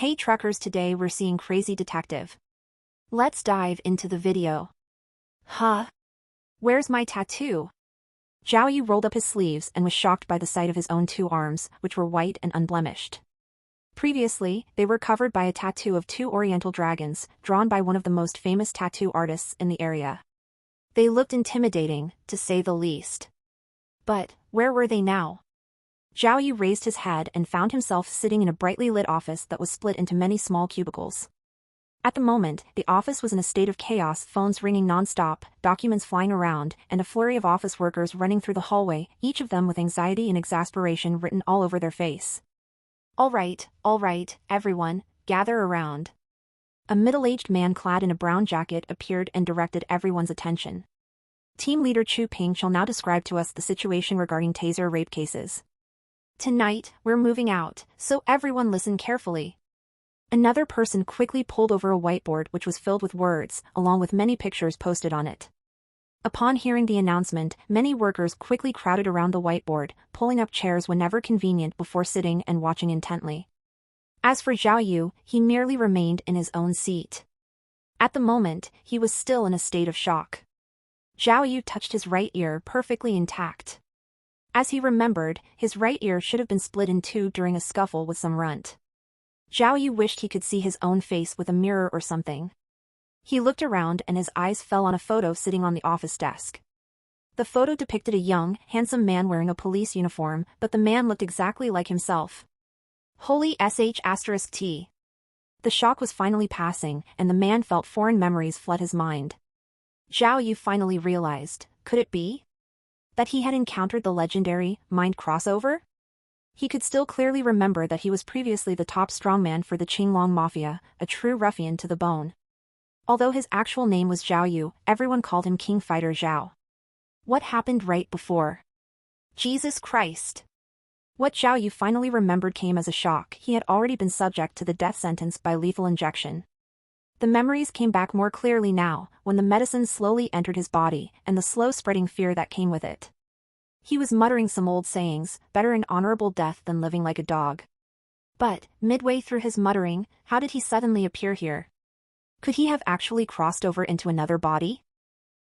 Hey truckers, today we're seeing Crazy Detective. Let's dive into the video. Huh? Where's my tattoo? Zhao Yu rolled up his sleeves and was shocked by the sight of his own two arms, which were white and unblemished. Previously, they were covered by a tattoo of two oriental dragons, drawn by one of the most famous tattoo artists in the area. They looked intimidating, to say the least. But, where were they now? Zhao Yu raised his head and found himself sitting in a brightly lit office that was split into many small cubicles. At the moment, the office was in a state of chaos, phones ringing non-stop, documents flying around, and a flurry of office workers running through the hallway, each of them with anxiety and exasperation written all over their face. All right, everyone, gather around. A middle-aged man clad in a brown jacket appeared and directed everyone's attention. Team leader Chu Ping shall now describe to us the situation regarding taser rape cases. Tonight, we're moving out, so everyone listen carefully. Another person quickly pulled over a whiteboard which was filled with words, along with many pictures posted on it. Upon hearing the announcement, many workers quickly crowded around the whiteboard, pulling up chairs whenever convenient before sitting and watching intently. As for Zhao Yu, he merely remained in his own seat. At the moment, he was still in a state of shock. Zhao Yu touched his right ear, perfectly intact. As he remembered, his right ear should have been split in two during a scuffle with some runt. Zhao Yu wished he could see his own face with a mirror or something. He looked around and his eyes fell on a photo sitting on the office desk. The photo depicted a young, handsome man wearing a police uniform, but the man looked exactly like himself. Holy **T. The shock was finally passing, and the man felt foreign memories flood his mind. Zhao Yu finally realized, could it be that he had encountered the legendary mind crossover? He could still clearly remember that he was previously the top strongman for the Qinglong Mafia, a true ruffian to the bone. Although his actual name was Zhao Yu, everyone called him King Fighter Zhao. What happened right before? Jesus Christ! What Zhao Yu finally remembered came as a shock. He had already been subject to the death sentence by lethal injection. The memories came back more clearly now, when the medicine slowly entered his body, and the slow-spreading fear that came with it. He was muttering some old sayings, better an honorable death than living like a dog. But, midway through his muttering, how did he suddenly appear here? Could he have actually crossed over into another body?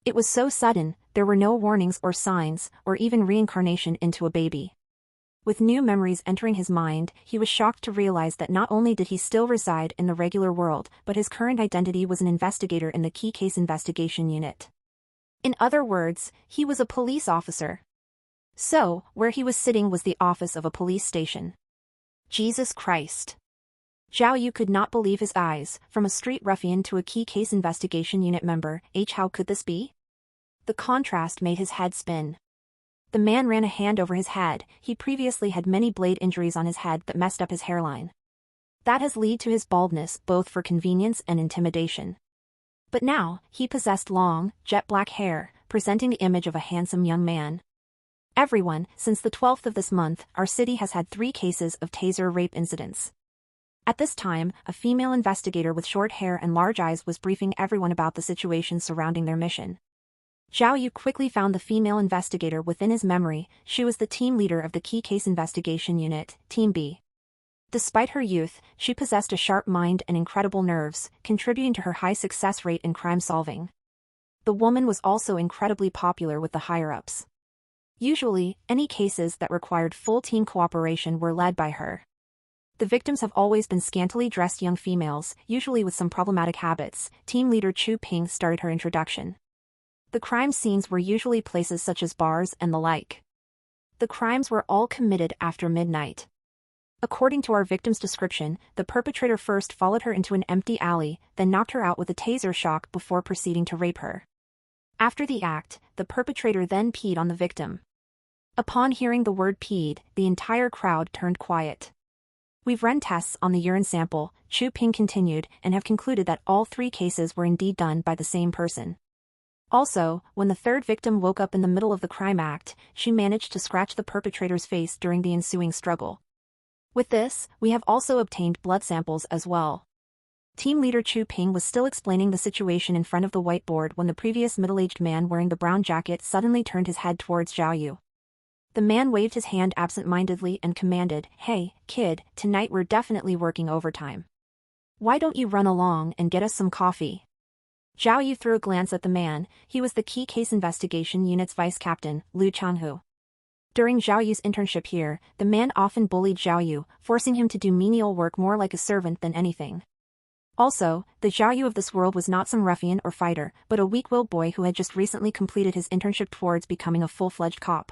It was so sudden, there were no warnings or signs, or even reincarnation into a baby. With new memories entering his mind, he was shocked to realize that not only did he still reside in the regular world, but his current identity was an investigator in the Key Case Investigation Unit. In other words, he was a police officer. So, where he was sitting was the office of a police station. Jesus Christ! Zhao Yu could not believe his eyes, from a street ruffian to a Key Case Investigation Unit member. How could this be? The contrast made his head spin. The man ran a hand over his head. He previously had many blade injuries on his head that messed up his hairline. That has led to his baldness, both for convenience and intimidation. But now, he possessed long, jet black hair, presenting the image of a handsome young man. Everyone, since the 12th of this month, our city has had 3 cases of taser rape incidents. At this time, a female investigator with short hair and large eyes was briefing everyone about the situation surrounding their mission. Zhao Yu quickly found the female investigator within his memory. She was the team leader of the Key Case Investigation Unit, Team B. Despite her youth, she possessed a sharp mind and incredible nerves, contributing to her high success rate in crime solving. The woman was also incredibly popular with the higher-ups. Usually, any cases that required full team cooperation were led by her. The victims have always been scantily dressed young females, usually with some problematic habits. Team leader Chu Ping started her introduction. The crime scenes were usually places such as bars and the like. The crimes were all committed after midnight. According to our victim's description, the perpetrator first followed her into an empty alley, then knocked her out with a taser shock before proceeding to rape her. After the act, the perpetrator then peed on the victim. Upon hearing the word peed, the entire crowd turned quiet. We've run tests on the urine sample, Chu Ping continued, and have concluded that all 3 cases were indeed done by the same person. Also, when the third victim woke up in the middle of the crime act, she managed to scratch the perpetrator's face during the ensuing struggle. With this, we have also obtained blood samples as well. Team leader Chu Ping was still explaining the situation in front of the whiteboard when the previous middle-aged man wearing the brown jacket suddenly turned his head towards Zhao Yu. The man waved his hand absent-mindedly and commanded, "Hey, kid, tonight we're definitely working overtime." Why don't you run along and get us some coffee? Zhao Yu threw a glance at the man. He was the Key Case Investigation Unit's vice captain, Liu Changhu. During Zhao Yu's internship here, the man often bullied Zhao Yu, forcing him to do menial work more like a servant than anything. Also, the Zhao Yu of this world was not some ruffian or fighter, but a weak-willed boy who had just recently completed his internship towards becoming a full-fledged cop.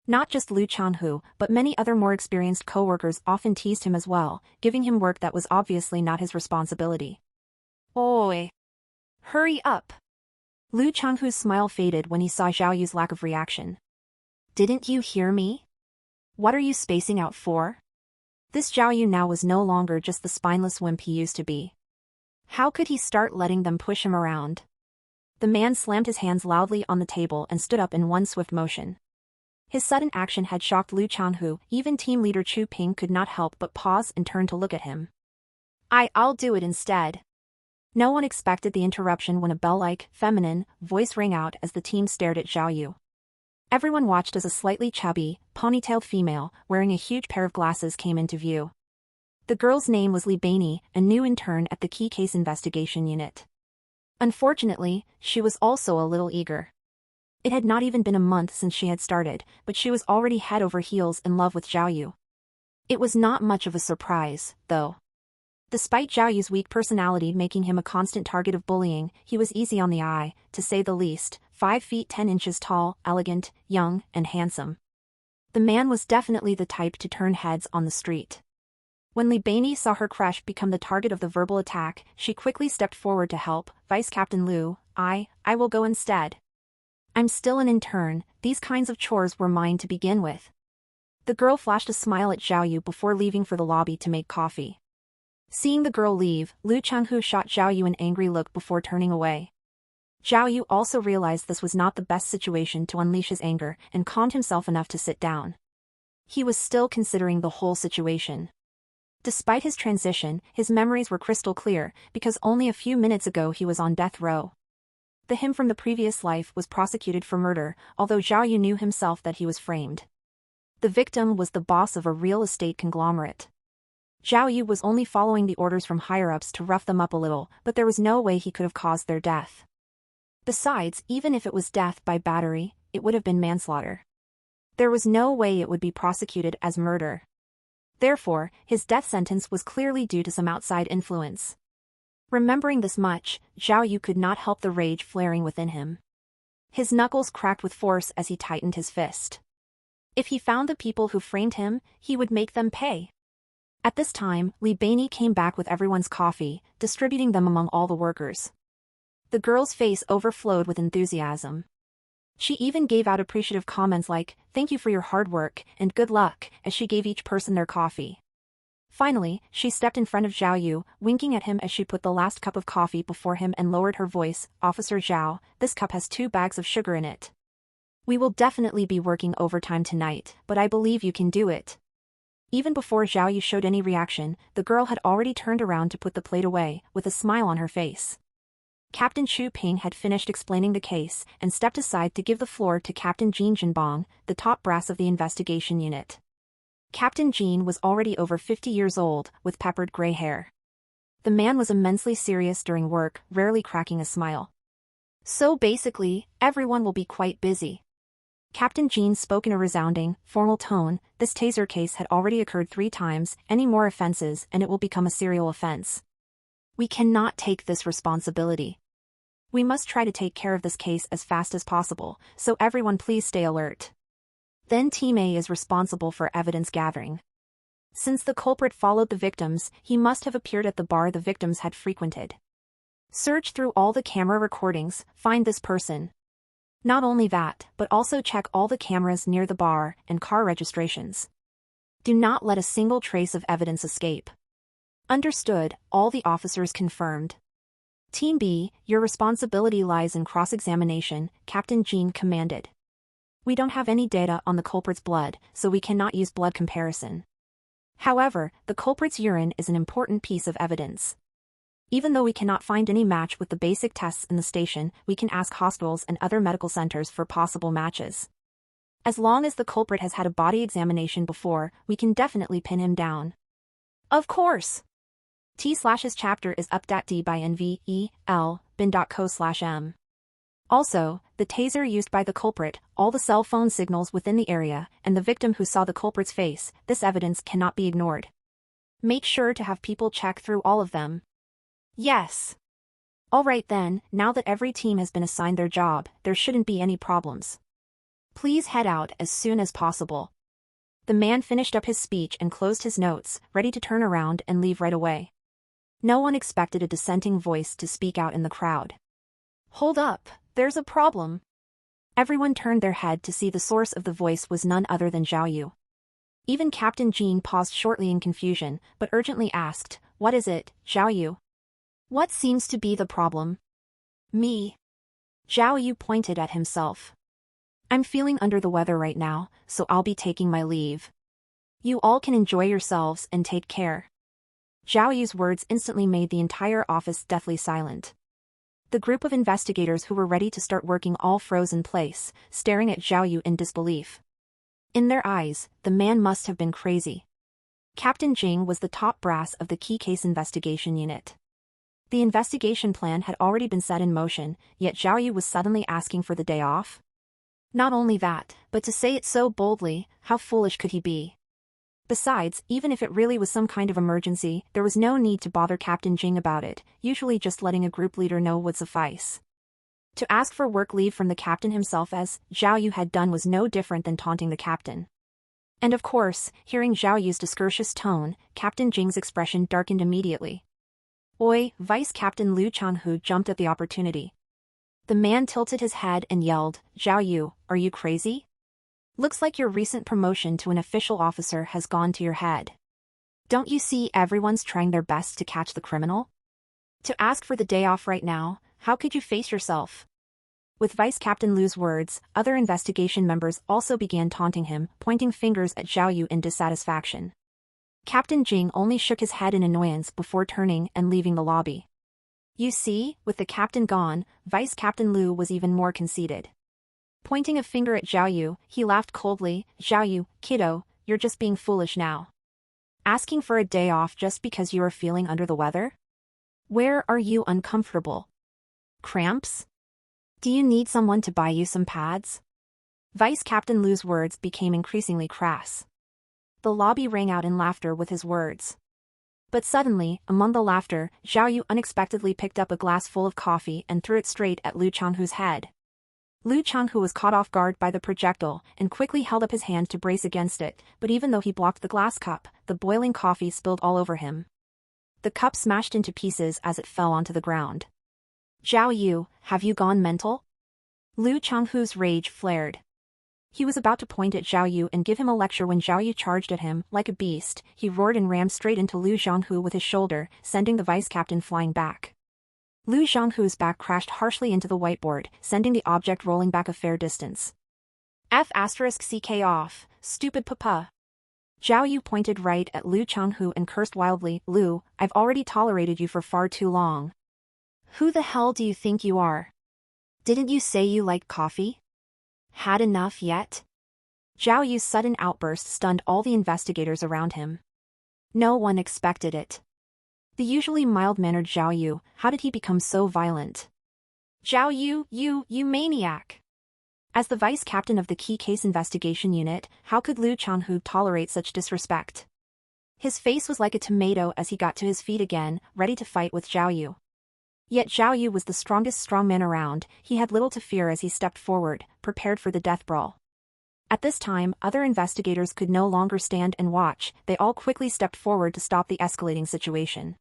Not just Liu Changhu, but many other more experienced co-workers often teased him as well, giving him work that was obviously not his responsibility. Oi! Hurry up! Liu Changhu's smile faded when he saw Zhao Yu's lack of reaction. Didn't you hear me? What are you spacing out for? This Zhao Yu now was no longer just the spineless wimp he used to be. How could he start letting them push him around? The man slammed his hands loudly on the table and stood up in one swift motion. His sudden action had shocked Liu Changhu. Even team leader Chu Ping could not help but pause and turn to look at him. I'll do it instead. No one expected the interruption when a bell-like, feminine, voice rang out as the team stared at Zhao Yu. Everyone watched as a slightly chubby, ponytailed female, wearing a huge pair of glasses came into view. The girl's name was Li Bainey, a new intern at the Key Case Investigation Unit. Unfortunately, she was also a little eager. It had not even been a month since she had started, but she was already head over heels in love with Zhao Yu. It was not much of a surprise, though. Despite Zhao Yu's weak personality making him a constant target of bullying, he was easy on the eye, to say the least, 5 feet 10 inches tall, elegant, young, and handsome. The man was definitely the type to turn heads on the street. When Li Bainey saw her crush become the target of the verbal attack, she quickly stepped forward to help. Vice Captain Liu, I will go instead. I'm still an intern, these kinds of chores were mine to begin with. The girl flashed a smile at Zhao Yu before leaving for the lobby to make coffee. Seeing the girl leave, Liu Changhu shot Zhao Yu an angry look before turning away. Zhao Yu also realized this was not the best situation to unleash his anger and calmed himself enough to sit down. He was still considering the whole situation. Despite his transition, his memories were crystal clear, because only a few minutes ago he was on death row. The him from the previous life was prosecuted for murder, although Zhao Yu knew himself that he was framed. The victim was the boss of a real estate conglomerate. Zhao Yu was only following the orders from higher-ups to rough them up a little, but there was no way he could have caused their death. Besides, even if it was death by battery, it would have been manslaughter. There was no way it would be prosecuted as murder. Therefore, his death sentence was clearly due to some outside influence. Remembering this much, Zhao Yu could not help the rage flaring within him. His knuckles cracked with force as he tightened his fist. If he found the people who framed him, he would make them pay. At this time, Li Bainey came back with everyone's coffee, distributing them among all the workers. The girl's face overflowed with enthusiasm. She even gave out appreciative comments like, "Thank you for your hard work, and good luck," as she gave each person their coffee. Finally, she stepped in front of Zhao Yu, winking at him as she put the last cup of coffee before him and lowered her voice, "Officer Zhao, this cup has 2 bags of sugar in it. We will definitely be working overtime tonight, but I believe you can do it." Even before Zhao Yu showed any reaction, the girl had already turned around to put the plate away, with a smile on her face. Captain Chu Ping had finished explaining the case and stepped aside to give the floor to Captain Jean Jinbong, the top brass of the investigation unit. Captain Jean was already over 50 years old, with peppered gray hair. The man was immensely serious during work, rarely cracking a smile. "So basically, everyone will be quite busy." Captain Jean spoke in a resounding, formal tone. This taser case had already occurred 3 times, any more offenses and it will become a serial offense. We cannot take this responsibility. We must try to take care of this case as fast as possible, so everyone please stay alert. Then Team A is responsible for evidence gathering. Since the culprit followed the victims, he must have appeared at the bar the victims had frequented. Search through all the camera recordings, find this person. Not only that, but also check all the cameras near the bar and car registrations. Do not let a single trace of evidence escape. Understood, all the officers confirmed. Team B, your responsibility lies in cross-examination, Captain Jean commanded. We don't have any data on the culprit's blood, so we cannot use blood comparison. However, the culprit's urine is an important piece of evidence. Even though we cannot find any match with the basic tests in the station, we can ask hospitals and other medical centers for possible matches. As long as the culprit has had a body examination before, we can definitely pin him down. Of course! T/his chapter is up.d by nvel bin.co/m. Also, the taser used by the culprit, all the cell phone signals within the area, and the victim who saw the culprit's face, this evidence cannot be ignored. Make sure to have people check through all of them. Yes. Alright then, now that every team has been assigned their job, there shouldn't be any problems. Please head out as soon as possible. The man finished up his speech and closed his notes, ready to turn around and leave right away. No one expected a dissenting voice to speak out in the crowd. Hold up, there's a problem. Everyone turned their head to see the source of the voice was none other than Zhao Yu. Even Captain Jean paused shortly in confusion, but urgently asked, "What is it, Zhao Yu? What seems to be the problem?" "Me." Zhao Yu pointed at himself. "I'm feeling under the weather right now, so I'll be taking my leave. You all can enjoy yourselves and take care." Zhao Yu's words instantly made the entire office deathly silent. The group of investigators who were ready to start working all froze in place, staring at Zhao Yu in disbelief. In their eyes, the man must have been crazy. Captain Jing was the top brass of the key case investigation unit. The investigation plan had already been set in motion, yet Zhao Yu was suddenly asking for the day off. Not only that, but to say it so boldly, how foolish could he be? Besides, even if it really was some kind of emergency, there was no need to bother Captain Jing about it, usually just letting a group leader know would suffice. To ask for work leave from the captain himself as Zhao Yu had done was no different than taunting the captain. And of course, hearing Zhao Yu's discourteous tone, Captain Jing's expression darkened immediately. "Oi!" Vice Captain Liu Changhu jumped at the opportunity. The man tilted his head and yelled, "Zhao Yu, are you crazy? Looks like your recent promotion to an official officer has gone to your head. Don't you see everyone's trying their best to catch the criminal? To ask for the day off right now, how could you face yourself?" With Vice Captain Liu's words, other investigation members also began taunting him, pointing fingers at Zhao Yu in dissatisfaction. Captain Jing only shook his head in annoyance before turning and leaving the lobby. You see, with the captain gone, Vice Captain Liu was even more conceited. Pointing a finger at Zhao Yu, he laughed coldly, "Zhao Yu, kiddo, you're just being foolish now. Asking for a day off just because you are feeling under the weather? Where are you uncomfortable? Cramps? Do you need someone to buy you some pads?" Vice Captain Liu's words became increasingly crass. The lobby rang out in laughter with his words. But suddenly, among the laughter, Zhao Yu unexpectedly picked up a glass full of coffee and threw it straight at Liu Changhu's head. Liu Changhu was caught off guard by the projectile and quickly held up his hand to brace against it, but even though he blocked the glass cup, the boiling coffee spilled all over him. The cup smashed into pieces as it fell onto the ground. "Zhao Yu, have you gone mental?" Liu Changhu's rage flared. He was about to point at Zhao Yu and give him a lecture when Zhao Yu charged at him. Like a beast, he roared and rammed straight into Liu Zhanghu with his shoulder, sending the vice captain flying back. Liu Zhanghu's back crashed harshly into the whiteboard, sending the object rolling back a fair distance. F***ck off, stupid papa. Zhao Yu pointed right at Liu Changhu and cursed wildly, "Liu, I've already tolerated you for far too long. Who the hell do you think you are? Didn't you say you liked coffee? Had enough yet?" Zhao Yu's sudden outburst stunned all the investigators around him. No one expected it. The usually mild-mannered Zhao Yu, how did he become so violent? "Zhao Yu, you maniac!" As the vice captain of the key case investigation unit, how could Liu Changhu tolerate such disrespect? His face was like a tomato as he got to his feet again, ready to fight with Zhao Yu. Yet Zhao Yu was the strongest strongman around, he had little to fear as he stepped forward, prepared for the death brawl. At this time, other investigators could no longer stand and watch, they all quickly stepped forward to stop the escalating situation.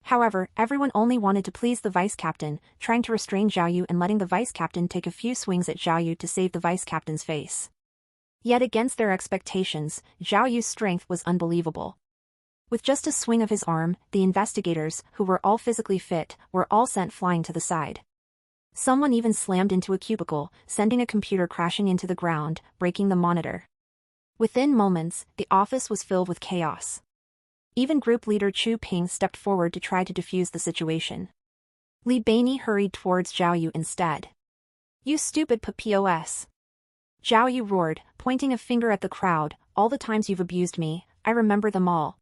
However, everyone only wanted to please the vice captain, trying to restrain Zhao Yu and letting the vice captain take a few swings at Zhao Yu to save the vice captain's face. Yet against their expectations, Zhao Yu's strength was unbelievable. With just a swing of his arm, the investigators, who were all physically fit, were all sent flying to the side. Someone even slammed into a cubicle, sending a computer crashing into the ground, breaking the monitor. Within moments, the office was filled with chaos. Even group leader Chu Ping stepped forward to try to defuse the situation. Li Baini hurried towards Zhao Yu instead. "You stupid POS!" Zhao Yu roared, pointing a finger at the crowd, "All the times you've abused me, I remember them all.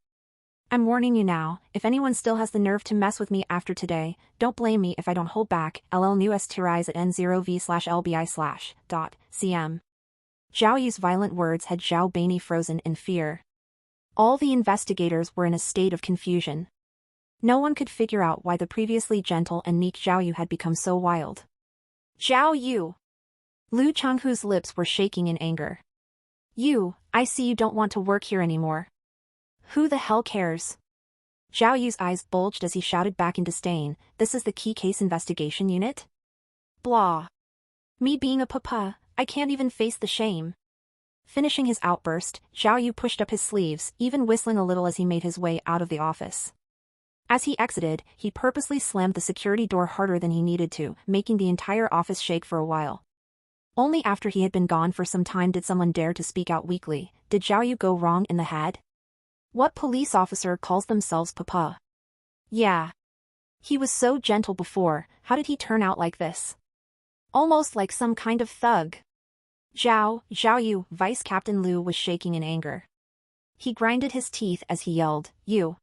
I'm warning you now, if anyone still has the nerve to mess with me after today, don't blame me if I don't hold back. LL news to rise at N0V/LBI/.cm. Zhao Yu's violent words had Zhao Beini frozen in fear. All the investigators were in a state of confusion. No one could figure out why the previously gentle and meek Zhao Yu had become so wild. Zhao Yu! Lu Chenghu's lips were shaking in anger. You, I see you don't want to work here anymore. Who the hell cares? Zhao Yu's eyes bulged as he shouted back in disdain, this is the key case investigation unit? Blah. Me being a papa, I can't even face the shame. Finishing his outburst, Zhao Yu pushed up his sleeves, even whistling a little as he made his way out of the office. As he exited, he purposely slammed the security door harder than he needed to, making the entire office shake for a while. Only after he had been gone for some time did someone dare to speak out weakly. Did Zhao Yu go wrong in the head? What police officer calls themselves papa? Yeah. He was so gentle before, how did he turn out like this? Almost like some kind of thug. Zhao Yu, Vice Captain Lu was shaking in anger. He grinded his teeth as he yelled, you.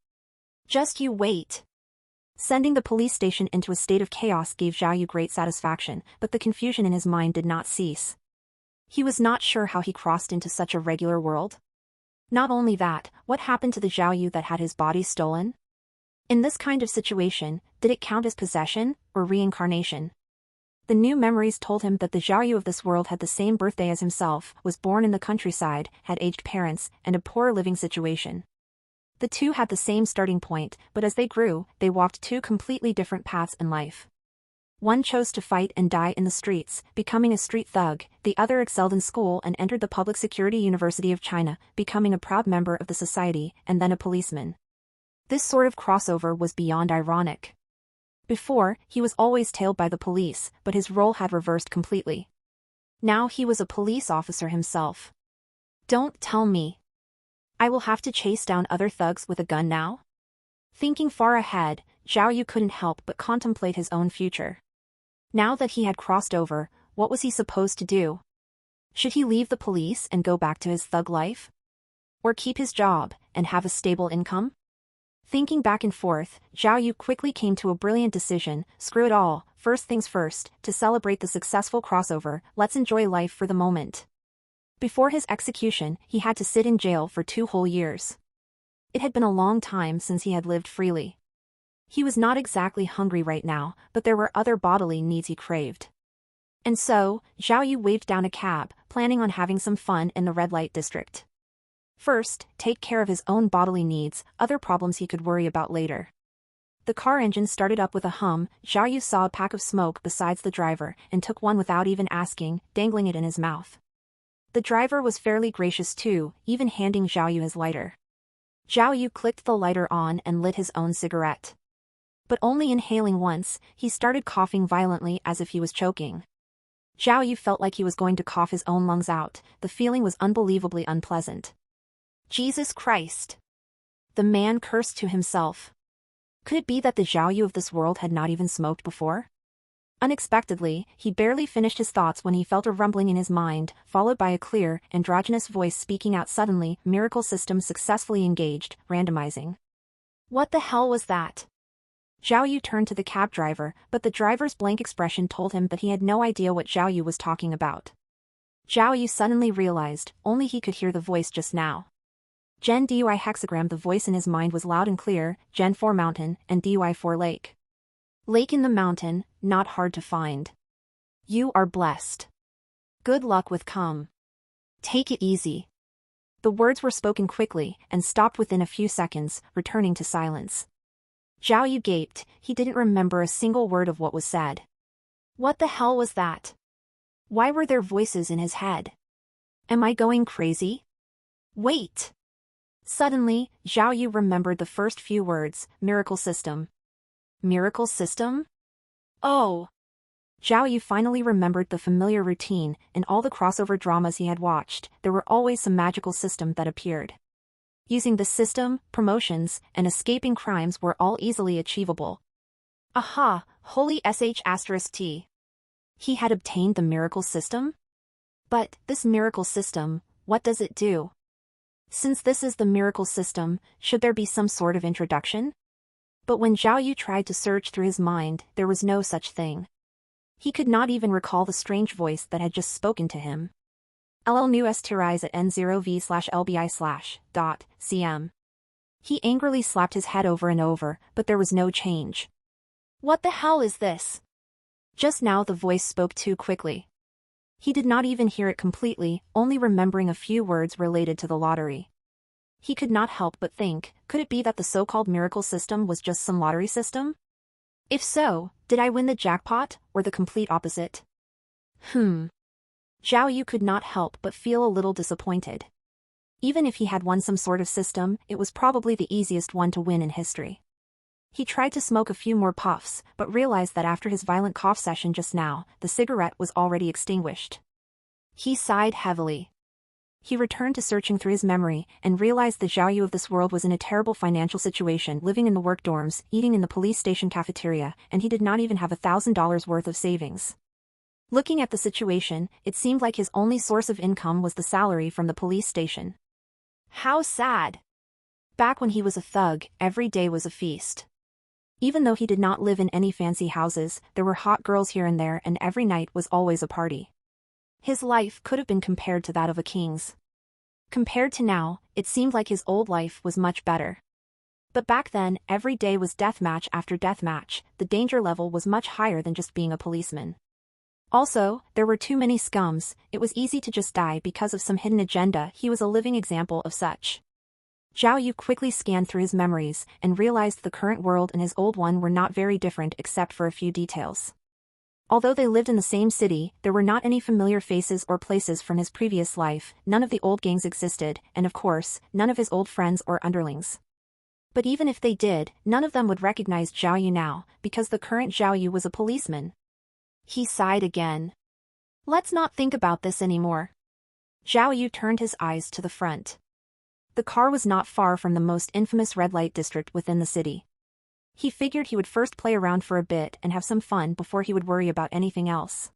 Just you wait. Sending the police station into a state of chaos gave Zhao Yu great satisfaction, but the confusion in his mind did not cease. He was not sure how he crossed into such a regular world. Not only that, what happened to the Zhao Yu that had his body stolen? In this kind of situation, did it count as possession, or reincarnation? The new memories told him that the Zhao Yu of this world had the same birthday as himself, was born in the countryside, had aged parents, and a poor living situation. The two had the same starting point, but as they grew, they walked two completely different paths in life. One chose to fight and die in the streets, becoming a street thug, the other excelled in school and entered the Public Security University of China, becoming a proud member of the society, and then a policeman. This sort of crossover was beyond ironic. Before, he was always tailed by the police, but his role had reversed completely. Now he was a police officer himself. Don't tell me. I will have to chase down other thugs with a gun now? Thinking far ahead, Zhao Yu couldn't help but contemplate his own future. Now that he had crossed over, what was he supposed to do? Should he leave the police and go back to his thug life? Or keep his job and have a stable income? Thinking back and forth, Zhao Yu quickly came to a brilliant decision, screw it all, first things first, to celebrate the successful crossover, let's enjoy life for the moment. Before his execution, he had to sit in jail for 2 whole years. It had been a long time since he had lived freely. He was not exactly hungry right now, but there were other bodily needs he craved. And so, Zhao Yu waved down a cab, planning on having some fun in the red light district. First, take care of his own bodily needs, other problems he could worry about later. The car engine started up with a hum. Zhao Yu saw a pack of smoke besides the driver and took one without even asking, dangling it in his mouth. The driver was fairly gracious too, even handing Zhao Yu his lighter. Zhao Yu clicked the lighter on and lit his own cigarette. But only inhaling once, he started coughing violently as if he was choking. Zhao Yu felt like he was going to cough his own lungs out. The feeling was unbelievably unpleasant. Jesus Christ! The man cursed to himself. Could it be that the Zhao Yu of this world had not even smoked before? Unexpectedly, he barely finished his thoughts when he felt a rumbling in his mind, followed by a clear, androgynous voice speaking out suddenly, miracle system successfully engaged, randomizing. What the hell was that? Zhao Yu turned to the cab driver, but the driver's blank expression told him that he had no idea what Zhao Yu was talking about. Zhao Yu suddenly realized, only he could hear the voice just now. Gen DUI hexagram. The voice in his mind was loud and clear, Gen 4 mountain, and DUI 4 lake. Lake in the mountain, not hard to find. You are blessed. Good luck with come. Take it easy. The words were spoken quickly, and stopped within a few seconds, returning to silence. Zhao Yu gaped, he didn't remember a single word of what was said. What the hell was that? Why were there voices in his head? Am I going crazy? Wait! Suddenly, Zhao Yu remembered the first few words, miracle system. Miracle system? Oh! Zhao Yu finally remembered the familiar routine. In all the crossover dramas he had watched, there were always some magical system that appeared. Using this system, promotions, and escaping crimes were all easily achievable. Aha! Holy sh*t. He had obtained the miracle system? But, this miracle system, what does it do? Since this is the miracle system, should there be some sort of introduction? But when Zhao Yu tried to search through his mind, there was no such thing. He could not even recall the strange voice that had just spoken to him. LL new rise at N0V/LBI/.cm. He angrily slapped his head over and over, but there was no change. What the hell is this? Just now the voice spoke too quickly. He did not even hear it completely, only remembering a few words related to the lottery. He could not help but think, could it be that the so-called miracle system was just some lottery system? If so, did I win the jackpot, or the complete opposite? Zhao Yu could not help but feel a little disappointed. Even if he had won some sort of system, it was probably the easiest one to win in history. He tried to smoke a few more puffs, but realized that after his violent cough session just now, the cigarette was already extinguished. He sighed heavily. He returned to searching through his memory, and realized the Zhao Yu of this world was in a terrible financial situation, living in the work dorms, eating in the police station cafeteria, and he did not even have $1,000 worth of savings. Looking at the situation, it seemed like his only source of income was the salary from the police station. How sad! Back when he was a thug, every day was a feast. Even though he did not live in any fancy houses, there were hot girls here and there, and every night was always a party. His life could have been compared to that of a king's. Compared to now, it seemed like his old life was much better. But back then, every day was deathmatch after deathmatch, the danger level was much higher than just being a policeman. Also, there were too many scums, it was easy to just die because of some hidden agenda. He was a living example of such. Zhao Yu quickly scanned through his memories, and realized the current world and his old one were not very different except for a few details. Although they lived in the same city, there were not any familiar faces or places from his previous life, none of the old gangs existed, and of course, none of his old friends or underlings. But even if they did, none of them would recognize Zhao Yu now, because the current Zhao Yu was a policeman. He sighed again. Let's not think about this anymore. Zhao Yu turned his eyes to the front. The car was not far from the most infamous red light district within the city. He figured he would first play around for a bit and have some fun before he would worry about anything else.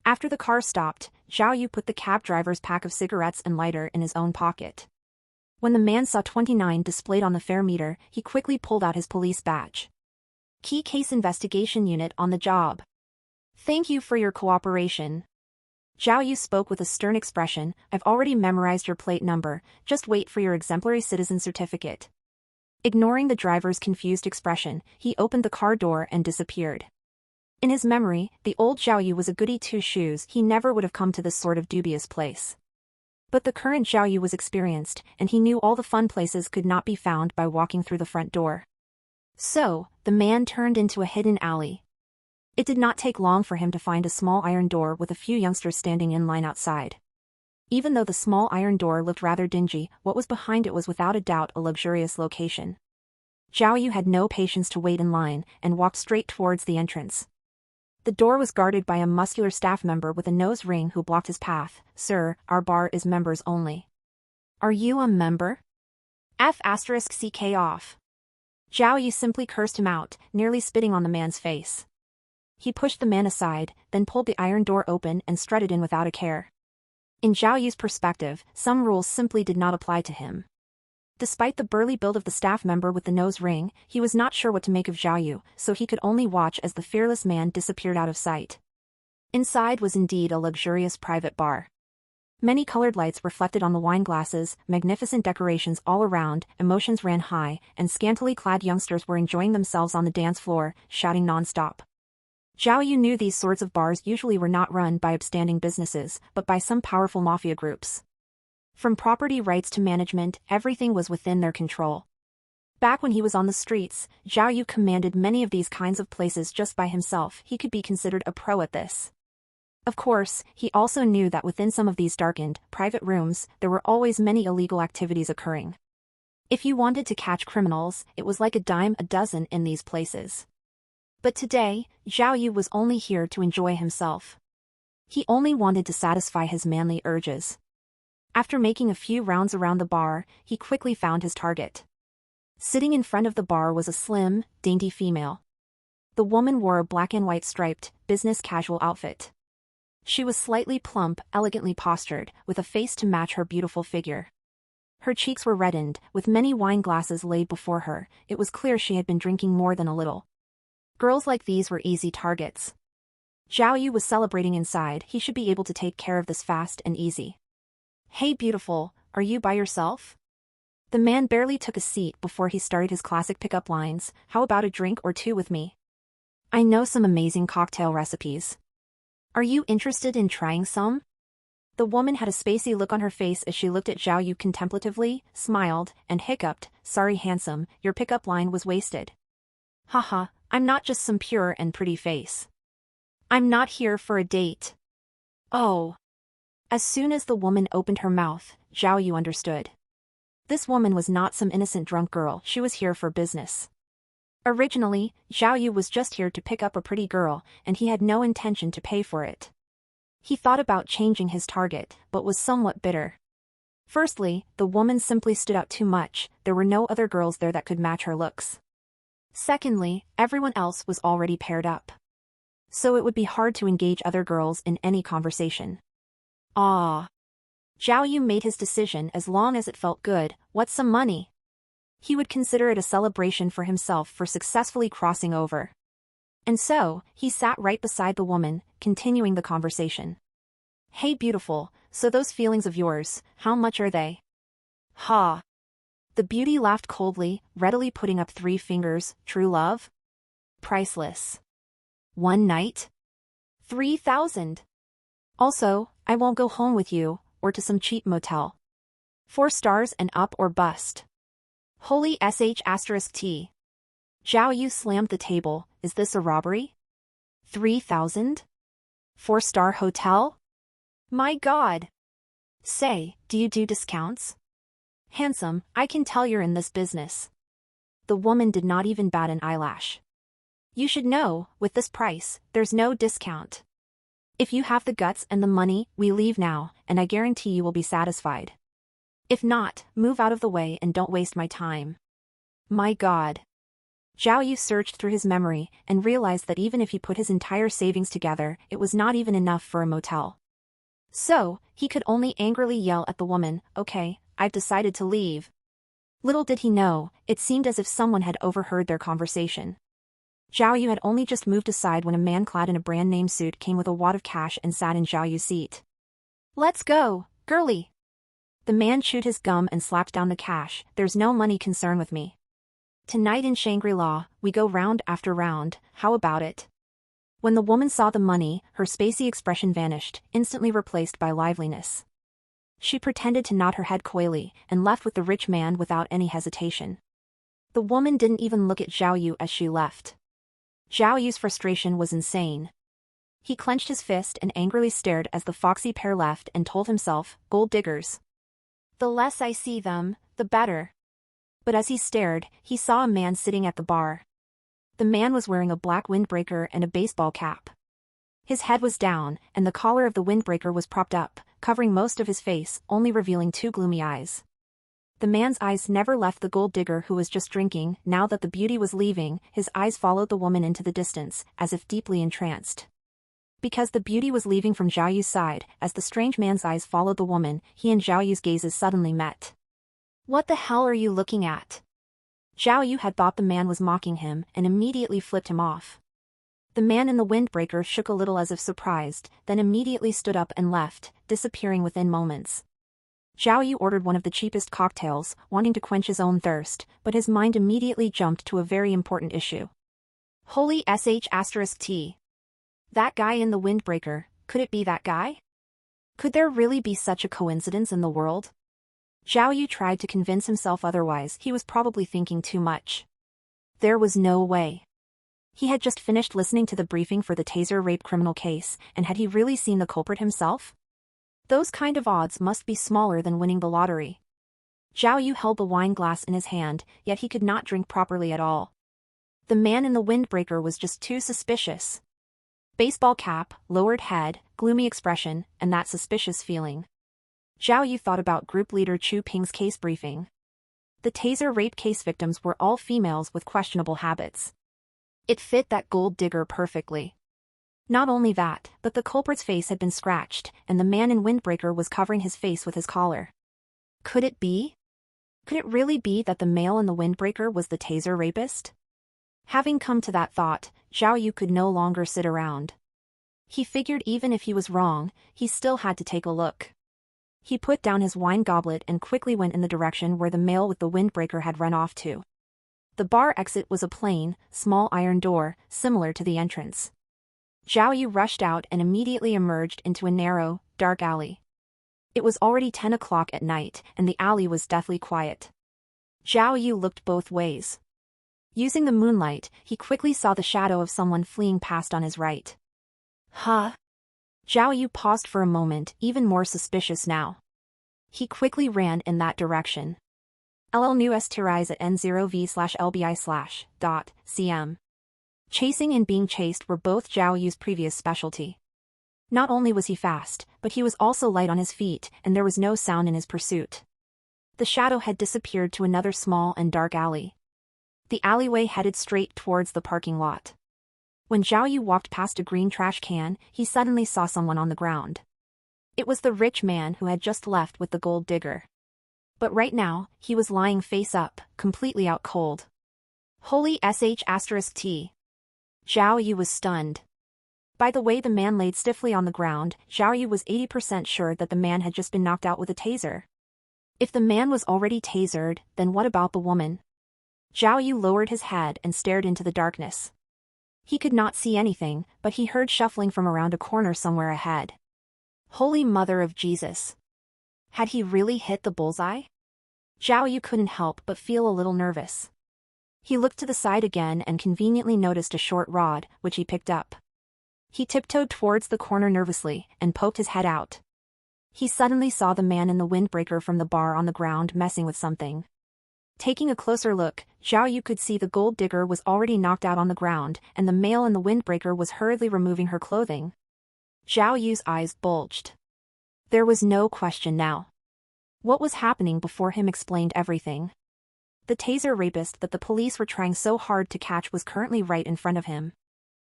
After the car stopped, Zhao Yu put the cab driver's pack of cigarettes and lighter in his own pocket. When the man saw 29 displayed on the fare meter, he quickly pulled out his police badge. Key Case Investigation Unit on the job. Thank you for your cooperation. Zhao Yu spoke with a stern expression. I've already memorized your plate number, just wait for your exemplary citizen certificate. Ignoring the driver's confused expression, he opened the car door and disappeared. In his memory, the old Zhao Yu was a goody two-shoes. He never would have come to this sort of dubious place. But the current Zhao Yu was experienced, and he knew all the fun places could not be found by walking through the front door. So, the man turned into a hidden alley. It did not take long for him to find a small iron door with a few youngsters standing in line outside. Even though the small iron door looked rather dingy, what was behind it was without a doubt a luxurious location. Zhao Yu had no patience to wait in line, and walked straight towards the entrance. The door was guarded by a muscular staff member with a nose ring who blocked his path. Sir, our bar is members only. Are you a member? F***CK off. Zhao Yu simply cursed him out, nearly spitting on the man's face. He pushed the man aside, then pulled the iron door open and strutted in without a care. In Zhao Yu's perspective, some rules simply did not apply to him. Despite the burly build of the staff member with the nose ring, he was not sure what to make of Zhao Yu, so he could only watch as the fearless man disappeared out of sight. Inside was indeed a luxurious private bar. Many colored lights reflected on the wine glasses, magnificent decorations all around, emotions ran high, and scantily clad youngsters were enjoying themselves on the dance floor, shouting non-stop. Zhao Yu knew these sorts of bars usually were not run by upstanding businesses, but by some powerful mafia groups. From property rights to management, everything was within their control. Back when he was on the streets, Zhao Yu commanded many of these kinds of places just by himself. He could be considered a pro at this. Of course, he also knew that within some of these darkened, private rooms, there were always many illegal activities occurring. If you wanted to catch criminals, it was like a dime a dozen in these places. But today, Zhao Yu was only here to enjoy himself. He only wanted to satisfy his manly urges. After making a few rounds around the bar, he quickly found his target. Sitting in front of the bar was a slim, dainty female. The woman wore a black and white striped, business casual outfit. She was slightly plump, elegantly postured, with a face to match her beautiful figure. Her cheeks were reddened, with many wine glasses laid before her. It was clear she had been drinking more than a little. Girls like these were easy targets. Zhao Yu was celebrating inside. He should be able to take care of this fast and easy. Hey beautiful, are you by yourself? The man barely took a seat before he started his classic pickup lines. How about a drink or two with me? I know some amazing cocktail recipes. Are you interested in trying some? The woman had a spacey look on her face as she looked at Zhao Yu contemplatively, smiled, and hiccuped. Sorry handsome, your pickup line was wasted. Haha, I'm not just some pure and pretty face. I'm not here for a date. Oh. As soon as the woman opened her mouth, Zhao Yu understood. This woman was not some innocent drunk girl, she was here for business. Originally, Zhao Yu was just here to pick up a pretty girl, and he had no intention to pay for it. He thought about changing his target, but was somewhat bitter. Firstly, the woman simply stood out too much, there were no other girls there that could match her looks. Secondly, everyone else was already paired up. So it would be hard to engage other girls in any conversation. Ah. Zhao Yu made his decision as long as it felt good. What's some money? He would consider it a celebration for himself for successfully crossing over. And so, he sat right beside the woman, continuing the conversation. Hey beautiful, so those feelings of yours, how much are they? Ha. The beauty laughed coldly, readily putting up 3 fingers. True love? Priceless. One night? 3,000. Also, I won't go home with you, or to some cheap motel. 4 stars and up or bust. Holy sh*t. Zhao Yu slammed the table. Is this a robbery? 3,000? 4-star hotel? My god. Say, do you do discounts? Handsome, I can tell you're in this business. The woman did not even bat an eyelash. You should know, with this price, there's no discount. If you have the guts and the money, we leave now, and I guarantee you will be satisfied. If not, move out of the way and don't waste my time. My god. Zhao Yu searched through his memory and realized that even if he put his entire savings together, it was not even enough for a motel. So, he could only angrily yell at the woman, okay, I've decided to leave. Little did he know, it seemed as if someone had overheard their conversation. Zhao Yu had only just moved aside when a man clad in a brand-name suit came with a wad of cash and sat in Zhao Yu's seat. Let's go, girly. The man chewed his gum and slapped down the cash. There's no money concern with me. Tonight in Shangri-La, we go round after round, how about it? When the woman saw the money, her spacey expression vanished, instantly replaced by liveliness. She pretended to nod her head coyly, and left with the rich man without any hesitation. The woman didn't even look at Zhao Yu as she left. Zhao Yu's frustration was insane. He clenched his fist and angrily stared as the foxy pair left and told himself, gold diggers. The less I see them, the better. But as he stared, he saw a man sitting at the bar. The man was wearing a black windbreaker and a baseball cap. His head was down, and the collar of the windbreaker was propped up, covering most of his face, only revealing 2 gloomy eyes. The man's eyes never left the gold digger who was just drinking. Now that the beauty was leaving, his eyes followed the woman into the distance, as if deeply entranced. Because the beauty was leaving from Zhao Yu's side, as the strange man's eyes followed the woman, he and Zhao Yu's gazes suddenly met. What the hell are you looking at? Zhao Yu had thought the man was mocking him, and immediately flipped him off. The man in the windbreaker shook a little as if surprised, then immediately stood up and left, disappearing within moments. Zhao Yu ordered one of the cheapest cocktails, wanting to quench his own thirst, but his mind immediately jumped to a very important issue. Holy sh*t. That guy in the windbreaker, could it be that guy? Could there really be such a coincidence in the world? Zhao Yu tried to convince himself otherwise. He was probably thinking too much. There was no way. He had just finished listening to the briefing for the Taser rape criminal case, and had he really seen the culprit himself? Those kind of odds must be smaller than winning the lottery. Zhao Yu held the wine glass in his hand, yet he could not drink properly at all. The man in the windbreaker was just too suspicious. Baseball cap, lowered head, gloomy expression, and that suspicious feeling. Zhao Yu thought about group leader Chu Ping's case briefing. The Taser rape case victims were all females with questionable habits. It fit that gold digger perfectly. Not only that, but the culprit's face had been scratched, and the man in windbreaker was covering his face with his collar. Could it be? Could it really be that the male in the windbreaker was the taser rapist? Having come to that thought, Zhao Yu could no longer sit around. He figured even if he was wrong, he still had to take a look. He put down his wine goblet and quickly went in the direction where the male with the windbreaker had run off to. The bar exit was a plain, small iron door, similar to the entrance. Zhao Yu rushed out and immediately emerged into a narrow, dark alley. It was already 10 o'clock at night, and the alley was deathly quiet. Zhao Yu looked both ways. Using the moonlight, he quickly saw the shadow of someone fleeing past on his right. Huh? Zhao Yu paused for a moment, even more suspicious now. He quickly ran in that direction. LL News to rise at N0V/LBI/.cm. Chasing and being chased were both Zhao Yu's previous specialty. Not only was he fast, but he was also light on his feet, and there was no sound in his pursuit. The shadow had disappeared to another small and dark alley. The alleyway headed straight towards the parking lot. When Zhao Yu walked past a green trash can, he suddenly saw someone on the ground. It was the rich man who had just left with the gold digger. But right now, he was lying face up, completely out cold. Holy sh**t. Zhao Yu was stunned. By the way the man laid stiffly on the ground, Zhao Yu was 80% sure that the man had just been knocked out with a taser. If the man was already tasered, then what about the woman? Zhao Yu lowered his head and stared into the darkness. He could not see anything, but he heard shuffling from around a corner somewhere ahead. Holy Mother of Jesus! Had he really hit the bullseye? Zhao Yu couldn't help but feel a little nervous. He looked to the side again and conveniently noticed a short rod, which he picked up. He tiptoed towards the corner nervously and poked his head out. He suddenly saw the man in the windbreaker from the bar on the ground messing with something. Taking a closer look, Zhao Yu could see the gold digger was already knocked out on the ground, and the male in the windbreaker was hurriedly removing her clothing. Zhao Yu's eyes bulged. There was no question now. What was happening before him explained everything. The taser rapist that the police were trying so hard to catch was currently right in front of him.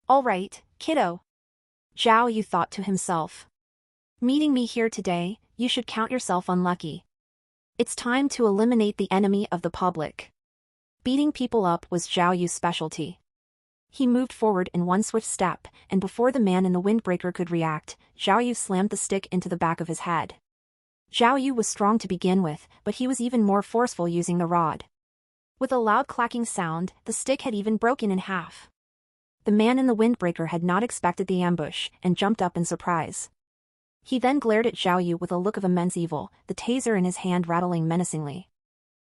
All right, kiddo. Zhao Yu thought to himself. Meeting me here today, you should count yourself unlucky. It's time to eliminate the enemy of the public. Beating people up was Zhao Yu's specialty. He moved forward in one swift step, and before the man in the windbreaker could react, Zhao Yu slammed the stick into the back of his head. Zhao Yu was strong to begin with, but he was even more forceful using the rod. With a loud clacking sound, the stick had even broken in half. The man in the windbreaker had not expected the ambush, and jumped up in surprise. He then glared at Zhao Yu with a look of immense evil, the taser in his hand rattling menacingly.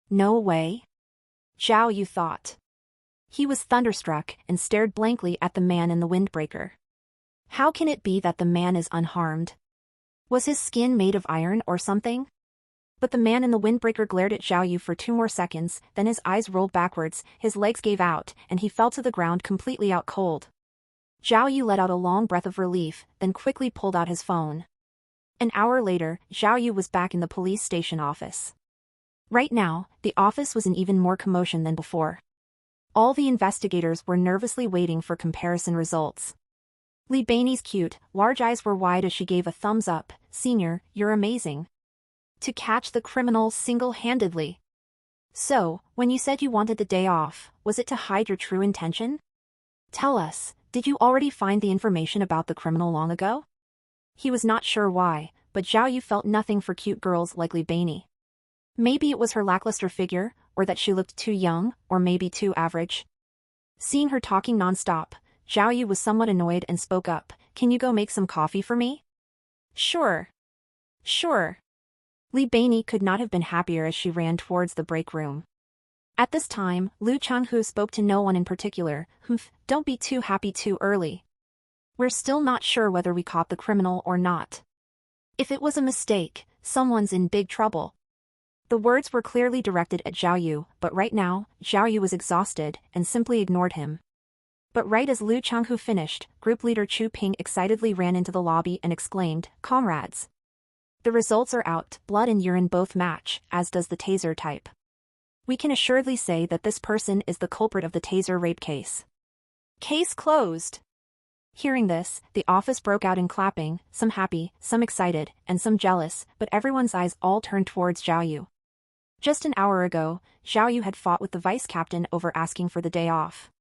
No way. Zhao Yu thought. He was thunderstruck and stared blankly at the man in the windbreaker. How can it be that the man is unharmed? Was his skin made of iron or something? But the man in the windbreaker glared at Zhao Yu for 2 more seconds, then his eyes rolled backwards, his legs gave out, and he fell to the ground completely out cold. Zhao Yu let out a long breath of relief, then quickly pulled out his phone. An hour later, Zhao Yu was back in the police station office. Right now, the office was in even more commotion than before. All the investigators were nervously waiting for comparison results. Li Bainie's cute, large eyes were wide as she gave a thumbs up. Senior, you're amazing. To catch the criminal single-handedly. So, when you said you wanted the day off, was it to hide your true intention? Tell us, did you already find the information about the criminal long ago? He was not sure why, but Zhao Yu felt nothing for cute girls like Li Bainie. Maybe it was her lackluster figure, or that she looked too young, or maybe too average. Seeing her talking non-stop, Zhao Yu was somewhat annoyed and spoke up, "Can you go make some coffee for me?" Sure. Sure. Li Bainie could not have been happier as she ran towards the break room. At this time, Lu Changhu spoke to no one in particular. Don't be too happy too early. We're still not sure whether we caught the criminal or not. If it was a mistake, someone's in big trouble. The words were clearly directed at Zhao Yu, but right now, Zhao Yu was exhausted and simply ignored him. But right as Lu Changhu finished, group leader Chu Ping excitedly ran into the lobby and exclaimed, "Comrades! The results are out, blood and urine both match, as does the taser type. We can assuredly say that this person is the culprit of the taser rape case. Case closed." Hearing this, the office broke out in clapping, some happy, some excited, and some jealous, but everyone's eyes all turned towards Zhao Yu. Just an hour ago, Zhao Yu had fought with the vice captain over asking for the day off.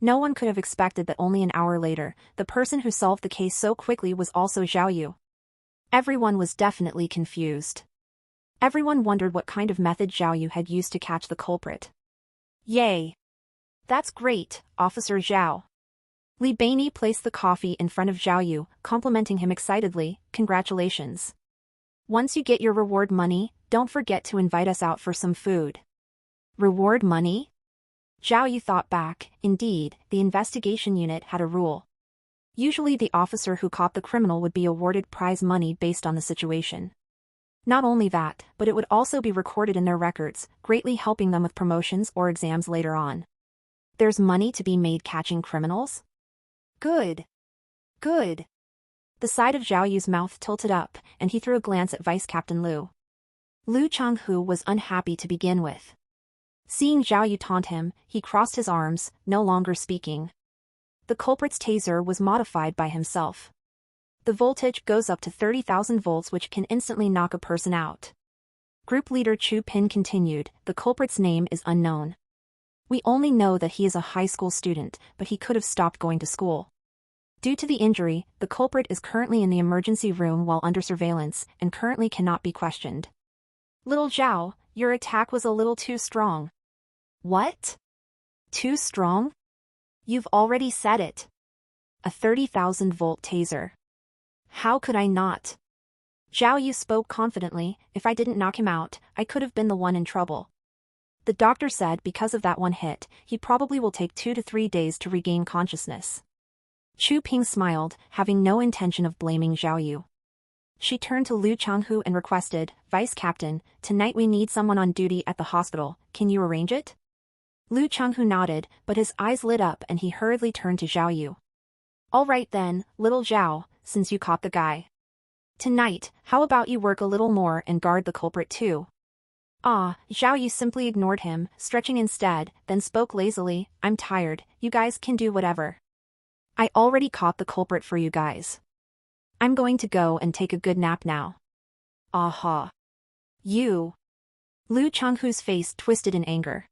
No one could have expected that only an hour later, the person who solved the case so quickly was also Zhao Yu. Everyone was definitely confused. Everyone wondered what kind of method Zhao Yu had used to catch the culprit. Yay! That's great, Officer Zhao. Li Beinei placed the coffee in front of Zhao Yu, complimenting him excitedly. Congratulations. Once you get your reward money, don't forget to invite us out for some food. Reward money? Zhao Yu thought back. Indeed, the investigation unit had a rule. Usually the officer who caught the criminal would be awarded prize money based on the situation. Not only that, but it would also be recorded in their records, greatly helping them with promotions or exams later on. There's money to be made catching criminals? Good. Good. The side of Zhao Yu's mouth tilted up, and he threw a glance at Vice Captain Lu. Lu Changhu was unhappy to begin with. Seeing Zhao Yu taunt him, he crossed his arms, no longer speaking. The culprit's taser was modified by himself. The voltage goes up to 30,000 volts, which can instantly knock a person out. Group leader Chu Pin continued, the culprit's name is unknown. We only know that he is a high school student, but he could have stopped going to school. Due to the injury, the culprit is currently in the emergency room while under surveillance, and currently cannot be questioned. Little Zhao, your attack was a little too strong. What? Too strong? You've already said it. A 30,000 volt taser. How could I not? Zhao Yu spoke confidently, if I didn't knock him out, I could have been the one in trouble. The doctor said because of that one hit, he probably will take 2 to 3 days to regain consciousness. Chu Ping smiled, having no intention of blaming Zhao Yu. She turned to Lu Changhu and requested, Vice Captain, tonight we need someone on duty at the hospital, can you arrange it? Lu Changhu nodded, but his eyes lit up and he hurriedly turned to Zhao Yu. All right then, little Zhao, since you caught the guy. Tonight, how about you work a little more and guard the culprit too? Zhao Yu simply ignored him, stretching instead, then spoke lazily, I'm tired, you guys can do whatever. I already caught the culprit for you guys. I'm going to go and take a good nap now. Aha. You. Lu Changhu's face twisted in anger.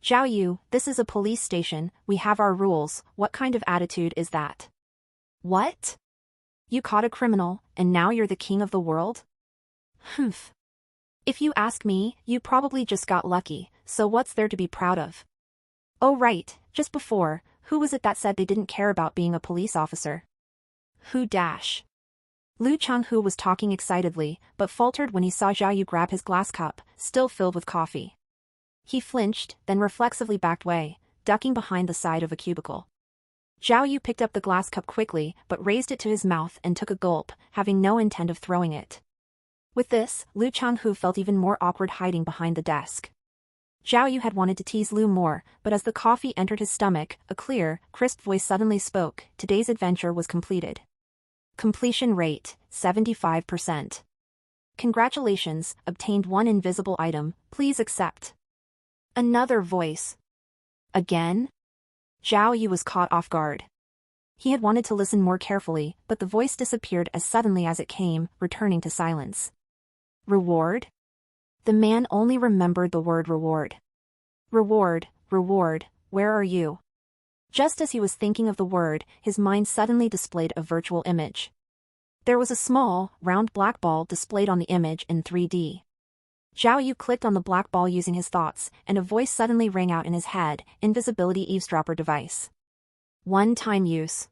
Zhao Yu, this is a police station, we have our rules, what kind of attitude is that? What? You caught a criminal, and now you're the king of the world? Humph. If you ask me, you probably just got lucky, so what's there to be proud of? Oh right, just before, who was it that said they didn't care about being a police officer? Who dash? Lu Changhu was talking excitedly, but faltered when he saw Zhao Yu grab his glass cup, still filled with coffee. He flinched, then reflexively backed away, ducking behind the side of a cubicle. Zhao Yu picked up the glass cup quickly but raised it to his mouth and took a gulp, having no intent of throwing it. With this, Lu Changhu felt even more awkward hiding behind the desk. Zhao Yu had wanted to tease Lu more, but as the coffee entered his stomach, a clear, crisp voice suddenly spoke, today's adventure was completed. Completion rate, 75%. Congratulations, obtained 1 invisible item, please accept. Another voice. Again? Zhao Yu was caught off guard. He had wanted to listen more carefully, but the voice disappeared as suddenly as it came, returning to silence. Reward? The man only remembered the word reward. Reward, reward, where are you? Just as he was thinking of the word, his mind suddenly displayed a virtual image. There was a small, round black ball displayed on the image in 3D. Zhao Yu clicked on the black ball using his thoughts, and a voice suddenly rang out in his head, invisibility eavesdropper device. One-time use.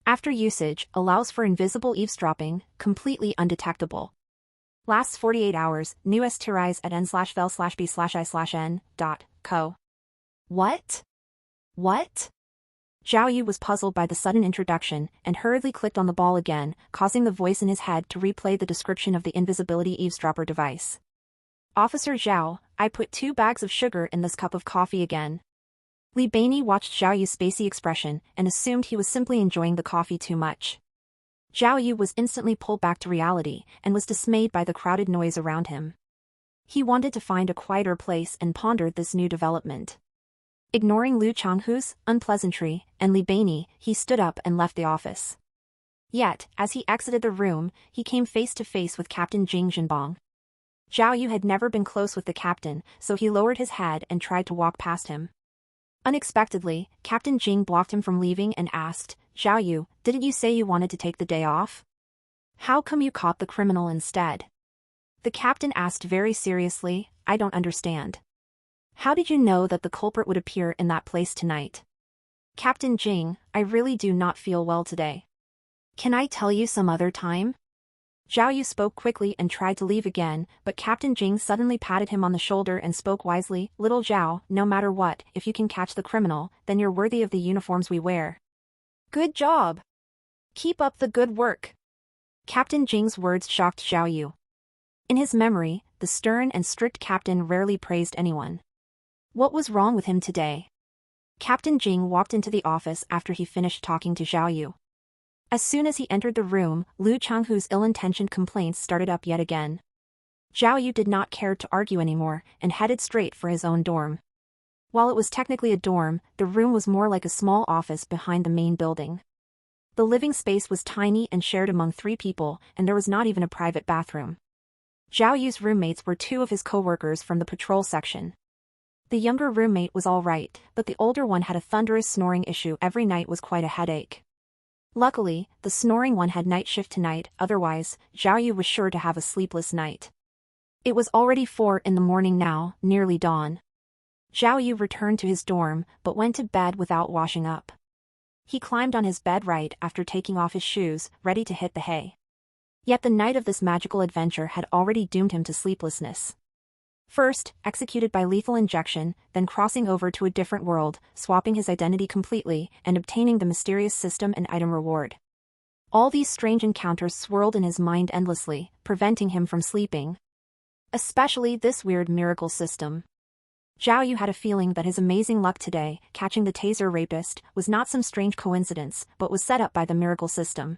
After usage, allows for invisible eavesdropping, completely undetectable. Lasts 48 hours, newest to rise at n/vel/b/i/n.co. What? What? Zhao Yu was puzzled by the sudden introduction, and hurriedly clicked on the ball again, causing the voice in his head to replay the description of the invisibility eavesdropper device. Officer Zhao, I put 2 bags of sugar in this cup of coffee again. Li Beinei watched Zhao Yu's spacey expression and assumed he was simply enjoying the coffee too much. Zhao Yu was instantly pulled back to reality and was dismayed by the crowded noise around him. He wanted to find a quieter place and pondered this new development. Ignoring Lu Changhu's unpleasantry and Li Beinei, he stood up and left the office. Yet, as he exited the room, he came face to face with Captain Jing Zhenbong. Zhao Yu had never been close with the captain, so he lowered his head and tried to walk past him. Unexpectedly, Captain Jing blocked him from leaving and asked, "Zhao Yu, didn't you say you wanted to take the day off? How come you caught the criminal instead?" The captain asked very seriously, "I don't understand. How did you know that the culprit would appear in that place tonight?" "Captain Jing, I really do not feel well today. Can I tell you some other time?" Zhao Yu spoke quickly and tried to leave again, but Captain Jing suddenly patted him on the shoulder and spoke wisely, "Little Zhao, no matter what, if you can catch the criminal, then you're worthy of the uniforms we wear." "Good job. Keep up the good work." Captain Jing's words shocked Zhao Yu. In his memory, the stern and strict captain rarely praised anyone. What was wrong with him today? Captain Jing walked into the office after he finished talking to Zhao Yu. As soon as he entered the room, Lu Changhu's ill-intentioned complaints started up yet again. Zhao Yu did not care to argue anymore and headed straight for his own dorm. While it was technically a dorm, the room was more like a small office behind the main building. The living space was tiny and shared among 3 people, and there was not even a private bathroom. Zhao Yu's roommates were 2 of his co-workers from the patrol section. The younger roommate was all right, but the older one had a thunderous snoring issue every night was quite a headache. Luckily, the snoring one had night shift tonight, otherwise, Zhao Yu was sure to have a sleepless night. It was already 4 in the morning now, nearly dawn. Zhao Yu returned to his dorm, but went to bed without washing up. He climbed on his bed right after taking off his shoes, ready to hit the hay. Yet the night of this magical adventure had already doomed him to sleeplessness. First, executed by lethal injection, then crossing over to a different world, swapping his identity completely, and obtaining the mysterious system and item reward. All these strange encounters swirled in his mind endlessly, preventing him from sleeping. Especially this weird miracle system. Zhao Yu had a feeling that his amazing luck today, catching the taser rapist, was not some strange coincidence, but was set up by the miracle system.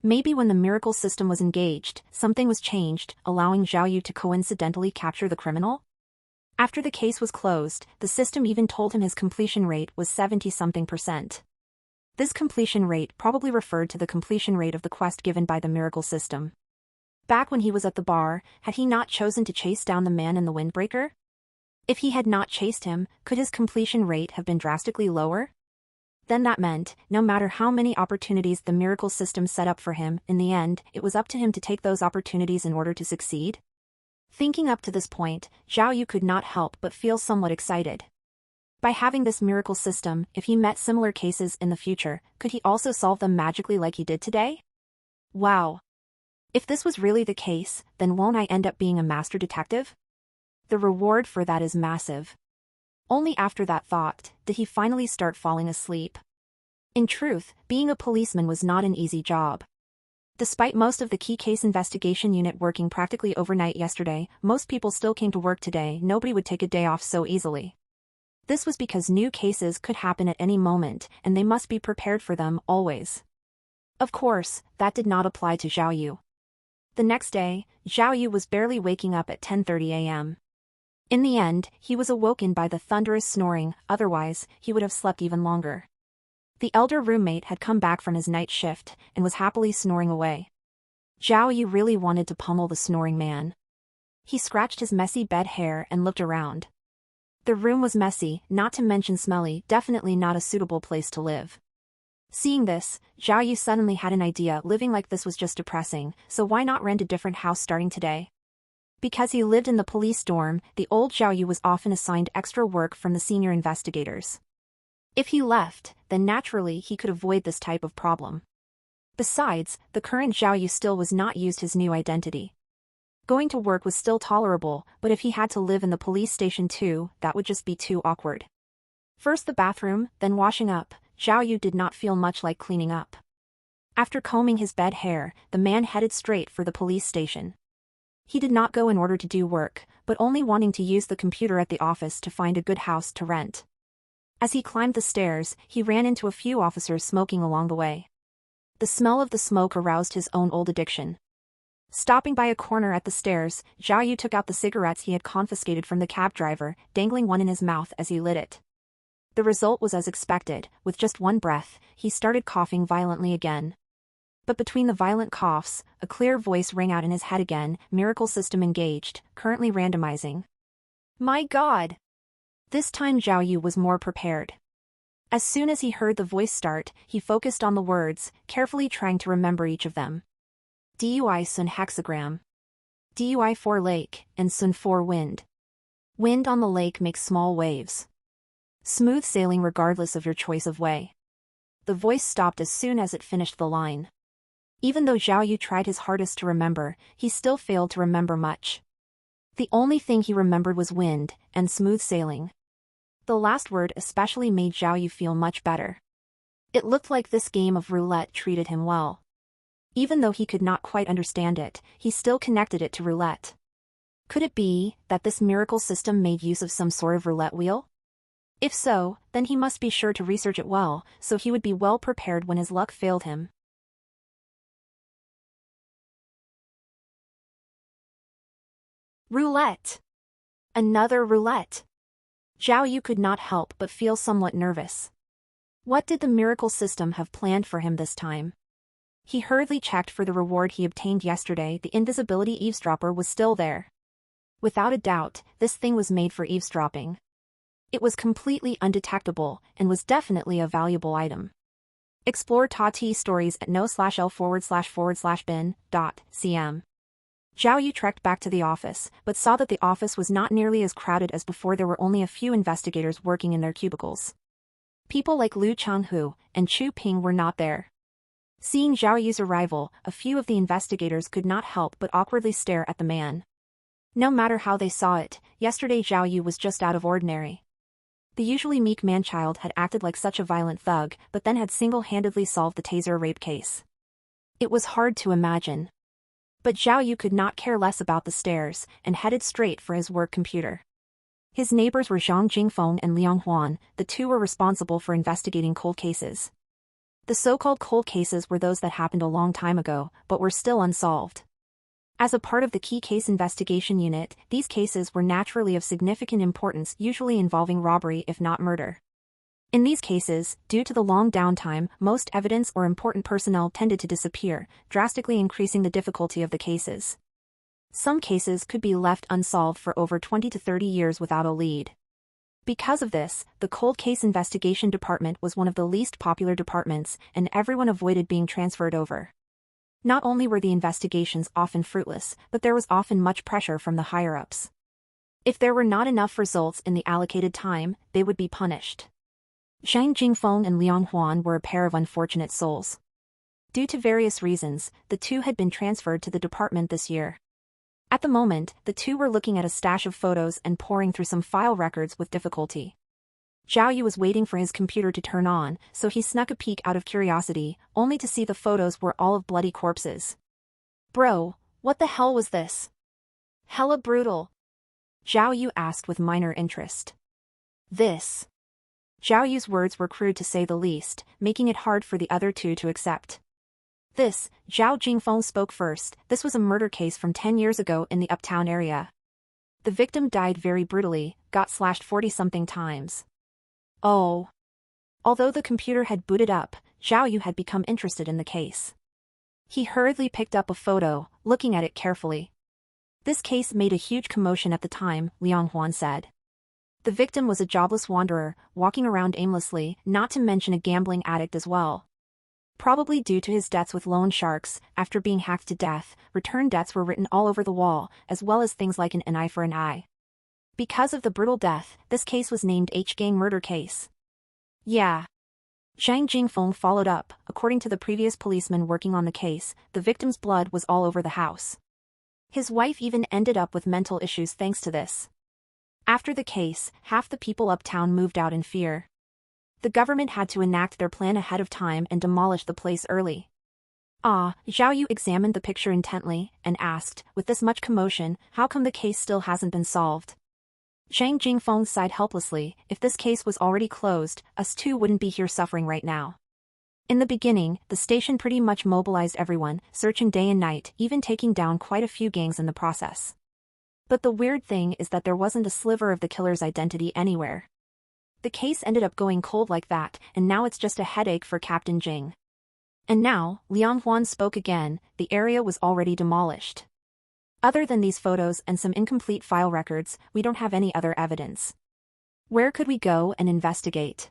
Maybe when the miracle system was engaged, something was changed, allowing Zhao Yu to coincidentally capture the criminal? After the case was closed, the system even told him his completion rate was 70-something%. This completion rate probably referred to the completion rate of the quest given by the miracle system. Back when he was at the bar, had he not chosen to chase down the man in the windbreaker? If he had not chased him, could his completion rate have been drastically lower? Then that meant, no matter how many opportunities the miracle system set up for him, in the end, it was up to him to take those opportunities in order to succeed. Thinking up to this point, Zhao Yu could not help but feel somewhat excited. By having this miracle system, if he met similar cases in the future, could he also solve them magically like he did today? Wow! If this was really the case, then won't I end up being a master detective? The reward for that is massive. Only after that thought did he finally start falling asleep. In truth, being a policeman was not an easy job. Despite most of the key case investigation unit working practically overnight yesterday, most people still came to work today. Nobody would take a day off so easily. This was because new cases could happen at any moment, and they must be prepared for them always. Of course, that did not apply to Zhao Yu. The next day, Zhao Yu was barely waking up at 10:30 a.m. In the end, he was awoken by the thunderous snoring, otherwise, he would have slept even longer. The elder roommate had come back from his night shift, and was happily snoring away. Zhao Yu really wanted to pummel the snoring man. He scratched his messy bed hair and looked around. The room was messy, not to mention smelly, definitely not a suitable place to live. Seeing this, Zhao Yu suddenly had an idea. Living like this was just depressing, so why not rent a different house starting today? Because he lived in the police dorm, the old Zhao Yu was often assigned extra work from the senior investigators. If he left, then naturally he could avoid this type of problem. Besides, the current Zhao Yu still was not used his new identity. Going to work was still tolerable, but if he had to live in the police station too, that would just be too awkward. First the bathroom, then washing up, Zhao Yu did not feel much like cleaning up. After combing his bed hair, the man headed straight for the police station. He did not go in order to do work, but only wanting to use the computer at the office to find a good house to rent. As he climbed the stairs, he ran into a few officers smoking along the way. The smell of the smoke aroused his own old addiction. Stopping by a corner at the stairs, Zhao Yu took out the cigarettes he had confiscated from the cab driver, dangling one in his mouth as he lit it. The result was as expected. With just one breath, he started coughing violently again. But between the violent coughs, a clear voice rang out in his head again, "Miracle system engaged, currently randomizing." My God! This time Zhao Yu was more prepared. As soon as he heard the voice start, he focused on the words, carefully trying to remember each of them. DUI Sun hexagram. DUI 4 lake, and Sun 4 wind. Wind on the lake makes small waves. Smooth sailing regardless of your choice of way. The voice stopped as soon as it finished the line. Even though Zhao Yu tried his hardest to remember, he still failed to remember much. The only thing he remembered was wind, and smooth sailing. The last word especially made Zhao Yu feel much better. It looked like this game of roulette treated him well. Even though he could not quite understand it, he still connected it to roulette. Could it be that this miracle system made use of some sort of roulette wheel? If so, then he must be sure to research it well, so he would be well prepared when his luck failed him. Roulette. Another roulette. Zhao Yu could not help but feel somewhat nervous. What did the miracle system have planned for him this time? He hurriedly checked for the reward he obtained yesterday. The invisibility eavesdropper was still there. Without a doubt, this thing was made for eavesdropping. It was completely undetectable, and was definitely a valuable item. Explore Tati stories at no/l/bin.cm. Zhao Yu trekked back to the office, but saw that the office was not nearly as crowded as before. There were only a few investigators working in their cubicles. People like Liu Changhu and Chu Ping were not there. Seeing Zhao Yu's arrival, a few of the investigators could not help but awkwardly stare at the man. No matter how they saw it, yesterday Zhao Yu was just out of ordinary. The usually meek man-child had acted like such a violent thug, but then had single-handedly solved the Taser rape case. It was hard to imagine. But Zhao Yu could not care less about the stares, and headed straight for his work computer. His neighbors were Zhang Jingfeng and Liang Huan. The two were responsible for investigating cold cases. The so-called cold cases were those that happened a long time ago, but were still unsolved. As a part of the key case investigation unit, these cases were naturally of significant importance, usually involving robbery if not murder. In these cases, due to the long downtime, most evidence or important personnel tended to disappear, drastically increasing the difficulty of the cases. Some cases could be left unsolved for over 20 to 30 years without a lead. Because of this, the cold case investigation department was one of the least popular departments, and everyone avoided being transferred over. Not only were the investigations often fruitless, but there was often much pressure from the higher-ups. If there were not enough results in the allocated time, they would be punished. Zhang Jingfeng and Liang Huan were a pair of unfortunate souls. Due to various reasons, the two had been transferred to the department this year. At the moment, the two were looking at a stash of photos and poring through some file records with difficulty. Zhao Yu was waiting for his computer to turn on, so he snuck a peek out of curiosity, only to see the photos were all of bloody corpses. Bro, what the hell was this? Hella brutal. Zhao Yu asked with minor interest. This. Zhao Yu's words were crude to say the least, making it hard for the other two to accept. This, Zhao Jingfeng spoke first. This was a murder case from 10 years ago in the uptown area. The victim died very brutally, got slashed 40-something times. Oh. Although the computer had booted up, Zhao Yu had become interested in the case. He hurriedly picked up a photo, looking at it carefully. This case made a huge commotion at the time, Liang Huan said. The victim was a jobless wanderer, walking around aimlessly, not to mention a gambling addict as well. Probably due to his debts with loan sharks, after being hacked to death, return debts were written all over the wall, as well as things like an eye for an eye. Because of the brutal death, this case was named H-Gang murder case. Yeah. Zhang Jingfeng followed up. According to the previous policeman working on the case, the victim's blood was all over the house. His wife even ended up with mental issues thanks to this. After the case, half the people uptown moved out in fear. The government had to enact their plan ahead of time and demolish the place early. Zhao Yu examined the picture intently, and asked, with this much commotion, how come the case still hasn't been solved? Zhang Jingfeng sighed helplessly. If this case was already closed, us two wouldn't be here suffering right now. In the beginning, the station pretty much mobilized everyone, searching day and night, even taking down quite a few gangs in the process. But the weird thing is that there wasn't a sliver of the killer's identity anywhere. The case ended up going cold like that, and now it's just a headache for Captain Jing. And now, Liang Huan spoke again, the area was already demolished. Other than these photos and some incomplete file records, we don't have any other evidence. Where could we go and investigate?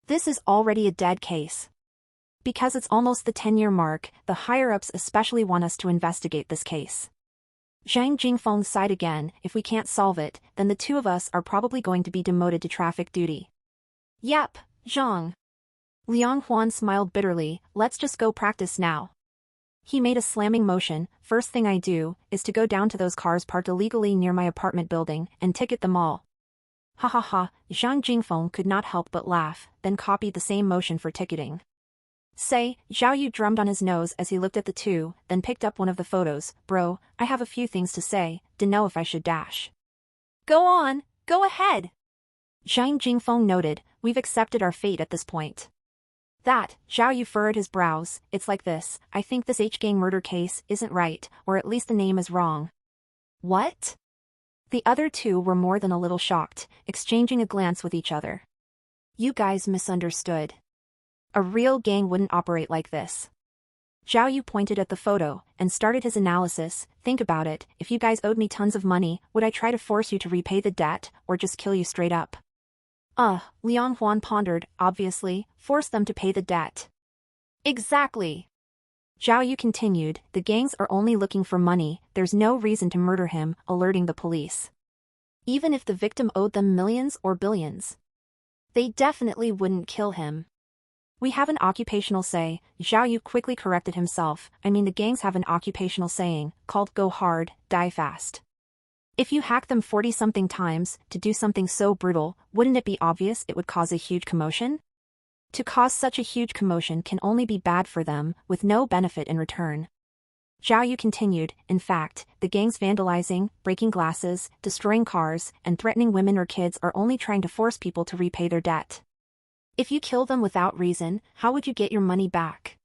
This is already a dead case. Because it's almost the 10-year mark, the higher-ups especially want us to investigate this case. Zhang Jingfeng sighed again, if we can't solve it, then the two of us are probably going to be demoted to traffic duty. Yep, Zhang. Liang Huan smiled bitterly, let's just go practice now. He made a slamming motion, first thing I do, is to go down to those cars parked illegally near my apartment building, and ticket them all. Ha ha ha, Zhang Jingfeng could not help but laugh, then copied the same motion for ticketing. Say, Zhao Yu drummed on his nose as he looked at the two, then picked up one of the photos. Bro, I have a few things to say, dunno if I should dash. Go on, go ahead. Zhang Jingfeng noted, we've accepted our fate at this point. That, Zhao Yu furrowed his brows, it's like this, I think this H-gang murder case isn't right, or at least the name is wrong. What? The other two were more than a little shocked, exchanging a glance with each other. You guys misunderstood. A real gang wouldn't operate like this. Zhao Yu pointed at the photo, and started his analysis, think about it, if you guys owed me tons of money, would I try to force you to repay the debt, or just kill you straight up? Liang Huan pondered, obviously, force them to pay the debt. Exactly. Zhao Yu continued, the gangs are only looking for money, there's no reason to murder him, alerting the police. Even if the victim owed them millions or billions. They definitely wouldn't kill him. We have an occupational say, Zhao Yu quickly corrected himself, I mean the gangs have an occupational saying, called go hard, die fast. If you hack them 40-something times, to do something so brutal, wouldn't it be obvious it would cause a huge commotion? To cause such a huge commotion can only be bad for them, with no benefit in return. Zhao Yu continued, in fact, the gangs vandalizing, breaking glasses, destroying cars, and threatening women or kids are only trying to force people to repay their debt. If you kill them without reason, how would you get your money back?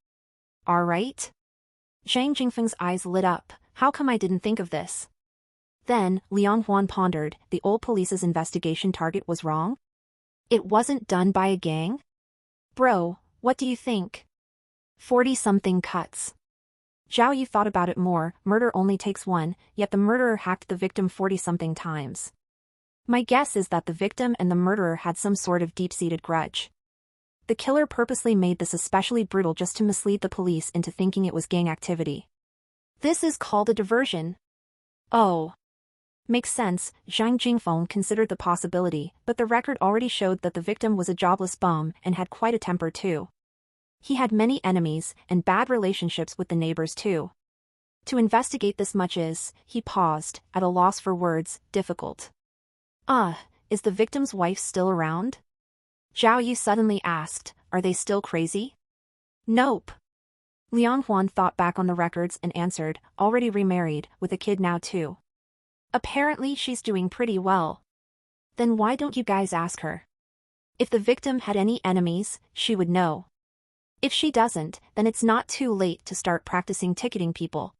Alright? Zhang Jingfeng's eyes lit up, how come I didn't think of this? Then, Liang Huan pondered, the old police's investigation target was wrong? It wasn't done by a gang? Bro, what do you think? 40-something cuts. Zhao Yu thought about it more, murder only takes one, yet the murderer hacked the victim 40-something times. My guess is that the victim and the murderer had some sort of deep-seated grudge. The killer purposely made this especially brutal just to mislead the police into thinking it was gang activity. This is called a diversion. Oh. Makes sense, Zhang Jingfeng considered the possibility, but the record already showed that the victim was a jobless bum and had quite a temper too. He had many enemies and bad relationships with the neighbors too. To investigate this much is, he paused, at a loss for words, difficult. Is the victim's wife still around? Zhao Yu suddenly asked, are they still crazy? Nope. Liang Huan thought back on the records and answered, already remarried, with a kid now too. Apparently she's doing pretty well. Then why don't you guys ask her? If the victim had any enemies, she would know. If she doesn't, then it's not too late to start practicing ticketing people.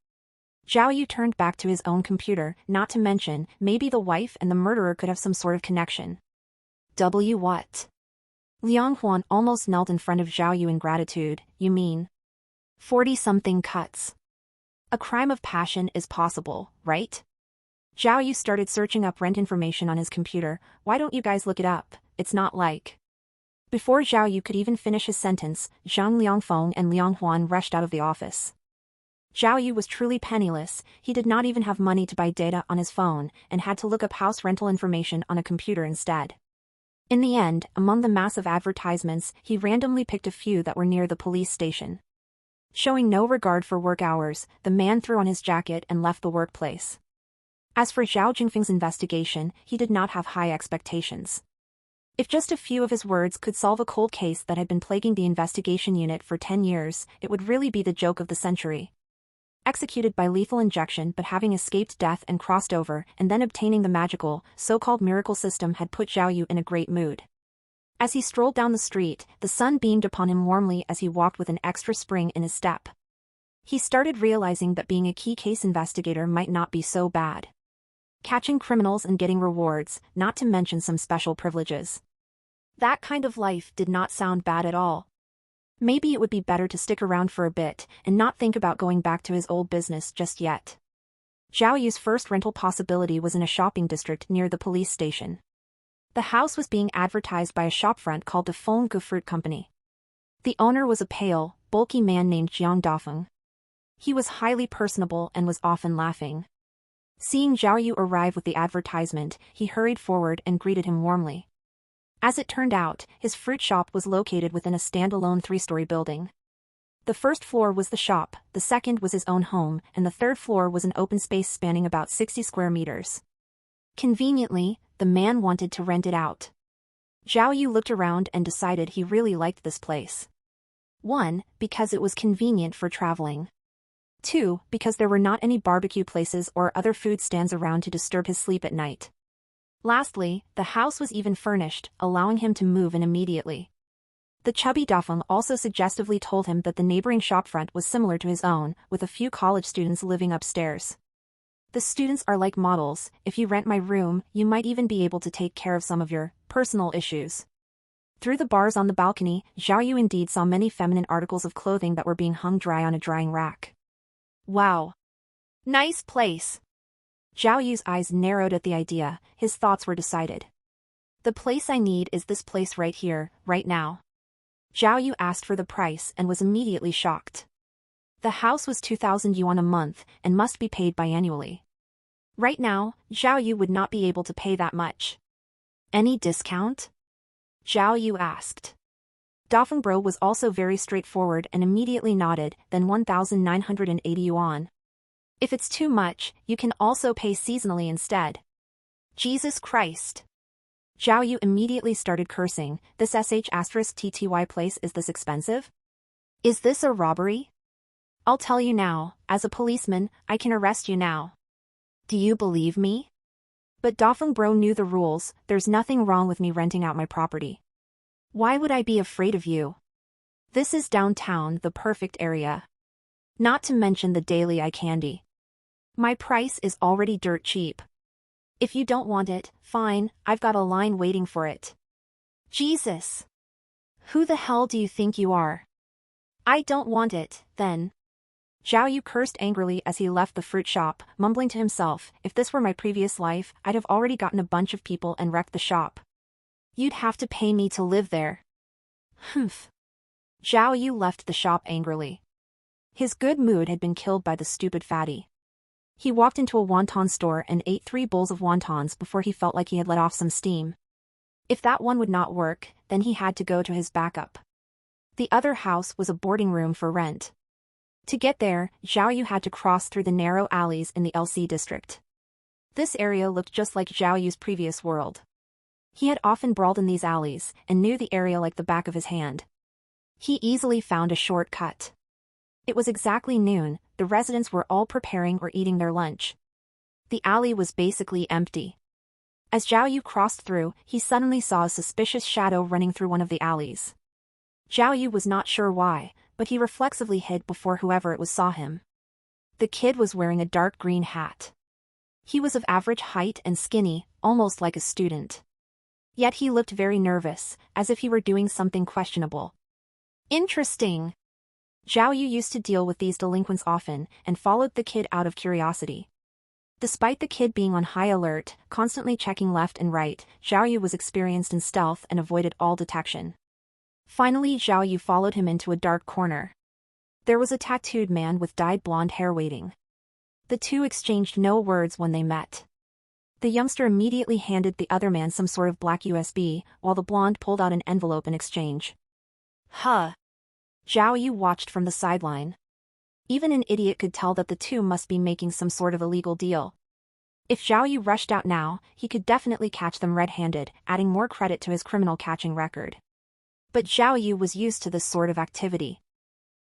Zhao Yu turned back to his own computer, not to mention, maybe the wife and the murderer could have some sort of connection. What? Liang Huan almost knelt in front of Zhao Yu in gratitude, you mean? 40-something cuts. A crime of passion is possible, right? Zhao Yu started searching up rent information on his computer, why don't you guys look it up, it's not like. Before Zhao Yu could even finish his sentence, Zhang Liangfeng and Liang Huan rushed out of the office. Zhao Yu was truly penniless, he did not even have money to buy data on his phone, and had to look up house rental information on a computer instead. In the end, among the massive advertisements, he randomly picked a few that were near the police station. Showing no regard for work hours, the man threw on his jacket and left the workplace. As for Zhao Jingfeng's investigation, he did not have high expectations. If just a few of his words could solve a cold case that had been plaguing the investigation unit for 10 years, it would really be the joke of the century. Executed by lethal injection but having escaped death and crossed over, and then obtaining the magical, so-called miracle system had put Zhao Yu in a great mood. As he strolled down the street, the sun beamed upon him warmly as he walked with an extra spring in his step. He started realizing that being a key case investigator might not be so bad. Catching criminals and getting rewards, not to mention some special privileges. That kind of life did not sound bad at all. Maybe it would be better to stick around for a bit and not think about going back to his old business just yet. Zhao Yu's first rental possibility was in a shopping district near the police station. The house was being advertised by a shopfront called the Feng Gu Fruit Company. The owner was a pale, bulky man named Jiang Dafeng. He was highly personable and was often laughing. Seeing Zhao Yu arrive with the advertisement, he hurried forward and greeted him warmly. As it turned out, his fruit shop was located within a standalone 3-story building. The first floor was the shop, the second was his own home, and the third floor was an open space spanning about 60 square meters. Conveniently, the man wanted to rent it out. Zhao Yu looked around and decided he really liked this place. 1. Because it was convenient for traveling. 2. Because there were not any barbecue places or other food stands around to disturb his sleep at night. Lastly, the house was even furnished, allowing him to move in immediately. The chubby Dafeng also suggestively told him that the neighboring shopfront was similar to his own, with a few college students living upstairs. The students are like models. If you rent my room, you might even be able to take care of some of your personal issues. Through the bars on the balcony, Zhao Yu indeed saw many feminine articles of clothing that were being hung dry on a drying rack. Wow. Nice place. Zhao Yu's eyes narrowed at the idea. His thoughts were decided. The place I need is this place right here, right now. Zhao Yu asked for the price and was immediately shocked. The house was 2,000 yuan a month and must be paid biannually. Right now, Zhao Yu would not be able to pay that much. Any discount? Zhao Yu asked. Dafeng Bro was also very straightforward and immediately nodded, then 1,980 yuan. If it's too much, you can also pay seasonally instead. Jesus Christ. Zhao Yu immediately started cursing. This *TTY place is this expensive? Is this a robbery? I'll tell you now, as a policeman, I can arrest you now. Do you believe me? But Dafeng Bro knew the rules. There's nothing wrong with me renting out my property. Why would I be afraid of you? This is downtown, the perfect area. Not to mention the daily eye candy. My price is already dirt cheap. If you don't want it, fine, I've got a line waiting for it. Jesus! Who the hell do you think you are? I don't want it, then. Zhao Yu cursed angrily as he left the fruit shop, mumbling to himself, if this were my previous life, I'd have already gotten a bunch of people and wrecked the shop. You'd have to pay me to live there. Humph. Zhao Yu left the shop angrily. His good mood had been killed by the stupid fatty. He walked into a wonton store and ate 3 bowls of wontons before he felt like he had let off some steam. If that one would not work, then he had to go to his backup. The other house was a boarding room for rent. To get there, Zhao Yu had to cross through the narrow alleys in the LC district. This area looked just like Zhao Yu's previous world. He had often brawled in these alleys and knew the area like the back of his hand. He easily found a shortcut. It was exactly noon. The residents were all preparing or eating their lunch. The alley was basically empty. As Zhao Yu crossed through, he suddenly saw a suspicious shadow running through one of the alleys. Zhao Yu was not sure why, but he reflexively hid before whoever it was saw him. The kid was wearing a dark green hat. He was of average height and skinny, almost like a student. Yet he looked very nervous, as if he were doing something questionable. Interesting. Zhao Yu used to deal with these delinquents often, and followed the kid out of curiosity. Despite the kid being on high alert, constantly checking left and right, Zhao Yu was experienced in stealth and avoided all detection. Finally, Zhao Yu followed him into a dark corner. There was a tattooed man with dyed blonde hair waiting. The two exchanged no words when they met. The youngster immediately handed the other man some sort of black USB, while the blonde pulled out an envelope in exchange. Huh. Zhao Yu watched from the sideline. Even an idiot could tell that the two must be making some sort of illegal deal. If Zhao Yu rushed out now, he could definitely catch them red-handed, adding more credit to his criminal catching record. But Zhao Yu was used to this sort of activity.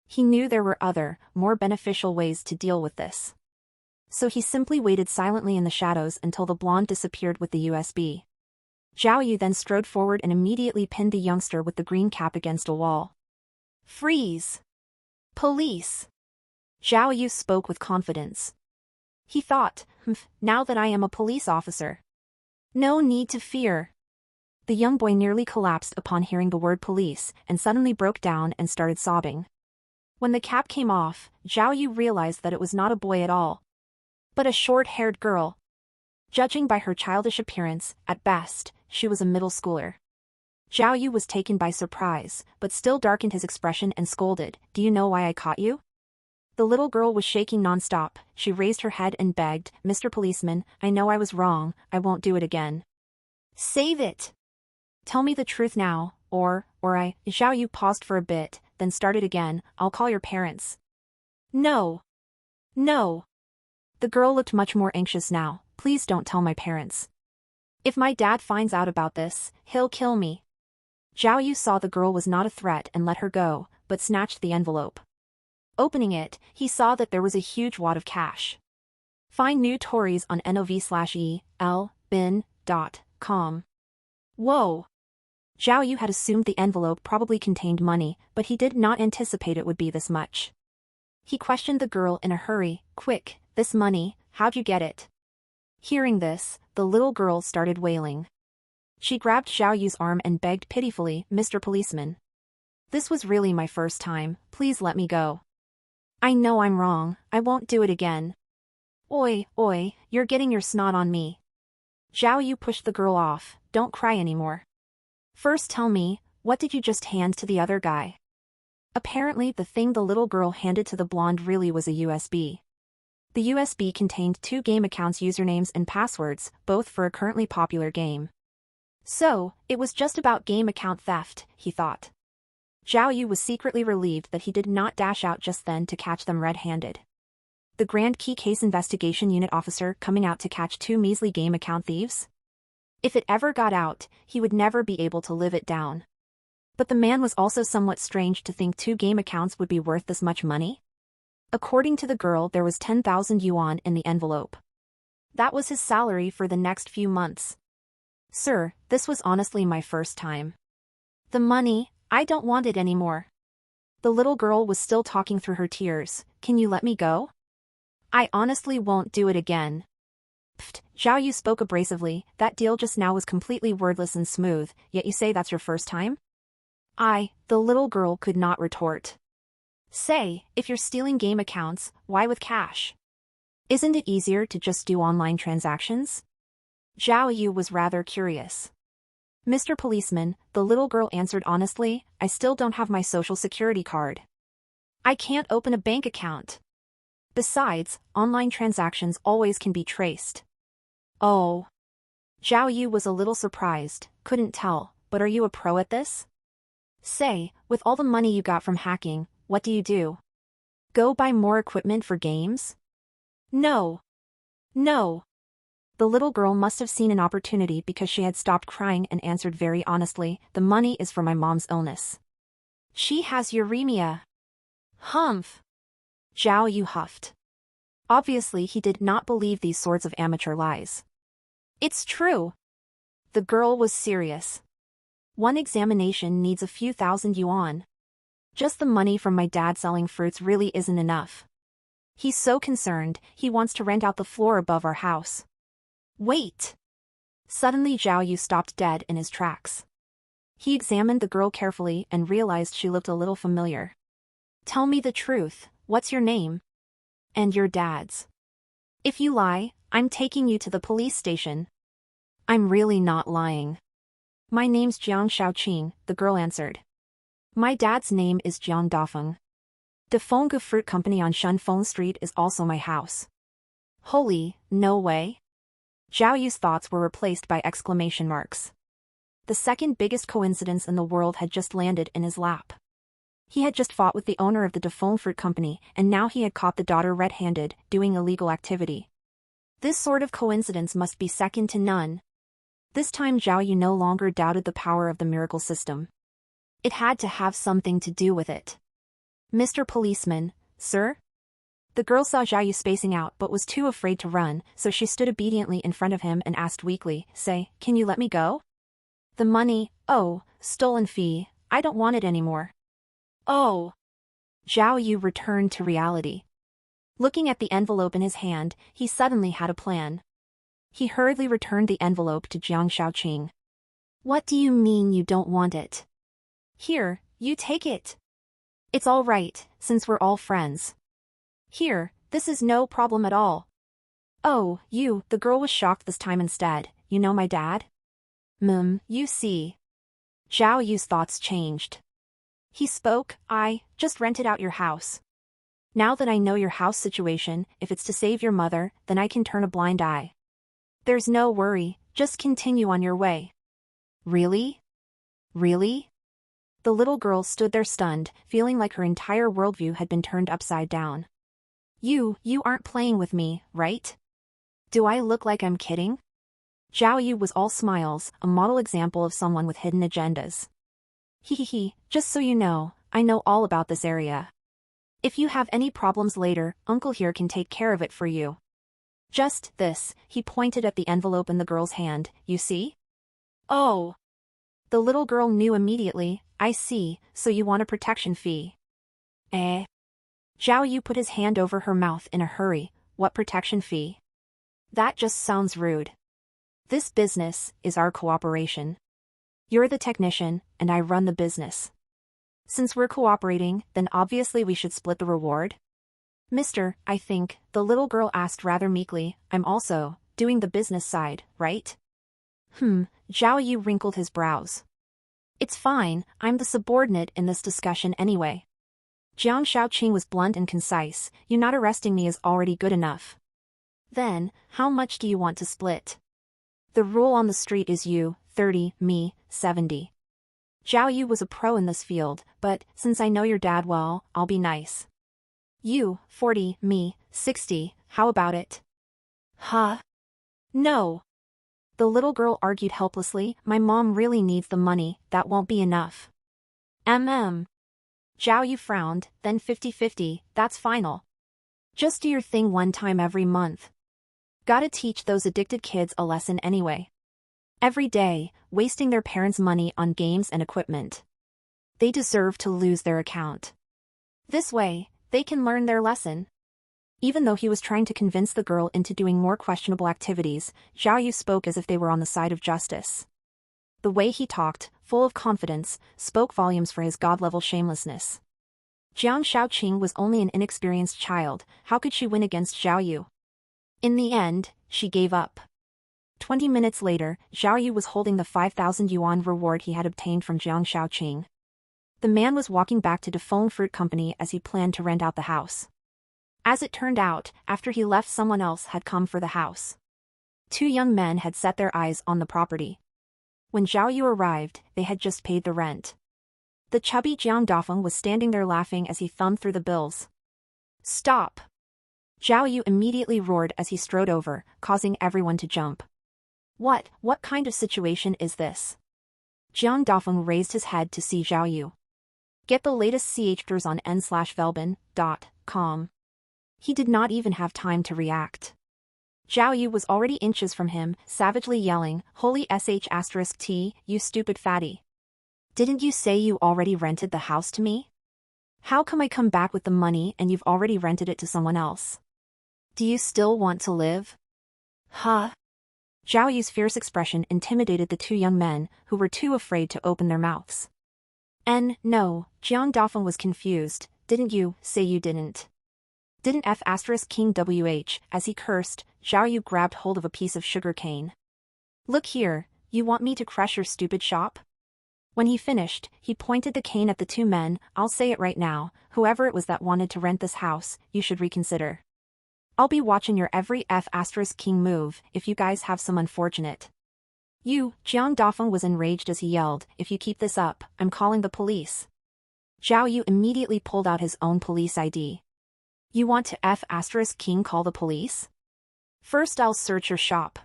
He knew there were other, more beneficial ways to deal with this. So he simply waited silently in the shadows until the blonde disappeared with the USB. Zhao Yu then strode forward and immediately pinned the youngster with the green cap against a wall. Freeze! Police! Zhao Yu spoke with confidence. He thought, now that I am a police officer. No need to fear. The young boy nearly collapsed upon hearing the word police and suddenly broke down and started sobbing. When the cap came off, Zhao Yu realized that it was not a boy at all, but a short-haired girl. Judging by her childish appearance, at best, she was a middle schooler. Zhao Yu was taken by surprise, but still darkened his expression and scolded, "Do you know why I caught you?" The little girl was shaking non-stop. She raised her head and begged, "Mr. Policeman, I know I was wrong, I won't do it again. Save it! Tell me the truth now, or I..." Zhao Yu paused for a bit, then started again, "I'll call your parents." "No. No." The girl looked much more anxious now. "Please don't tell my parents. If my dad finds out about this, he'll kill me." Zhao Yu saw the girl was not a threat and let her go, but snatched the envelope. Opening it, he saw that there was a huge wad of cash. Find new Tories on nov/elbin.com. Whoa! Zhao Yu had assumed the envelope probably contained money, but he did not anticipate it would be this much. He questioned the girl in a hurry, "Quick, this money, how'd you get it?" Hearing this, the little girl started wailing. She grabbed Zhao Yu's arm and begged pitifully, "Mr. Policeman. This was really my first time, please let me go. I know I'm wrong, I won't do it again." "Oi, you're getting your snot on me." Zhao Yu pushed the girl off, "Don't cry anymore. First tell me, what did you just hand to the other guy?" Apparently the thing the little girl handed to the blonde really was a USB. The USB contained 2 game accounts' usernames and passwords, both for a currently popular game. So, it was just about game account theft, he thought. Zhao Yu was secretly relieved that he did not dash out just then to catch them red-handed. The Grand Key Case Investigation Unit officer coming out to catch 2 measly game account thieves? If it ever got out, he would never be able to live it down. But the man was also somewhat strange to think 2 game accounts would be worth this much money. According to the girl, there was 10,000 yuan in the envelope. That was his salary for the next few months. "Sir, this was honestly my first time. The money, I don't want it anymore." The little girl was still talking through her tears, "Can you let me go? I honestly won't do it again." "Pfft," Zhao Yu spoke abrasively, "that deal just now was completely wordless and smooth, yet you say that's your first time?" The little girl could not retort. "Say, if you're stealing game accounts, why with cash? Isn't it easier to just do online transactions?" Zhao Yu was rather curious. "Mr. Policeman," the little girl answered honestly, "I still don't have my social security card. I can't open a bank account. Besides, online transactions always can be traced." "Oh." Zhao Yu was a little surprised, couldn't tell, "But are you a pro at this? Say, with all the money you got from hacking, what do you do? Go buy more equipment for games?" "No. No." The little girl must have seen an opportunity because she had stopped crying and answered very honestly, "The money is for my mom's illness. She has uremia." "Humph." Zhao Yu huffed. Obviously he did not believe these sorts of amateur lies. "It's true." The girl was serious. "One examination needs a few thousand yuan. Just the money from my dad selling fruits really isn't enough. He's so concerned, he wants to rent out the floor above our house." "Wait!" Suddenly Zhao Yu stopped dead in his tracks. He examined the girl carefully and realized she looked a little familiar. "Tell me the truth, what's your name? And your dad's? If you lie, I'm taking you to the police station." "I'm really not lying. My name's Jiang Shaoqing," the girl answered. "My dad's name is Jiang Dafeng. Dafeng Fruit Company on Shunfeng Street is also my house." "Holy, no way." Zhao Yu's thoughts were replaced by exclamation marks. The second biggest coincidence in the world had just landed in his lap. He had just fought with the owner of the Dafeng Fruit Company, and now he had caught the daughter red-handed, doing illegal activity. This sort of coincidence must be second to none. This time Zhao Yu no longer doubted the power of the miracle system. It had to have something to do with it. "Mr. Policeman, sir?" The girl saw Zhao Yu spacing out but was too afraid to run, so she stood obediently in front of him and asked weakly, "Say, can you let me go? The money, stolen fee, I don't want it anymore." "Oh." Zhao Yu returned to reality. Looking at the envelope in his hand, he suddenly had a plan. He hurriedly returned the envelope to Jiang Shaoqing. What do you mean you don't want it? Here, you take it. It's all right, since we're all friends. Here, this is no problem at all. Oh, you, the girl was shocked this time instead. You know my dad? You see. Zhao Yu's thoughts changed. He spoke, I just rented out your house. Now that I know your house situation, if it's to save your mother, then I can turn a blind eye. There's no worry, just continue on your way. Really? Really? The little girl stood there stunned, feeling like her entire worldview had been turned upside down. You aren't playing with me, right? Do I look like I'm kidding? Zhao Yu was all smiles, a model example of someone with hidden agendas. Hehehe, just so you know, I know all about this area. If you have any problems later, Uncle here can take care of it for you. Just this, he pointed at the envelope in the girl's hand, you see? Oh. The little girl knew immediately, I see, so you want a protection fee. Eh? Zhao Yu put his hand over her mouth in a hurry, what protection fee? That just sounds rude. This business is our cooperation. You're the technician, and I run the business. Since we're cooperating, then obviously we should split the reward. Mister, I think, the little girl asked rather meekly, I'm also doing the business side, right? Zhao Yu wrinkled his brows. It's fine, I'm the subordinate in this discussion anyway. Jiang Shaoqing was blunt and concise, you not arresting me is already good enough. Then, how much do you want to split? The rule on the street is you, 30, me, 70. Zhao Yu was a pro in this field, but, since I know your dad well, I'll be nice. You, 40, me, 60, how about it? Huh? No. The little girl argued helplessly, my mom really needs the money, that won't be enough. Zhao Yu frowned, then 50-50, that's final. Just do your thing one time every month. Gotta teach those addicted kids a lesson anyway. Every day, wasting their parents' money on games and equipment. They deserve to lose their account. This way, they can learn their lesson. Even though he was trying to convince the girl into doing more questionable activities, Zhao Yu spoke as if they were on the side of justice. The way he talked, full of confidence, spoke volumes for his god-level shamelessness. Jiang Shaoqing was only an inexperienced child, how could she win against Zhao Yu? In the end, she gave up. 20 minutes later, Zhao Yu was holding the 5,000 yuan reward he had obtained from Jiang Shaoqing. The man was walking back to Dafeng Fruit Company as he planned to rent out the house. As it turned out, after he left someone else had come for the house. 2 young men had set their eyes on the property. When Zhao Yu arrived, they had just paid the rent. The chubby Jiang Dafeng was standing there laughing as he thumbed through the bills. Stop! Zhao Yu immediately roared as he strode over, causing everyone to jump. What kind of situation is this? Jiang Dafeng raised his head to see Zhao Yu. Get the latest chapters on n/velbin.com. He did not even have time to react. Zhao Yu was already inches from him, savagely yelling, holy sh*t, you stupid fatty. Didn't you say you already rented the house to me? How come I come back with the money and you've already rented it to someone else? Do you still want to live? Huh? Zhao Yu's fierce expression intimidated the 2 young men, who were too afraid to open their mouths. No, Jiang Dafeng was confused, didn't you say you didn't? Didn't King WH, as he cursed, Zhao Yu grabbed hold of a piece of sugar cane. Look here, you want me to crush your stupid shop? When he finished, he pointed the cane at the 2 men, I'll say it right now, whoever it was that wanted to rent this house, you should reconsider. I'll be watching your every King move, if you guys have some unfortunate. Jiang Dafeng was enraged as he yelled, if you keep this up, I'm calling the police. Zhao Yu immediately pulled out his own police ID. You want to King call the police? First I'll search your shop.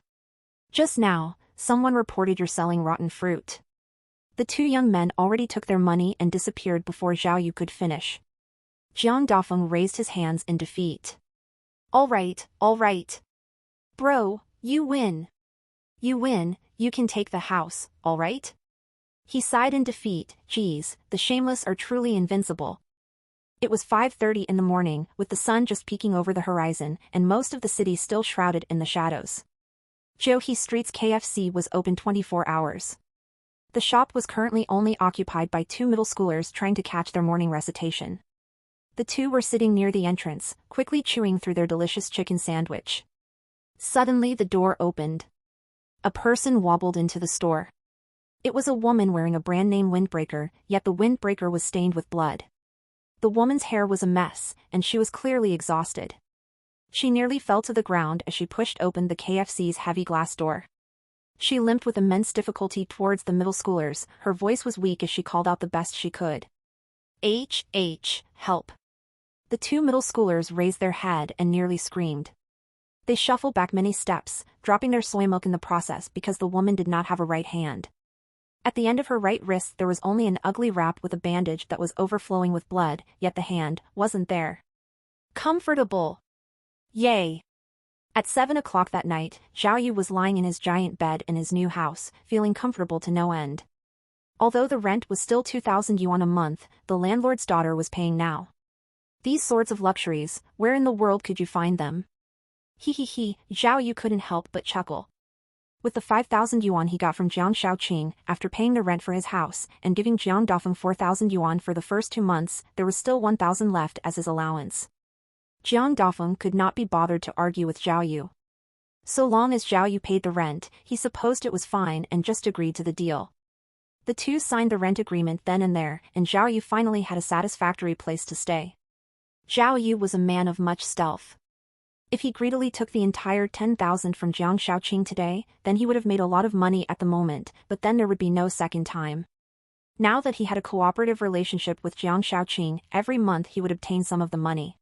Just now, someone reported you're selling rotten fruit. The 2 young men already took their money and disappeared before Zhao Yu could finish. Jiang Dafeng raised his hands in defeat. All right. Bro, you win. You can take the house, all right? He sighed in defeat, geez, the shameless are truly invincible. It was 5:30 in the morning, with the sun just peeking over the horizon, and most of the city still shrouded in the shadows. Zhouhe Street's KFC was open 24 hours. The shop was currently only occupied by 2 middle schoolers trying to catch their morning recitation. The two were sitting near the entrance, quickly chewing through their delicious chicken sandwich. Suddenly the door opened. A person wobbled into the store. It was a woman wearing a brand-name windbreaker, yet the windbreaker was stained with blood. The woman's hair was a mess, and she was clearly exhausted. She nearly fell to the ground as she pushed open the KFC's heavy glass door. She limped with immense difficulty towards the middle schoolers, her voice was weak as she called out the best she could. Help. The 2 middle schoolers raised their head and nearly screamed. They shuffled back many steps, dropping their soy milk in the process because the woman did not have a right hand. At the end of her right wrist there was only an ugly wrap with a bandage that was overflowing with blood, yet the hand wasn't there. Comfortable. Yay. At 7 o'clock that night, Zhao Yu was lying in his giant bed in his new house, feeling comfortable to no end. Although the rent was still 2,000 yuan a month, the landlord's daughter was paying now. These sorts of luxuries, where in the world could you find them? Zhao Yu couldn't help but chuckle. With the 5,000 yuan he got from Jiang Shaoqing after paying the rent for his house and giving Jiang Dafeng 4,000 yuan for the first 2 months, there was still 1,000 left as his allowance. Jiang Dafeng could not be bothered to argue with Zhao Yu. So long as Zhao Yu paid the rent, he supposed it was fine and just agreed to the deal. The two signed the rent agreement then and there, and Zhao Yu finally had a satisfactory place to stay. Zhao Yu was a man of much stealth. If he greedily took the entire 10,000 from Jiang Shaoqing today, then he would have made a lot of money at the moment, but then there would be no second time. Now that he had a cooperative relationship with Jiang Shaoqing, every month he would obtain some of the money.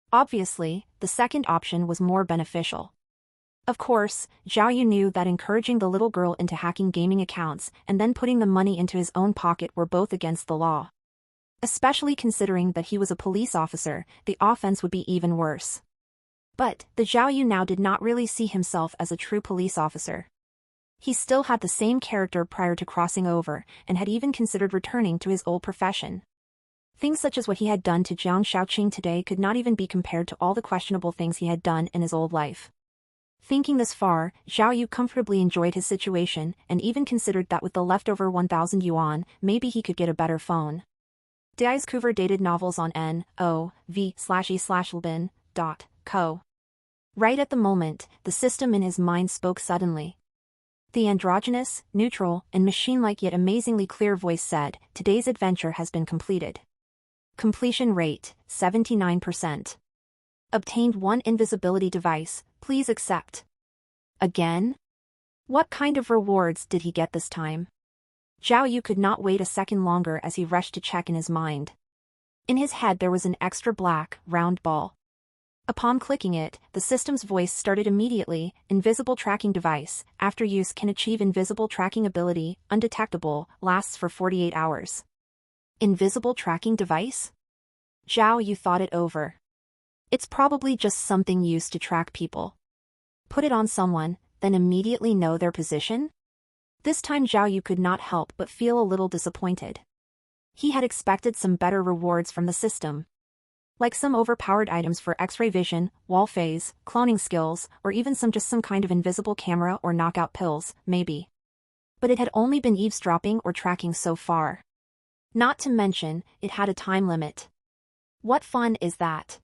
Obviously, the second option was more beneficial. Of course, Zhao Yu knew that encouraging the little girl into hacking gaming accounts and then putting the money into his own pocket were both against the law. Especially considering that he was a police officer, the offense would be even worse. But, the Zhao Yu now did not really see himself as a true police officer. He still had the same character prior to crossing over, and had even considered returning to his old profession. Things such as what he had done to Jiang Shaoqing today could not even be compared to all the questionable things he had done in his old life. Thinking this far, Zhao Yu comfortably enjoyed his situation and even considered that with the leftover 1,000 yuan, maybe he could get a better phone. Diascover dated novels on NOV/E/Lbin.co. Right at the moment, the system in his mind spoke suddenly. The androgynous, neutral, and machine-like yet amazingly clear voice said, "Today's adventure has been completed. Completion rate, 79%. Obtained 1 invisibility device, please accept." Again? What kind of rewards did he get this time? Zhao Yu could not wait a second longer as he rushed to check in his mind. In his head there was an extra black, round ball. Upon clicking it, the system's voice started immediately, "Invisible tracking device, after use can achieve invisible tracking ability, undetectable, lasts for 48 hours. Invisible tracking device? Zhao Yu thought it over. It's probably just something used to track people. Put it on someone, then immediately know their position? This time Zhao Yu could not help but feel a little disappointed. He had expected some better rewards from the system. Like some overpowered items for X-ray vision, wall phase, cloning skills, or even some kind of invisible camera or knockout pills, maybe. But it had only been eavesdropping or tracking so far. Not to mention, it had a time limit. What fun is that?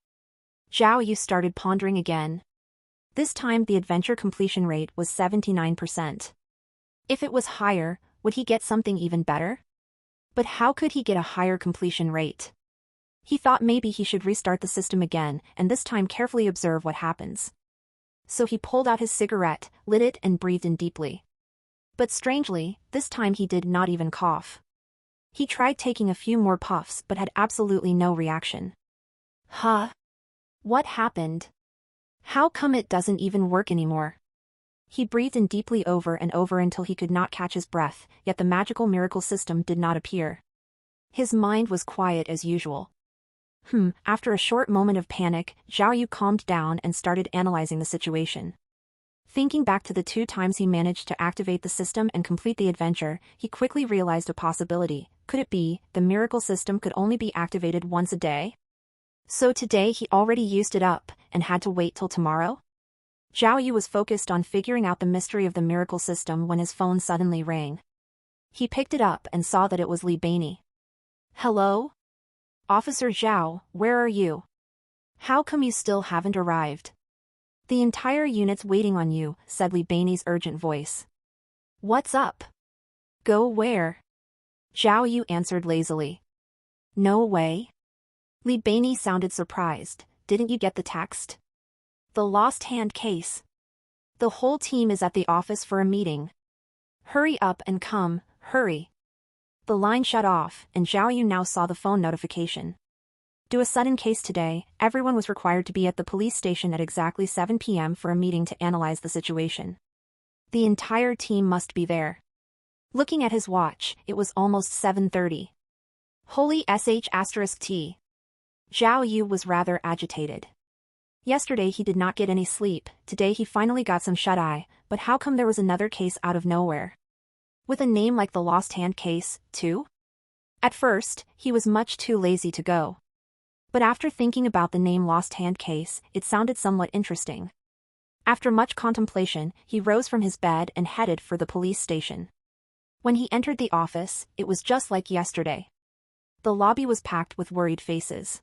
Zhao Yu started pondering again. This time the adventure completion rate was 79%. If it was higher, would he get something even better? But how could he get a higher completion rate? He thought maybe he should restart the system again and this time carefully observe what happens. So he pulled out his cigarette, lit it and breathed in deeply. But strangely, this time he did not even cough. He tried taking a few more puffs but had absolutely no reaction. Huh? What happened? How come it doesn't even work anymore? He breathed in deeply over and over until he could not catch his breath, yet the magical miracle system did not appear. His mind was quiet as usual. After a short moment of panic, Zhao Yu calmed down and started analyzing the situation. Thinking back to the 2 times he managed to activate the system and complete the adventure, he quickly realized a possibility. Could it be, the miracle system could only be activated once a day? So today he already used it up, and had to wait till tomorrow? Zhao Yu was focused on figuring out the mystery of the miracle system when his phone suddenly rang. He picked it up and saw that it was Li Bainey. "Hello? Officer Zhao, where are you? How come you still haven't arrived?" "The entire unit's waiting on you," said Li Bainey's urgent voice. "What's up?" "Go where?" Zhao Yu answered lazily. "No way." Li Bainey sounded surprised. "Didn't you get the text? The lost hand case. The whole team is at the office for a meeting. Hurry up and come, hurry." The line shut off, and Zhao Yu now saw the phone notification. Due to a sudden case today, everyone was required to be at the police station at exactly 7 p.m. for a meeting to analyze the situation. The entire team must be there. Looking at his watch, it was almost 7:30. Holy sh*t. Zhao Yu was rather agitated. Yesterday he did not get any sleep, today he finally got some shut-eye, but how come there was another case out of nowhere? With a name like the Lost Hand case, too? At first, he was much too lazy to go. But after thinking about the name Lost Hand case, it sounded somewhat interesting. After much contemplation, he rose from his bed and headed for the police station. When he entered the office, it was just like yesterday. The lobby was packed with worried faces.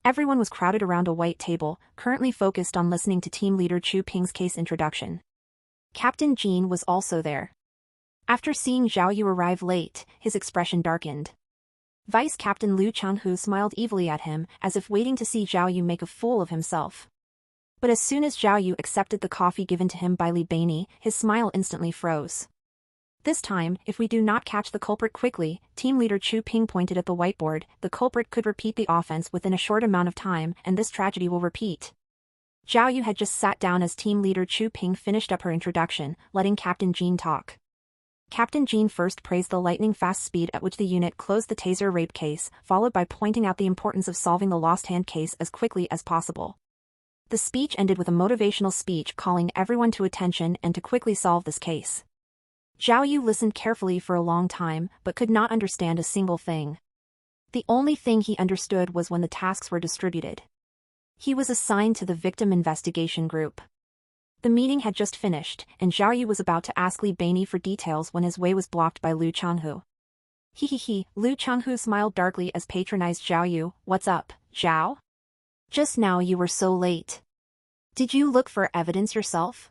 Everyone was crowded around a white table, currently focused on listening to team leader Chu Ping's case introduction. Captain Jean was also there. After seeing Zhao Yu arrive late, his expression darkened. Vice Captain Liu Changhu smiled evilly at him, as if waiting to see Zhao Yu make a fool of himself. But as soon as Zhao Yu accepted the coffee given to him by Li Bainey, his smile instantly froze. This time, if we do not catch the culprit quickly, team leader Chu Ping pointed at the whiteboard, the culprit could repeat the offense within a short amount of time, and this tragedy will repeat. Zhao Yu had just sat down as team leader Chu Ping finished up her introduction, letting Captain Jean talk. Captain Jean first praised the lightning-fast speed at which the unit closed the Taser rape case, followed by pointing out the importance of solving the lost hand case as quickly as possible. The speech ended with a motivational speech calling everyone to attention and to quickly solve this case. Zhao Yu listened carefully for a long time, but could not understand a single thing. The only thing he understood was when the tasks were distributed. He was assigned to the victim investigation group. The meeting had just finished, and Zhao Yu was about to ask Li Bainey for details when his way was blocked by Liu Changhu. He. Liu Changhu smiled darkly as patronized Zhao Yu. "What's up, Zhao? Just now you were so late. Did you look for evidence yourself?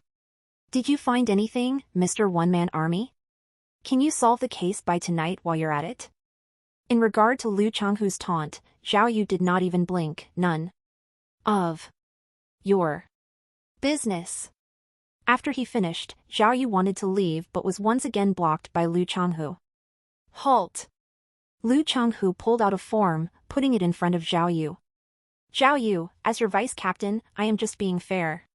Did you find anything, Mr. One-Man Army? Can you solve the case by tonight while you're at it?" In regard to Liu Changhu's taunt, Zhao Yu did not even blink. "None of your business." After he finished, Zhao Yu wanted to leave but was once again blocked by Liu Changhu. "Halt!" Liu Changhu pulled out a form, putting it in front of Zhao Yu. "Zhao Yu, as your vice captain, I am just being fair.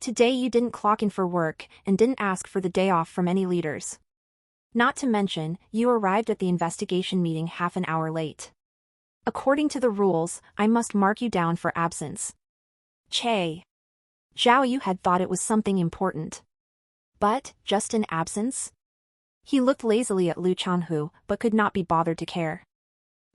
Today you didn't clock in for work and didn't ask for the day off from any leaders. Not to mention, you arrived at the investigation meeting half an hour late. According to the rules, I must mark you down for absence." Che. Zhao Yu had thought it was something important. But, just an absence? He looked lazily at Liu Changhu, but could not be bothered to care.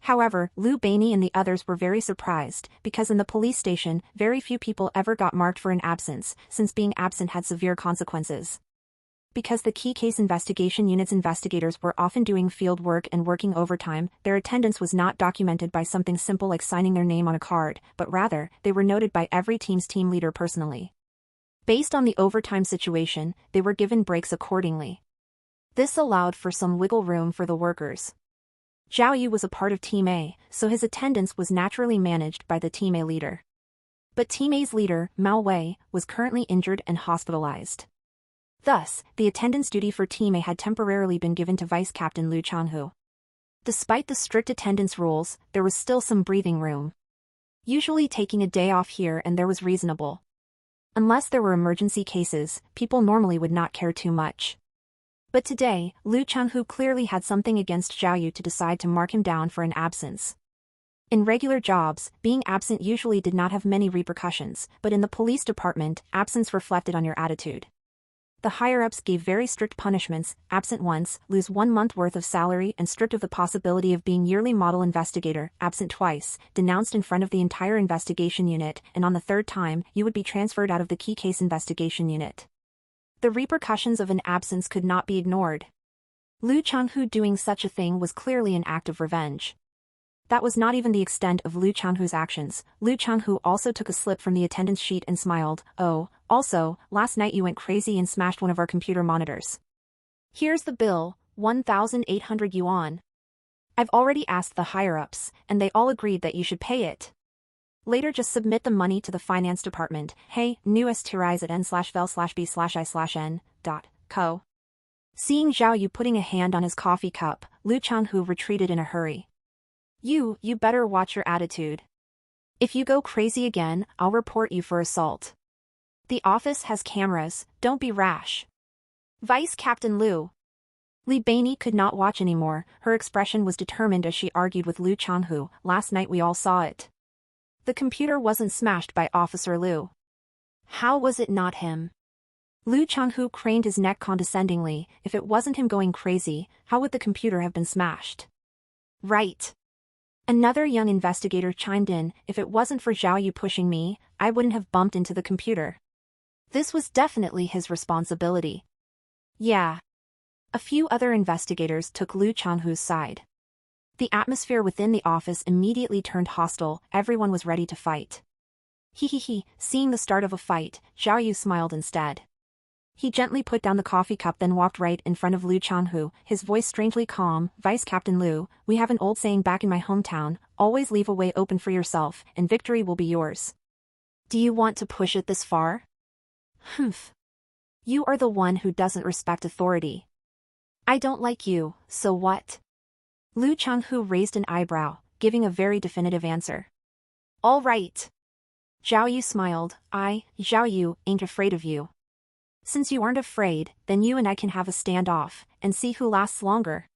However, Li Bainey and the others were very surprised, because in the police station, very few people ever got marked for an absence, since being absent had severe consequences. Because the key case investigation unit's investigators were often doing field work and working overtime, their attendance was not documented by something simple like signing their name on a card, but rather, they were noted by every team's team leader personally. Based on the overtime situation, they were given breaks accordingly. This allowed for some wiggle room for the workers. Zhao Yu was a part of Team A, so his attendance was naturally managed by the Team A leader. But Team A's leader, Mao Wei, was currently injured and hospitalized. Thus, the attendance duty for Team A had temporarily been given to Vice Captain Liu Changhu. Despite the strict attendance rules, there was still some breathing room. Usually taking a day off here and there was reasonable. Unless there were emergency cases, people normally would not care too much. But today, Liu Changhu clearly had something against Zhao Yu to decide to mark him down for an absence. In regular jobs, being absent usually did not have many repercussions, but in the police department, absence reflected on your attitude. The higher-ups gave very strict punishments: absent once, lose 1 month worth of salary, and stripped of the possibility of being yearly model investigator; absent twice, denounced in front of the entire investigation unit, and on the third time, you would be transferred out of the key case investigation unit. The repercussions of an absence could not be ignored. Lu Changhu doing such a thing was clearly an act of revenge. That was not even the extent of Lu Changhu's actions. Lu Changhu also took a slip from the attendance sheet and smiled. Oh, also, last night you went crazy and smashed one of our computer monitors. Here's the bill, 1,800 yuan. I've already asked the higher-ups, and they all agreed that you should pay it. Later just submit the money to the finance department. Hey, new rise at n/vel/b/i/n.co. Seeing Zhao Yu putting a hand on his coffee cup, Lu Changhu retreated in a hurry. You better watch your attitude. If you go crazy again, I'll report you for assault. The office has cameras, don't be rash. Vice Captain Lu. Li Bainey could not watch anymore, her expression was determined as she argued with Lu Changhu. Last night we all saw it. The computer wasn't smashed by Officer Lu. How was it not him? Lu Changhu craned his neck condescendingly. If it wasn't him going crazy, how would the computer have been smashed? Right. Another young investigator chimed in. If it wasn't for Zhao Yu pushing me, I wouldn't have bumped into the computer. This was definitely his responsibility. Yeah. A few other investigators took Lu Changhu's side. The atmosphere within the office immediately turned hostile, everyone was ready to fight. Seeing the start of a fight, Zhao Yu smiled instead. He gently put down the coffee cup then walked right in front of Lu Changhu, his voice strangely calm. Vice Captain Lu, we have an old saying back in my hometown, always leave a way open for yourself, and victory will be yours. Do you want to push it this far? Humph. You are the one who doesn't respect authority. I don't like you, so what? Lu Changhu raised an eyebrow, giving a very definitive answer. All right. Zhao Yu smiled. Zhao Yu, ain't afraid of you. Since you aren't afraid, then you and I can have a standoff, and see who lasts longer.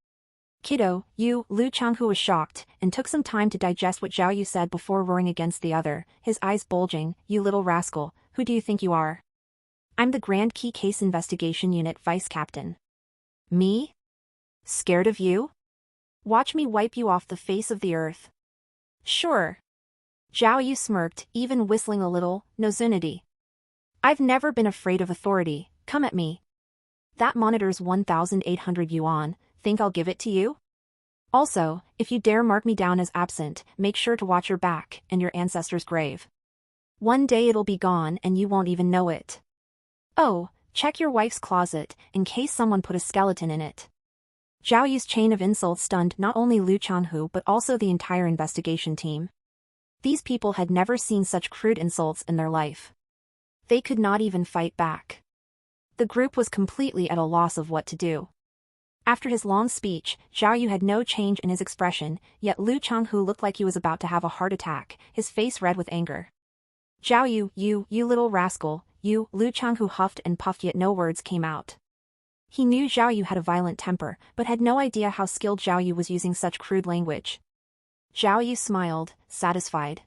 Kiddo, Lu Changhu was shocked, and took some time to digest what Zhao Yu said before roaring against the other, his eyes bulging. You little rascal, who do you think you are? I'm the Grand Key Case Investigation Unit Vice Captain. Me? Scared of you? Watch me wipe you off the face of the earth. Sure. Zhao Yu smirked, even whistling a little. Nozunity. I've never been afraid of authority, come at me. That monitor's 1,800 yuan, think I'll give it to you? Also, if you dare mark me down as absent, make sure to watch your back and your ancestors' grave. One day it'll be gone and you won't even know it. Oh, check your wife's closet, in case someone put a skeleton in it. Zhao Yu's chain of insults stunned not only Lu Changhu but also the entire investigation team. These people had never seen such crude insults in their life. They could not even fight back. The group was completely at a loss of what to do. After his long speech, Zhao Yu had no change in his expression, yet Lu Changhu looked like he was about to have a heart attack, his face red with anger. Zhao Yu, you little rascal, you, Lu Changhu huffed and puffed yet no words came out. He knew Zhao Yu had a violent temper, but had no idea how skilled Zhao Yu was using such crude language. Zhao Yu smiled, satisfied.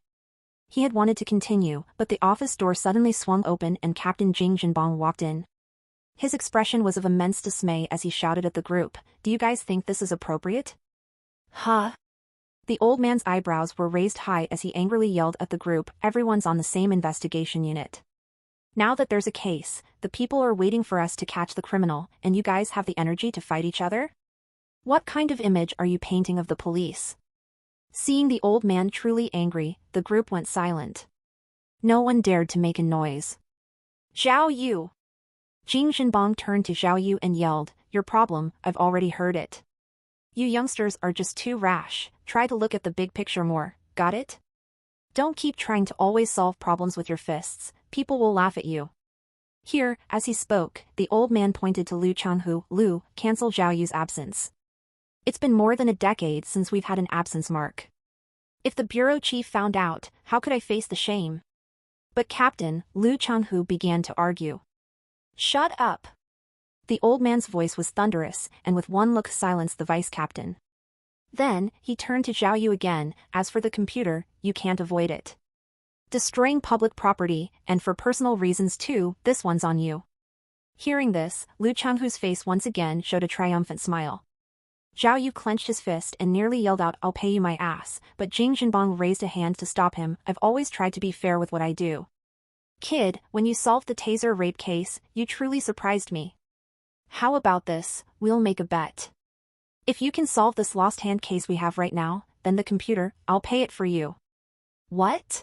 He had wanted to continue, but the office door suddenly swung open and Captain Jing Jinbong walked in. His expression was of immense dismay as he shouted at the group, "Do you guys think this is appropriate?" Huh? The old man's eyebrows were raised high as he angrily yelled at the group, "Everyone's on the same investigation unit. Now that there's a case, the people are waiting for us to catch the criminal, and you guys have the energy to fight each other? What kind of image are you painting of the police?" Seeing the old man truly angry, the group went silent. No one dared to make a noise. Zhao Yu. Jing Jinbong turned to Zhao Yu and yelled, "Your problem, I've already heard it. You youngsters are just too rash, try to look at the big picture more, got it? Don't keep trying to always solve problems with your fists, people will laugh at you." Here, as he spoke, the old man pointed to Lu Changhu. "Lu, cancel Zhao Yu's absence. It's been more than a decade since we've had an absence mark. If the bureau chief found out, how could I face the shame?" But Captain, Lu Changhu began to argue. "Shut up." The old man's voice was thunderous, and with one look silenced the vice captain. Then, he turned to Zhao Yu again, "As for the computer, you can't avoid it. Destroying public property, and for personal reasons too, this one's on you." Hearing this, Lu Changhu's face once again showed a triumphant smile. Zhao Yu clenched his fist and nearly yelled out, "I'll pay you my ass," but Jing Jinbong raised a hand to stop him. "I've always tried to be fair with what I do. Kid, when you solved the Taser rape case, you truly surprised me. How about this, we'll make a bet. If you can solve this lost hand case we have right now, then the computer, I'll pay it for you. What?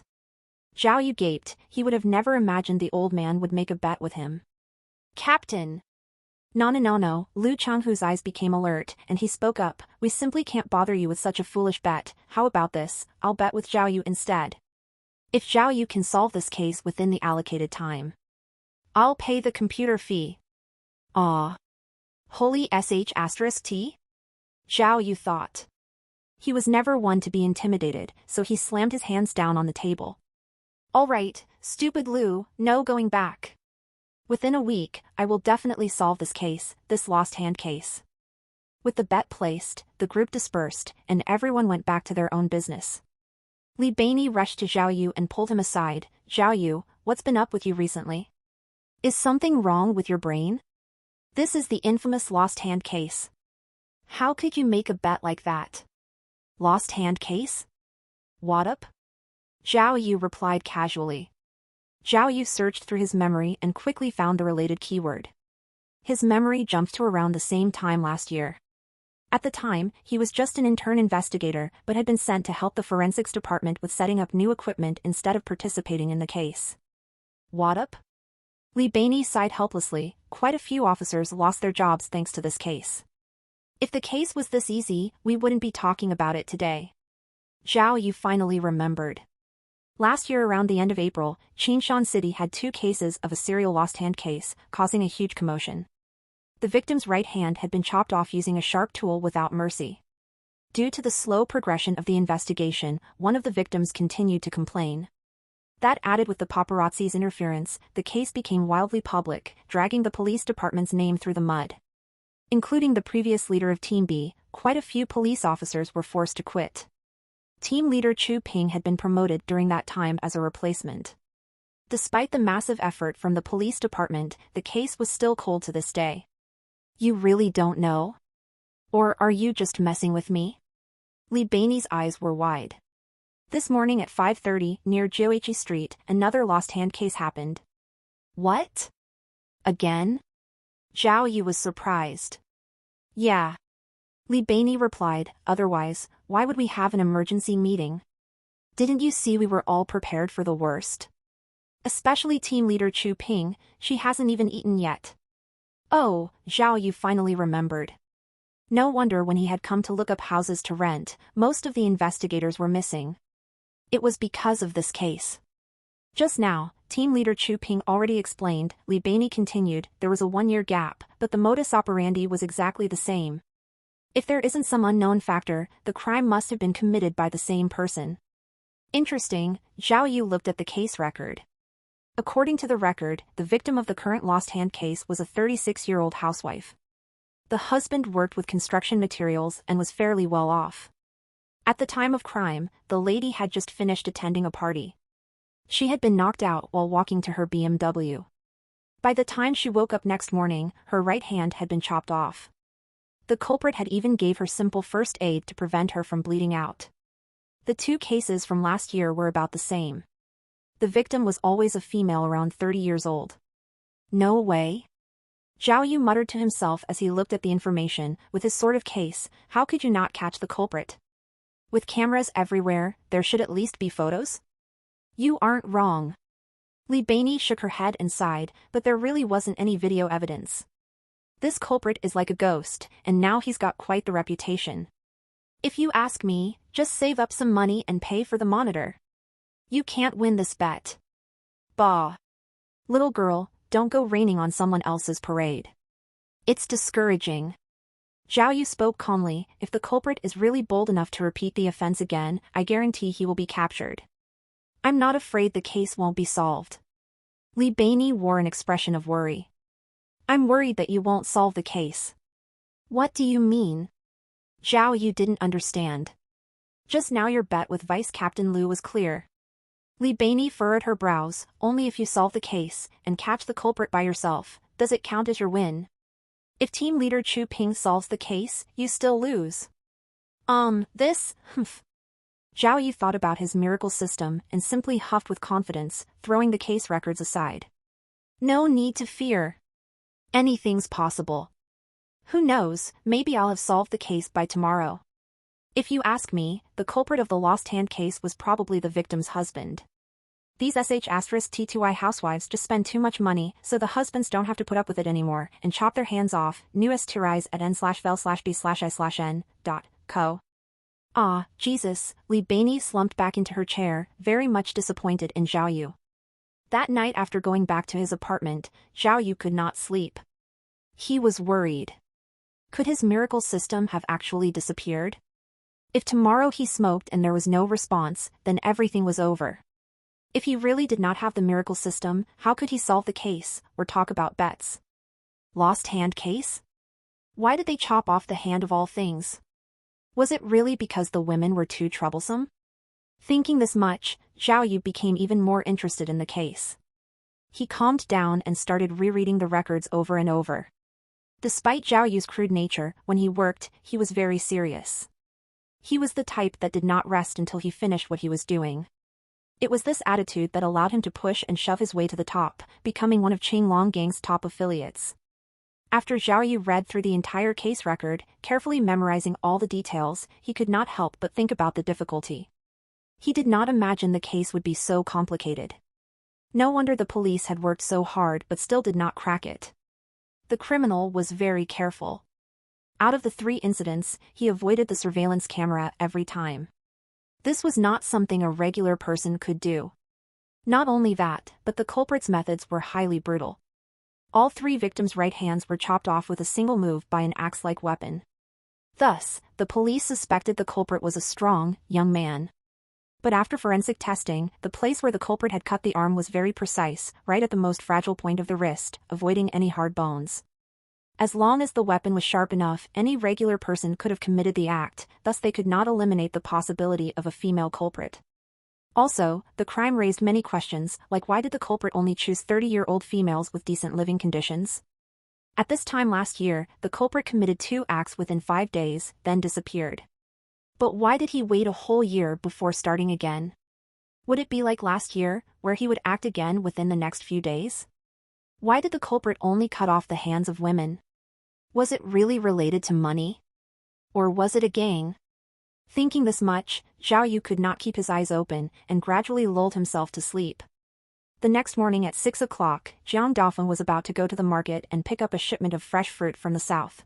Zhao Yu gaped. He would have never imagined the old man would make a bet with him. Captain! No, Lu Changhu's eyes became alert, and he spoke up. We simply can't bother you with such a foolish bet. How about this? I'll bet with Zhao Yu instead. If Zhao Yu can solve this case within the allocated time, I'll pay the computer fee. Ah. Holy sh*t? Zhao Yu thought. He was never one to be intimidated, so he slammed his hands down on the table. All right, stupid Lu, no going back. Within a week, I will definitely solve this case, this lost hand case. With the bet placed, the group dispersed, and everyone went back to their own business. Li Beinei rushed to Zhao Yu and pulled him aside. Zhao Yu, what's been up with you recently? Is something wrong with your brain? This is the infamous lost hand case. How could you make a bet like that? Lost hand case? What up? Zhao Yu replied casually. Zhao Yu searched through his memory and quickly found the related keyword. His memory jumped to around the same time last year. At the time, he was just an intern investigator but had been sent to help the forensics department with setting up new equipment instead of participating in the case. What up? Li Beinei sighed helplessly. Quite a few officers lost their jobs thanks to this case. If the case was this easy, we wouldn't be talking about it today. Zhao Yu finally remembered. Last year around the end of April, Qinshan City had 2 cases of a serial lost hand case, causing a huge commotion. The victim's right hand had been chopped off using a sharp tool without mercy. Due to the slow progression of the investigation, one of the victims continued to complain. That added with the paparazzi's interference, the case became wildly public, dragging the police department's name through the mud. Including the previous leader of Team B, quite a few police officers were forced to quit. Team leader Chu Ping had been promoted during that time as a replacement. Despite the massive effort from the police department, the case was still cold to this day. You really don't know? Or are you just messing with me? Li Beinei's eyes were wide. This morning at 5:30, near Jiueqi Street, another lost hand case happened. What? Again? Zhao Yu was surprised. Yeah. Li Beinei replied, otherwise, why would we have an emergency meeting? Didn't you see we were all prepared for the worst? Especially team leader Chu Ping, she hasn't even eaten yet. Oh, Zhao Yu finally remembered. No wonder when he had come to look up houses to rent, most of the investigators were missing. It was because of this case. Just now, team leader Chu Ping already explained, Li Beinei continued, there was a 1-year gap, but the modus operandi was exactly the same. If there isn't some unknown factor, the crime must have been committed by the same person. Interesting, Zhao Yu looked at the case record. According to the record, the victim of the current lost hand case was a 36-year-old housewife. The husband worked with construction materials and was fairly well off. At the time of crime, the lady had just finished attending a party. She had been knocked out while walking to her BMW. By the time she woke up next morning, her right hand had been chopped off. The culprit had even gave her simple first aid to prevent her from bleeding out. The 2 cases from last year were about the same. The victim was always a female around 30 years old. No way. Zhao Yu muttered to himself as he looked at the information. With this sort of case, how could you not catch the culprit? With cameras everywhere, there should at least be photos? You aren't wrong. Li Beinei shook her head and sighed, but there really wasn't any video evidence. This culprit is like a ghost, and now he's got quite the reputation. If you ask me, just save up some money and pay for the monitor. You can't win this bet. Bah. Little girl, don't go raining on someone else's parade. It's discouraging. Zhao Yu spoke calmly, if the culprit is really bold enough to repeat the offense again, I guarantee he will be captured. I'm not afraid the case won't be solved. Li Beinei wore an expression of worry. I'm worried that you won't solve the case. What do you mean? Zhao Yu didn't understand. Just now your bet with Vice Captain Lu was clear. Li Beinei furrowed her brows, only if you solve the case, and catch the culprit by yourself, does it count as your win? If team leader Chu Ping solves the case, you still lose. Humph. Zhao Yu thought about his miracle system and simply huffed with confidence, throwing the case records aside. No need to fear. Anything's possible. Who knows, maybe I'll have solved the case by tomorrow. If you ask me, the culprit of the lost hand case was probably the victim's husband. These sh*T2I housewives just spend too much money, so the husbands don't have to put up with it anymore, and chop their hands off. Newest to rise at n/vel/b/i/n. Co. Ah, Jesus, Li Beinei slumped back into her chair, very much disappointed in Zhao Yu. That night after going back to his apartment, Zhao Yu could not sleep. He was worried. Could his miracle system have actually disappeared? If tomorrow he smoked and there was no response, then everything was over. If he really did not have the miracle system, how could he solve the case, or talk about bets? Lost hand case? Why did they chop off the hand of all things? Was it really because the women were too troublesome? Thinking this much, Zhao Yu became even more interested in the case. He calmed down and started rereading the records over and over. Despite Zhao Yu's crude nature, when he worked, he was very serious. He was the type that did not rest until he finished what he was doing. It was this attitude that allowed him to push and shove his way to the top, becoming one of Qinglong Gang's top affiliates. After Zhao Yu read through the entire case record, carefully memorizing all the details, he could not help but think about the difficulty. He did not imagine the case would be so complicated. No wonder the police had worked so hard but still did not crack it. The criminal was very careful. Out of the 3 incidents, he avoided the surveillance camera every time. This was not something a regular person could do. Not only that, but the culprit's methods were highly brutal. All 3 victims' right hands were chopped off with a single move by an axe-like weapon. Thus, the police suspected the culprit was a strong, young man. But after forensic testing, the place where the culprit had cut the arm was very precise, right at the most fragile point of the wrist, avoiding any hard bones. As long as the weapon was sharp enough, any regular person could have committed the act, thus they could not eliminate the possibility of a female culprit. Also, the crime raised many questions, like why did the culprit only choose 30-year-old females with decent living conditions? At this time last year, the culprit committed 2 acts within 5 days, then disappeared. But why did he wait a whole year before starting again? Would it be like last year, where he would act again within the next few days? Why did the culprit only cut off the hands of women? Was it really related to money? Or was it a gang? Thinking this much, Zhao Yu could not keep his eyes open, and gradually lulled himself to sleep. The next morning at 6 o'clock, Jiang Dafeng was about to go to the market and pick up a shipment of fresh fruit from the south.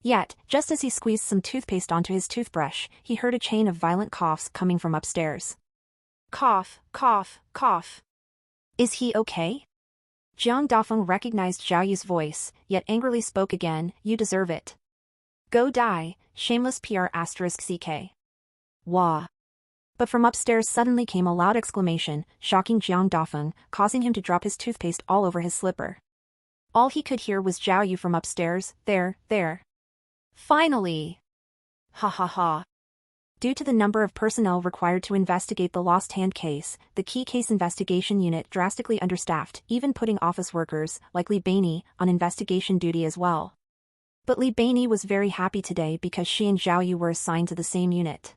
Yet, just as he squeezed some toothpaste onto his toothbrush, he heard a chain of violent coughs coming from upstairs. Cough, cough, cough. Is he okay? Jiang Dafeng recognized Zhao Yu's voice, yet angrily spoke again, "You deserve it. Go die, shameless PR**CK. Wah. But from upstairs suddenly came a loud exclamation, shocking Jiang Dafeng, causing him to drop his toothpaste all over his slipper. All he could hear was Zhao Yu from upstairs, there. Finally! Ha ha ha. Due to the number of personnel required to investigate the lost hand case, the key case investigation unit drastically understaffed, even putting office workers, like Li Beinei, on investigation duty as well. But Li Beinei was very happy today because she and Zhao Yu were assigned to the same unit.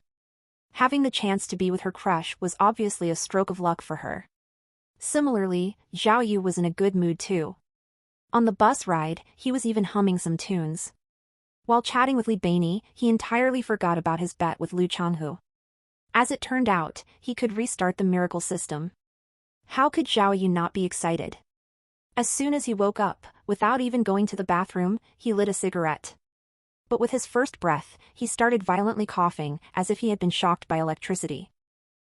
Having the chance to be with her crush was obviously a stroke of luck for her. Similarly, Zhao Yu was in a good mood too. On the bus ride, he was even humming some tunes. While chatting with Li Beinei, he entirely forgot about his bet with Lu Changhu. As it turned out, he could restart the miracle system. How could Zhao Yu not be excited? As soon as he woke up, without even going to the bathroom, he lit a cigarette. But with his first breath, he started violently coughing, as if he had been shocked by electricity.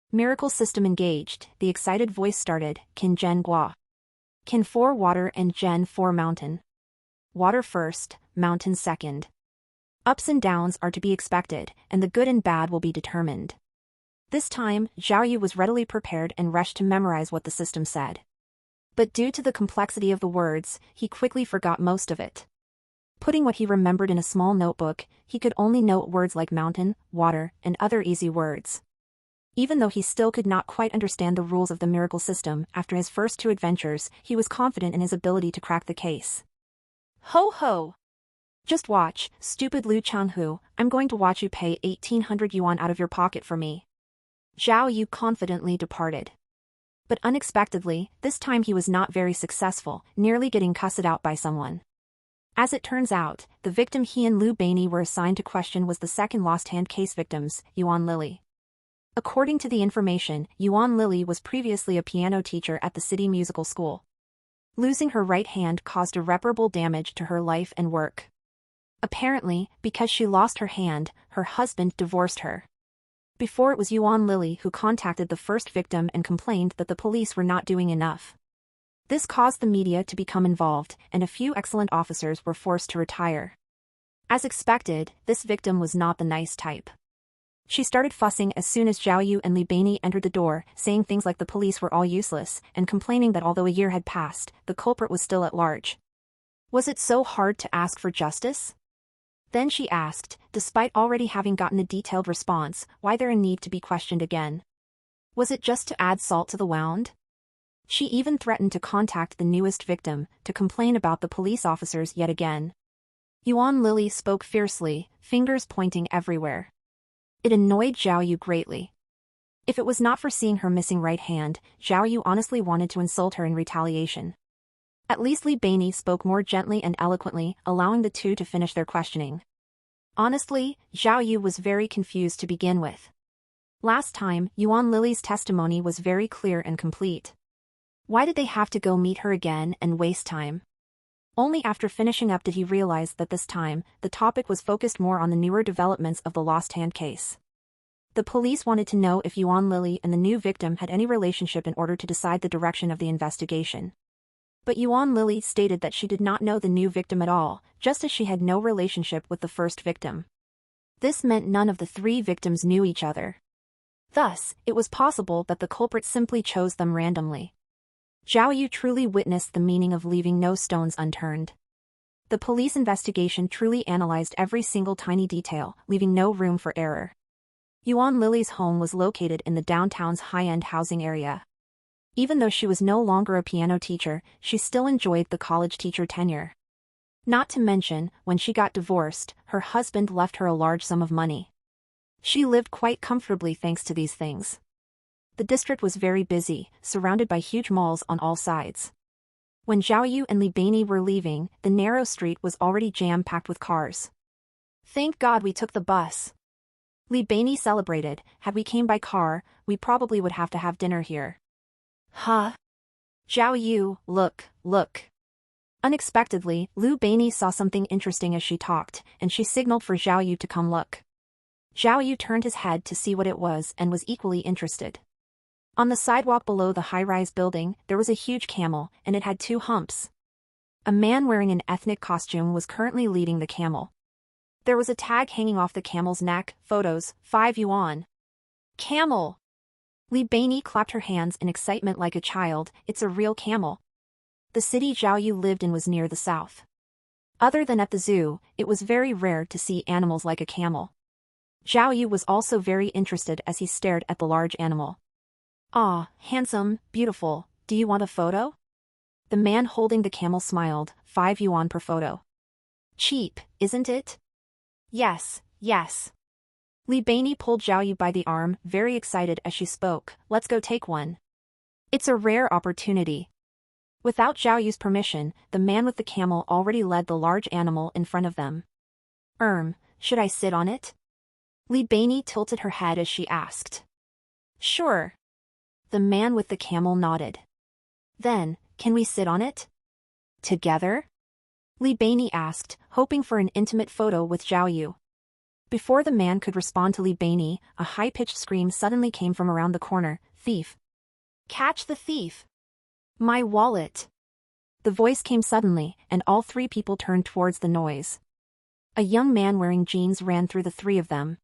Miracle system engaged, the excited voice started, Qin Zhen Gua. Qin 4 water and Zhen 4 mountain. Water first, mountain second. Ups and downs are to be expected, and the good and bad will be determined. This time, Zhao Yu was readily prepared and rushed to memorize what the system said. But due to the complexity of the words, he quickly forgot most of it. Putting what he remembered in a small notebook, he could only note words like mountain, water, and other easy words. Even though he still could not quite understand the rules of the miracle system, after his first 2 adventures, he was confident in his ability to crack the case. Ho ho! Just watch, stupid Lu Changhu, I'm going to watch you pay 1,800 yuan out of your pocket for me. Zhao Yu confidently departed. But unexpectedly, this time he was not very successful, nearly getting cussed out by someone. As it turns out, the victim he and Lu Bainey were assigned to question was the second lost hand case victims, Yuan Lily. According to the information, Yuan Lily was previously a piano teacher at the city musical school. Losing her right hand caused irreparable damage to her life and work. Apparently, because she lost her hand, her husband divorced her. Before it was Yuan Lily who contacted the first victim and complained that the police were not doing enough. This caused the media to become involved, and a few excellent officers were forced to retire. As expected, this victim was not the nice type. She started fussing as soon as Zhao Yu and Li Bainey entered the door, saying things like the police were all useless, and complaining that although a year had passed, the culprit was still at large. Was it so hard to ask for justice? Then she asked, despite already having gotten a detailed response, why there a need to be questioned again. Was it just to add salt to the wound? She even threatened to contact the newest victim, to complain about the police officers yet again. Yuan Lily spoke fiercely, fingers pointing everywhere. It annoyed Zhao Yu greatly. If it was not for seeing her missing right hand, Zhao Yu honestly wanted to insult her in retaliation. At least Li Bainey spoke more gently and eloquently, allowing the two to finish their questioning. Honestly, Zhao Yu was very confused to begin with. Last time, Yuan Lily's testimony was very clear and complete. Why did they have to go meet her again and waste time? Only after finishing up did he realize that this time, the topic was focused more on the newer developments of the lost hand case. The police wanted to know if Yuan Lily and the new victim had any relationship in order to decide the direction of the investigation. But Yuan Lily stated that she did not know the new victim at all, just as she had no relationship with the first victim. This meant none of the three victims knew each other. Thus, it was possible that the culprit simply chose them randomly. Zhao Yu truly witnessed the meaning of leaving no stones unturned. The police investigation truly analyzed every single tiny detail, leaving no room for error. Yuan Lily's home was located in the downtown's high-end housing area. Even though she was no longer a piano teacher, she still enjoyed the college teacher tenure. Not to mention, when she got divorced, her husband left her a large sum of money. She lived quite comfortably thanks to these things. The district was very busy, surrounded by huge malls on all sides. When Zhao Yu and Li Bainey were leaving, the narrow street was already jam-packed with cars. Thank God we took the bus. Li Bainey celebrated. Had we came by car, we probably would have to have dinner here. Huh? Zhao Yu, look. Unexpectedly, Lu Bainey saw something interesting as she talked, and she signaled for Zhao Yu to come look. Zhao Yu turned his head to see what it was and was equally interested. On the sidewalk below the high-rise building, there was a huge camel, and it had two humps. A man wearing an ethnic costume was currently leading the camel. There was a tag hanging off the camel's neck, photos, 5 yuan. Camel! Li Bainey clapped her hands in excitement like a child. It's a real camel. The city Zhao Yu lived in was near the south. Other than at the zoo, it was very rare to see animals like a camel. Zhao Yu was also very interested as he stared at the large animal. Ah, handsome, beautiful, do you want a photo? The man holding the camel smiled, 5 yuan per photo. Cheap, isn't it? Yes. Li Bainey pulled Zhao Yu by the arm, very excited as she spoke, let's go take one. It's a rare opportunity. Without Zhao Yu's permission, the man with the camel already led the large animal in front of them. Should I sit on it? Li Bainey tilted her head as she asked. Sure. The man with the camel nodded. Then, can we sit on it? Together? Li Bainey asked, hoping for an intimate photo with Zhao Yu. Before the man could respond to Li Bainey, a high-pitched scream suddenly came from around the corner, thief! Catch the thief! My wallet! The voice came suddenly, and all three people turned towards the noise. A young man wearing jeans ran through the three of them.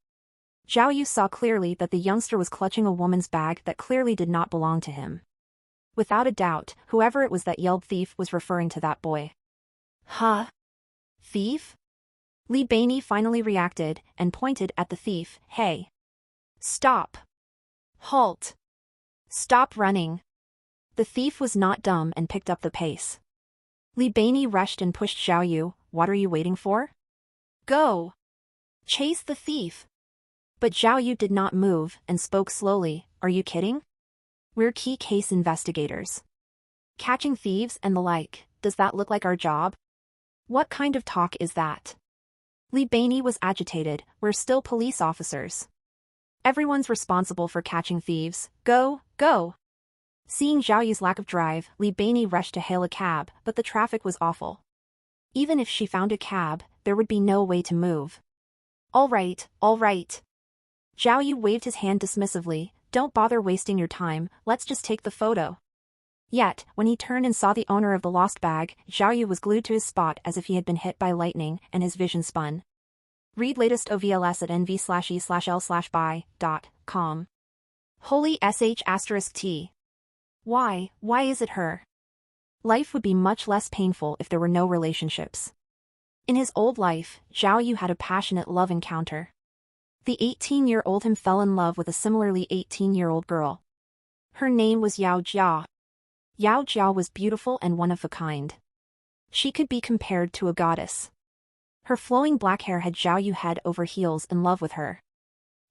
Zhao Yu saw clearly that the youngster was clutching a woman's bag that clearly did not belong to him. Without a doubt, whoever it was that yelled thief was referring to that boy. Huh? Thief? Li Bainey finally reacted and pointed at the thief. Hey! Stop! Halt! Stop running! The thief was not dumb and picked up the pace. Li Bainey rushed and pushed Zhao Yu. What are you waiting for? Go! Chase the thief! But Zhao Yu did not move and spoke slowly. Are you kidding? We're key case investigators. Catching thieves and the like, does that look like our job? What kind of talk is that? Li Beinei was agitated. We're still police officers. Everyone's responsible for catching thieves. Go, go. Seeing Zhao Yu's lack of drive, Li Beinei rushed to hail a cab, but the traffic was awful. Even if she found a cab, there would be no way to move. All right, all right. Zhao Yu waved his hand dismissively. Don't bother wasting your time, let's just take the photo. Yet, when he turned and saw the owner of the lost bag, Zhao Yu was glued to his spot as if he had been hit by lightning, and his vision spun. Read latest OVLS at nv/e/l/buy.com. Holy sh*t. Why is it her? Life would be much less painful if there were no relationships. In his old life, Zhao Yu had a passionate love encounter. The 18-year-old him fell in love with a similarly 18-year-old girl. Her name was Yao Jia. Yao Jia was beautiful and one of a kind. She could be compared to a goddess. Her flowing black hair had Zhao Yu head over heels in love with her.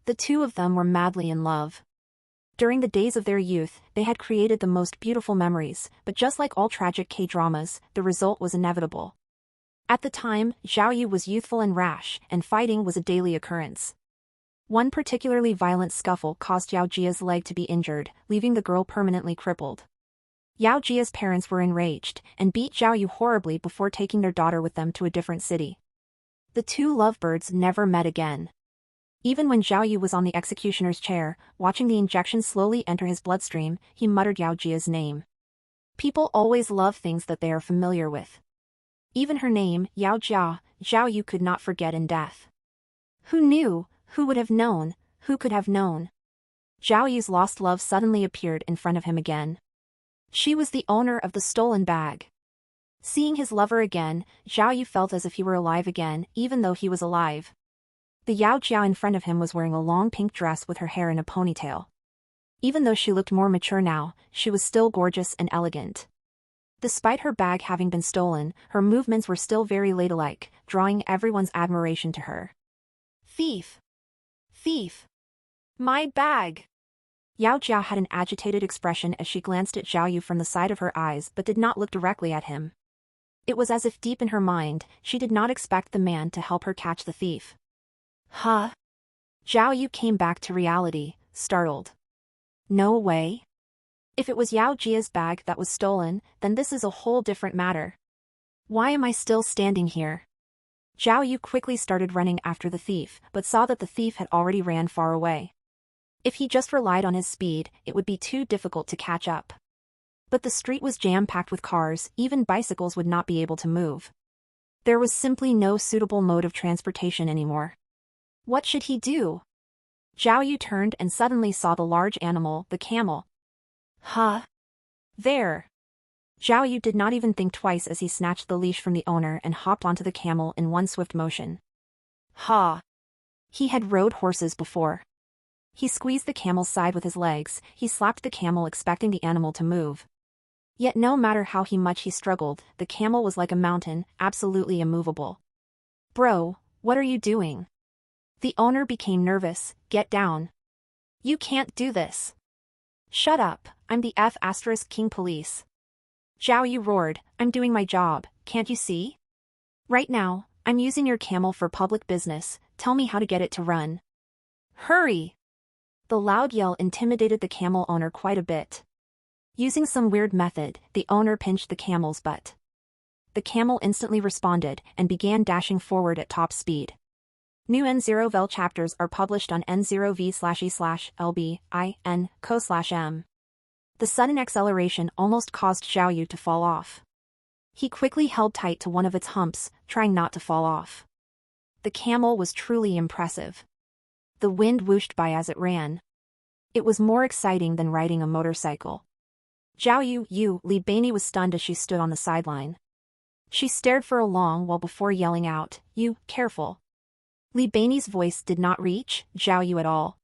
The two of them were madly in love. During the days of their youth, they had created the most beautiful memories, but just like all tragic K-dramas, the result was inevitable. At the time, Zhao Yu was youthful and rash, and fighting was a daily occurrence. One particularly violent scuffle caused Yao Jia's leg to be injured, leaving the girl permanently crippled. Yao Jia's parents were enraged, and beat Zhao Yu horribly before taking their daughter with them to a different city. The two lovebirds never met again. Even when Zhao Yu was on the executioner's chair, watching the injection slowly enter his bloodstream, he muttered Yao Jia's name. People always love things that they are familiar with. Even her name, Yao Jia, Zhao Yu could not forget in death. Who knew? Who would have known? Who could have known? Zhao Yu's lost love suddenly appeared in front of him again. She was the owner of the stolen bag. Seeing his lover again, Zhao Yu felt as if he were alive again, even though he was alive. The Yao Jia in front of him was wearing a long pink dress with her hair in a ponytail. Even though she looked more mature now, she was still gorgeous and elegant. Despite her bag having been stolen, her movements were still very ladylike, drawing everyone's admiration to her. Thief! Thief! My bag! Yao Jia had an agitated expression as she glanced at Zhao Yu from the side of her eyes but did not look directly at him. It was as if deep in her mind, she did not expect the man to help her catch the thief. Huh? Zhao Yu came back to reality, startled. No way. If it was Yao Jia's bag that was stolen, then this is a whole different matter. Why am I still standing here? Zhao Yu quickly started running after the thief, but saw that the thief had already ran far away. If he just relied on his speed, it would be too difficult to catch up. But the street was jam-packed with cars, even bicycles would not be able to move. There was simply no suitable mode of transportation anymore. What should he do? Zhao Yu turned and suddenly saw the large animal, the camel. Huh? There! Zhao Yu did not even think twice as he snatched the leash from the owner and hopped onto the camel in one swift motion. Ha! He had rode horses before. He squeezed the camel's side with his legs, he slapped the camel expecting the animal to move. Yet no matter how much he struggled, the camel was like a mountain, absolutely immovable. Bro, what are you doing? The owner became nervous. Get down. You can't do this. Shut up, I'm the F***king police. Zhao Yu roared, I'm doing my job, can't you see? Right now, I'm using your camel for public business, tell me how to get it to run. Hurry! The loud yell intimidated the camel owner quite a bit. Using some weird method, the owner pinched the camel's butt. The camel instantly responded and began dashing forward at top speed. New N0VL chapters are published on N0V/E/LBIN/co/M. The sudden acceleration almost caused Zhao Yu to fall off. He quickly held tight to one of its humps, trying not to fall off. The camel was truly impressive. The wind whooshed by as it ran. It was more exciting than riding a motorcycle. Zhao Yu, Li Beinei was stunned as she stood on the sideline. She stared for a long while before yelling out, "You, careful." Li Beinei's voice did not reach Zhao Yu at all.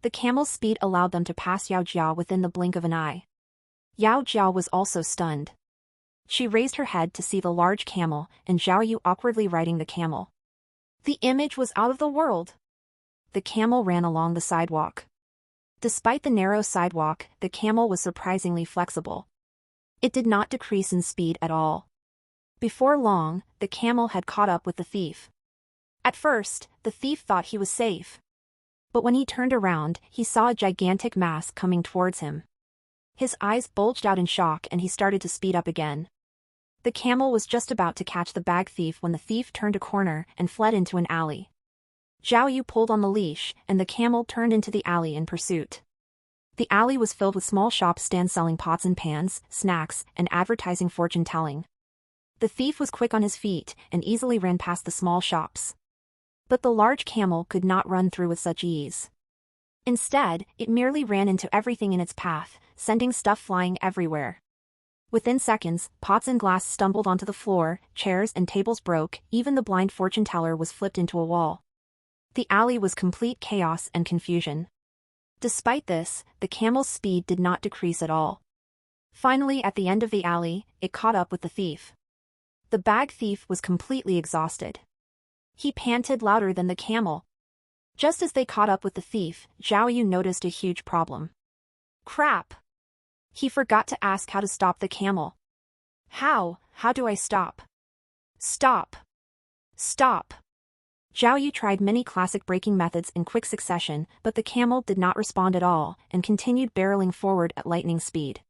The camel's speed allowed them to pass Yao Jia within the blink of an eye. Yao Jia was also stunned. She raised her head to see the large camel and Zhao Yu awkwardly riding the camel. The image was out of the world. The camel ran along the sidewalk. Despite the narrow sidewalk, the camel was surprisingly flexible. It did not decrease in speed at all. Before long, the camel had caught up with the thief. At first, the thief thought he was safe. But when he turned around, he saw a gigantic mass coming towards him. His eyes bulged out in shock and he started to speed up again. The camel was just about to catch the bag thief when the thief turned a corner and fled into an alley. Zhao Yu pulled on the leash, and the camel turned into the alley in pursuit. The alley was filled with small shop stands selling pots and pans, snacks, and advertising fortune-telling. The thief was quick on his feet and easily ran past the small shops. But the large camel could not run through with such ease. Instead, it merely ran into everything in its path, sending stuff flying everywhere. Within seconds, pots and glass stumbled onto the floor, chairs and tables broke, even the blind fortune teller was flipped into a wall. The alley was complete chaos and confusion. Despite this, the camel's speed did not decrease at all. Finally, at the end of the alley, it caught up with the thief. The bag thief was completely exhausted. He panted louder than the camel. Just as they caught up with the thief, Zhao Yu noticed a huge problem. Crap! He forgot to ask how to stop the camel. How do I stop? Stop! Stop! Zhao Yu tried many classic braking methods in quick succession, but the camel did not respond at all and continued barreling forward at lightning speed.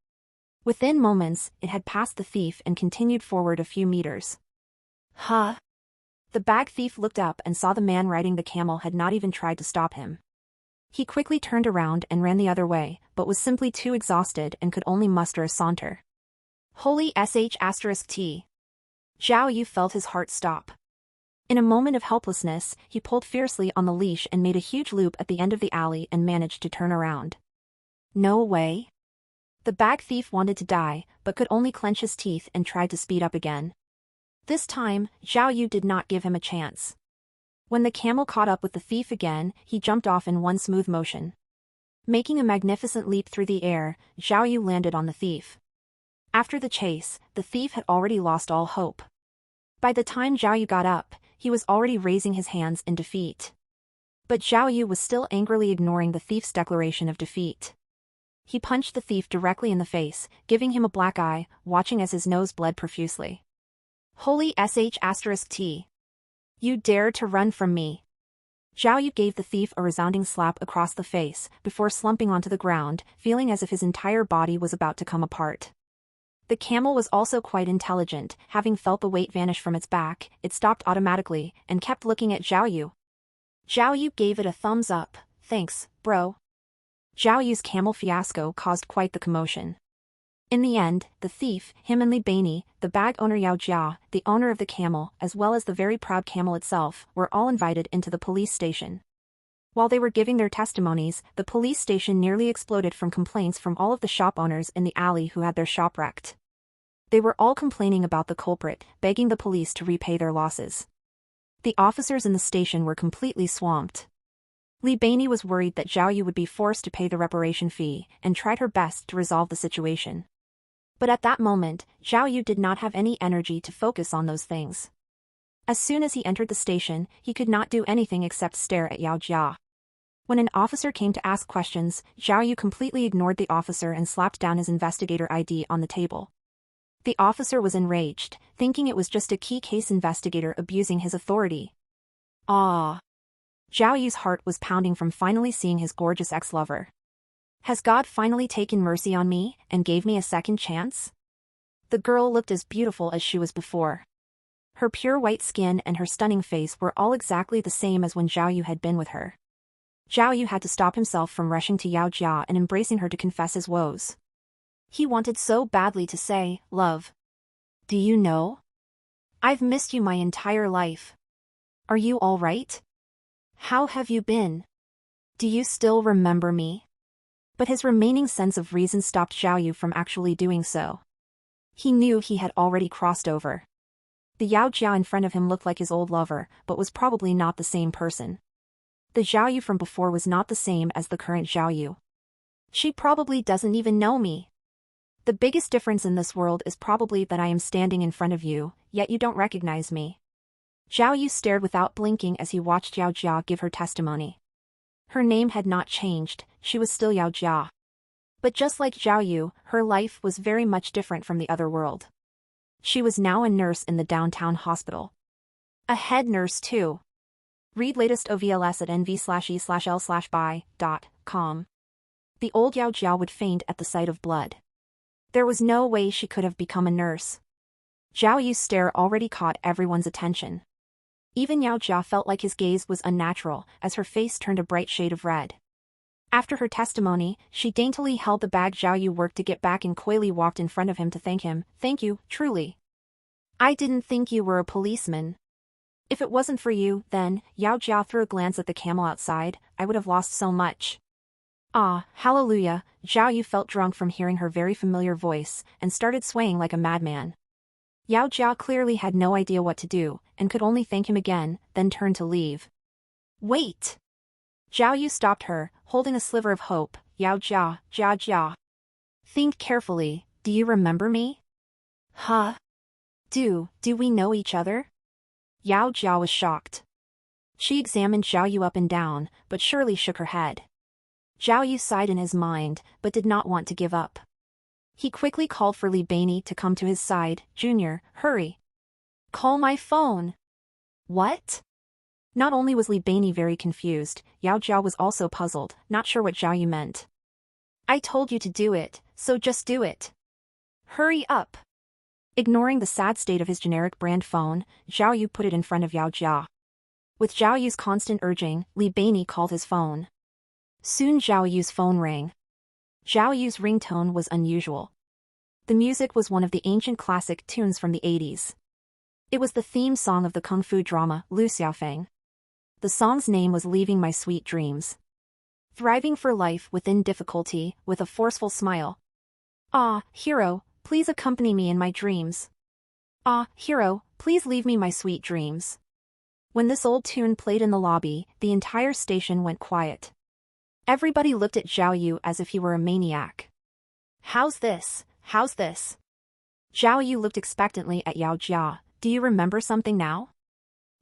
Within moments, it had passed the thief and continued forward a few meters. Huh? The bag thief looked up and saw the man riding the camel had not even tried to stop him. He quickly turned around and ran the other way, but was simply too exhausted and could only muster a saunter. Holy sh*t. Zhao Yu felt his heart stop. In a moment of helplessness, he pulled fiercely on the leash and made a huge loop at the end of the alley and managed to turn around. No way. The bag thief wanted to die, but could only clench his teeth and tried to speed up again. This time, Zhao Yu did not give him a chance. When the camel caught up with the thief again, he jumped off in one smooth motion. Making a magnificent leap through the air, Zhao Yu landed on the thief. After the chase, the thief had already lost all hope. By the time Zhao Yu got up, he was already raising his hands in defeat. But Zhao Yu was still angrily ignoring the thief's declaration of defeat. He punched the thief directly in the face, giving him a black eye, watching as his nose bled profusely. Holy sh*t. You dare to run from me. Zhao Yu gave the thief a resounding slap across the face, before slumping onto the ground, feeling as if his entire body was about to come apart. The camel was also quite intelligent, having felt the weight vanish from its back, it stopped automatically, and kept looking at Zhao Yu. Zhao Yu gave it a thumbs up. Thanks, bro. Zhao Yu's camel fiasco caused quite the commotion. In the end, the thief, him and Li Beini, the bag owner Yao Jia, the owner of the camel, as well as the very proud camel itself, were all invited into the police station. While they were giving their testimonies, the police station nearly exploded from complaints from all of the shop owners in the alley who had their shop wrecked. They were all complaining about the culprit, begging the police to repay their losses. The officers in the station were completely swamped. Li Beini was worried that Zhao Yu would be forced to pay the reparation fee, and tried her best to resolve the situation. But at that moment, Zhao Yu did not have any energy to focus on those things. As soon as he entered the station, he could not do anything except stare at Yao Jia. When an officer came to ask questions, Zhao Yu completely ignored the officer and slapped down his investigator ID on the table. The officer was enraged, thinking it was just a key case investigator abusing his authority. Ah! Zhao Yu's heart was pounding from finally seeing his gorgeous ex-lover. Has God finally taken mercy on me and gave me a second chance? The girl looked as beautiful as she was before. Her pure white skin and her stunning face were all exactly the same as when Zhao Yu had been with her. Zhao Yu had to stop himself from rushing to Yao Jia and embracing her to confess his woes. He wanted so badly to say, "Love. Do you know? I've missed you my entire life. Are you all right? How have you been? Do you still remember me?" But his remaining sense of reason stopped Zhao Yu from actually doing so. He knew he had already crossed over. The Yao Jia in front of him looked like his old lover, but was probably not the same person. The Zhao Yu from before was not the same as the current Zhao Yu. She probably doesn't even know me. The biggest difference in this world is probably that I am standing in front of you, yet you don't recognize me. Zhao Yu stared without blinking as he watched Yao Jia give her testimony. Her name had not changed, she was still Yao Jia. But just like Zhao Yu, her life was very much different from the other world. She was now a nurse in the downtown hospital. A head nurse too. Read latest OVLS at nv/e/l/by.com. The old Yao Jiao would faint at the sight of blood. There was no way she could have become a nurse. Zhao Yu's stare already caught everyone's attention. Even Yao Jia felt like his gaze was unnatural as her face turned a bright shade of red. After her testimony, she daintily held the bag Zhao Yu worked to get back and coyly walked in front of him to thank him. "Thank you, truly. I didn't think you were a policeman. If it wasn't for you, then," Yao Jia threw a glance at the camel outside, "I would have lost so much." Ah, hallelujah, Zhao Yu felt drunk from hearing her very familiar voice, and started swaying like a madman. Yao Jia clearly had no idea what to do, and could only thank him again, then turn to leave. "Wait!" Zhao Yu stopped her, holding a sliver of hope. "Yao Jia, Jia. Think carefully, do you remember me?" "Huh? Do we know each other?" Yao Jia was shocked. She examined Zhao Yu up and down, but surely shook her head. Zhao Yu sighed in his mind, but did not want to give up. He quickly called for Li Bainey to come to his side. "Junior, hurry. Call my phone." "What?" Not only was Li Bainey very confused, Yao Jia was also puzzled, not sure what Zhao Yu meant. "I told you to do it, so just do it. Hurry up." Ignoring the sad state of his generic brand phone, Zhao Yu put it in front of Yao Jia. With Zhao Yu's constant urging, Li Bainey called his phone. Soon Zhao Yu's phone rang. Zhao Yu's ringtone was unusual. The music was one of the ancient classic tunes from the 80s. It was the theme song of the kung fu drama, Lu Xiaofeng. The song's name was "Leaving My Sweet Dreams." Thriving for life within difficulty, with a forceful smile. "Ah, hero, please accompany me in my dreams. Ah, hero, please leave me my sweet dreams." When this old tune played in the lobby, the entire station went quiet. Everybody looked at Zhao Yu as if he were a maniac. How's this? Zhao Yu looked expectantly at Yao Jia. "Do you remember something now?"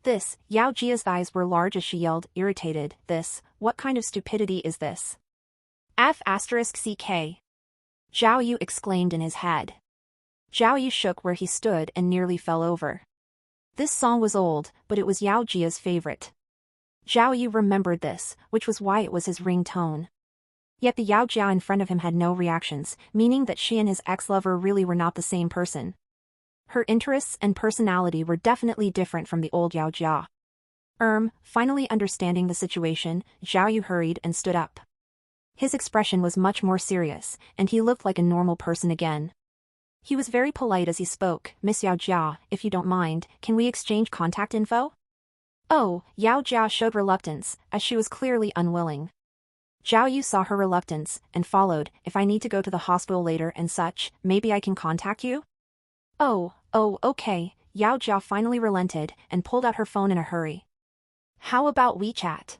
"This," Yao Jia's eyes were large as she yelled, irritated. "This, what kind of stupidity is this?" F***CK. Zhao Yu exclaimed in his head. Zhao Yu shook where he stood and nearly fell over. This song was old, but it was Yao Jia's favorite. Zhao Yu remembered this, which was why it was his ringtone. Yet the Yao Jia in front of him had no reactions, meaning that she and his ex-lover really were not the same person. Her interests and personality were definitely different from the old Yao Jia. Finally understanding the situation, Zhao Yu hurried and stood up. His expression was much more serious, and he looked like a normal person again. He was very polite as he spoke. "Miss Yao Jia, if you don't mind, can we exchange contact info?" "Oh," Yao Jia showed reluctance, as she was clearly unwilling. Zhao Yu saw her reluctance, and followed. "If I need to go to the hospital later and such, maybe I can contact you?" Oh, okay, Yao Jia finally relented, and pulled out her phone in a hurry. "How about WeChat?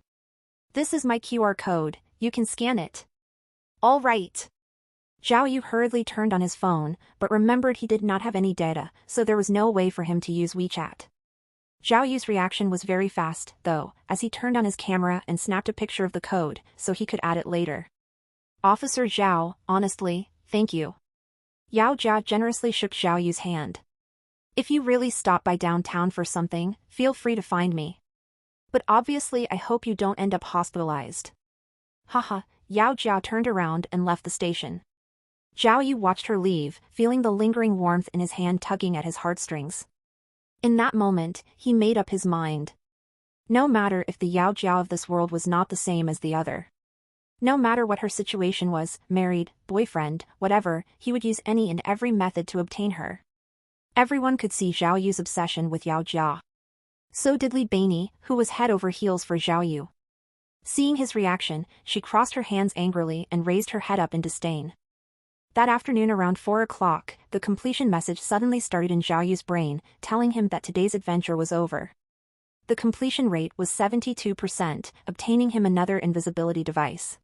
This is my QR code, you can scan it." "All right." Zhao Yu hurriedly turned on his phone, but remembered he did not have any data, so there was no way for him to use WeChat. Zhao Yu's reaction was very fast, though, as he turned on his camera and snapped a picture of the code, so he could add it later. "Officer Zhao, honestly, thank you." Yao Jia generously shook Zhao Yu's hand. "If you really stop by downtown for something, feel free to find me. But obviously I hope you don't end up hospitalized." Haha, Yao Jia turned around and left the station. Zhao Yu watched her leave, feeling the lingering warmth in his hand tugging at his heartstrings. In that moment, he made up his mind. No matter if the Yao Jia of this world was not the same as the other. No matter what her situation was, married, boyfriend, whatever, he would use any and every method to obtain her. Everyone could see Zhao Yu's obsession with Yao Jia. So did Li Bainey, who was head over heels for Zhao Yu. Seeing his reaction, she crossed her hands angrily and raised her head up in disdain. That afternoon around 4 o'clock, the completion message suddenly started in Zhao Yu's brain, telling him that today's adventure was over. The completion rate was 72%, obtaining him another invisibility device.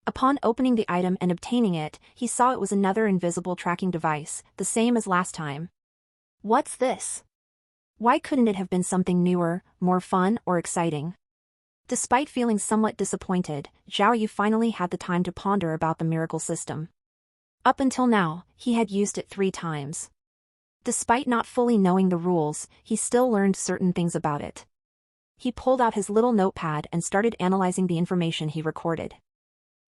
Upon opening the item and obtaining it, he saw it was another invisible tracking device, the same as last time. What's this? Why couldn't it have been something newer, more fun or exciting? Despite feeling somewhat disappointed, Zhao Yu finally had the time to ponder about the miracle system. Up until now, he had used it 3 times. Despite not fully knowing the rules, he still learned certain things about it. He pulled out his little notepad and started analyzing the information he recorded.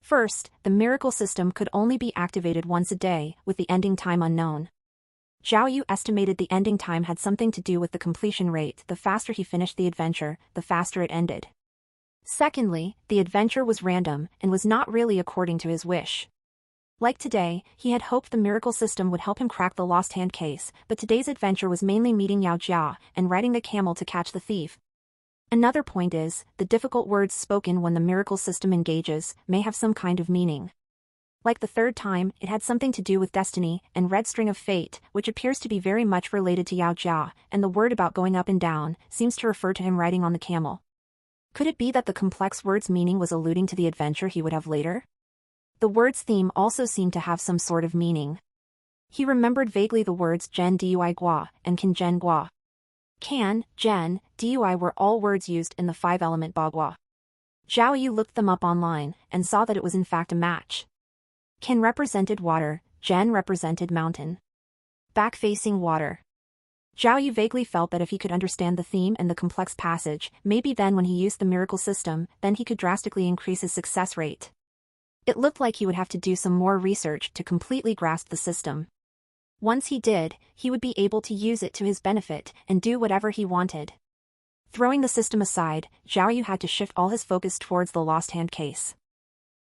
First, the miracle system could only be activated once a day, with the ending time unknown. Zhao Yu estimated the ending time had something to do with the completion rate. The faster he finished the adventure, the faster it ended. Secondly, the adventure was random and was not really according to his wish. Like today, he had hoped the miracle system would help him crack the lost hand case, but today's adventure was mainly meeting Yao Jia and riding the camel to catch the thief. Another point is, the difficult words spoken when the miracle system engages may have some kind of meaning. Like the third time, it had something to do with destiny and red string of fate, which appears to be very much related to Yao Jia, and the word about going up and down seems to refer to him riding on the camel. Could it be that the complex word's meaning was alluding to the adventure he would have later? The word's theme also seemed to have some sort of meaning. He remembered vaguely the words Zhen Dui Gua and Can Zhen Gua. Can, Zhen, Dui were all words used in the five-element Bagua. Zhao Yu looked them up online and saw that it was in fact a match. Can represented water, Zhen represented mountain. Back-facing water. Zhao Yu vaguely felt that if he could understand the theme and the complex passage, maybe then when he used the miracle system, then he could drastically increase his success rate. It looked like he would have to do some more research to completely grasp the system. Once he did, he would be able to use it to his benefit and do whatever he wanted. Throwing the system aside, Zhao Yu had to shift all his focus towards the lost hand case.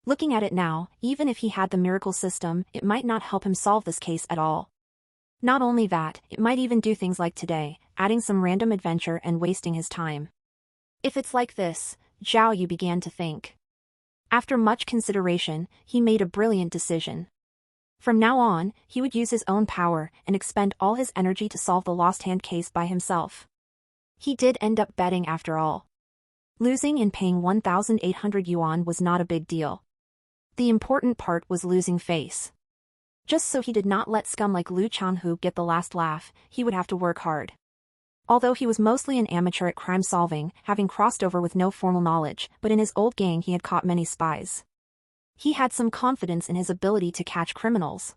Looking at it now, even if he had the miracle system, it might not help him solve this case at all. Not only that, it might even do things like today, adding some random adventure and wasting his time. If it's like this, Zhao Yu began to think. After much consideration, he made a brilliant decision. From now on, he would use his own power and expend all his energy to solve the lost hand case by himself. He did end up betting after all. Losing and paying 1,800 yuan was not a big deal. The important part was losing face. Just so he did not let scum like Lu Changhu get the last laugh, he would have to work hard. Although he was mostly an amateur at crime solving, having crossed over with no formal knowledge, but in his old gang he had caught many spies. He had some confidence in his ability to catch criminals.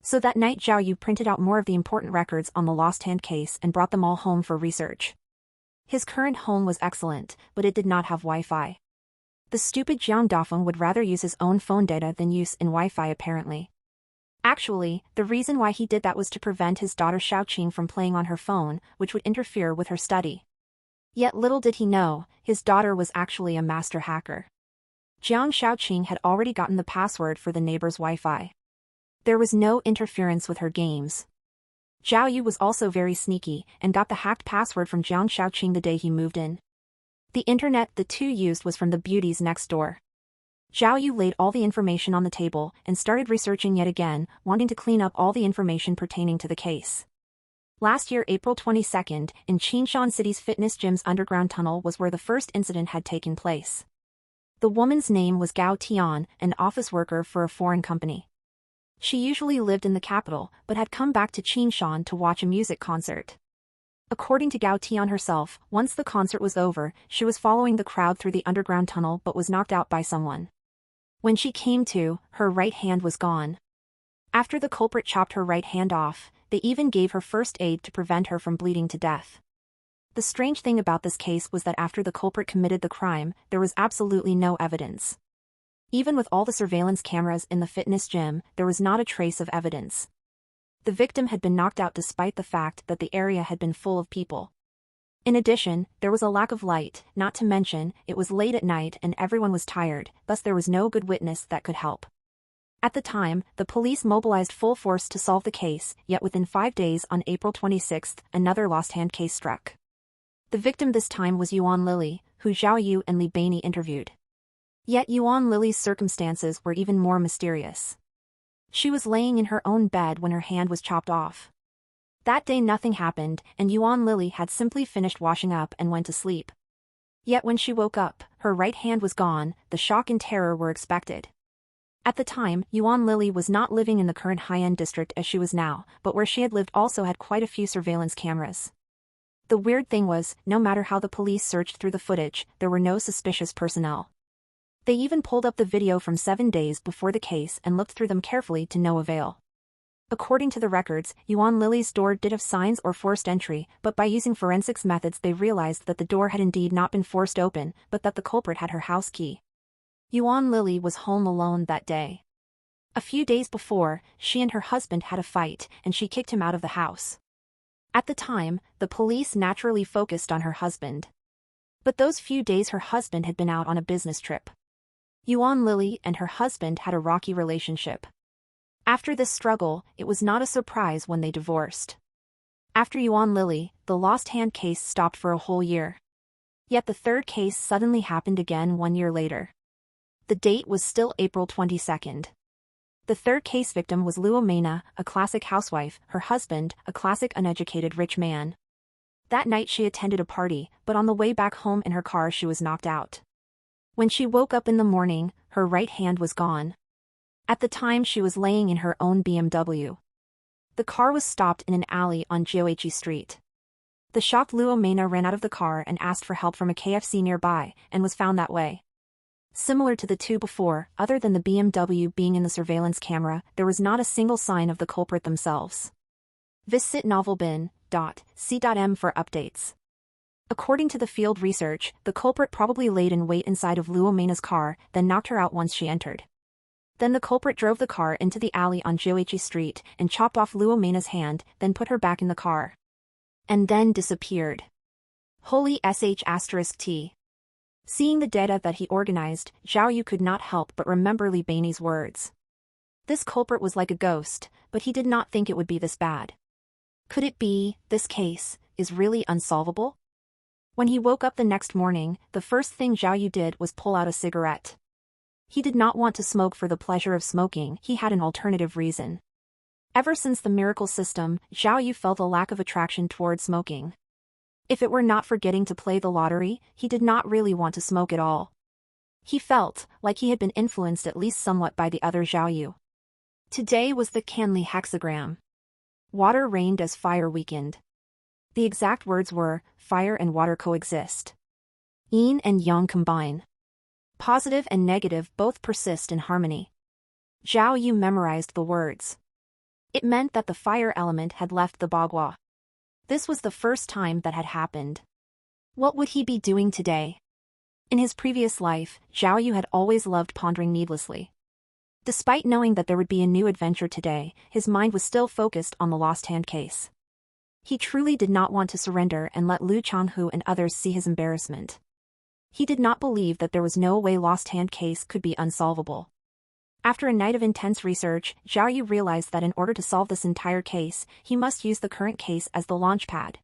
So that night Zhao Yu printed out more of the important records on the lost hand case and brought them all home for research. His current home was excellent, but it did not have Wi-Fi. The stupid Jiang Dafeng would rather use his own phone data than use in Wi-Fi apparently. Actually, the reason why he did that was to prevent his daughter Xiaoqing from playing on her phone, which would interfere with her study. Yet little did he know, his daughter was actually a master hacker. Jiang Xiaoqing had already gotten the password for the neighbor's Wi-Fi. There was no interference with her games. Zhao Yu was also very sneaky and got the hacked password from Jiang Xiaoqing the day he moved in. The internet the two used was from the beauties next door. Zhao Yu laid all the information on the table and started researching yet again, wanting to clean up all the information pertaining to the case. Last year, April 22nd, in Qinshan City's fitness gym's underground tunnel was where the first incident had taken place. The woman's name was Gao Tian, an office worker for a foreign company. She usually lived in the capital, but had come back to Qinshan to watch a music concert. According to Gao Tian herself, once the concert was over, she was following the crowd through the underground tunnel but was knocked out by someone. When she came to, her right hand was gone. After the culprit chopped her right hand off, they even gave her first aid to prevent her from bleeding to death. The strange thing about this case was that after the culprit committed the crime, there was absolutely no evidence. Even with all the surveillance cameras in the fitness gym, there was not a trace of evidence. The victim had been knocked out despite the fact that the area had been full of people. In addition, there was a lack of light, not to mention, it was late at night and everyone was tired, thus there was no good witness that could help. At the time, the police mobilized full force to solve the case, yet within 5 days on April 26th, another lost hand case struck. The victim this time was Yuan Lily, who Zhao Yu and Li Baini interviewed. Yet Yuan Lily's circumstances were even more mysterious. She was laying in her own bed when her hand was chopped off. That day nothing happened, and Yuan Lily had simply finished washing up and went to sleep. Yet when she woke up, her right hand was gone, the shock and terror were expected. At the time, Yuan Lily was not living in the current high-end district as she was now, but where she had lived also had quite a few surveillance cameras. The weird thing was, no matter how the police searched through the footage, there were no suspicious personnel. They even pulled up the video from 7 days before the case and looked through them carefully to no avail. According to the records, Yuan Lily's door did have signs or forced entry, but by using forensics methods they realized that the door had indeed not been forced open, but that the culprit had her house key. Yuan Lily was home alone that day. A few days before, she and her husband had a fight, and she kicked him out of the house. At the time, the police naturally focused on her husband. But those few days her husband had been out on a business trip. Yuan Lily and her husband had a rocky relationship. After this struggle, it was not a surprise when they divorced. After Yuan Lily, the lost hand case stopped for a whole year. Yet the third case suddenly happened again 1 year later. The date was still April 22nd. The third case victim was Luo Mena, a classic housewife, her husband, a classic uneducated rich man. That night she attended a party, but on the way back home in her car she was knocked out. When she woke up in the morning, her right hand was gone. At the time she was laying in her own BMW. The car was stopped in an alley on Jioichi Street. The shocked Luo Mena ran out of the car and asked for help from a KFC nearby, and was found that way. Similar to the two before, other than the BMW being in the surveillance camera, there was not a single sign of the culprit themselves. Visit novelbin.c.m for updates. According to the field research, the culprit probably laid in wait inside of Luo Mena's car, then knocked her out once she entered. Then the culprit drove the car into the alley on Jioichi Street and chopped off Luo Mena's hand, then put her back in the car. And then disappeared. Holy sh*t. Seeing the data that he organized, Zhao Yu could not help but remember Li Bei's words. This culprit was like a ghost, but he did not think it would be this bad. Could it be, this case is really unsolvable? When he woke up the next morning, the first thing Zhao Yu did was pull out a cigarette. He did not want to smoke for the pleasure of smoking, he had an alternative reason. Ever since the miracle system, Zhao Yu felt a lack of attraction toward smoking. If it were not for getting to play the lottery, he did not really want to smoke at all. He felt like he had been influenced at least somewhat by the other Zhao Yu. Today was the Canli hexagram. Water reigned as fire weakened. The exact words were, fire and water coexist. Yin and yang combine. Positive and negative both persist in harmony. Zhao Yu memorized the words. It meant that the fire element had left the Bagua. This was the first time that had happened. What would he be doing today? In his previous life, Zhao Yu had always loved pondering needlessly. Despite knowing that there would be a new adventure today, his mind was still focused on the lost hand case. He truly did not want to surrender and let Lu Changhu and others see his embarrassment. He did not believe that there was no way lost hand case could be unsolvable. After a night of intense research, Zhao Yu realized that in order to solve this entire case, he must use the current case as the launchpad.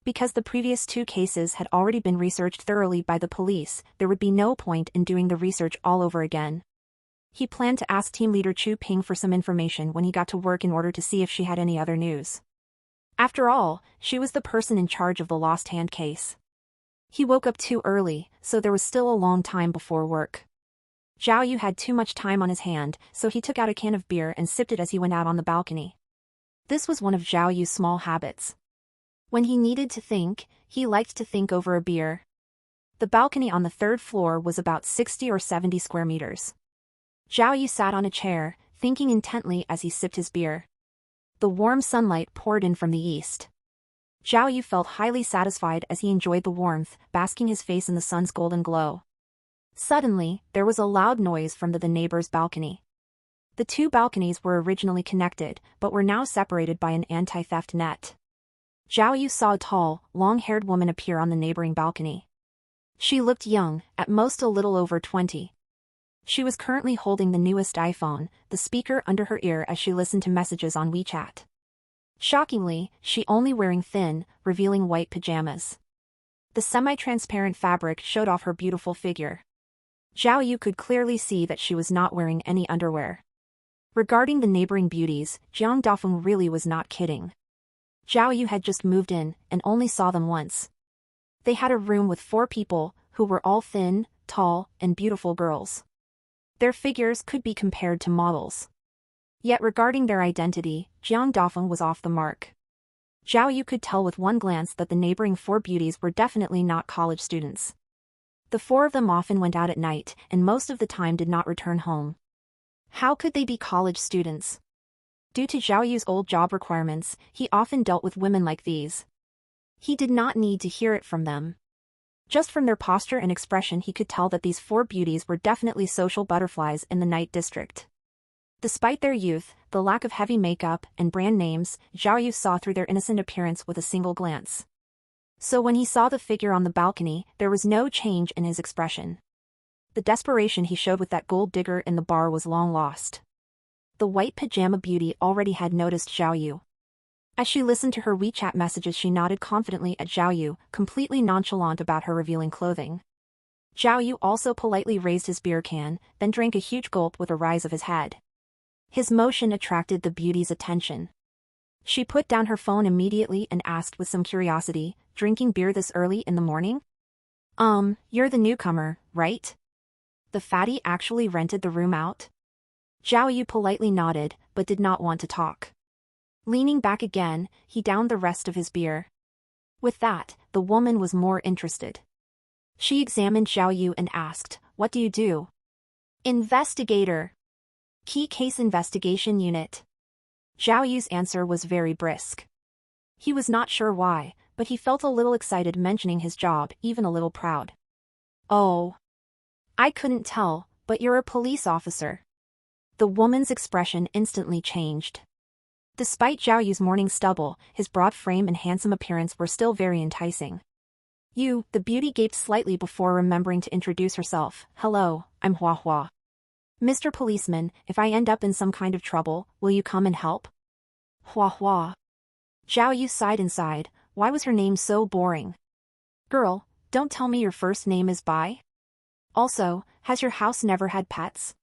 Because the previous two cases had already been researched thoroughly by the police, there would be no point in doing the research all over again. He planned to ask team leader Chu Ping for some information when he got to work in order to see if she had any other news. After all, she was the person in charge of the lost hand case. He woke up too early, so there was still a long time before work. Zhao Yu had too much time on his hand, so he took out a can of beer and sipped it as he went out on the balcony. This was one of Zhao Yu's small habits. When he needed to think, he liked to think over a beer. The balcony on the third floor was about 60 or 70 square meters. Zhao Yu sat on a chair, thinking intently as he sipped his beer. The warm sunlight poured in from the east. Zhao Yu felt highly satisfied as he enjoyed the warmth, basking his face in the sun's golden glow. Suddenly, there was a loud noise from the neighbor's balcony. The two balconies were originally connected, but were now separated by an anti-theft net. Zhao Yu saw a tall, long-haired woman appear on the neighboring balcony. She looked young, at most a little over 20. She was currently holding the newest iPhone, the speaker under her ear as she listened to messages on WeChat. Shockingly, she only wearing thin, revealing white pajamas. The semi-transparent fabric showed off her beautiful figure. Zhao Yu could clearly see that she was not wearing any underwear. Regarding the neighboring beauties, Jiang Dafeng really was not kidding. Zhao Yu had just moved in, and only saw them once. They had a room with 4 people, who were all thin, tall, and beautiful girls. Their figures could be compared to models. Yet regarding their identity, Jiang Dafeng was off the mark. Zhao Yu could tell with one glance that the neighboring 4 beauties were definitely not college students. The 4 of them often went out at night, and most of the time did not return home. How could they be college students? Due to Zhao Yu's old job requirements, he often dealt with women like these. He did not need to hear it from them. Just from their posture and expression he could tell that these four beauties were definitely social butterflies in the night district. Despite their youth, the lack of heavy makeup, and brand names, Zhao Yu saw through their innocent appearance with a single glance. So when he saw the figure on the balcony, there was no change in his expression. The desperation he showed with that gold digger in the bar was long lost. The white pajama beauty already had noticed Zhao Yu. As she listened to her WeChat messages she nodded confidently at Zhao Yu, completely nonchalant about her revealing clothing. Zhao Yu also politely raised his beer can, then drank a huge gulp with a rise of his head. His motion attracted the beauty's attention. She put down her phone immediately and asked with some curiosity, "Drinking beer this early in the morning? You're the newcomer, right? The fatty actually rented the room out?" Zhao Yu politely nodded, but did not want to talk. Leaning back again, he downed the rest of his beer. With that, the woman was more interested. She examined Zhao Yu and asked, "What do you do?" "Investigator. Key Case Investigation Unit." Zhao Yu's answer was very brisk. He was not sure why, but he felt a little excited mentioning his job, even a little proud. "Oh. I couldn't tell, but you're a police officer." The woman's expression instantly changed. Despite Zhao Yu's morning stubble, his broad frame and handsome appearance were still very enticing. The beauty gaped slightly before remembering to introduce herself. "Hello, I'm Hua Hua. Mr. Policeman, if I end up in some kind of trouble, will you come and help?" Hua Hua. Zhao Yu sighed inside. Why was her name so boring? "Girl, don't tell me your first name is Bai? Also, has your house never had pets?"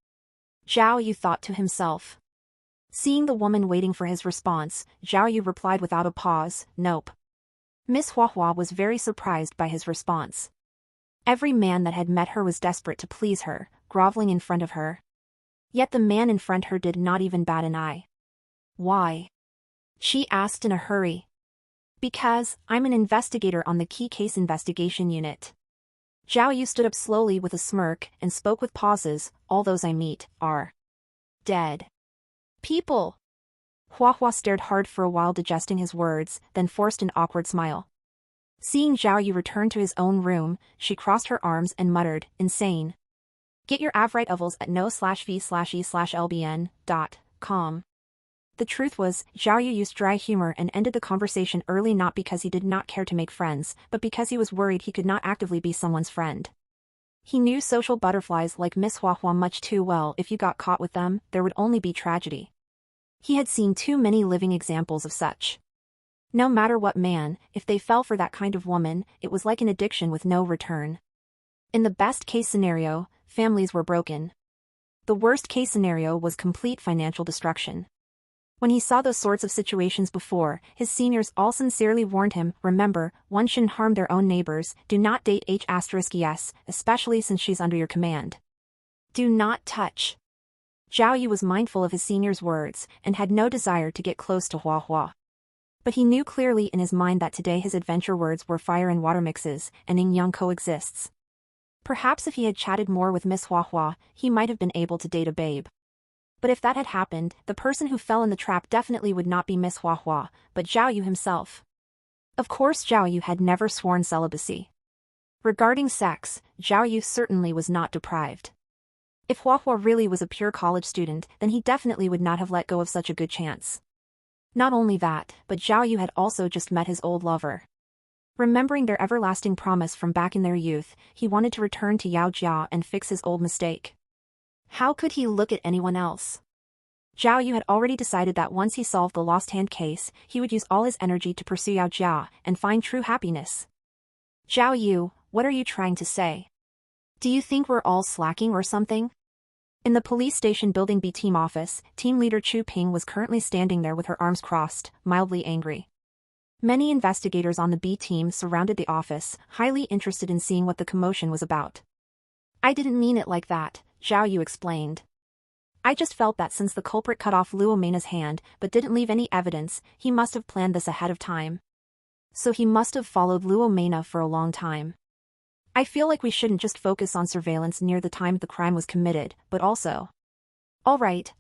Zhao Yu thought to himself. Seeing the woman waiting for his response, Zhao Yu replied without a pause, "Nope." Miss Hua Hua was very surprised by his response. Every man that had met her was desperate to please her, groveling in front of her. Yet the man in front of her did not even bat an eye. "Why?" she asked in a hurry. "Because, I'm an investigator on the Key Case Investigation Unit." Zhao Yu stood up slowly with a smirk and spoke with pauses. "All those I meet are dead people." Hua Hua stared hard for a while digesting his words, then forced an awkward smile. Seeing Zhao Yu return to his own room, she crossed her arms and muttered, "Insane. Get your avrite ovals at no/v/e/lbn.com." The truth was, Zhao Yu used dry humor and ended the conversation early not because he did not care to make friends, but because he was worried he could not actively be someone's friend. He knew social butterflies like Miss Hua Hua much too well. If you got caught with them, there would only be tragedy. He had seen too many living examples of such. No matter what man, if they fell for that kind of woman, it was like an addiction with no return. In the best-case scenario, families were broken. The worst-case scenario was complete financial destruction. When he saw those sorts of situations before, his seniors all sincerely warned him, "Remember, one shouldn't harm their own neighbors, do not date H***s, especially since she's under your command. Do not touch." Zhao Yu was mindful of his seniors' words, and had no desire to get close to Hua Hua. But he knew clearly in his mind that today his adventure words were fire and water mixes, and yin yang coexists. Perhaps if he had chatted more with Miss Hua Hua, he might have been able to date a babe. But if that had happened, the person who fell in the trap definitely would not be Miss Hua Hua, but Zhao Yu himself. Of course Zhao Yu had never sworn celibacy. Regarding sex, Zhao Yu certainly was not deprived. If Hua Hua really was a pure college student, then he definitely would not have let go of such a good chance. Not only that, but Zhao Yu had also just met his old lover. Remembering their everlasting promise from back in their youth, he wanted to return to Yao Jia and fix his old mistake. How could he look at anyone else? Zhao Yu had already decided that once he solved the lost hand case, he would use all his energy to pursue Yao Jia and find true happiness. "Zhao Yu, what are you trying to say? Do you think we're all slacking or something?" In the police station building B team office, team leader Chu Ping was currently standing there with her arms crossed, mildly angry. Many investigators on the B team surrounded the office, highly interested in seeing what the commotion was about. "I didn't mean it like that," Zhao Yu explained. "I just felt that since the culprit cut off Luo Meina's hand but didn't leave any evidence, he must have planned this ahead of time. So he must have followed Luo Meina for a long time. I feel like we shouldn't just focus on surveillance near the time the crime was committed, but also..." All right,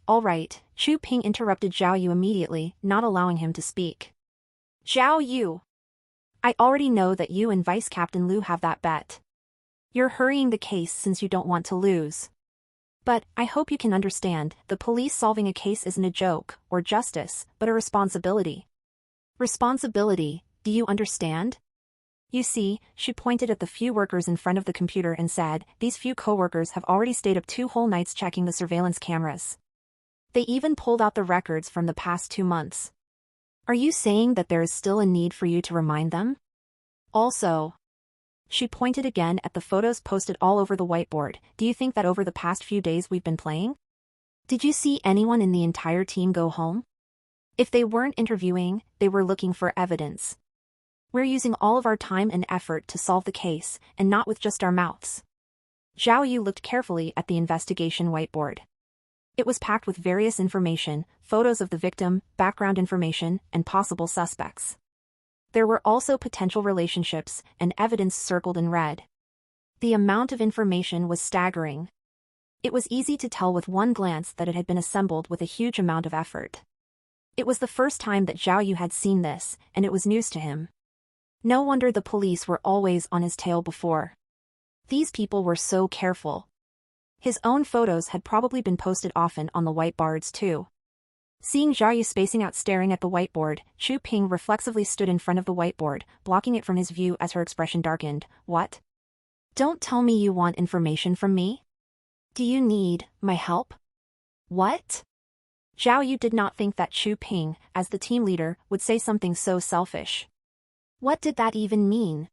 Chu Ping interrupted Zhao Yu immediately, not allowing him to speak. Zhao Yu. I already know that you and Vice Captain Liu have that bet. You're hurrying the case since you don't want to lose. But, I hope you can understand, the police solving a case isn't a joke, or justice, but a responsibility. Responsibility, do you understand? You see, she pointed at the few workers in front of the computer and said, these few co-workers have already stayed up 2 whole nights checking the surveillance cameras. They even pulled out the records from the past 2 months. Are you saying that there is still a need for you to remind them? Also, she pointed again at the photos posted all over the whiteboard. Do you think that over the past few days we've been playing? Did you see anyone in the entire team go home? If they weren't interviewing, they were looking for evidence. We're using all of our time and effort to solve the case, and not with just our mouths. Zhao Yu looked carefully at the investigation whiteboard. It was packed with various information, photos of the victim, background information, and possible suspects. There were also potential relationships and evidence circled in red. The amount of information was staggering. It was easy to tell with one glance that it had been assembled with a huge amount of effort. It was the first time that Zhao Yu had seen this, and it was news to him. No wonder the police were always on his tail before. These people were so careful. His own photos had probably been posted often on the whiteboards too. Seeing Zhao Yu spacing out staring at the whiteboard, Chu Ping reflexively stood in front of the whiteboard, blocking it from his view as her expression darkened. What? Don't tell me you want information from me? Do you need my help? What? Zhao Yu did not think that Chu Ping, as the team leader, would say something so selfish. What did that even mean?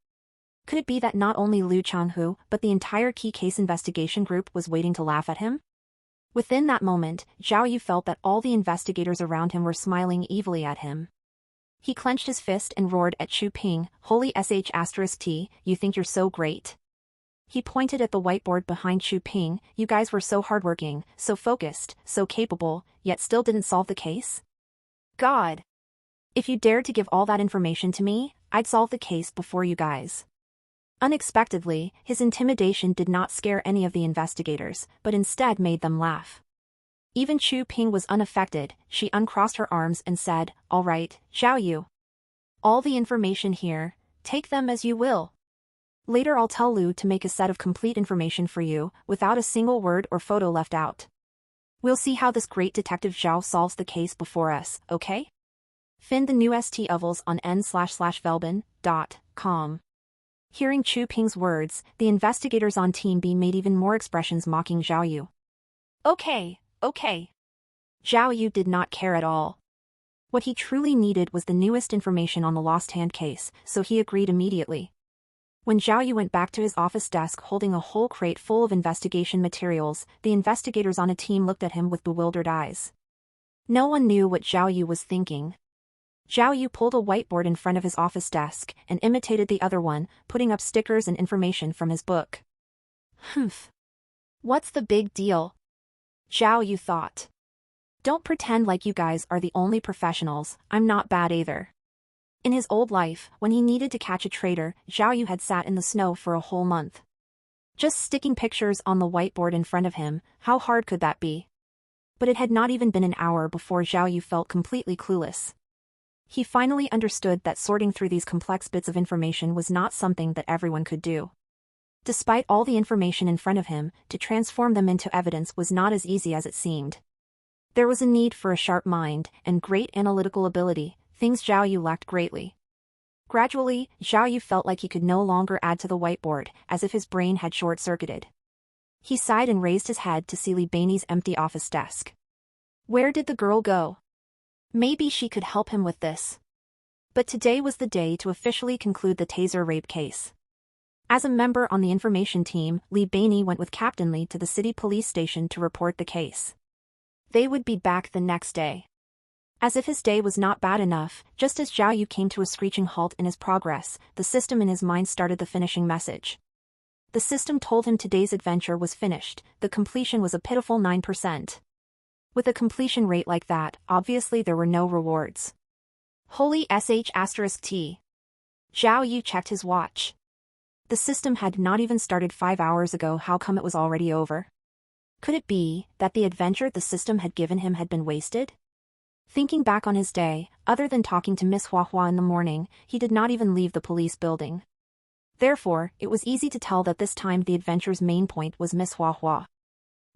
Could it be that not only Liu Changhu, but the entire key case investigation group was waiting to laugh at him? Within that moment, Zhao Yu felt that all the investigators around him were smiling evilly at him. He clenched his fist and roared at Chu Ping, "Holy sh*t, you think you're so great?" He pointed at the whiteboard behind Chu Ping. You guys were so hardworking, so focused, so capable, yet still didn't solve the case? God! If you dared to give all that information to me, I'd solve the case before you guys. Unexpectedly, his intimidation did not scare any of the investigators, but instead made them laugh. Even Chu Ping was unaffected. She uncrossed her arms and said, "All right, Zhao Yu. All the information here, take them as you will. Later I'll tell Liu to make a set of complete information for you, without a single word or photo left out. We'll see how this great detective Zhao solves the case before us, okay?" Find the new ST Ovals on n/velben.com. Hearing Chu Ping's words, the investigators on Team B made even more expressions mocking Zhao Yu. Okay. Zhao Yu did not care at all. What he truly needed was the newest information on the Lost Hand case, so he agreed immediately. When Zhao Yu went back to his office desk holding a whole crate full of investigation materials, the investigators on a team looked at him with bewildered eyes. No one knew what Zhao Yu was thinking. Zhao Yu pulled a whiteboard in front of his office desk and imitated the other one, putting up stickers and information from his book. Humph. What's the big deal? Zhao Yu thought. Don't pretend like you guys are the only professionals. I'm not bad either. In his old life, when he needed to catch a traitor, Zhao Yu had sat in the snow for a whole month. Just sticking pictures on the whiteboard in front of him, how hard could that be? But it had not even been an hour before Zhao Yu felt completely clueless. He finally understood that sorting through these complex bits of information was not something that everyone could do. Despite all the information in front of him, to transform them into evidence was not as easy as it seemed. There was a need for a sharp mind and great analytical ability, things Zhao Yu lacked greatly. Gradually, Zhao Yu felt like he could no longer add to the whiteboard, as if his brain had short-circuited. He sighed and raised his head to see Li Bei's empty office desk. Where did the girl go? Maybe she could help him with this. But today was the day to officially conclude the Taser rape case. As a member on the information team, Li Bei went with Captain Li to the city police station to report the case. They would be back the next day. As if his day was not bad enough, just as Zhao Yu came to a screeching halt in his progress, the system in his mind started the finishing message. The system told him today's adventure was finished. The completion was a pitiful 9%. With a completion rate like that, obviously there were no rewards. Holy sh**t. Zhao Yu checked his watch. The system had not even started 5 hours ago. How come it was already over? Could it be that the adventure the system had given him had been wasted? Thinking back on his day, other than talking to Miss Hua Hua in the morning, he did not even leave the police building. Therefore, it was easy to tell that this time the adventure's main point was Miss Hua Hua.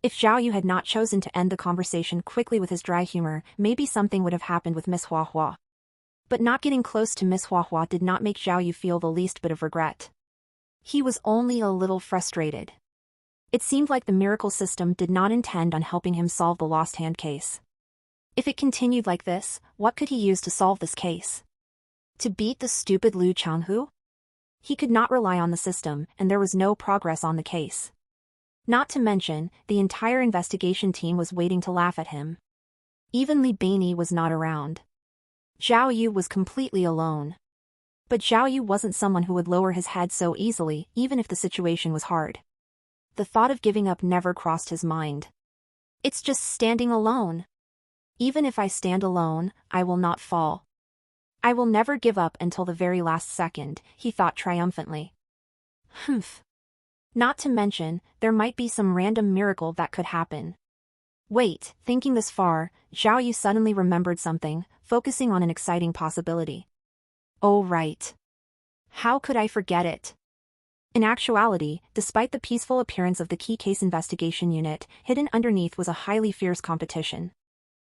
If Zhao Yu had not chosen to end the conversation quickly with his dry humor, maybe something would have happened with Miss Hua Hua. But not getting close to Miss Hua Hua did not make Zhao Yu feel the least bit of regret. He was only a little frustrated. It seemed like the miracle system did not intend on helping him solve the lost hand case. If it continued like this, what could he use to solve this case? To beat the stupid Liu Changhu? He could not rely on the system, and there was no progress on the case. Not to mention, the entire investigation team was waiting to laugh at him. Even Li Beinei was not around. Zhao Yu was completely alone. But Zhao Yu wasn't someone who would lower his head so easily, even if the situation was hard. The thought of giving up never crossed his mind. It's just standing alone. Even if I stand alone, I will not fall. I will never give up until the very last second, he thought triumphantly. Humph. Not to mention, there might be some random miracle that could happen. Wait, thinking this far, Zhao Yu suddenly remembered something, focusing on an exciting possibility. Oh right. How could I forget it? In actuality, despite the peaceful appearance of the key case investigation unit, hidden underneath was a highly fierce competition.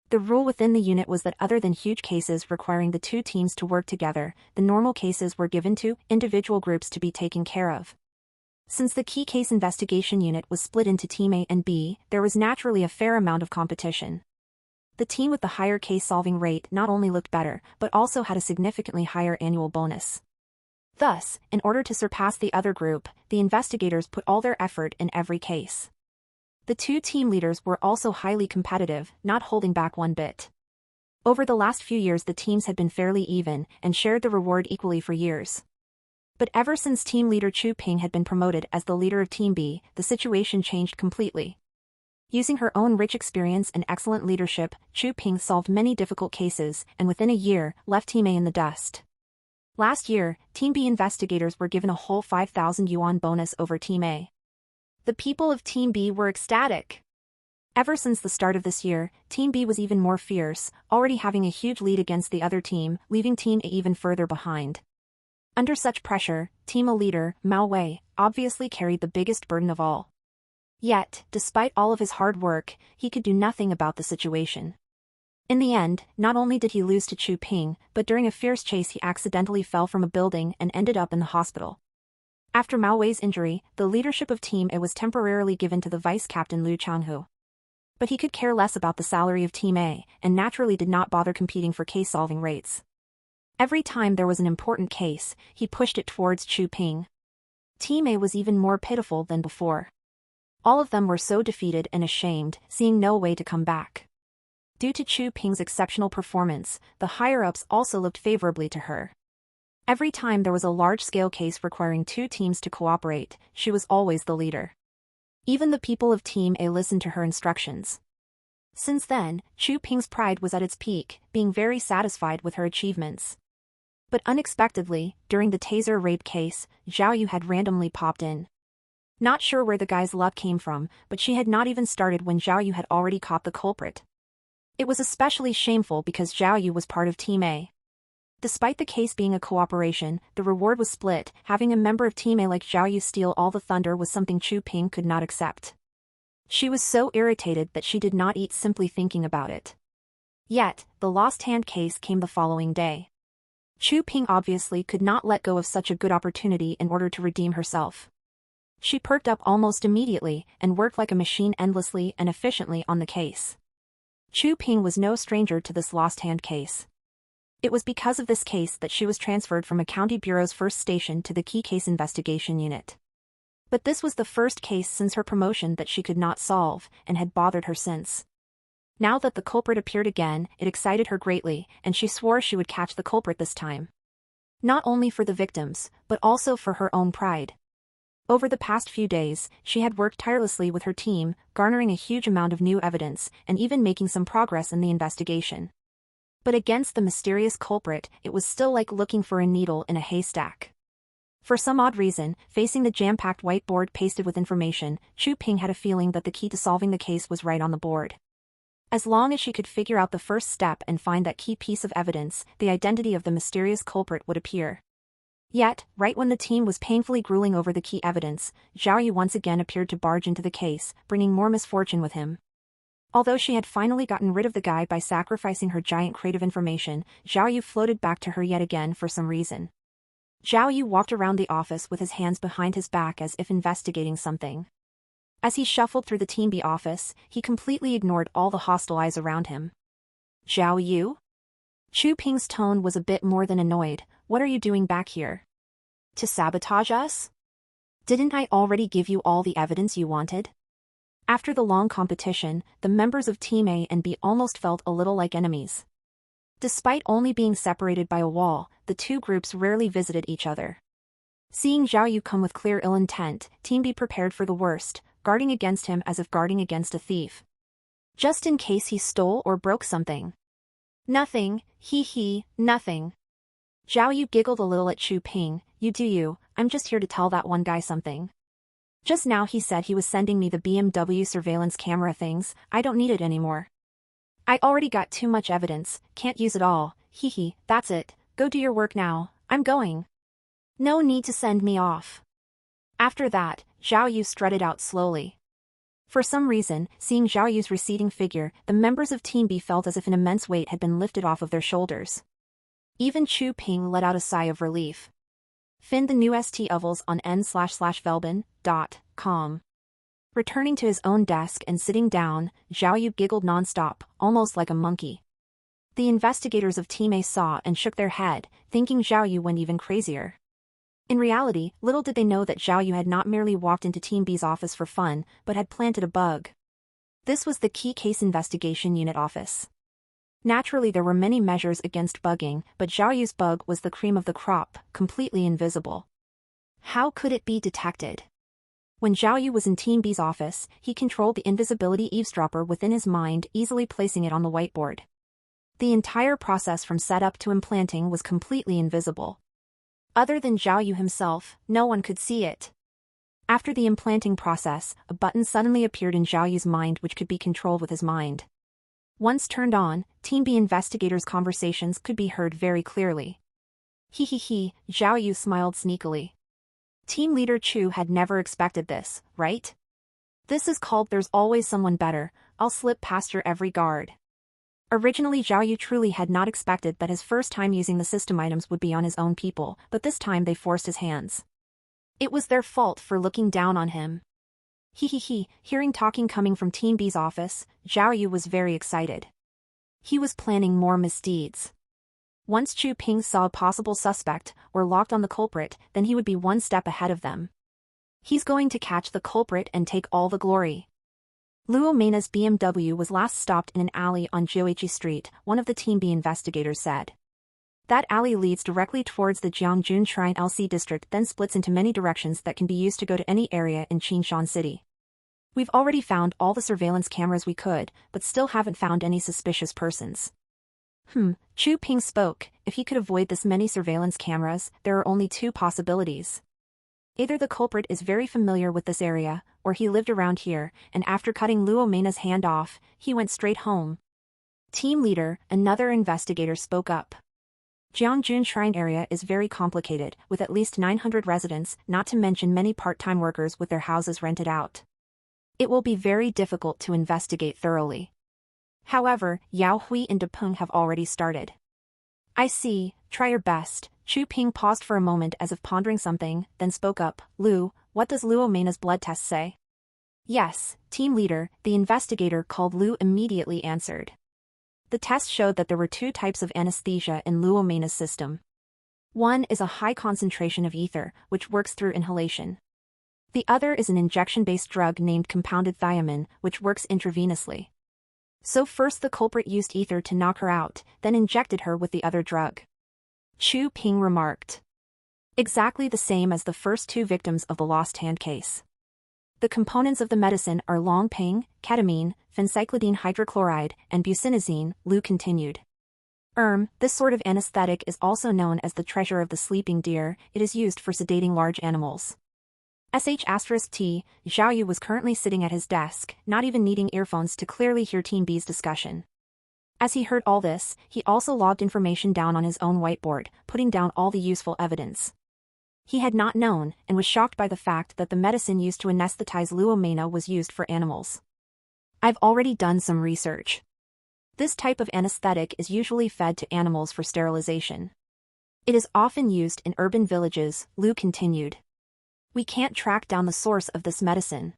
The rule within the unit was that other than huge cases requiring the two teams to work together, the normal cases were given to individual groups to be taken care of. Since the key case investigation unit was split into Team A and B, there was naturally a fair amount of competition. The team with the higher case-solving rate not only looked better, but also had a significantly higher annual bonus. Thus, in order to surpass the other group, the investigators put all their effort in every case. The two team leaders were also highly competitive, not holding back one bit. Over the last few years the teams had been fairly even, and shared the reward equally for years. But ever since team leader Chu Ping had been promoted as the leader of Team B, the situation changed completely. Using her own rich experience and excellent leadership, Chu Ping solved many difficult cases, and within a year, left Team A in the dust. Last year, Team B investigators were given a whole 5,000 yuan bonus over Team A. The people of Team B were ecstatic. Ever since the start of this year, Team B was even more fierce, already having a huge lead against the other team, leaving Team A even further behind. Under such pressure, Team A leader, Mao Wei, obviously carried the biggest burden of all. Yet, despite all of his hard work, he could do nothing about the situation. In the end, not only did he lose to Chu Ping, but during a fierce chase he accidentally fell from a building and ended up in the hospital. After Mao Wei's injury, the leadership of Team A was temporarily given to the vice-captain Liu Changhu. But he could care less about the salary of Team A, and naturally did not bother competing for case-solving rates. Every time there was an important case, he pushed it towards Chu Ping. Team A was even more pitiful than before. All of them were so defeated and ashamed, seeing no way to come back. Due to Chu Ping's exceptional performance, the higher-ups also looked favorably to her. Every time there was a large-scale case requiring two teams to cooperate, she was always the leader. Even the people of Team A listened to her instructions. Since then, Chu Ping's pride was at its peak, being very satisfied with her achievements. But unexpectedly, during the taser rape case, Zhao Yu had randomly popped in. Not sure where the guy's luck came from, but she had not even started when Zhao Yu had already caught the culprit. It was especially shameful because Zhao Yu was part of Team A. Despite the case being a cooperation, the reward was split. Having a member of Team A like Zhao Yu steal all the thunder was something Chu Ping could not accept. She was so irritated that she did not eat simply thinking about it. Yet, the lost hand case came the following day. Chu Ping obviously could not let go of such a good opportunity in order to redeem herself. She perked up almost immediately, and worked like a machine endlessly and efficiently on the case. Chu Ping was no stranger to this lost hand case. It was because of this case that she was transferred from a county bureau's first station to the key case investigation unit. But this was the first case since her promotion that she could not solve, and had bothered her since. Now that the culprit appeared again, it excited her greatly, and she swore she would catch the culprit this time. Not only for the victims, but also for her own pride. Over the past few days, she had worked tirelessly with her team, garnering a huge amount of new evidence, and even making some progress in the investigation. But against the mysterious culprit, it was still like looking for a needle in a haystack. For some odd reason, facing the jam-packed whiteboard pasted with information, Chu Ping had a feeling that the key to solving the case was right on the board. As long as she could figure out the first step and find that key piece of evidence, the identity of the mysterious culprit would appear. Yet, right when the team was painfully grueling over the key evidence, Zhao Yu once again appeared to barge into the case, bringing more misfortune with him. Although she had finally gotten rid of the guy by sacrificing her giant crate of information, Zhao Yu floated back to her yet again for some reason. Zhao Yu walked around the office with his hands behind his back as if investigating something. As he shuffled through the Team B office, he completely ignored all the hostile eyes around him. Zhao Yu? Chu Ping's tone was a bit more than annoyed. What are you doing back here? To sabotage us? Didn't I already give you all the evidence you wanted? After the long competition, the members of Team A and B almost felt a little like enemies. Despite only being separated by a wall, the two groups rarely visited each other. Seeing Zhao Yu come with clear ill intent, Team B prepared for the worst, guarding against him as if guarding against a thief. Just in case he stole or broke something. Nothing, nothing. Zhao Yu giggled a little at Chu Ping. You do you, I'm just here to tell that one guy something. Just now he said he was sending me the BMW surveillance camera things. I don't need it anymore. I already got too much evidence, can't use it all. That's it, go do your work now, I'm going. No need to send me off. After that, Zhao Yu strutted out slowly. For some reason, seeing Zhao Yu's receding figure, the members of Team B felt as if an immense weight had been lifted off of their shoulders. Even Chu Ping let out a sigh of relief. Find the new ST ovals on n/velban.com. Returning to his own desk and sitting down, Zhao Yu giggled nonstop, almost like a monkey. The investigators of Team A saw and shook their head, thinking Zhao Yu went even crazier. In reality, little did they know that Zhao Yu had not merely walked into Team B's office for fun, but had planted a bug. This was the Key Case Investigation Unit office. Naturally there were many measures against bugging, but Zhao Yu's bug was the cream of the crop, completely invisible. How could it be detected? When Zhao Yu was in Team B's office, he controlled the invisibility eavesdropper within his mind, easily placing it on the whiteboard. The entire process from setup to implanting was completely invisible. Other than Zhao Yu himself, no one could see it. After the implanting process, a button suddenly appeared in Zhao Yu's mind which could be controlled with his mind. Once turned on, Team B investigators' conversations could be heard very clearly. Zhao Yu smiled sneakily. Team leader Chu had never expected this, right? This is called there's always someone better, I'll slip past your every guard. Originally Zhao Yu truly had not expected that his first time using the system items would be on his own people, but this time they forced his hands. It was their fault for looking down on him. Hearing talking coming from Team B's office, Zhao Yu was very excited. He was planning more misdeeds. Once Chu Ping saw a possible suspect, or locked on the culprit, then he would be one step ahead of them. He's going to catch the culprit and take all the glory. Luo Mena's BMW was last stopped in an alley on Jiueqi Street, one of the Team B investigators said. That alley leads directly towards the Jiangjun Shrine LC district, then splits into many directions that can be used to go to any area in Qinshan City. We've already found all the surveillance cameras we could, but still haven't found any suspicious persons. Chu Ping spoke. If he could avoid this many surveillance cameras, there are only two possibilities. Either the culprit is very familiar with this area, or he lived around here, and after cutting Luo Mena's hand off, he went straight home. Team leader, another investigator spoke up. Jiangjun Shrine area is very complicated, with at least 900 residents, not to mention many part-time workers with their houses rented out. It will be very difficult to investigate thoroughly. However, Yao Hui and De Peng have already started. I see, try your best. Chu Ping paused for a moment as if pondering something, then spoke up. Lu, what does Luo Mena's blood test say? Yes, team leader, the investigator called Lu immediately answered. The test showed that there were two types of anesthesia in Luo Mena's system. One is a high concentration of ether, which works through inhalation. The other is an injection-based drug named compounded thiamine, which works intravenously. So first the culprit used ether to knock her out, then injected her with the other drug. Chu Ping remarked. Exactly the same as the first two victims of the lost hand case. The components of the medicine are Longping, ketamine, phencyclidine hydrochloride, and bucinazine, Lu continued. This sort of anesthetic is also known as the treasure of the sleeping deer. It is used for sedating large animals. *T. Zhao Yu was currently sitting at his desk, not even needing earphones to clearly hear Team B's discussion. As he heard all this, he also logged information down on his own whiteboard, putting down all the useful evidence. He had not known, and was shocked by the fact that the medicine used to anesthetize Luo Mena was used for animals. I've already done some research. This type of anesthetic is usually fed to animals for sterilization. It is often used in urban villages, Liu continued. We can't track down the source of this medicine.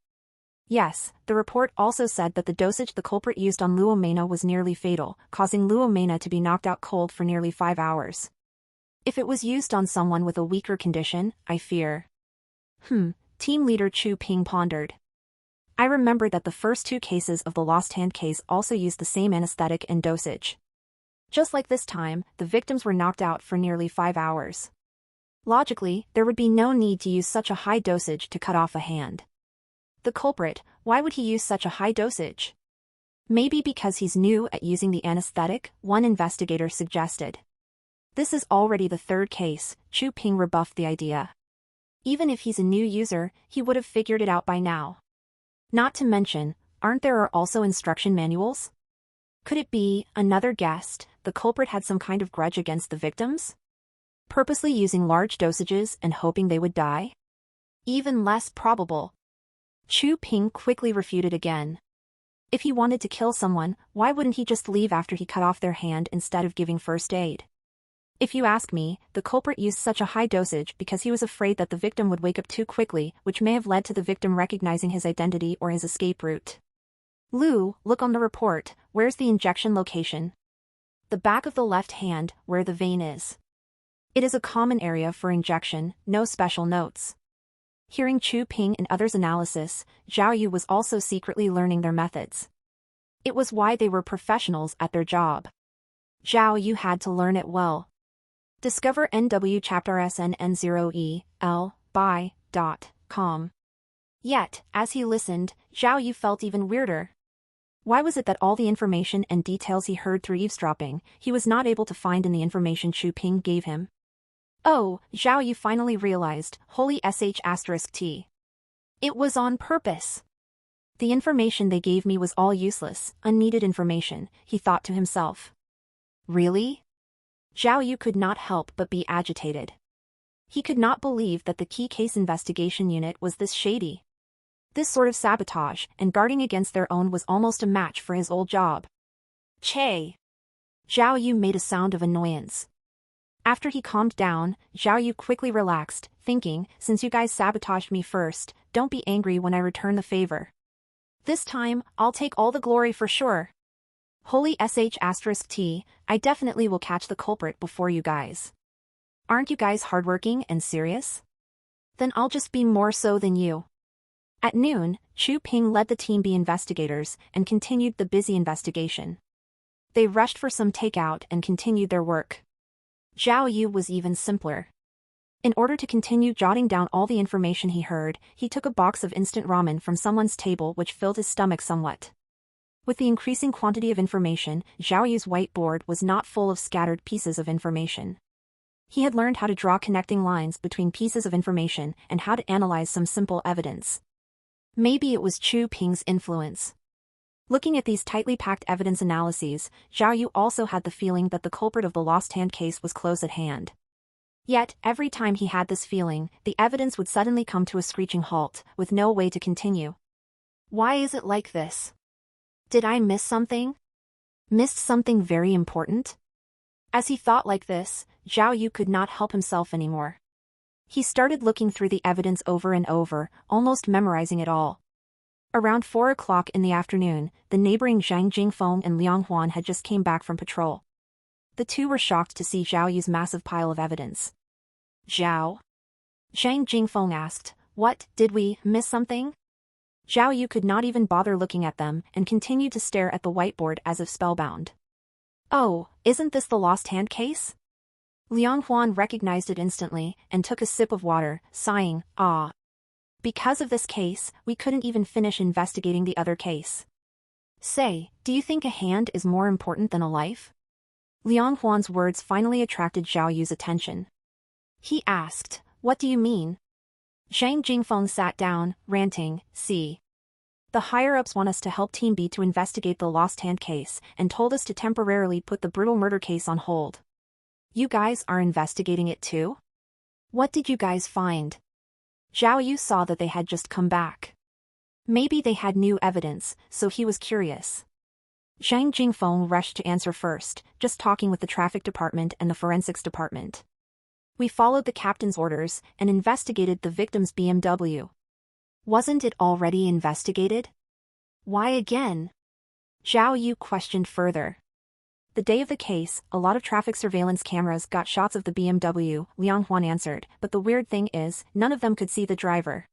Yes, the report also said that the dosage the culprit used on Luo Mena was nearly fatal, causing Luo Mena to be knocked out cold for nearly 5 hours. If it was used on someone with a weaker condition, I fear. Team leader Chu Ping pondered. I remember that the first 2 cases of the lost hand case also used the same anesthetic and dosage. Just like this time, the victims were knocked out for nearly 5 hours. Logically, there would be no need to use such a high dosage to cut off a hand. The culprit, why would he use such a high dosage? Maybe because he's new at using the anesthetic, one investigator suggested. This is already the 3rd case, Chu Ping rebuffed the idea. Even if he's a new user, he would have figured it out by now. Not to mention, aren't there also instruction manuals? Could it be, another guessed, the culprit had some kind of grudge against the victims? Purposely using large dosages and hoping they would die? Even less probable. Chu Ping quickly refuted again. If he wanted to kill someone, why wouldn't he just leave after he cut off their hand instead of giving first aid? If you ask me, the culprit used such a high dosage because he was afraid that the victim would wake up too quickly, which may have led to the victim recognizing his identity or his escape route. Liu, look on the report, where's the injection location? The back of the left hand, where the vein is. It is a common area for injection, no special notes. Hearing Chu Ping and others' analysis, Zhao Yu was also secretly learning their methods. It was why they were professionals at their job. Zhao Yu had to learn it well. Discover NW Chapter SNN0EL by.com. Yet, as he listened, Zhao Yu felt even weirder. Why was it that all the information and details he heard through eavesdropping, he was not able to find in the information Chu Ping gave him? Oh, Zhao Yu finally realized, holy *T. It was on purpose. The information they gave me was all useless, unneeded information, he thought to himself. Really? Zhao Yu could not help but be agitated. He could not believe that the key case investigation unit was this shady. This sort of sabotage and guarding against their own was almost a match for his old job. Che! Zhao Yu made a sound of annoyance. After he calmed down, Zhao Yu quickly relaxed, thinking, since you guys sabotaged me first, don't be angry when I return the favor. This time, I'll take all the glory for sure. Holy *T, I definitely will catch the culprit before you guys. Aren't you guys hardworking and serious? Then I'll just be more so than you. At noon, Chu Ping led the Team B investigators and continued the busy investigation. They rushed for some takeout and continued their work. Zhao Yu was even simpler. In order to continue jotting down all the information he heard, he took a box of instant ramen from someone's table which filled his stomach somewhat. With the increasing quantity of information, Zhao Yu's whiteboard was not full of scattered pieces of information. He had learned how to draw connecting lines between pieces of information and how to analyze some simple evidence. Maybe it was Chu Ping's influence. Looking at these tightly packed evidence analyses, Zhao Yu also had the feeling that the culprit of the lost hand case was close at hand. Yet, every time he had this feeling, the evidence would suddenly come to a screeching halt, with no way to continue. Why is it like this? Did I miss something? Missed something very important? As he thought like this, Zhao Yu could not help himself anymore. He started looking through the evidence over and over, almost memorizing it all. Around 4 o'clock in the afternoon, the neighboring Zhang Jingfeng and Liang Huan had just came back from patrol. The two were shocked to see Zhao Yu's massive pile of evidence. Zhao? Zhang Jingfeng asked, what, did we miss something? Zhao Yu could not even bother looking at them and continued to stare at the whiteboard as if spellbound. Oh, isn't this the lost hand case? Liang Huan recognized it instantly and took a sip of water, sighing, ah. Because of this case, we couldn't even finish investigating the other case. Say, do you think a hand is more important than a life? Liang Huan's words finally attracted Zhao Yu's attention. He asked, "What do you mean?" Zhang Jingfeng sat down, ranting, "See. The higher-ups want us to help Team B to investigate the lost hand case and told us to temporarily put the brutal murder case on hold. You guys are investigating it too? What did you guys find?" Zhao Yu saw that they had just come back. Maybe they had new evidence, so he was curious. Zhang Jingfeng rushed to answer first, "Just talking with the traffic department and the forensics department. We followed the captain's orders and investigated the victim's BMW. Wasn't it already investigated? Why again?" Zhao Yu questioned further. "The day of the case, a lot of traffic surveillance cameras got shots of the BMW," Liang Huan answered, "but the weird thing is, none of them could see the driver.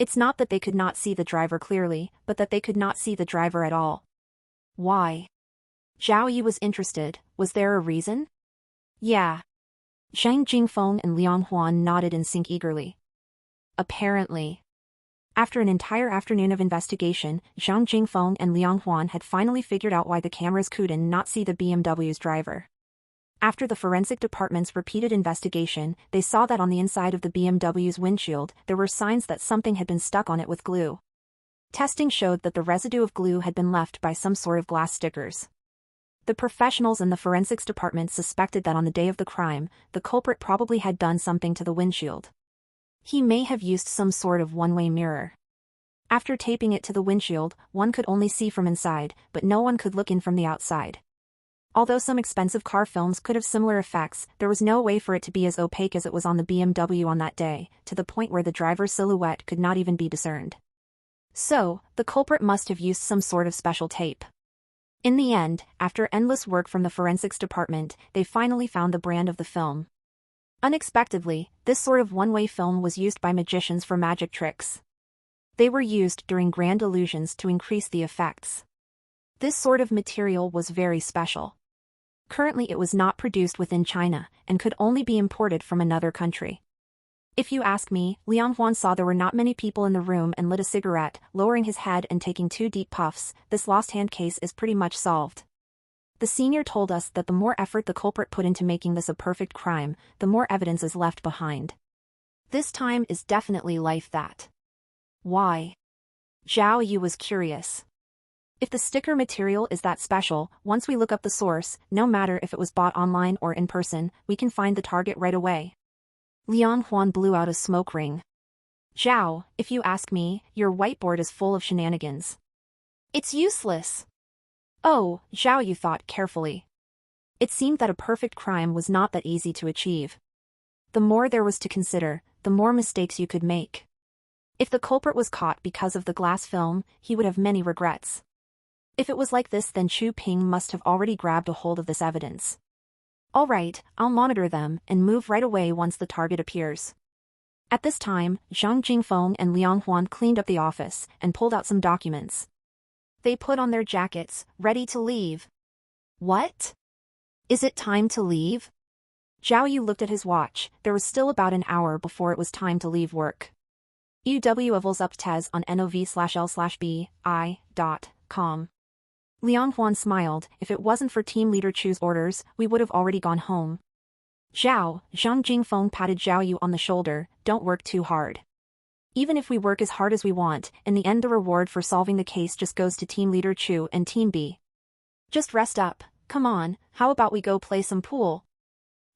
It's not that they could not see the driver clearly, but that they could not see the driver at all." "Why?" Zhao Yu was interested. "Was there a reason?" "Yeah." Zhang Jingfeng and Liang Huan nodded in sync eagerly. "Apparently." After an entire afternoon of investigation, Zhang Jingfeng and Liang Huan had finally figured out why the cameras couldn't not see the BMW's driver. After the forensic department's repeated investigation, they saw that on the inside of the BMW's windshield, there were signs that something had been stuck on it with glue. Testing showed that the residue of glue had been left by some sort of glass stickers. The professionals in the forensics department suspected that on the day of the crime, the culprit probably had done something to the windshield. He may have used some sort of one-way mirror. After taping it to the windshield, one could only see from inside, but no one could look in from the outside. Although some expensive car films could have similar effects, there was no way for it to be as opaque as it was on the BMW on that day, to the point where the driver's silhouette could not even be discerned. So, the culprit must have used some sort of special tape. In the end, after endless work from the forensics department, they finally found the brand of the film. Unexpectedly, this sort of one-way film was used by magicians for magic tricks. They were used during grand illusions to increase the effects. This sort of material was very special. Currently it was not produced within China, and could only be imported from another country. If you ask me, Liang Huan saw there were not many people in the room and lit a cigarette, lowering his head and taking 2 deep puffs. "This lost hand case is pretty much solved. The senior told us that the more effort the culprit put into making this a perfect crime, the more evidence is left behind. This time is definitely life that." "Why?" Zhao Yu was curious. "If the sticker material is that special, once we look up the source, no matter if it was bought online or in person, we can find the target right away." Liang Huan blew out a smoke ring. "Zhao, if you ask me, your whiteboard is full of shenanigans. It's useless." "Oh," Zhao Yu thought carefully. It seemed that a perfect crime was not that easy to achieve. The more there was to consider, the more mistakes you could make. If the culprit was caught because of the glass film, he would have many regrets. If it was like this, then Chu Ping must have already grabbed a hold of this evidence. "All right, I'll monitor them and move right away once the target appears." At this time, Zhang Jingfeng and Liang Huan cleaned up the office and pulled out some documents. They put on their jackets, ready to leave. "What? Is it time to leave?" Zhao Yu looked at his watch. There was still about an hour before it was time to leave work. UW Evils up Tez on nov/l/bi.com. Liang Huan smiled. "If it wasn't for Team Leader Chu's orders, we would have already gone home." Zhang Jingfeng patted Zhao Yu on the shoulder. "Don't work too hard. Even if we work as hard as we want, in the end the reward for solving the case just goes to Team Leader Chu and Team B. Just rest up. Come on, how about we go play some pool?"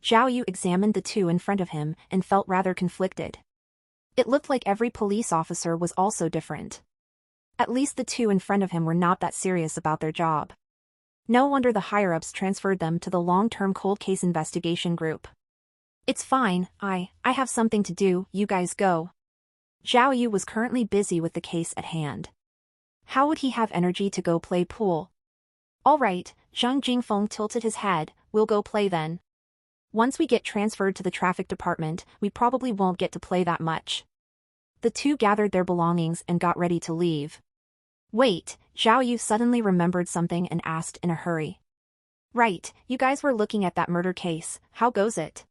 Zhao Yu examined the two in front of him and felt rather conflicted. It looked like every police officer was also different. At least the two in front of him were not that serious about their job. No wonder the higher-ups transferred them to the long-term cold case investigation group. "It's fine, I have something to do, you guys go." Zhao Yu was currently busy with the case at hand. How would he have energy to go play pool? "All right," Zhang Jingfeng tilted his head, "we'll go play then. Once we get transferred to the traffic department, we probably won't get to play that much." The two gathered their belongings and got ready to leave. "Wait," Zhao Yu suddenly remembered something and asked in a hurry. "Right, you guys were looking at that murder case, how goes it?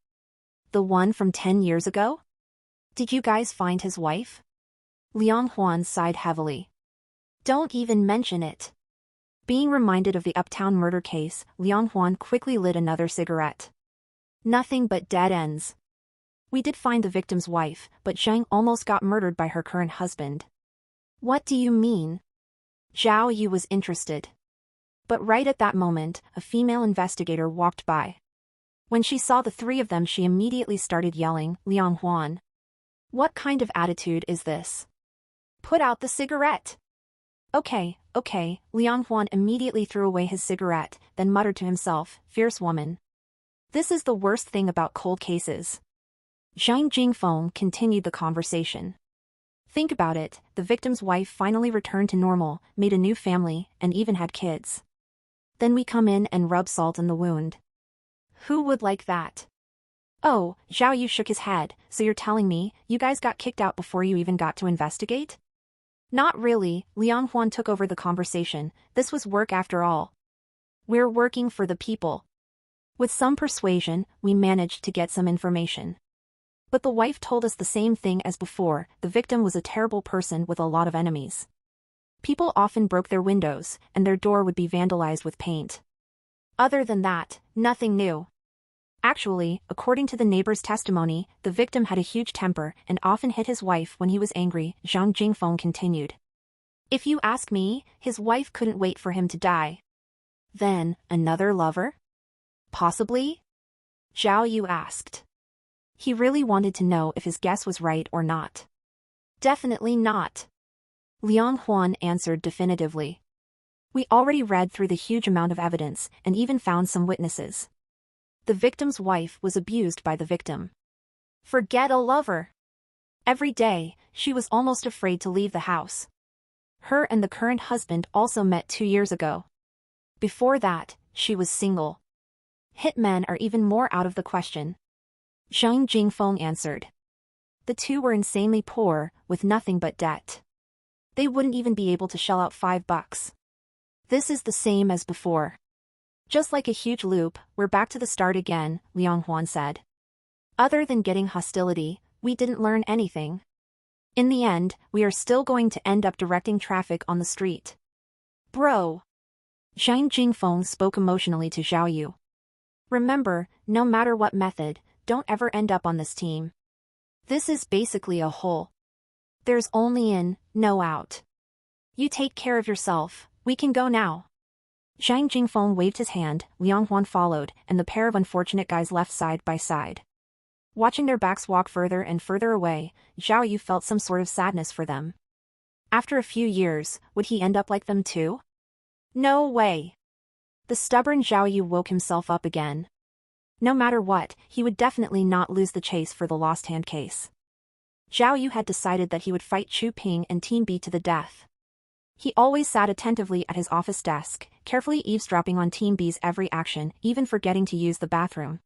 The one from 10 years ago? Did you guys find his wife?" Liang Huan sighed heavily. "Don't even mention it. Being reminded of the Uptown murder case, Liang Huan quickly lit another cigarette. Nothing but dead ends. We did find the victim's wife, but Zhang almost got murdered by her current husband. What do you mean? Zhao Yu was interested. But right at that moment, a female investigator walked by. When she saw the three of them, she immediately started yelling, "Liang Huan! What kind of attitude is this? Put out the cigarette!" Okay, Liang Huan immediately threw away his cigarette, then muttered to himself, "Fierce woman. This is the worst thing about cold cases." Zhang Jingfeng continued the conversation. Think about it, the victim's wife finally returned to normal, made a new family, and even had kids. Then we come in and rub salt in the wound. Who would like that? Oh, Zhao Yu shook his head, so you're telling me, you guys got kicked out before you even got to investigate? Not really, Liang Huan took over the conversation, this was work after all. We're working for the people. With some persuasion, we managed to get some information. But the wife told us the same thing as before, the victim was a terrible person with a lot of enemies. People often broke their windows, and their door would be vandalized with paint. Other than that, nothing new. Actually, according to the neighbor's testimony, the victim had a huge temper and often hit his wife when he was angry, Zhang Jingfeng continued. If you ask me, his wife couldn't wait for him to die. Then, another lover? Possibly? Zhao Yu asked. He really wanted to know if his guess was right or not. Definitely not. Liang Huan answered definitively. We already read through the huge amount of evidence and even found some witnesses. The victim's wife was abused by the victim. Forget a lover. Every day, she was almost afraid to leave the house. Her and the current husband also met 2 years ago. Before that, she was single. Hitmen are even more out of the question. Zhang Jingfeng answered. The two were insanely poor, with nothing but debt. They wouldn't even be able to shell out $5. This is the same as before. Just like a huge loop, we're back to the start again, Liang Huan said. Other than getting hostility, we didn't learn anything. In the end, we are still going to end up directing traffic on the street. Bro! Zhang Jingfeng spoke emotionally to Zhao Yu. Remember, no matter what method, don't ever end up on this team. This is basically a hole. There's only in, no out. You take care of yourself, we can go now. Zhang Jingfeng waved his hand, Liang Huan followed, and the pair of unfortunate guys left side by side. Watching their backs walk further and further away, Zhao Yu felt some sort of sadness for them. After a few years, would he end up like them too? No way. The stubborn Zhao Yu woke himself up again. No matter what, he would definitely not lose the chase for the lost hand case. Zhao Yu had decided that he would fight Chu Ping and Team B to the death. He always sat attentively at his office desk, carefully eavesdropping on Team B's every action, even forgetting to use the bathroom.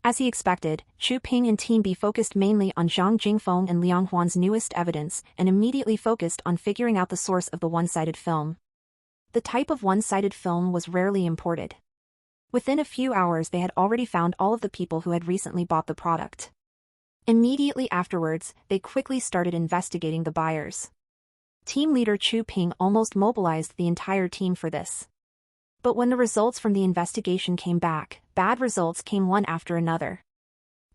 As he expected, Chu Ping and Team B focused mainly on Zhang Jingfeng and Liang Huan's newest evidence and immediately focused on figuring out the source of the one-sided film. The type of one-sided film was rarely imported. Within a few hours they had already found all of the people who had recently bought the product. Immediately afterwards, they quickly started investigating the buyers. Team leader Chu Ping almost mobilized the entire team for this. But when the results from the investigation came back, bad results came one after another.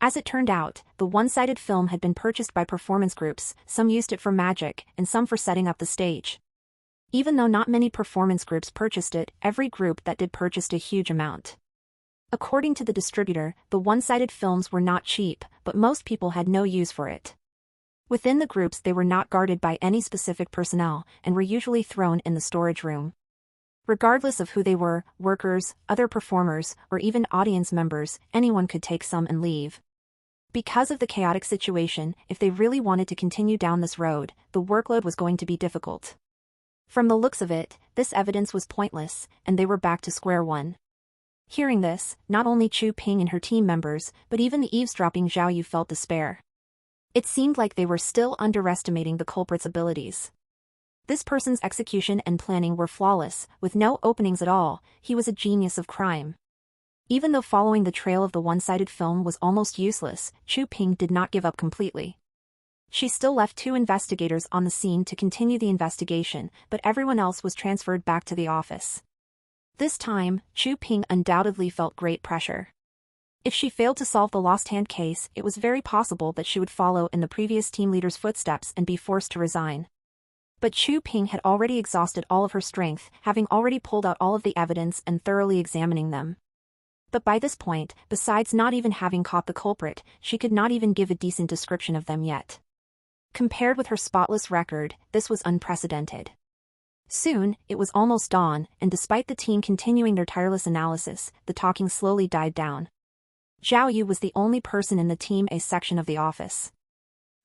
As it turned out, the one-sided film had been purchased by performance groups, some used it for magic, and some for setting up the stage. Even though not many performance groups purchased it, every group that did purchased a huge amount. According to the distributor, the one-sided films were not cheap, but most people had no use for it. Within the groups they were not guarded by any specific personnel, and were usually thrown in the storage room. Regardless of who they were, workers, other performers, or even audience members, anyone could take some and leave. Because of the chaotic situation, if they really wanted to continue down this road, the workload was going to be difficult. From the looks of it, this evidence was pointless, and they were back to square one. Hearing this, not only Chu Ping and her team members, but even the eavesdropping Zhao Yu felt despair. It seemed like they were still underestimating the culprit's abilities. This person's execution and planning were flawless, with no openings at all. He was a genius of crime. Even though following the trail of the one-sided film was almost useless, Chu Ping did not give up completely. She still left 2 investigators on the scene to continue the investigation, but everyone else was transferred back to the office. This time, Chu Ping undoubtedly felt great pressure. If she failed to solve the lost hand case, it was very possible that she would follow in the previous team leader's footsteps and be forced to resign. But Chu Ping had already exhausted all of her strength, having already pulled out all of the evidence and thoroughly examining them. But by this point, besides not even having caught the culprit, she could not even give a decent description of them yet. Compared with her spotless record, this was unprecedented. Soon, it was almost dawn, and despite the team continuing their tireless analysis, the talking slowly died down. Zhao Yu was the only person in the Team A section of the office.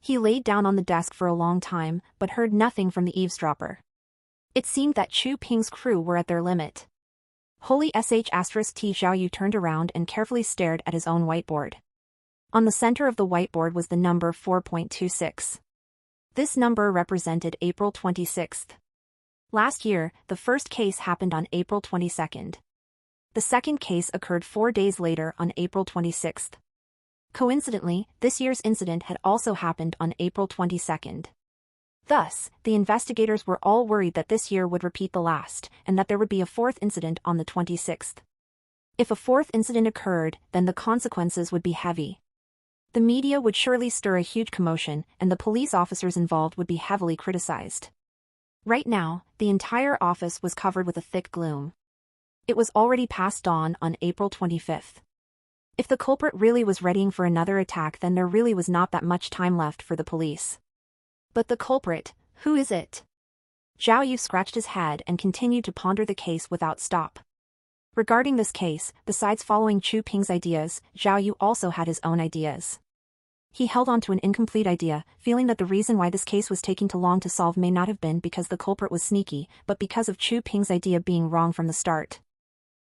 He laid down on the desk for a long time, but heard nothing from the eavesdropper. It seemed that Chu Ping's crew were at their limit. Holy sh*t Zhao Yu turned around and carefully stared at his own whiteboard. On the center of the whiteboard was the number 4.26. This number represented April 26th. Last year, the first case happened on April 22nd. The second case occurred 4 days later on April 26th. Coincidentally, this year's incident had also happened on April 22nd. Thus, the investigators were all worried that this year would repeat the last, and that there would be a 4th incident on the 26th. If a 4th incident occurred, then the consequences would be heavy. The media would surely stir a huge commotion, and the police officers involved would be heavily criticized. Right now, the entire office was covered with a thick gloom. It was already past dawn on April 25th. If the culprit really was readying for another attack, then there really was not that much time left for the police. But the culprit, who is it? Zhao Yu scratched his head and continued to ponder the case without stop. Regarding this case, besides following Chu Ping's ideas, Zhao Yu also had his own ideas. He held on to an incomplete idea, feeling that the reason why this case was taking too long to solve may not have been because the culprit was sneaky, but because of Chu Ping's idea being wrong from the start.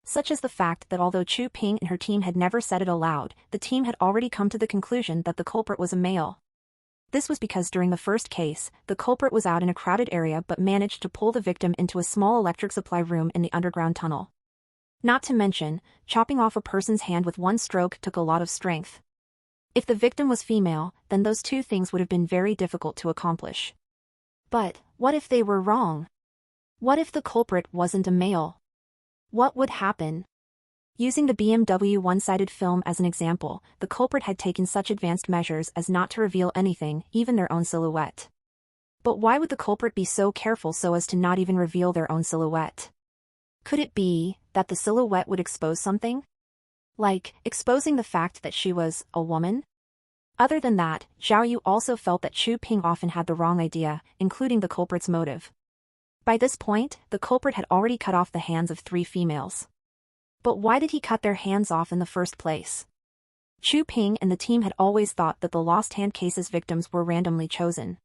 Such as the fact that although Chu Ping and her team had never said it aloud, the team had already come to the conclusion that the culprit was a male. This was because during the first case, the culprit was out in a crowded area but managed to pull the victim into a small electric supply room in the underground tunnel. Not to mention, chopping off a person's hand with one stroke took a lot of strength. If the victim was female, then those 2 things would have been very difficult to accomplish. But, what if they were wrong? What if the culprit wasn't a male? What would happen? Using the BMW one-sided film as an example, the culprit had taken such advanced measures as not to reveal anything, even their own silhouette. But why would the culprit be so careful so as to not even reveal their own silhouette? Could it be that the silhouette would expose something? Like, exposing the fact that she was a woman? Other than that, Zhao Yu also felt that Chu Ping often had the wrong idea, including the culprit's motive. By this point, the culprit had already cut off the hands of 3 females. But why did he cut their hands off in the first place? Chu Ping and the team had always thought that the lost hand case's victims were randomly chosen.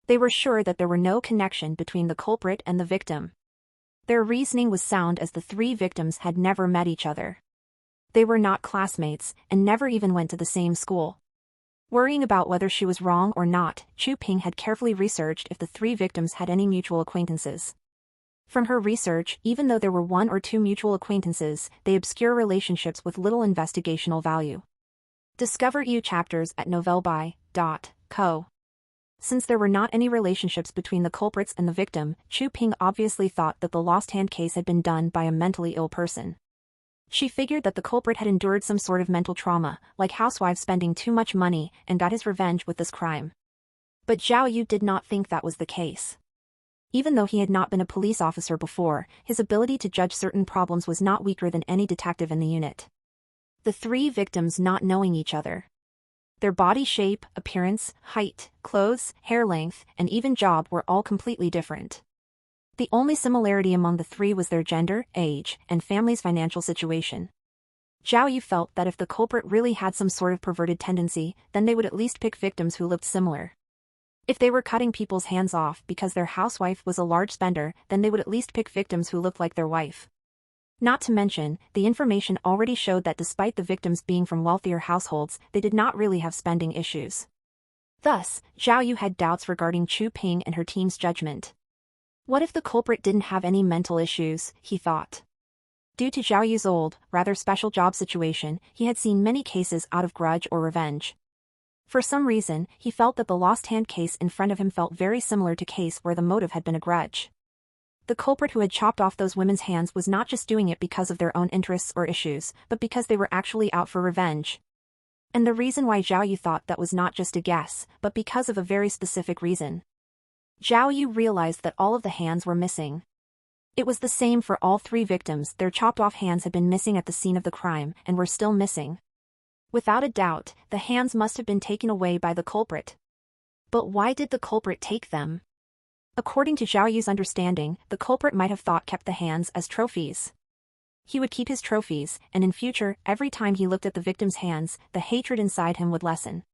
They were sure that there were no connection between the culprit and the victim. Their reasoning was sound as the 3 victims had never met each other. They were not classmates, and never even went to the same school. Worrying about whether she was wrong or not, Chu Ping had carefully researched if the 3 victims had any mutual acquaintances. From her research, even though there were 1 or 2 mutual acquaintances, they obscure relationships with little investigational value. Discover EU chapters at novelby.co. Since there were not any relationships between the culprits and the victim, Chu Ping obviously thought that the lost hand case had been done by a mentally ill person. She figured that the culprit had endured some sort of mental trauma, like housewives spending too much money, and got his revenge with this crime. But Zhao Yu did not think that was the case. Even though he had not been a police officer before, his ability to judge certain problems was not weaker than any detective in the unit. The 3 victims not knowing each other. Their body shape, appearance, height, clothes, hair length, and even job were all completely different. The only similarity among the 3 was their gender, age, and family's financial situation. Zhao Yu felt that if the culprit really had some sort of perverted tendency, then they would at least pick victims who looked similar. If they were cutting people's hands off because their housewife was a large spender, then they would at least pick victims who looked like their wife. Not to mention, the information already showed that despite the victims being from wealthier households, they did not really have spending issues. Thus, Zhao Yu had doubts regarding Chu Ping and her team's judgment. What if the culprit didn't have any mental issues, he thought. Due to Zhao Yu's old, rather special job situation, he had seen many cases out of grudge or revenge. For some reason, he felt that the lost hand case in front of him felt very similar to case where the motive had been a grudge. The culprit who had chopped off those women's hands was not just doing it because of their own interests or issues, but because they were actually out for revenge. And the reason why Zhao Yu thought that was not just a guess, but because of a very specific reason. Zhao Yu realized that all of the hands were missing. It was the same for all three victims. Their chopped off hands had been missing at the scene of the crime and were still missing. Without a doubt, the hands must have been taken away by the culprit. But why did the culprit take them? According to Zhao Yu's understanding, the culprit might have kept the hands as trophies. He would keep his trophies, and in future, every time he looked at the victim's hands, the hatred inside him would lessen.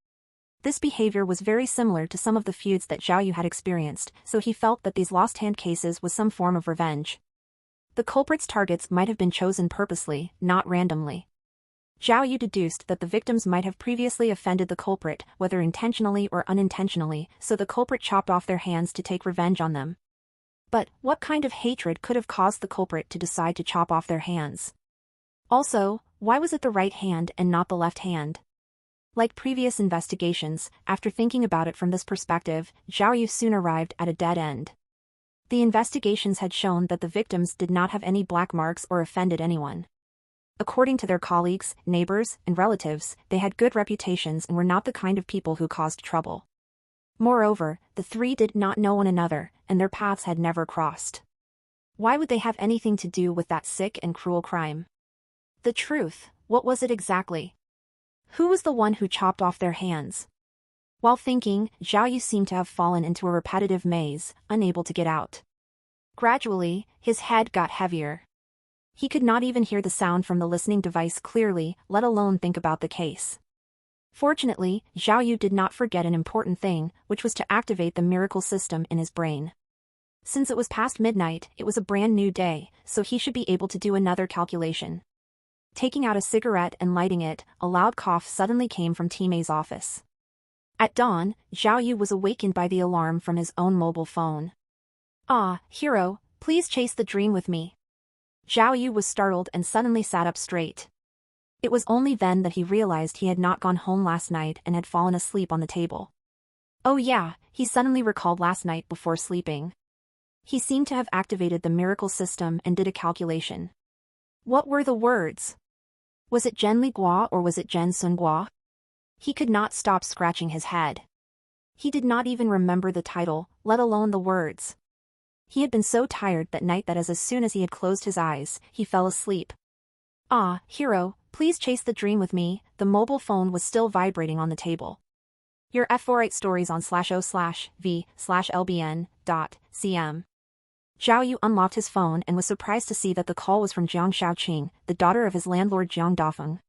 This behavior was very similar to some of the feuds that Zhao Yu had experienced, so he felt that these lost hand cases was some form of revenge. The culprit's targets might have been chosen purposely, not randomly. Zhao Yu deduced that the victims might have previously offended the culprit, whether intentionally or unintentionally, so the culprit chopped off their hands to take revenge on them. But what kind of hatred could have caused the culprit to decide to chop off their hands? Also, why was it the right hand and not the left hand? Like previous investigations, after thinking about it from this perspective, Zhao Yu soon arrived at a dead end. The investigations had shown that the victims did not have any black marks or offended anyone. According to their colleagues, neighbors, and relatives, they had good reputations and were not the kind of people who caused trouble. Moreover, the three did not know one another, and their paths had never crossed. Why would they have anything to do with that sick and cruel crime? The truth, what was it exactly? Who was the one who chopped off their hands? While thinking, Zhao Yu seemed to have fallen into a repetitive maze, unable to get out. Gradually, his head got heavier. He could not even hear the sound from the listening device clearly, let alone think about the case. Fortunately, Zhao Yu did not forget an important thing, which was to activate the miracle system in his brain. Since it was past midnight, it was a brand new day, so he should be able to do another calculation. Taking out a cigarette and lighting it, a loud cough suddenly came from Timei's office. At dawn, Zhao Yu was awakened by the alarm from his own mobile phone. "Ah, hero, please chase the dream with me." Zhao Yu was startled and suddenly sat up straight. It was only then that he realized he had not gone home last night and had fallen asleep on the table. Oh yeah, he suddenly recalled last night before sleeping. He seemed to have activated the miracle system and did a calculation. What were the words? Was it Zhen Li Guo or was it Zhen Sun Guo? He could not stop scratching his head. He did not even remember the title, let alone the words. He had been so tired that night that as soon as he had closed his eyes, he fell asleep. "Ah, hero, please chase the dream with me." The mobile phone was still vibrating on the table. Your F48 stories on /o/v/lbn.cm. Zhao Yu unlocked his phone and was surprised to see that the call was from Jiang Shaoqing, the daughter of his landlord Jiang Dafeng.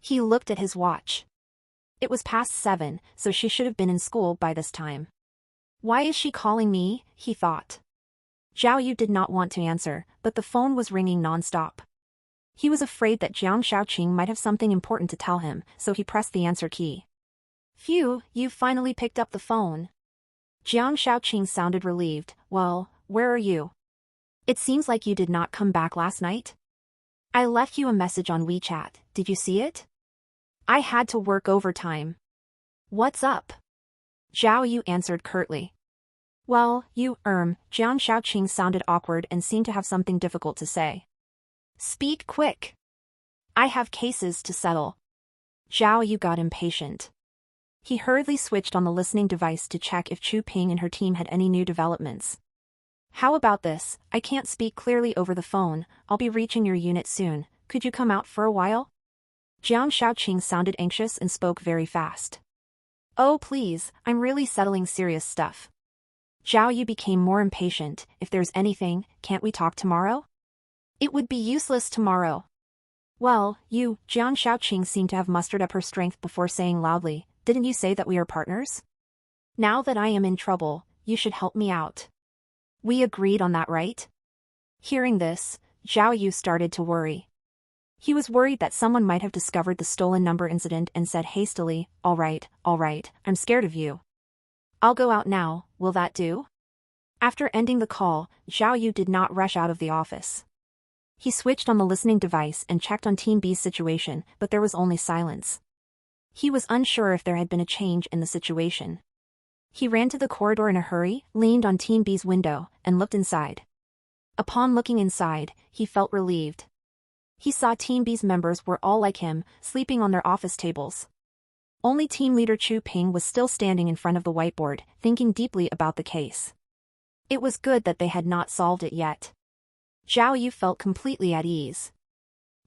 He looked at his watch. It was past 7, so she should have been in school by this time. Why is she calling me? He thought. Zhao Yu did not want to answer, but the phone was ringing non-stop. He was afraid that Jiang Shaoqing might have something important to tell him, so he pressed the answer key. Phew, you finally picked up the phone. Jiang Shaoqing sounded relieved. Well, where are you? It seems like you did not come back last night. I left you a message on WeChat, did you see it? I had to work overtime. What's up? Zhao Yu answered curtly. Well, Jiang Shaoqing sounded awkward and seemed to have something difficult to say. Speak quick. I have cases to settle. Zhao Yu got impatient. He hurriedly switched on the listening device to check if Chu Ping and her team had any new developments. How about this? I can't speak clearly over the phone. I'll be reaching your unit soon. Could you come out for a while? Jiang Shaoqing sounded anxious and spoke very fast. Oh please, I'm really settling serious stuff. Zhao Yu became more impatient. If there's anything, can't we talk tomorrow? It would be useless tomorrow. Well, Jiang Shaoqing seemed to have mustered up her strength before saying loudly, didn't you say that we are partners? Now that I am in trouble, you should help me out. We agreed on that, right? Hearing this, Zhao Yu started to worry. He was worried that someone might have discovered the stolen number incident and said hastily, all right, I'm scared of you. I'll go out now, will that do? After ending the call, Zhao Yu did not rush out of the office. He switched on the listening device and checked on Team B's situation, but there was only silence. He was unsure if there had been a change in the situation. He ran to the corridor in a hurry, leaned on Team B's window, and looked inside. Upon looking inside, he felt relieved. He saw Team B's members were all like him, sleeping on their office tables. Only team leader Chu Ping was still standing in front of the whiteboard, thinking deeply about the case. It was good that they had not solved it yet. Zhao Yu felt completely at ease.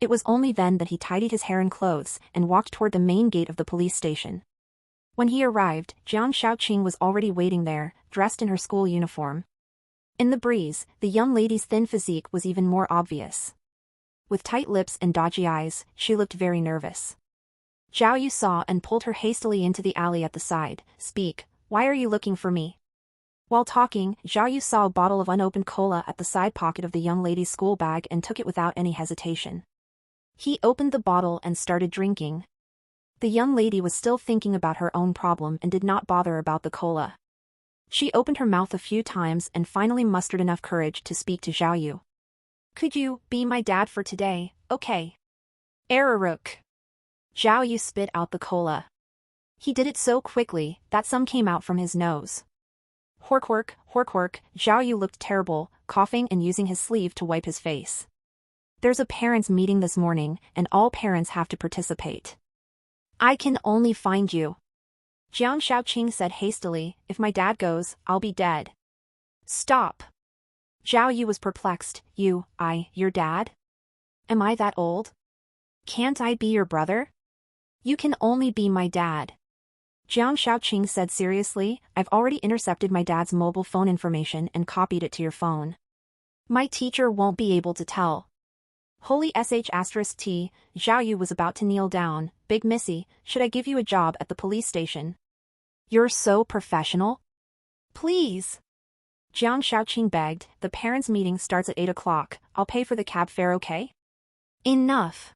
It was only then that he tidied his hair and clothes and walked toward the main gate of the police station. When he arrived, Jiang Shaoqing was already waiting there, dressed in her school uniform. In the breeze, the young lady's thin physique was even more obvious. With tight lips and dodgy eyes, she looked very nervous. Zhao Yu saw and pulled her hastily into the alley at the side. "Speak, why are you looking for me?" While talking, Zhao Yu saw a bottle of unopened cola at the side pocket of the young lady's school bag and took it without any hesitation. He opened the bottle and started drinking. The young lady was still thinking about her own problem and did not bother about the cola. She opened her mouth a few times and finally mustered enough courage to speak to Zhao Yu. "Could you be my dad for today, okay?" "Araruk." Zhao Yu spit out the cola. He did it so quickly that some came out from his nose. Hork, Zhao Yu looked terrible, coughing and using his sleeve to wipe his face. "There's a parents' meeting this morning, and all parents have to participate. I can only find you." Jiang Shaoqing said hastily, "If my dad goes, I'll be dead." "Stop." Zhao Yu was perplexed. Your dad? Am I that old? Can't I be your brother?" "You can only be my dad." Jiang Shaoqing said seriously, "I've already intercepted my dad's mobile phone information and copied it to your phone. My teacher won't be able to tell." Holy sh*t, Zhao Yu was about to kneel down. "Big Missy, should I give you a job at the police station?" "You're so professional." "Please." Jiang Shaoqing begged, "The parents' meeting starts at 8 o'clock, I'll pay for the cab fare, okay?" "Enough."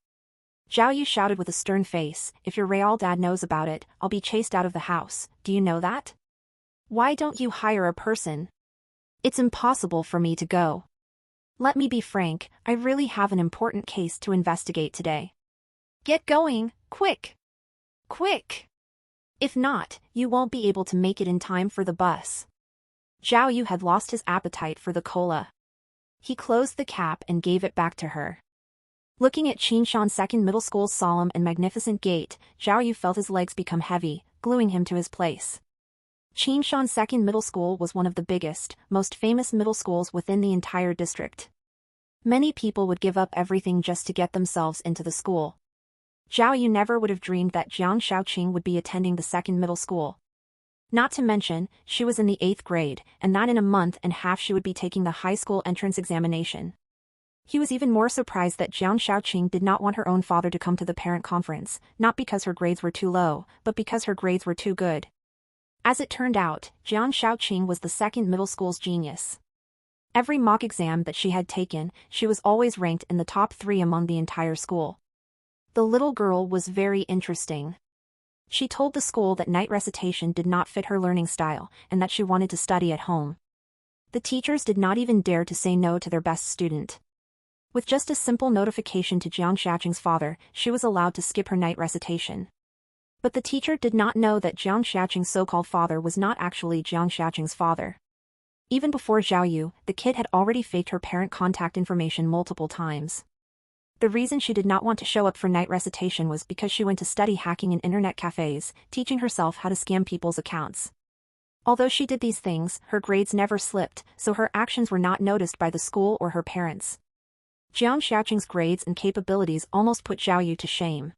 Zhao Yu shouted with a stern face, "If your real dad knows about it, I'll be chased out of the house, do you know that? Why don't you hire a person? It's impossible for me to go. Let me be frank, I really have an important case to investigate today. Get going, quick! Quick! If not, you won't be able to make it in time for the bus." Zhao Yu had lost his appetite for the cola. He closed the cap and gave it back to her. Looking at Qinshan Second Middle School's solemn and magnificent gate, Zhao Yu felt his legs become heavy, gluing him to his place. Qinshan Second Middle School was one of the biggest, most famous middle schools within the entire district. Many people would give up everything just to get themselves into the school. Zhao Yu never would have dreamed that Jiang Shaoqing would be attending the second middle school. Not to mention, she was in the 8th grade, and that in a month and a half she would be taking the high school entrance examination. He was even more surprised that Jiang Shaoqing did not want her own father to come to the parent conference, not because her grades were too low, but because her grades were too good. As it turned out, Jiang Shaoqing was the second middle school's genius. Every mock exam that she had taken, she was always ranked in the top 3 among the entire school. The little girl was very interesting. She told the school that night recitation did not fit her learning style and that she wanted to study at home. The teachers did not even dare to say no to their best student. With just a simple notification to Jiang Shaoqing's father, she was allowed to skip her night recitation. But the teacher did not know that Jiang Shaoqing's so-called father was not actually Jiang Shaoqing's father. Even before Zhao Yu, the kid had already faked her parent contact information multiple times. The reason she did not want to show up for night recitation was because she went to study hacking in internet cafes, teaching herself how to scam people's accounts. Although she did these things, her grades never slipped, so her actions were not noticed by the school or her parents. Jiang Shaoqing's grades and capabilities almost put Zhao Yu to shame.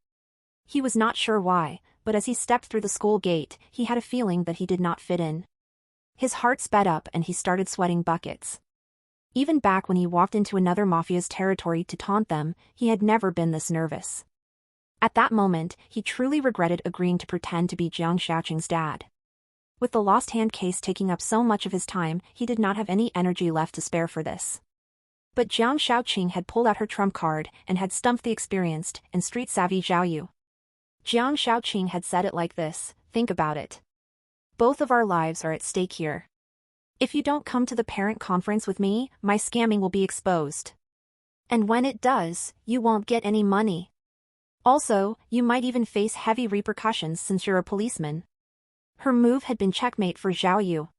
He was not sure why, but as he stepped through the school gate, he had a feeling that he did not fit in. His heart sped up and he started sweating buckets. Even back when he walked into another mafia's territory to taunt them, he had never been this nervous. At that moment, he truly regretted agreeing to pretend to be Jiang Shaoqing's dad. With the lost hand case taking up so much of his time, he did not have any energy left to spare for this. But Jiang Shaoqing had pulled out her trump card and had stumped the experienced and street-savvy Zhao Yu. Jiang Shaoqing had said it like this, "Think about it. Both of our lives are at stake here. If you don't come to the parent conference with me, my scamming will be exposed. And when it does, you won't get any money. Also, you might even face heavy repercussions since you're a policeman. Her move had been checkmate for Zhao Yu.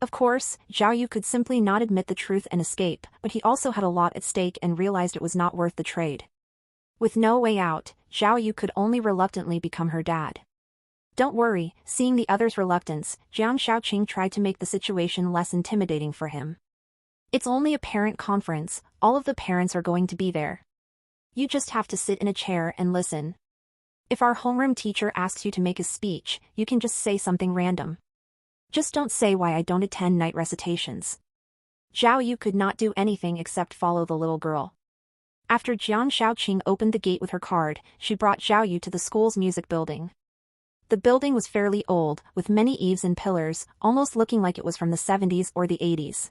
Of course, Zhao Yu could simply not admit the truth and escape, but he also had a lot at stake and realized it was not worth the trade. With no way out, Zhao Yu could only reluctantly become her dad. Don't worry, seeing the other's reluctance, Jiang Shaoqing tried to make the situation less intimidating for him. It's only a parent conference, all of the parents are going to be there. You just have to sit in a chair and listen. If our homeroom teacher asks you to make a speech, you can just say something random. Just don't say why I don't attend night recitations. Zhao Yu could not do anything except follow the little girl. After Jiang Shaoqing opened the gate with her card, she brought Zhao Yu to the school's music building. The building was fairly old, with many eaves and pillars, almost looking like it was from the 70s or the 80s.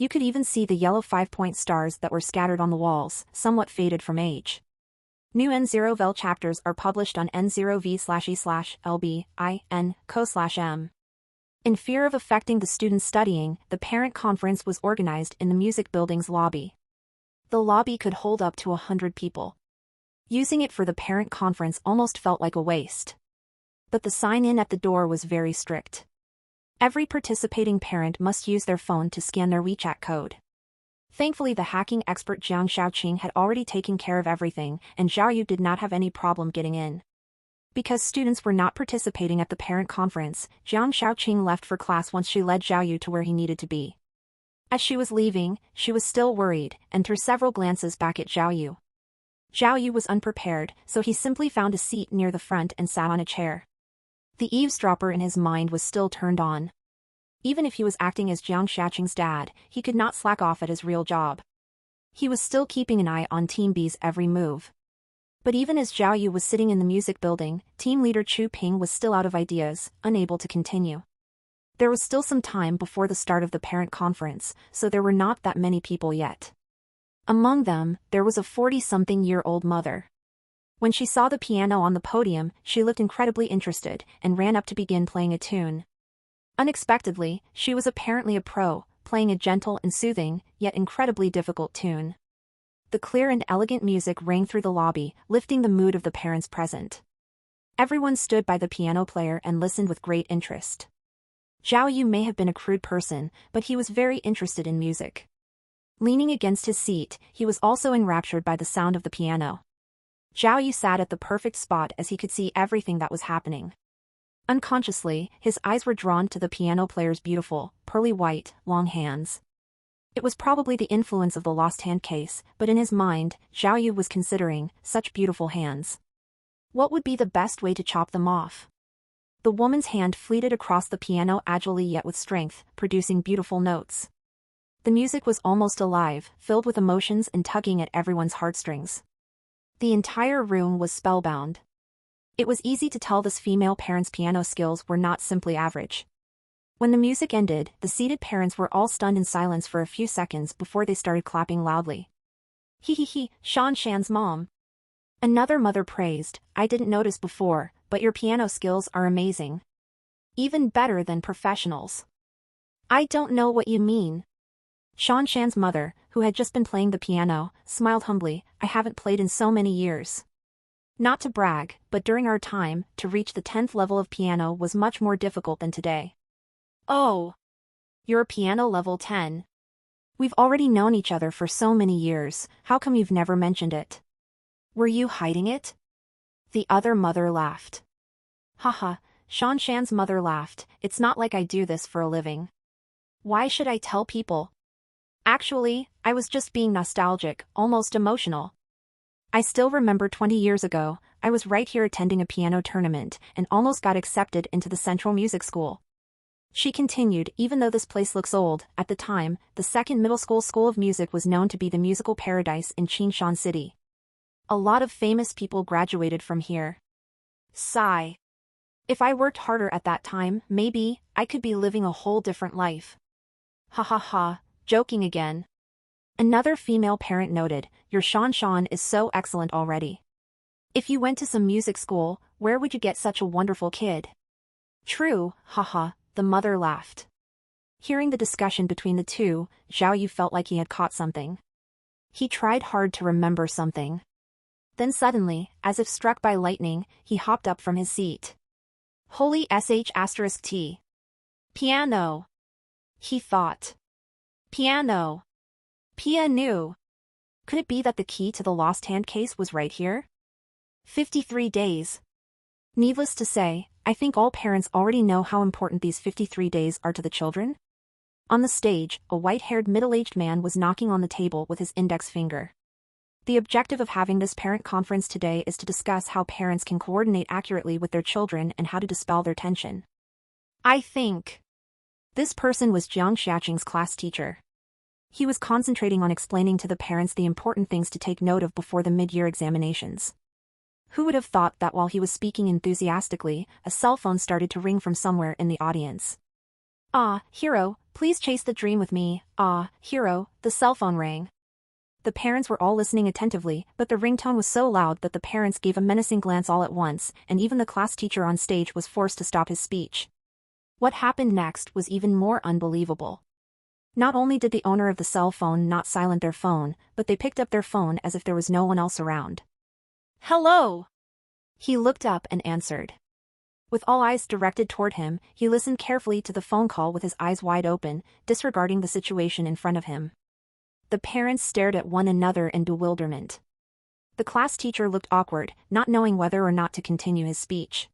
You could even see the yellow 5-point stars that were scattered on the walls, somewhat faded from age. New N0VL chapters are published on N0V/E/LB/IN/CO/M. In fear of affecting the students studying, the parent conference was organized in the music building's lobby. The lobby could hold up to 100 people. Using it for the parent conference almost felt like a waste. But the sign-in at the door was very strict. Every participating parent must use their phone to scan their WeChat code. Thankfully, the hacking expert Jiang Shaoqing had already taken care of everything, and Zhao Yu did not have any problem getting in. Because students were not participating at the parent conference, Jiang Shaoqing left for class once she led Zhao Yu to where he needed to be. As she was leaving, she was still worried, and threw several glances back at Zhao Yu. Zhao Yu was unprepared, so he simply found a seat near the front and sat on a chair. The eavesdropper in his mind was still turned on. Even if he was acting as Jiang Shaoqing's dad, he could not slack off at his real job. He was still keeping an eye on Team B's every move. But even as Zhao Yu was sitting in the music building, team leader Chu Ping was still out of ideas, unable to continue. There was still some time before the start of the parent conference, so there were not that many people yet. Among them, there was a 40-something-year-old mother. When she saw the piano on the podium, she looked incredibly interested and ran up to begin playing a tune. Unexpectedly, she was apparently a pro, playing a gentle and soothing, yet incredibly difficult tune. The clear and elegant music rang through the lobby, lifting the mood of the parents present. Everyone stood by the piano player and listened with great interest. Zhao Yu may have been a crude person, but he was very interested in music. Leaning against his seat, he was also enraptured by the sound of the piano. Zhao Yu sat at the perfect spot as he could see everything that was happening. Unconsciously, his eyes were drawn to the piano player's beautiful, pearly white, long hands. It was probably the influence of the lost hand case, but in his mind, Zhao Yu was considering such beautiful hands. What would be the best way to chop them off? The woman's hand fleeted across the piano agilely yet with strength, producing beautiful notes. The music was almost alive, filled with emotions and tugging at everyone's heartstrings. The entire room was spellbound. It was easy to tell this female parent's piano skills were not simply average. When the music ended, the seated parents were all stunned in silence for a few seconds before they started clapping loudly. He, Shan Shan's mom. Another mother praised, I didn't notice before, but your piano skills are amazing. Even better than professionals. I don't know what you mean. Shan Shan's mother, who had just been playing the piano, smiled humbly, I haven't played in so many years. Not to brag, but during our time, to reach the 10th level of piano was much more difficult than today. Oh. You're piano level 10. We've already known each other for so many years, how come you've never mentioned it? Were you hiding it? The other mother laughed. Haha, Shan Shan's mother laughed, it's not like I do this for a living. Why should I tell people? Actually, I was just being nostalgic, almost emotional. I still remember 20 years ago, I was right here attending a piano tournament and almost got accepted into the Central Music School. She continued, even though this place looks old, at the time, the second middle school of music was known to be the musical paradise in Qinshan City. A lot of famous people graduated from here. Sigh. If I worked harder at that time, maybe, I could be living a whole different life. Ha ha ha, joking again. Another female parent noted, your Shan Shan is so excellent already. If you went to some music school, where would you get such a wonderful kid? True, haha, the mother laughed. Hearing the discussion between the two, Zhao Yu felt like he had caught something. He tried hard to remember something. Then suddenly, as if struck by lightning, he hopped up from his seat. Holy sh**t. Piano. He thought. Piano. Piano. Could it be that the key to the lost hand case was right here? 53 days. Needless to say, I think all parents already know how important these 53 days are to the children. On the stage, a white-haired middle-aged man was knocking on the table with his index finger. The objective of having this parent conference today is to discuss how parents can coordinate accurately with their children and how to dispel their tension. I think. This person was Jiang Xiaoqing's class teacher. He was concentrating on explaining to the parents the important things to take note of before the mid-year examinations. Who would have thought that while he was speaking enthusiastically, a cell phone started to ring from somewhere in the audience? Ah, hero, please chase the dream with me. Ah, hero, the cell phone rang. The parents were all listening attentively, but the ringtone was so loud that the parents gave a menacing glance all at once, and even the class teacher on stage was forced to stop his speech. What happened next was even more unbelievable. Not only did the owner of the cell phone not silence their phone, but they picked up their phone as if there was no one else around. Hello! He looked up and answered. With all eyes directed toward him, he listened carefully to the phone call with his eyes wide open, disregarding the situation in front of him. The parents stared at one another in bewilderment. The class teacher looked awkward, not knowing whether or not to continue his speech.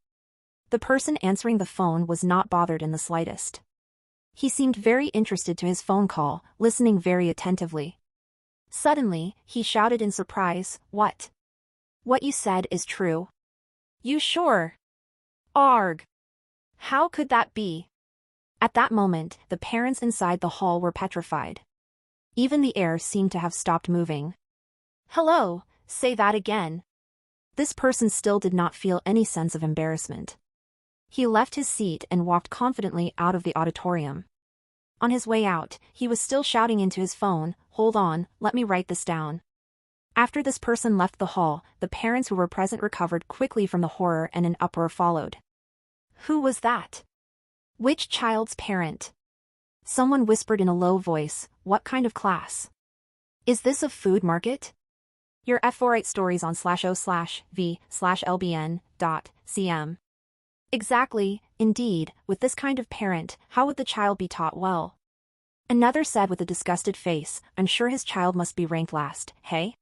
The person answering the phone was not bothered in the slightest. He seemed very interested to his phone call, listening very attentively. Suddenly, he shouted in surprise, "What? What you said is true? You sure? Arg! How could that be?" At that moment, the parents inside the hall were petrified. Even the air seemed to have stopped moving. Hello, say that again. This person still did not feel any sense of embarrassment. He left his seat and walked confidently out of the auditorium. On his way out, he was still shouting into his phone, "Hold on, let me write this down." After this person left the hall, the parents who were present recovered quickly from the horror and an uproar followed. Who was that? Which child's parent? Someone whispered in a low voice, "What kind of class? Is this a food market?" Your F48 stories on /o/v/lbn.cm. Exactly, indeed, with this kind of parent, how would the child be taught well? Another said with a disgusted face, "I'm sure his child must be ranked last, hey?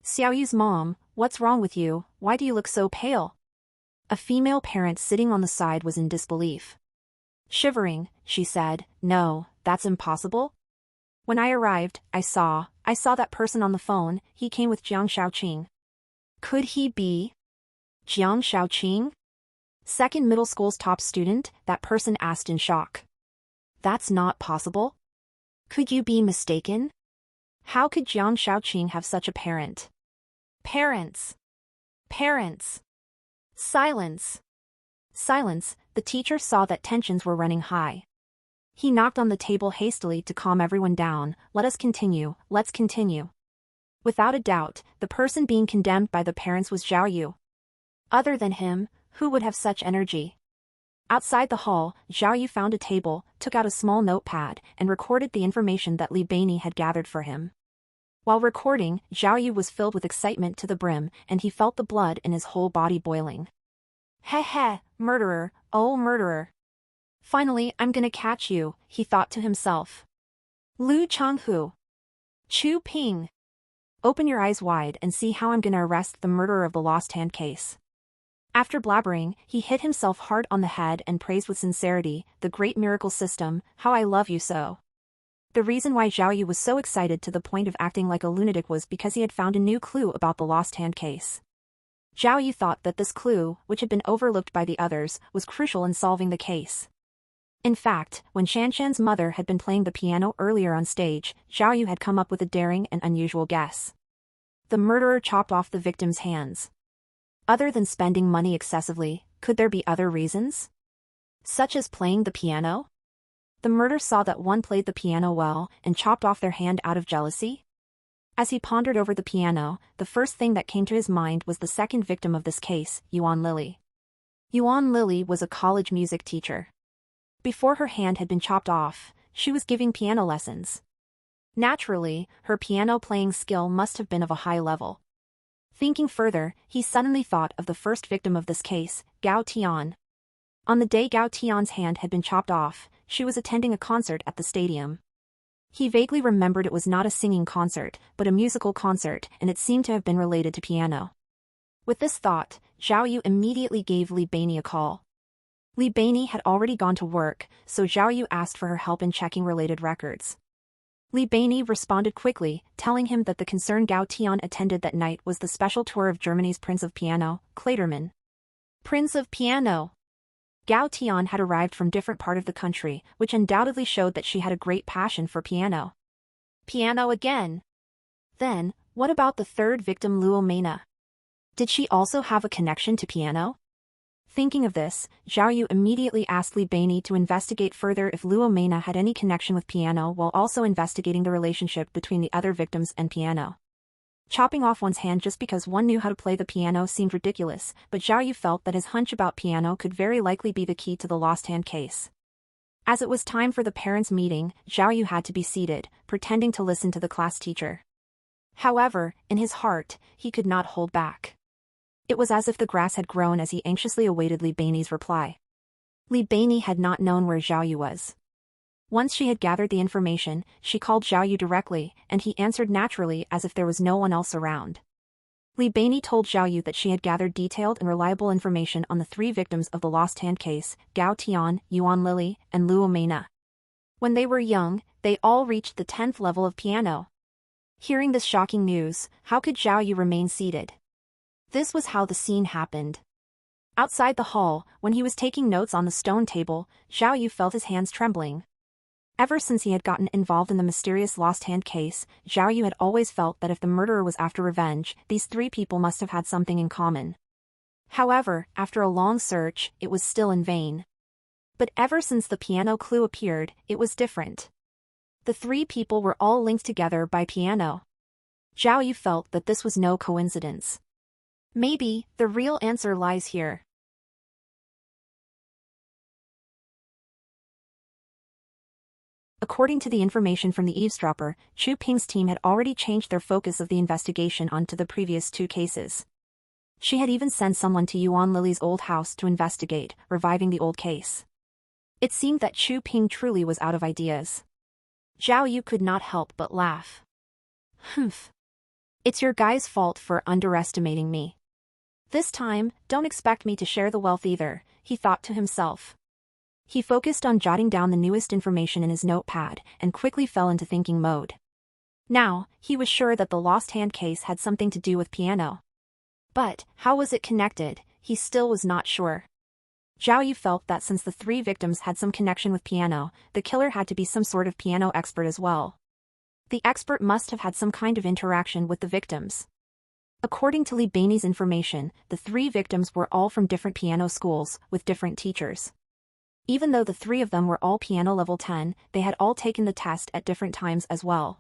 Xiaoyu's mom, what's wrong with you, why do you look so pale?" A female parent sitting on the side was in disbelief. Shivering, she said, "No, that's impossible. When I arrived, I saw that person on the phone, he came with Jiang Xiaoqing." Could he be Jiang Xiaoqing? Second middle school's top student, that person asked in shock. That's not possible. Could you be mistaken? How could Jiang Xiaoqing have such a parent? Parents. Parents. Silence. Silence, the teacher saw that tensions were running high. He knocked on the table hastily to calm everyone down. Let's continue. Without a doubt, the person being condemned by the parents was Zhao Yu. Other than him, who would have such energy? Outside the hall, Zhao Yu found a table, took out a small notepad, and recorded the information that Li Beini had gathered for him. While recording, Zhao Yu was filled with excitement to the brim, and he felt the blood in his whole body boiling. Heh, murderer, oh murderer. Finally, I'm gonna catch you, he thought to himself. Lu Changhu. Chu Ping. Open your eyes wide and see how I'm gonna arrest the murderer of the lost hand case. After blabbering, he hit himself hard on the head and praised with sincerity, "The great miracle system, how I love you so." The reason why Zhao Yu was so excited to the point of acting like a lunatic was because he had found a new clue about the lost hand case. Zhao Yu thought that this clue, which had been overlooked by the others, was crucial in solving the case. In fact, when Shanshan's mother had been playing the piano earlier on stage, Zhao Yu had come up with a daring and unusual guess. The murderer chopped off the victim's hands. Other than spending money excessively, could there be other reasons? Such as playing the piano? The murderer saw that one played the piano well and chopped off their hand out of jealousy? As he pondered over the piano, the first thing that came to his mind was the second victim of this case, Yuan Lily. Yuan Lily was a college music teacher. Before her hand had been chopped off, she was giving piano lessons. Naturally, her piano playing skill must have been of a high level. Thinking further, he suddenly thought of the first victim of this case, Gao Tian. On the day Gao Tian's hand had been chopped off, she was attending a concert at the stadium. He vaguely remembered it was not a singing concert, but a musical concert, and it seemed to have been related to piano. With this thought, Zhao Yu immediately gave Li Beini a call. Li Beini had already gone to work, so Zhao Yu asked for her help in checking related records. Li Beini responded quickly, telling him that the concert Gao Tian attended that night was the special tour of Germany's Prince of Piano, Kleiderman. Prince of Piano. Gao Tian had arrived from different part of the country, which undoubtedly showed that she had a great passion for piano. Piano again. Then, what about the third victim, Luo Mena? Did she also have a connection to piano? Thinking of this, Zhao Yu immediately asked Li Beini to investigate further if Luo Mena had any connection with piano while also investigating the relationship between the other victims and piano. Chopping off one's hand just because one knew how to play the piano seemed ridiculous, but Zhao Yu felt that his hunch about piano could very likely be the key to the lost hand case. As it was time for the parents' meeting, Zhao Yu had to be seated, pretending to listen to the class teacher. However, in his heart, he could not hold back. It was as if the grass had grown as he anxiously awaited Li Beini's reply. Li Beini had not known where Zhao Yu was. Once she had gathered the information, she called Zhao Yu directly, and he answered naturally as if there was no one else around. Li Beini told Zhao Yu that she had gathered detailed and reliable information on the three victims of the lost hand case, Gao Tian, Yuan Lily, and Luo Mena. When they were young, they all reached the 10th level of piano. Hearing this shocking news, how could Zhao Yu remain seated? This was how the scene happened. Outside the hall, when he was taking notes on the stone table, Zhao Yu felt his hands trembling. Ever since he had gotten involved in the mysterious lost hand case, Zhao Yu had always felt that if the murderer was after revenge, these three people must have had something in common. However, after a long search, it was still in vain. But ever since the piano clue appeared, it was different. The three people were all linked together by piano. Zhao Yu felt that this was no coincidence. Maybe, the real answer lies here. According to the information from the eavesdropper, Chu Ping's team had already changed their focus of the investigation onto the previous two cases. She had even sent someone to Yuan Lily's old house to investigate, reviving the old case. It seemed that Chu Ping truly was out of ideas. Zhao Yu could not help but laugh. Humph. It's your guy's fault for underestimating me. This time, don't expect me to share the wealth either, he thought to himself. He focused on jotting down the newest information in his notepad, and quickly fell into thinking mode. Now, he was sure that the lost hand case had something to do with piano. But, how was it connected? He still was not sure. Zhao Yu felt that since the three victims had some connection with piano, the killer had to be some sort of piano expert as well. The expert must have had some kind of interaction with the victims. According to Li Beini's information, the three victims were all from different piano schools, with different teachers. Even though the three of them were all piano level 10, they had all taken the test at different times as well.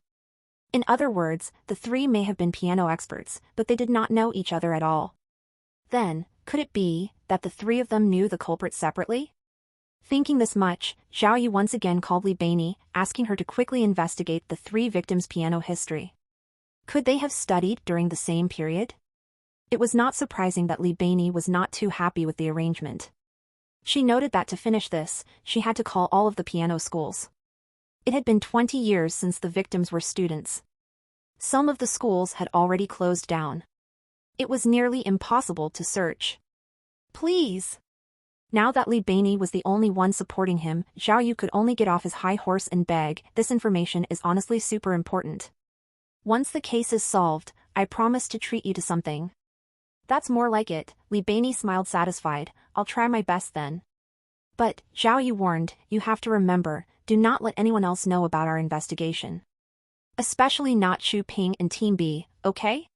In other words, the three may have been piano experts, but they did not know each other at all. Then, could it be that the three of them knew the culprit separately? Thinking this much, Zhao Yu once again called Li Beini, asking her to quickly investigate the three victims' piano history. Could they have studied during the same period? It was not surprising that Li Beini was not too happy with the arrangement. She noted that to finish this, she had to call all of the piano schools. It had been 20 years since the victims were students. Some of the schools had already closed down. It was nearly impossible to search. Please! Now that Li Beini was the only one supporting him, Zhao Yu could only get off his high horse and beg, this information is honestly super important. Once the case is solved, I promise to treat you to something. That's more like it, Li Beini smiled satisfied, I'll try my best then. But, Zhao Yu warned, you have to remember, do not let anyone else know about our investigation. Especially not Chu Ping and Team B, okay?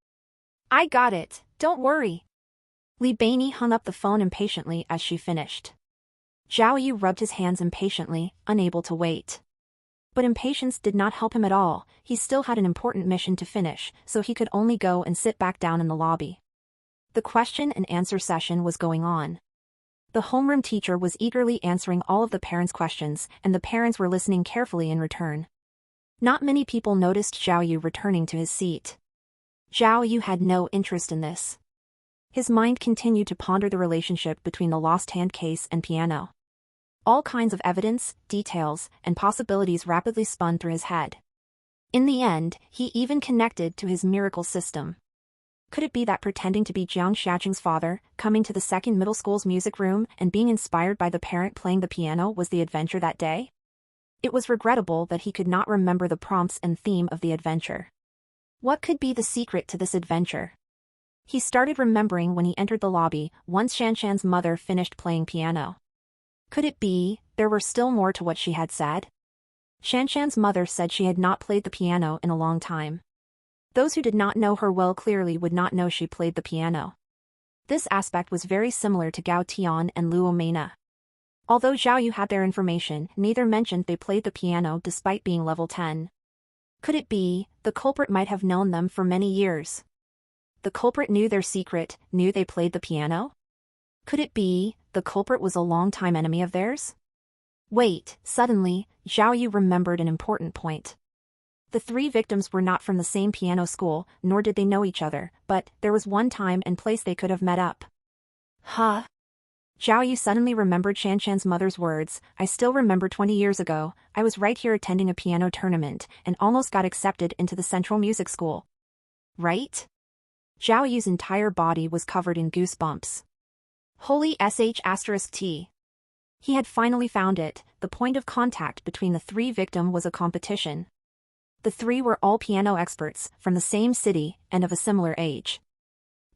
I got it, don't worry. Li Beini hung up the phone impatiently as she finished. Zhao Yu rubbed his hands impatiently, unable to wait. But impatience did not help him at all, he still had an important mission to finish, so he could only go and sit back down in the lobby. The question and answer session was going on. The homeroom teacher was eagerly answering all of the parents' questions, and the parents were listening carefully in return. Not many people noticed Zhao Yu returning to his seat. Zhao Yu had no interest in this. His mind continued to ponder the relationship between the lost hand case and piano. All kinds of evidence, details, and possibilities rapidly spun through his head. In the end, he even connected to his miracle system. Could it be that pretending to be Jiang Xiaqing's father, coming to the second middle school's music room and being inspired by the parent playing the piano was the adventure that day? It was regrettable that he could not remember the prompts and theme of the adventure. What could be the secret to this adventure? He started remembering when he entered the lobby, once Shanshan's mother finished playing piano. Could it be, there were still more to what she had said? Shanshan's mother said she had not played the piano in a long time. Those who did not know her well clearly would not know she played the piano. This aspect was very similar to Gao Tian and Luo Meina. Although Zhao Yu had their information, neither mentioned they played the piano despite being level 10. Could it be, the culprit might have known them for many years? The culprit knew their secret, knew they played the piano? Could it be, the culprit was a long-time enemy of theirs? Wait, suddenly, Zhao Yu remembered an important point. The three victims were not from the same piano school, nor did they know each other, but there was one time and place they could have met up. Huh? Zhao Yu suddenly remembered Shanshan's mother's words. I still remember 20 years ago, I was right here attending a piano tournament and almost got accepted into the Central Music School. Right? Zhao Yu's entire body was covered in goosebumps. Holy sh*t. He had finally found it. The point of contact between the three victims was a competition. The three were all piano experts, from the same city, and of a similar age.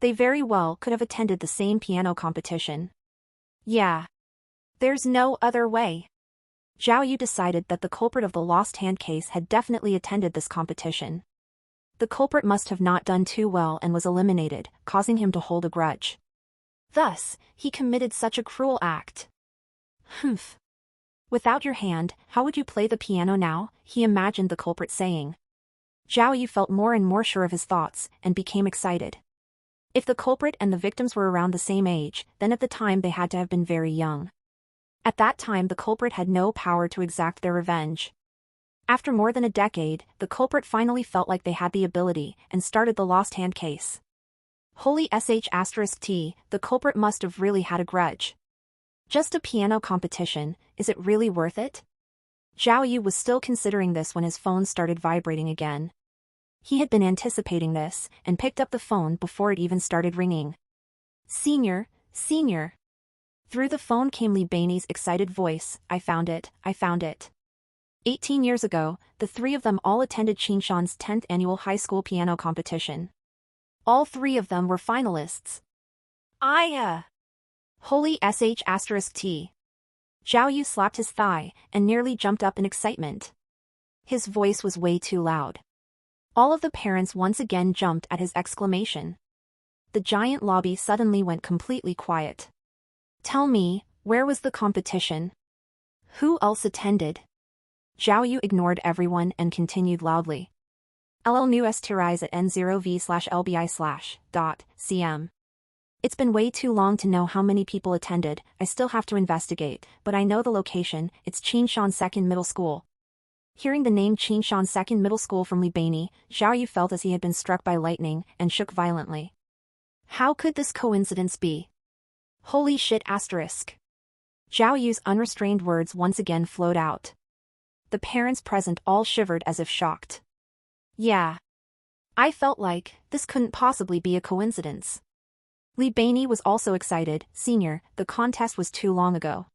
They very well could have attended the same piano competition. Yeah. There's no other way. Zhao Yu decided that the culprit of the lost hand case had definitely attended this competition. The culprit must have not done too well and was eliminated, causing him to hold a grudge. Thus, he committed such a cruel act. Humph. Without your hand, how would you play the piano now? He imagined the culprit saying. Zhao Yu felt more and more sure of his thoughts, and became excited. If the culprit and the victims were around the same age, then at the time they had to have been very young. At that time the culprit had no power to exact their revenge. After more than a decade, the culprit finally felt like they had the ability, and started the lost hand case. Holy sh*t, the culprit must have really had a grudge. Just a piano competition, is it really worth it? Zhao Yu was still considering this when his phone started vibrating again. He had been anticipating this, and picked up the phone before it even started ringing. Senior. Through the phone came Li Bei's excited voice, I found it. 18 years ago, the three of them all attended Qinshan's 10th annual high school piano competition. All three of them were finalists. Holy sh*t. Zhao Yu slapped his thigh, and nearly jumped up in excitement. His voice was way too loud. All of the parents once again jumped at his exclamation. The giant lobby suddenly went completely quiet. Tell me, where was the competition? Who else attended? Zhao Yu ignored everyone and continued loudly. LL news tirise at N0V/LBI/.cm. It's been way too long to know how many people attended. I still have to investigate, but I know the location. It's Qinshan Second Middle School. Hearing the name Qinshan Second Middle School from Li Bei, Zhao Yu felt as he had been struck by lightning, and shook violently. How could this coincidence be? Holy shit *. Zhao Yu's unrestrained words once again flowed out. The parents present all shivered as if shocked. Yeah. I felt like, this couldn't possibly be a coincidence. Li Bei was also excited. Senior, the contest was too long ago.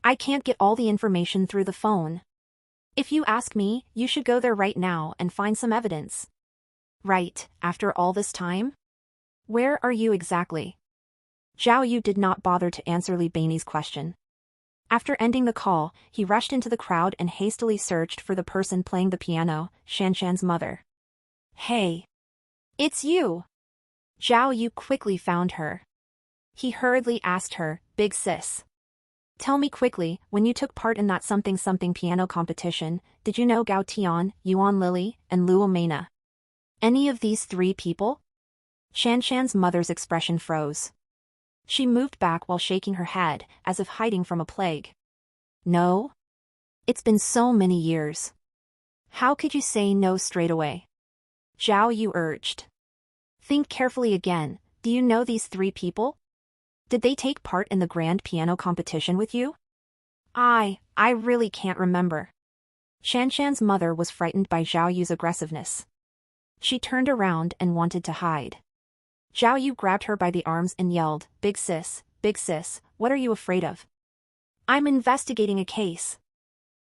I can't get all the information through the phone. If you ask me, you should go there right now and find some evidence. Right, after all this time? Where are you exactly? Zhao Yu did not bother to answer Li Bei's question. After ending the call, he rushed into the crowd and hastily searched for the person playing the piano, Shanshan's mother. Hey! It's you! Zhao Yu quickly found her. He hurriedly asked her, Big sis. Tell me quickly, when you took part in that something piano competition, did you know Gao Tian, Yuan Lily, and Luo Meina? Any of these three people? Shanshan's mother's expression froze. She moved back while shaking her head, as if hiding from a plague. No? It's been so many years. How could you say no straight away? Zhao Yu urged. Think carefully again. Do you know these three people? Did they take part in the grand piano competition with you? I really can't remember. Shanshan's mother was frightened by Zhao Yu's aggressiveness. She turned around and wanted to hide. Zhao Yu grabbed her by the arms and yelled, Big sis, what are you afraid of? I'm investigating a case.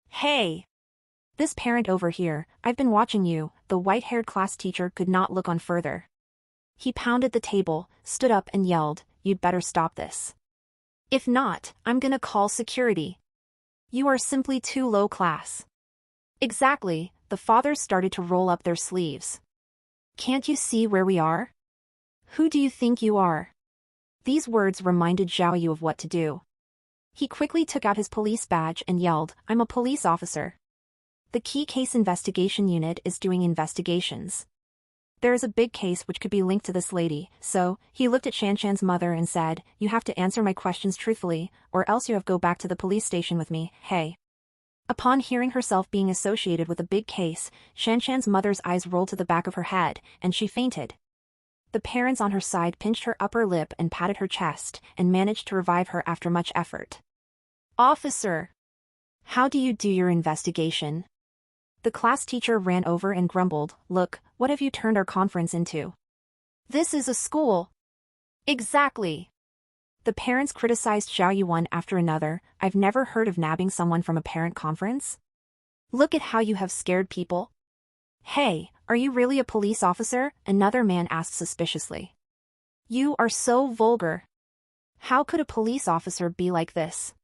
Hey! This parent over here, I've been watching you, the white-haired class teacher could not look on further. He pounded the table, stood up and yelled, You'd better stop this. If not, I'm gonna call security. You are simply too low class. Exactly, the fathers started to roll up their sleeves. Can't you see where we are? Who do you think you are? These words reminded Zhao Yu of what to do. He quickly took out his police badge and yelled, I'm a police officer. The Key Case Investigation Unit is doing investigations. There is a big case which could be linked to this lady, so, he looked at Shanshan's mother and said, You have to answer my questions truthfully, or else you have to go back to the police station with me, hey. Upon hearing herself being associated with a big case, Shanshan's mother's eyes rolled to the back of her head, and she fainted. The parents on her side pinched her upper lip and patted her chest, and managed to revive her after much effort. Officer! How do you do your investigation? The class teacher ran over and grumbled, Look, what have you turned our conference into? This is a school. Exactly. The parents criticized Zhao Yu one after another. I've never heard of nabbing someone from a parent conference. Look at how you have scared people. Hey, are you really a police officer? Another man asked suspiciously. You are so vulgar. How could a police officer be like this?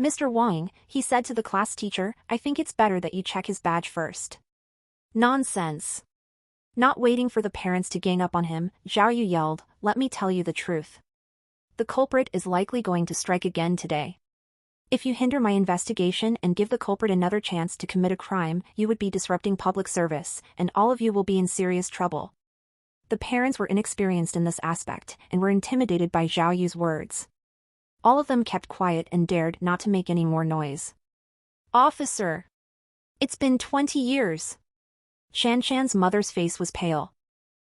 Mr. Wang, he said to the class teacher, I think it's better that you check his badge first. Nonsense. Not waiting for the parents to gang up on him, Zhao Yu yelled, Let me tell you the truth. The culprit is likely going to strike again today. If you hinder my investigation and give the culprit another chance to commit a crime, you would be disrupting public service, and all of you will be in serious trouble. The parents were inexperienced in this aspect, and were intimidated by Zhao Yu's words. All of them kept quiet and dared not to make any more noise. Officer! It's been 20 years. Shanshan's mother's face was pale.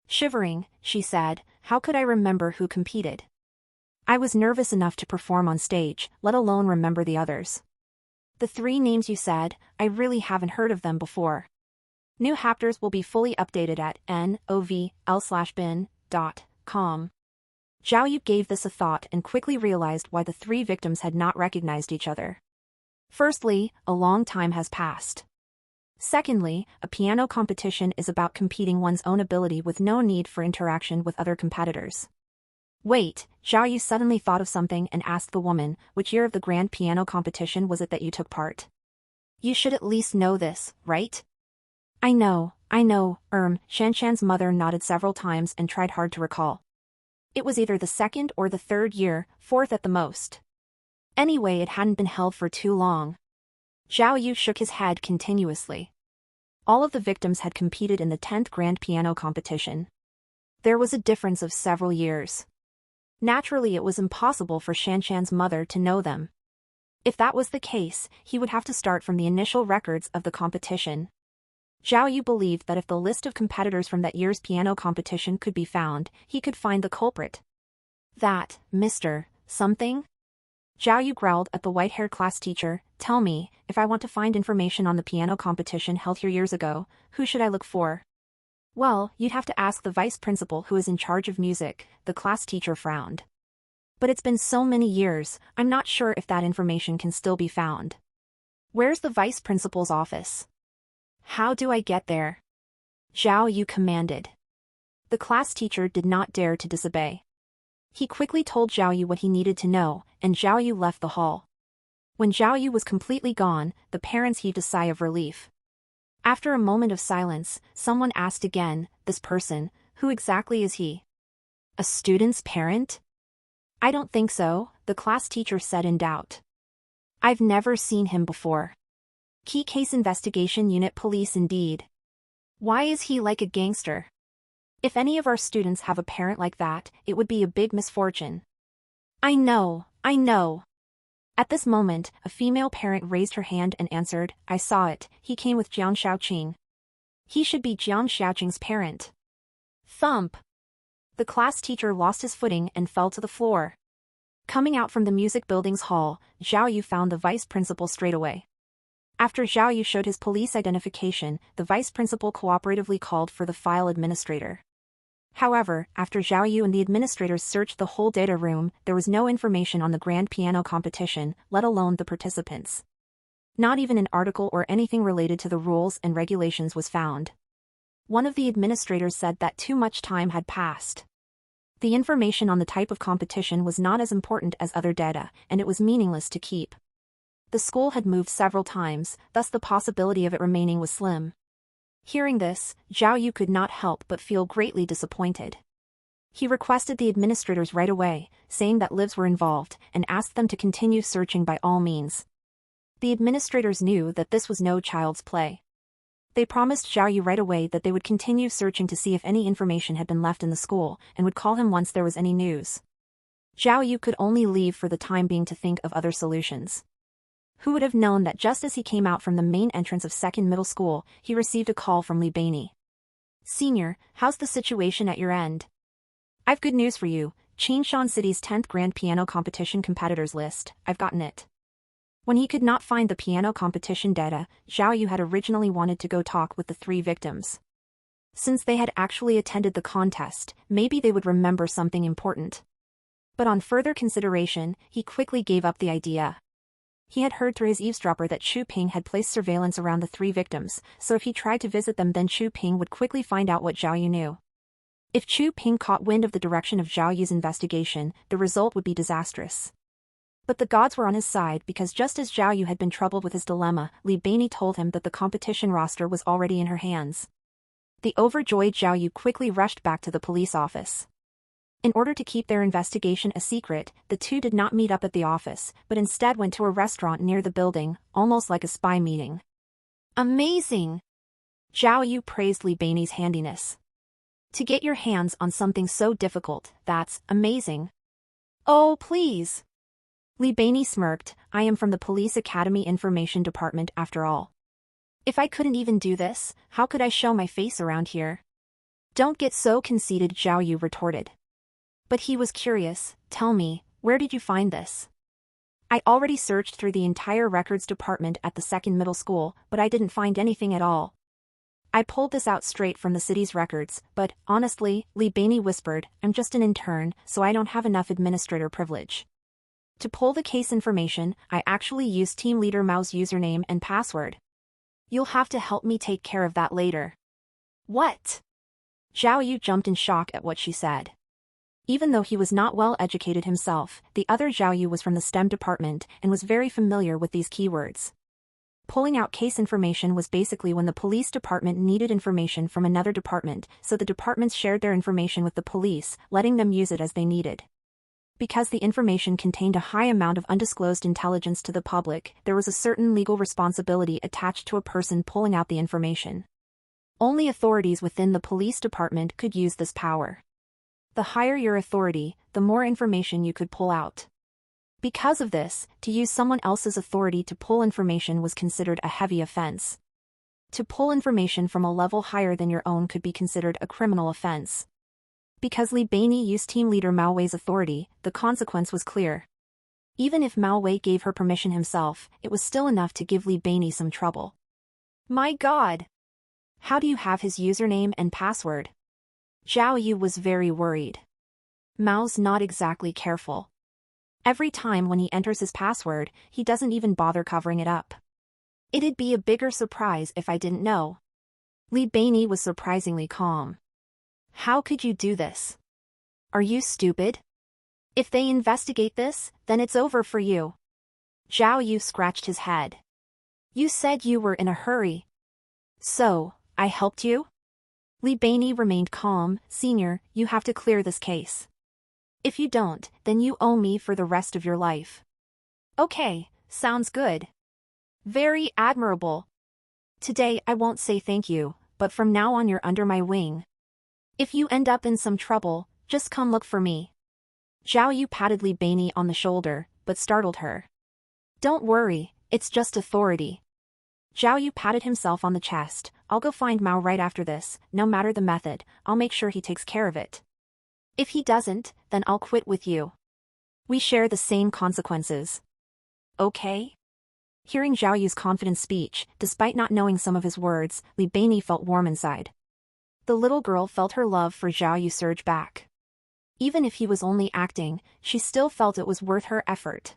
Shivering, she said, How could I remember who competed? I was nervous enough to perform on stage, let alone remember the others. The three names you said, I really haven't heard of them before. New chapters will be fully updated at novl/bin.com. Zhao Yu gave this a thought and quickly realized why the three victims had not recognized each other. Firstly, a long time has passed. Secondly, a piano competition is about competing one's own ability with no need for interaction with other competitors. Wait, Zhao Yu suddenly thought of something and asked the woman, which year of the grand piano competition was it that you took part? You should at least know this, right? I know, Shanshan's mother nodded several times and tried hard to recall. It was either the second or the third year, fourth at the most. Anyway, it hadn't been held for too long. Zhao Yu shook his head continuously. All of the victims had competed in the 10th grand piano competition. There was a difference of several years. Naturally, it was impossible for Shanshan's mother to know them. If that was the case, he would have to start from the initial records of the competition. Zhao Yu believed that if the list of competitors from that year's piano competition could be found, he could find the culprit. That, Mr. Something? Zhao Yu growled at the white-haired class teacher, Tell me, if I want to find information on the piano competition held here years ago, who should I look for? Well, you'd have to ask the vice principal who is in charge of music, the class teacher frowned. But it's been so many years, I'm not sure if that information can still be found. Where's the vice principal's office? How do I get there? Zhao Yu commanded. The class teacher did not dare to disobey. He quickly told Zhao Yu what he needed to know, and Zhao Yu left the hall. When Zhao Yu was completely gone, the parents heaved a sigh of relief. After a moment of silence, someone asked again, This person, who exactly is he? A student's parent? I don't think so, the class teacher said in doubt. I've never seen him before. Key Case Investigation Unit Police indeed. Why is he like a gangster? If any of our students have a parent like that, it would be a big misfortune. I know. At this moment, a female parent raised her hand and answered, I saw it, he came with Jiang Shaoqing. He should be Jiang Shaoqing's parent. Thump. The class teacher lost his footing and fell to the floor. Coming out from the music building's hall, Zhao Yu found the vice principal straight away. After Zhao Yu showed his police identification, the vice principal cooperatively called for the file administrator. However, after Zhao Yu and the administrators searched the whole data room, there was no information on the grand piano competition, let alone the participants. Not even an article or anything related to the rules and regulations was found. One of the administrators said that too much time had passed. The information on the type of competition was not as important as other data, and it was meaningless to keep. The school had moved several times, thus the possibility of it remaining was slim. Hearing this, Zhao Yu could not help but feel greatly disappointed. He requested the administrators right away, saying that lives were involved, and asked them to continue searching by all means. The administrators knew that this was no child's play. They promised Zhao Yu right away that they would continue searching to see if any information had been left in the school, and would call him once there was any news. Zhao Yu could only leave for the time being to think of other solutions. Who would have known that just as he came out from the main entrance of second middle school, he received a call from Li Bainey. "Senior, how's the situation at your end? I've good news for you, Changshan City's 10th Grand Piano Competition competitors list, I've gotten it." When he could not find the piano competition data, Zhao Yu had originally wanted to go talk with the 3 victims. Since they had actually attended the contest, maybe they would remember something important. But on further consideration, he quickly gave up the idea. He had heard through his eavesdropper that Chu Ping had placed surveillance around the 3 victims, so if he tried to visit them then Chu Ping would quickly find out what Zhao Yu knew. If Chu Ping caught wind of the direction of Zhao Yu's investigation, the result would be disastrous. But the gods were on his side because just as Zhao Yu had been troubled with his dilemma, Li Bainey told him that the competition roster was already in her hands. The overjoyed Zhao Yu quickly rushed back to the police office. In order to keep their investigation a secret, the two did not meet up at the office, but instead went to a restaurant near the building, almost like a spy meeting. "Amazing!" Zhao Yu praised Li Bainey's handiness. "To get your hands on something so difficult, that's amazing." "Oh, please." Li Bainey smirked, "I am from the Police Academy Information Department after all. If I couldn't even do this, how could I show my face around here?" "Don't get so conceited," Zhao Yu retorted. But he was curious. "Tell me, where did you find this?" "I already searched through the entire records department at the second middle school, but I didn't find anything at all. I pulled this out straight from the city's records, but, honestly," Li Bainey whispered, "I'm just an intern, so I don't have enough administrator privilege. To pull the case information, I actually used Team Leader Mao's username and password. You'll have to help me take care of that later." "What?" Zhao Yu jumped in shock at what she said. Even though he was not well educated himself, the other Zhao Yu was from the STEM department and was very familiar with these keywords. Pulling out case information was basically when the police department needed information from another department, so the departments shared their information with the police, letting them use it as they needed. Because the information contained a high amount of undisclosed intelligence to the public, there was a certain legal responsibility attached to a person pulling out the information. Only authorities within the police department could use this power. The higher your authority, the more information you could pull out. Because of this, to use someone else's authority to pull information was considered a heavy offense. To pull information from a level higher than your own could be considered a criminal offense. Because Li Bainey used Team Leader Mao Wei's authority, the consequence was clear. Even if Mao Wei gave her permission himself, it was still enough to give Li Bainey some trouble. "My God! How do you have his username and password?" Zhao Yu was very worried. Mao's not exactly careful. Every time when he enters his password, he doesn't even bother covering it up. "It'd be a bigger surprise if I didn't know." Li Bainey was surprisingly calm. "How could you do this? Are you stupid? If they investigate this, then it's over for you." Zhao Yu scratched his head. "You said you were in a hurry. So, I helped you?" Li Bainey remained calm. "Senior, you have to clear this case. If you don't, then you owe me for the rest of your life." "Okay, sounds good. Very admirable. Today I won't say thank you, but from now on you're under my wing. If you end up in some trouble, just come look for me." Zhao Yu patted Li Bainey on the shoulder, but startled her. "Don't worry, it's just authority." Zhao Yu patted himself on the chest. "I'll go find Mao right after this, no matter the method, I'll make sure he takes care of it." If he doesn't, then I'll quit with you. We share the same consequences. Okay? Hearing Zhao Yu's confident speech, despite not knowing some of his words, Li Beini felt warm inside. The little girl felt her love for Zhao Yu surge back. Even if he was only acting, she still felt it was worth her effort.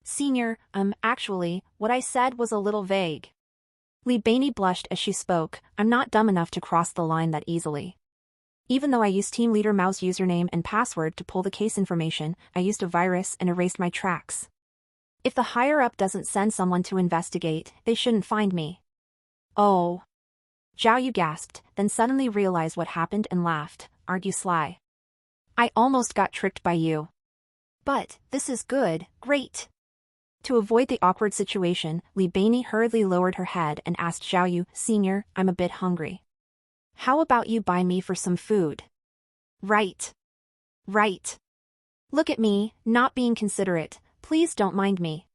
Senior, actually, what I said was a little vague. Li Beini blushed as she spoke. I'm not dumb enough to cross the line that easily. Even though I used Team Leader Mao's username and password to pull the case information, I used a virus and erased my tracks. If the higher-up doesn't send someone to investigate, they shouldn't find me. Oh. Zhao Yu gasped, then suddenly realized what happened and laughed. Aren't you sly? I almost got tricked by you. But, this is good, great. To avoid the awkward situation, Li Beini hurriedly lowered her head and asked Zhao Yu, Senior, I'm a bit hungry. How about you buy me for some food? Right. Right. Look at me, not being considerate, please don't mind me.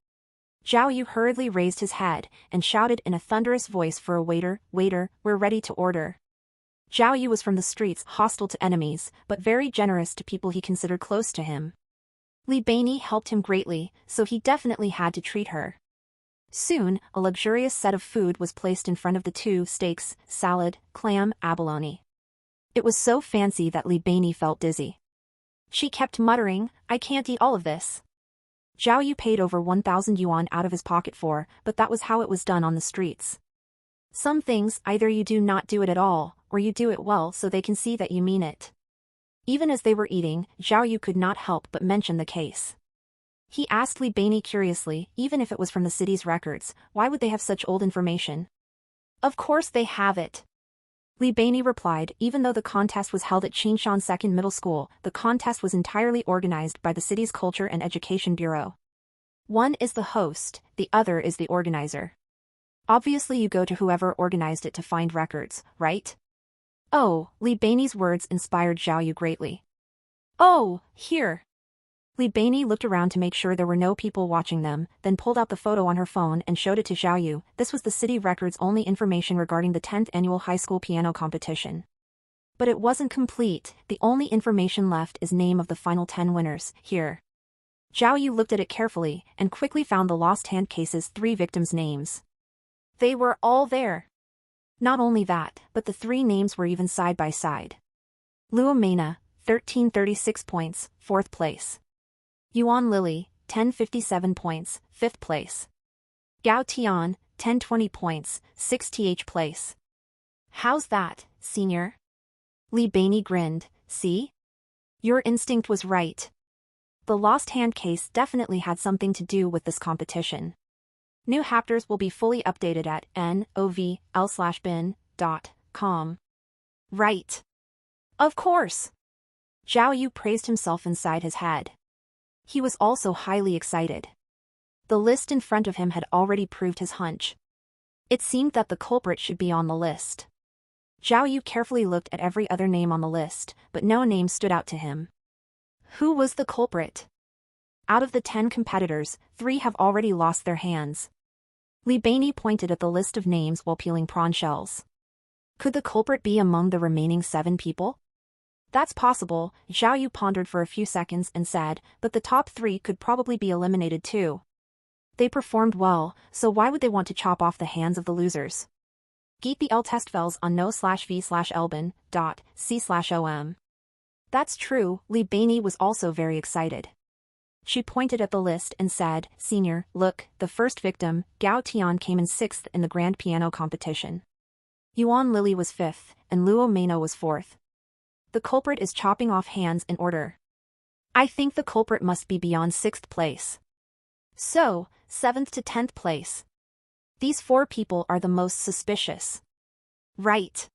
Zhao Yu hurriedly raised his head and shouted in a thunderous voice for a waiter, Waiter, we're ready to order. Zhao Yu was from the streets, hostile to enemies, but very generous to people he considered close to him. Li Beini helped him greatly, so he definitely had to treat her. Soon, a luxurious set of food was placed in front of the two: steaks, salad, clam, abalone. It was so fancy that Li Beini felt dizzy. She kept muttering, I can't eat all of this. Zhao Yu paid over 1,000 yuan out of his pocket for, but that was how it was done on the streets. Some things either you do not do it at all, or you do it well so they can see that you mean it. Even as they were eating, Zhao Yu could not help but mention the case. He asked Li Beini curiously, even if it was from the city's records, why would they have such old information? Of course they have it. Li Beini replied, even though the contest was held at Qingshan Second Middle School, the contest was entirely organized by the city's Culture and Education Bureau. One is the host, the other is the organizer. Obviously you go to whoever organized it to find records, right? Oh, Li Beini's words inspired Zhao Yu greatly. Oh, here. Li Beini looked around to make sure there were no people watching them, then pulled out the photo on her phone and showed it to Zhao Yu. This was the city record's only information regarding the 10th annual high school piano competition. But it wasn't complete, the only information left is name of the final 10 winners, here. Zhao Yu looked at it carefully, and quickly found the lost hand case's 3 victims' names. They were all there. Not only that, but the 3 names were even side by side. Luo Mena, 1336 points, 4th place. Yuan Lily, 1057 points, 5th place. Gao Tian, 1020 points, 6th place. How's that, senior? Li Beini grinned, see? Your instinct was right. The lost hand case definitely had something to do with this competition. New chapters will be fully updated at novl/bin.com. Right. Of course. Zhao Yu praised himself inside his head. He was also highly excited. The list in front of him had already proved his hunch. It seemed that the culprit should be on the list. Zhao Yu carefully looked at every other name on the list, but no name stood out to him. Who was the culprit? Out of the 10 competitors, 3 have already lost their hands. Li Beini pointed at the list of names while peeling prawn shells. Could the culprit be among the remaining 7 people? That's possible, Zhao Yu pondered for a few seconds and said, but the top 3 could probably be eliminated too. They performed well, so why would they want to chop off the hands of the losers? Geet the L testfels on no/v/elbin.c/om. That's true, Li Beini was also very excited. She pointed at the list and said, Senior, look, the first victim, Gao Tian came in 6th in the grand piano competition. Yuan Lily was 5th, and Luo Mena was 4th. The culprit is chopping off hands in order. I think the culprit must be beyond 6th place. So, 7th to 10th place. These 4 people are the most suspicious. Right.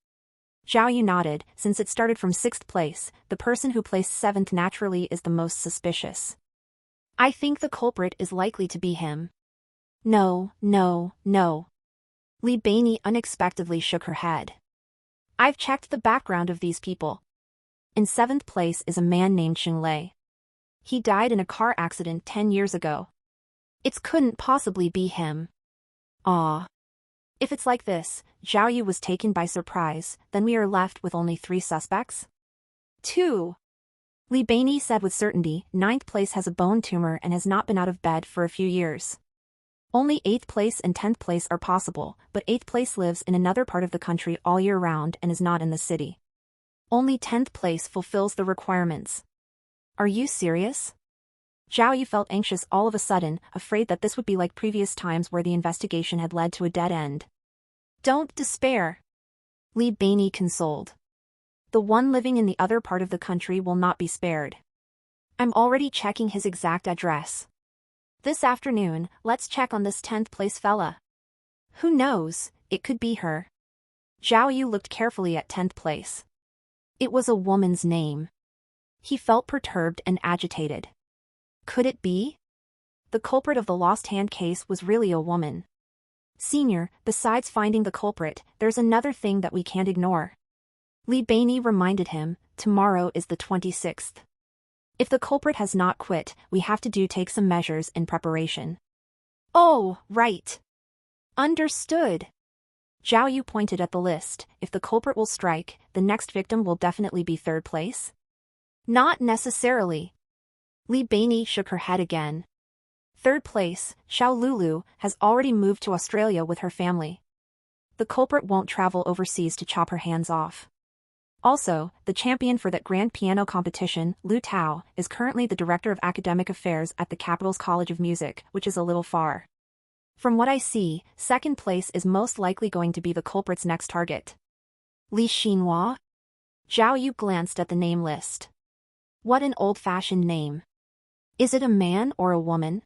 Zhao Yu nodded, since it started from 6th place, the person who placed 7th naturally is the most suspicious. I think the culprit is likely to be him. No. Li Beini unexpectedly shook her head. I've checked the background of these people. In 7th place is a man named Xing Lei. He died in a car accident 10 years ago. It couldn't possibly be him. Ah. If it's like this, Zhao Yu was taken by surprise, then we are left with only 3 suspects? 2. Li Bainey said with certainty. Ninth place has a bone tumor and has not been out of bed for a few years. Only 8th place and 10th place are possible, but 8th place lives in another part of the country all year round and is not in the city. Only 10th place fulfills the requirements. Are you serious? Zhao Yu felt anxious all of a sudden, afraid that this would be like previous times where the investigation had led to a dead end. Don't despair. Li Bainey consoled. The one living in the other part of the country will not be spared. I'm already checking his exact address. This afternoon, let's check on this 10th place fella. Who knows, it could be her. Zhao Yu looked carefully at 10th place. It was a woman's name. He felt perturbed and agitated. Could it be? The culprit of the lost hand case was really a woman. Senior, besides finding the culprit, there's another thing that we can't ignore. Li Bainey reminded him, tomorrow is the 26th. If the culprit has not quit, we have to take some measures in preparation. Oh, right. Understood. Zhao Yu pointed at the list. If the culprit will strike, the next victim will definitely be 3rd place? Not necessarily. Li Bainey shook her head again. 3rd place, Xiao Lulu, has already moved to Australia with her family. The culprit won't travel overseas to chop her hands off. Also, the champion for that grand piano competition, Lu Tao, is currently the director of academic affairs at the capital's College of Music, which is a little far. From what I see, 2nd place is most likely going to be the culprit's next target. Li Xinhua? Zhao Yu glanced at the name list. What an old-fashioned name. Is it a man or a woman?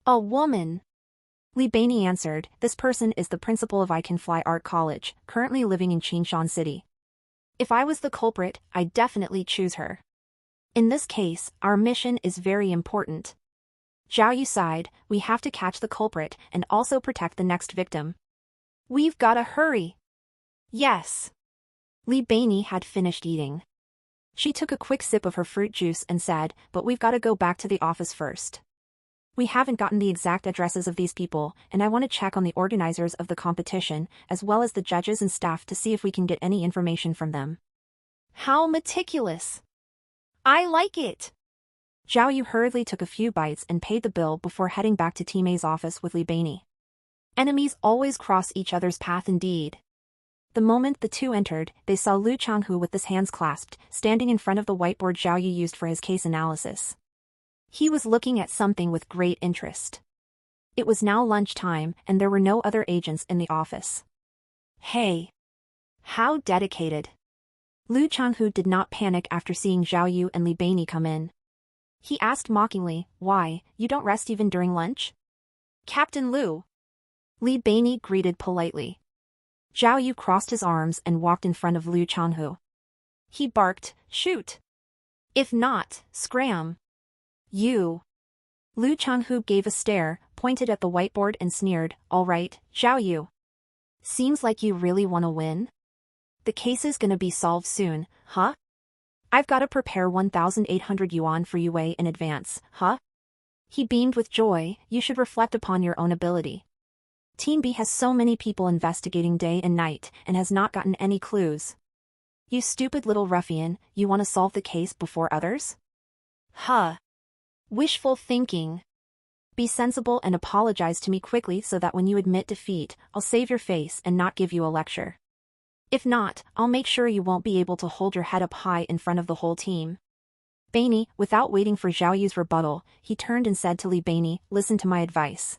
A woman. Li Bainey answered. This person is the principal of I Can Fly Art College, currently living in Qingshan City. If I was the culprit, I'd definitely choose her. In this case, our mission is very important. Zhao Yu sighed. We have to catch the culprit and also protect the next victim. We've gotta hurry. Yes. Li Bainey had finished eating. She took a quick sip of her fruit juice and said, but we've gotta go back to the office first. We haven't gotten the exact addresses of these people, and I want to check on the organizers of the competition, as well as the judges and staff to see if we can get any information from them. How meticulous! I like it! Zhao Yu hurriedly took a few bites and paid the bill before heading back to Team A's office with Li Bainey. Enemies always cross each other's path indeed. The moment the two entered, they saw Lu Changhu with his hands clasped, standing in front of the whiteboard Zhao Yu used for his case analysis. He was looking at something with great interest. It was now lunchtime, and there were no other agents in the office. Hey! How dedicated! Lu Changhu did not panic after seeing Zhao Yu and Li Bainey come in. He asked mockingly, why, you don't rest even during lunch? Captain Lu! Li Bainey greeted politely. Zhao Yu crossed his arms and walked in front of Lu Changhu. He barked, shoot! If not, scram! You! Lu Changhu gave a stare, pointed at the whiteboard and sneered, all right, Zhao Yu. Seems like you really want to win? The case is gonna be solved soon, huh? I've gotta prepare 1,800 yuan for Yue in advance, huh? He beamed with joy. You should reflect upon your own ability. Team B has so many people investigating day and night, and has not gotten any clues. You stupid little ruffian, you want to solve the case before others? Huh. Wishful thinking. Be sensible and apologize to me quickly so that when you admit defeat, I'll save your face and not give you a lecture. If not, I'll make sure you won't be able to hold your head up high in front of the whole team. Bainey, without waiting for Zhao Yu's rebuttal, he turned and said to Li Bainey, listen to my advice.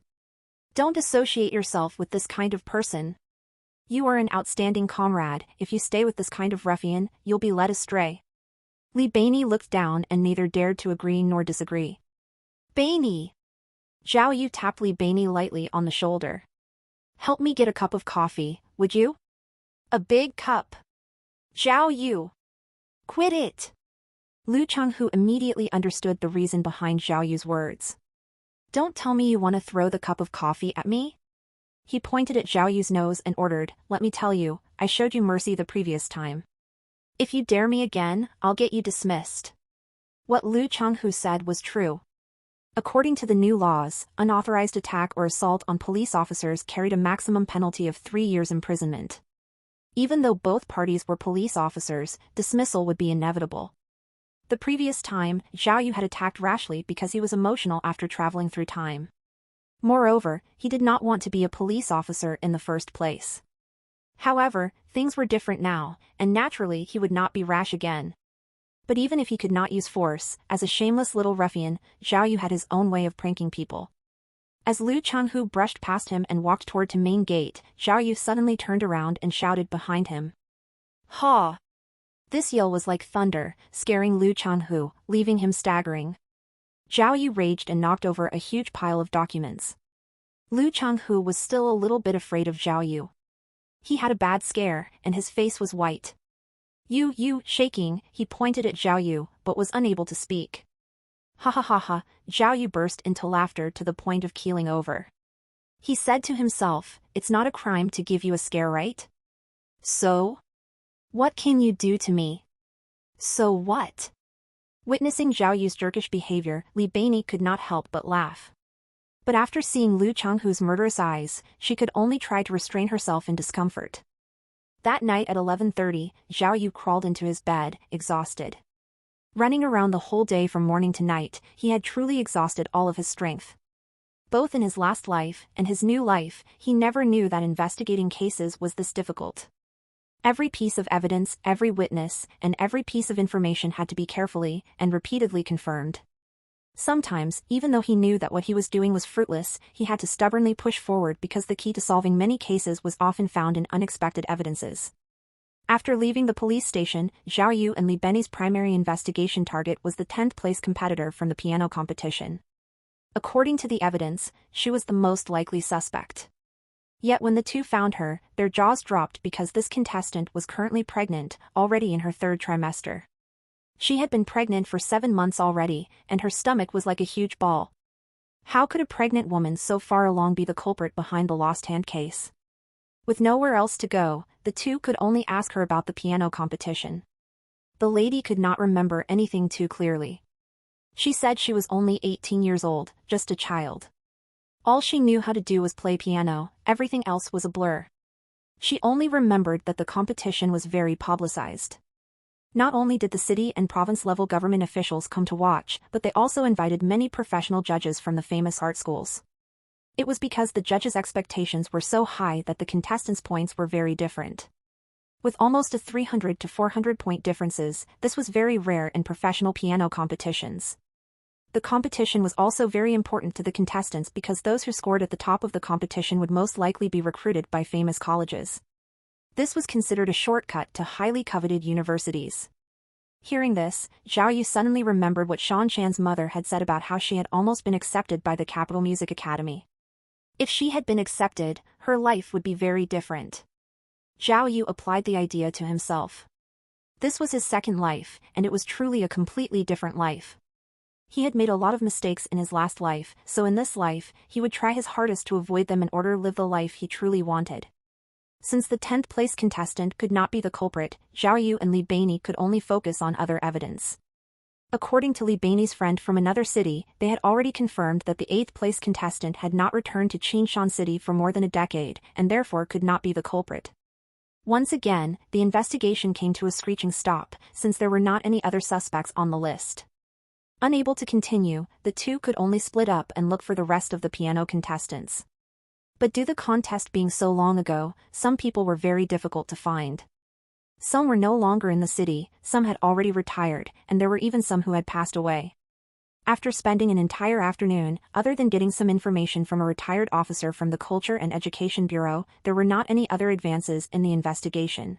Don't associate yourself with this kind of person. You are an outstanding comrade. If you stay with this kind of ruffian, you'll be led astray. Li Bainey looked down and neither dared to agree nor disagree. Bainey! Zhao Yu tapped Li Bainey lightly on the shoulder. Help me get a cup of coffee, would you? A big cup. Zhao Yu! Quit it! Lu Changhu immediately understood the reason behind Zhao Yu's words. Don't tell me you want to throw the cup of coffee at me? He pointed at Zhao Yu's nose and ordered, let me tell you, I showed you mercy the previous time. If you dare me again, I'll get you dismissed. What Lu Changhu said was true. According to the new laws, unauthorized attack or assault on police officers carried a maximum penalty of 3 years imprisonment. Even though both parties were police officers, dismissal would be inevitable. The previous time, Zhao Yu had attacked rashly because he was emotional after traveling through time. Moreover, he did not want to be a police officer in the first place. However, things were different now, and naturally he would not be rash again. But even if he could not use force, as a shameless little ruffian, Zhao Yu had his own way of pranking people. As Lu Changhu brushed past him and walked toward the main gate, Zhao Yu suddenly turned around and shouted behind him. "Ha!" This yell was like thunder, scaring Lu Changhu, leaving him staggering. Zhao Yu raged and knocked over a huge pile of documents. Lu Changhu was still a little bit afraid of Zhao Yu. He had a bad scare, and his face was white. Shaking, he pointed at Zhao Yu, but was unable to speak. Ha ha ha ha, Zhao Yu burst into laughter to the point of keeling over. He said to himself, "It's not a crime to give you a scare, right? So? What can you do to me? So what?" Witnessing Zhao Yu's jerkish behavior, Li Beini could not help but laugh. But after seeing Lu Changhu's murderous eyes, she could only try to restrain herself in discomfort. That night at 11:30, Zhao Yu crawled into his bed, exhausted. Running around the whole day from morning to night, he had truly exhausted all of his strength. Both in his last life and his new life, he never knew that investigating cases was this difficult. Every piece of evidence, every witness, and every piece of information had to be carefully and repeatedly confirmed. Sometimes, even though he knew that what he was doing was fruitless, he had to stubbornly push forward because the key to solving many cases was often found in unexpected evidences. After leaving the police station, Zhao Yu and Li Beini's primary investigation target was the 10th place competitor from the piano competition. According to the evidence, she was the most likely suspect. Yet when the two found her, their jaws dropped because this contestant was currently pregnant, already in her 3rd trimester. She had been pregnant for 7 months already, and her stomach was like a huge ball. How could a pregnant woman so far along be the culprit behind the lost hand case? With nowhere else to go, the two could only ask her about the piano competition. The lady could not remember anything too clearly. She said she was only 18 years old, just a child. All she knew how to do was play piano, everything else was a blur. She only remembered that the competition was very publicized. Not only did the city and province-level government officials come to watch, but they also invited many professional judges from the famous art schools. It was because the judges' expectations were so high that the contestants' points were very different. With almost a 300 to 400 point differences, this was very rare in professional piano competitions. The competition was also very important to the contestants because those who scored at the top of the competition would most likely be recruited by famous colleges. This was considered a shortcut to highly coveted universities. Hearing this, Zhao Yu suddenly remembered what Shan Shan's mother had said about how she had almost been accepted by the Capital Music Academy. If she had been accepted, her life would be very different. Zhao Yu applied the idea to himself. This was his second life, and it was truly a completely different life. He had made a lot of mistakes in his last life, so in this life, he would try his hardest to avoid them in order to live the life he truly wanted. Since the 10th place contestant could not be the culprit, Zhao Yu and Li Beini could only focus on other evidence. According to Li Beini's friend from another city, they had already confirmed that the 8th place contestant had not returned to Qinshan City for more than a decade, and therefore could not be the culprit. Once again, the investigation came to a screeching stop, since there were not any other suspects on the list. Unable to continue, the two could only split up and look for the rest of the piano contestants. But due to the contest being so long ago, some people were very difficult to find. Some were no longer in the city, some had already retired, and there were even some who had passed away. After spending an entire afternoon, other than getting some information from a retired officer from the Culture and Education Bureau, there were not any other advances in the investigation.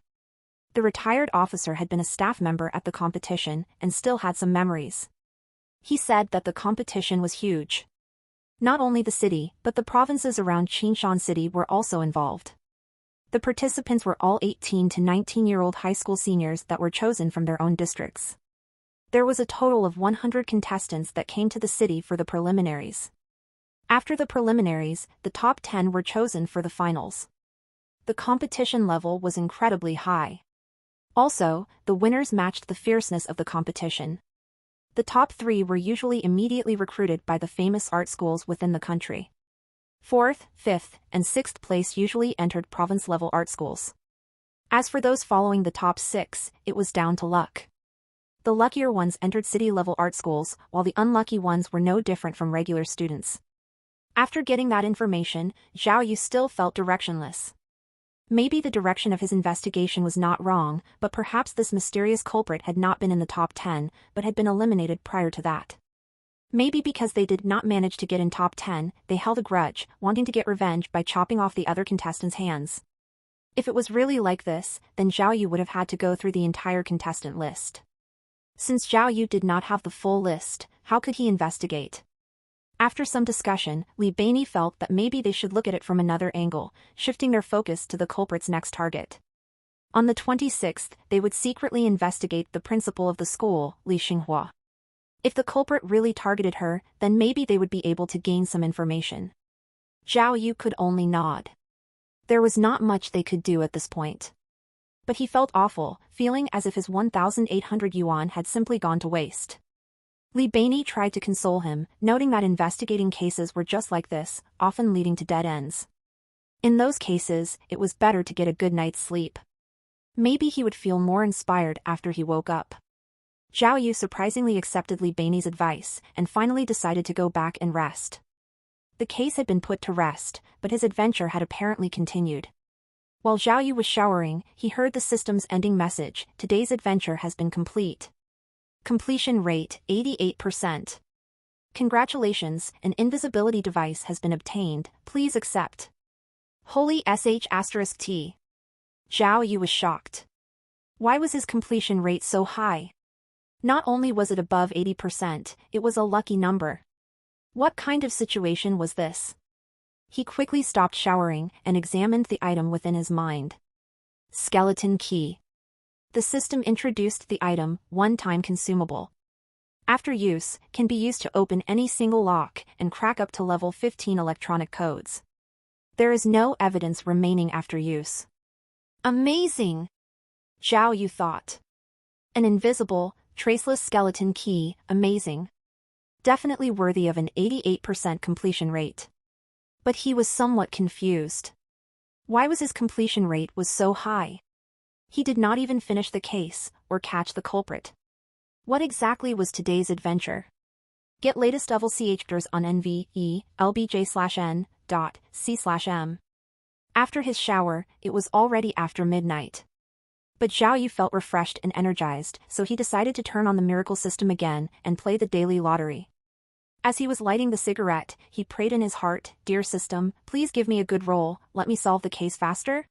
The retired officer had been a staff member at the competition, and still had some memories. He said that the competition was huge. Not only the city, but the provinces around Qinshan City were also involved. The participants were all 18 to 19-year-old high school seniors that were chosen from their own districts. There was a total of 100 contestants that came to the city for the preliminaries. After the preliminaries, the top 10 were chosen for the finals. The competition level was incredibly high. Also, the winners matched the fierceness of the competition. The top 3 were usually immediately recruited by the famous art schools within the country. 4th, 5th, and 6th place usually entered province-level art schools. As for those following the top 6, it was down to luck. The luckier ones entered city-level art schools, while the unlucky ones were no different from regular students. After getting that information, Zhao Yu still felt directionless. Maybe the direction of his investigation was not wrong, but perhaps this mysterious culprit had not been in the top 10, but had been eliminated prior to that. Maybe because they did not manage to get in top 10, they held a grudge, wanting to get revenge by chopping off the other contestants' hands. If it was really like this, then Zhao Yu would have had to go through the entire contestant list. Since Zhao Yu did not have the full list, how could he investigate? After some discussion, Li Beini felt that maybe they should look at it from another angle, shifting their focus to the culprit's next target. On the 26th, they would secretly investigate the principal of the school, Li Xinghua. If the culprit really targeted her, then maybe they would be able to gain some information. Zhao Yu could only nod. There was not much they could do at this point. But he felt awful, feeling as if his 1,800 yuan had simply gone to waste. Li Beini tried to console him, noting that investigating cases were just like this, often leading to dead ends. In those cases, it was better to get a good night's sleep. Maybe he would feel more inspired after he woke up. Zhao Yu surprisingly accepted Li Beini's advice, and finally decided to go back and rest. The case had been put to rest, but his adventure had apparently continued. While Zhao Yu was showering, he heard the system's ending message: "Today's adventure has been complete. Completion rate, 88%. Congratulations, an invisibility device has been obtained, please accept. Holy **T. Zhao Yu was shocked. Why was his completion rate so high? Not only was it above 80%, it was a lucky number. What kind of situation was this? He quickly stopped showering and examined the item within his mind. Skeleton key. The system introduced the item, one-time consumable. After use, can be used to open any single lock and crack up to level 15 electronic codes. There is no evidence remaining after use. Amazing! Zhao Yu thought. An invisible, traceless skeleton key, amazing. Definitely worthy of an 88% completion rate. But he was somewhat confused. Why was his completion rate was so high? He did not even finish the case, or catch the culprit. What exactly was today's adventure? Get latest level CHDRs on nve.lbj/n.c/m. After his shower, it was already after midnight. But Zhao Yu felt refreshed and energized, so he decided to turn on the miracle system again and play the daily lottery. As he was lighting the cigarette, he prayed in his heart, "Dear system, please give me a good roll, let me solve the case faster."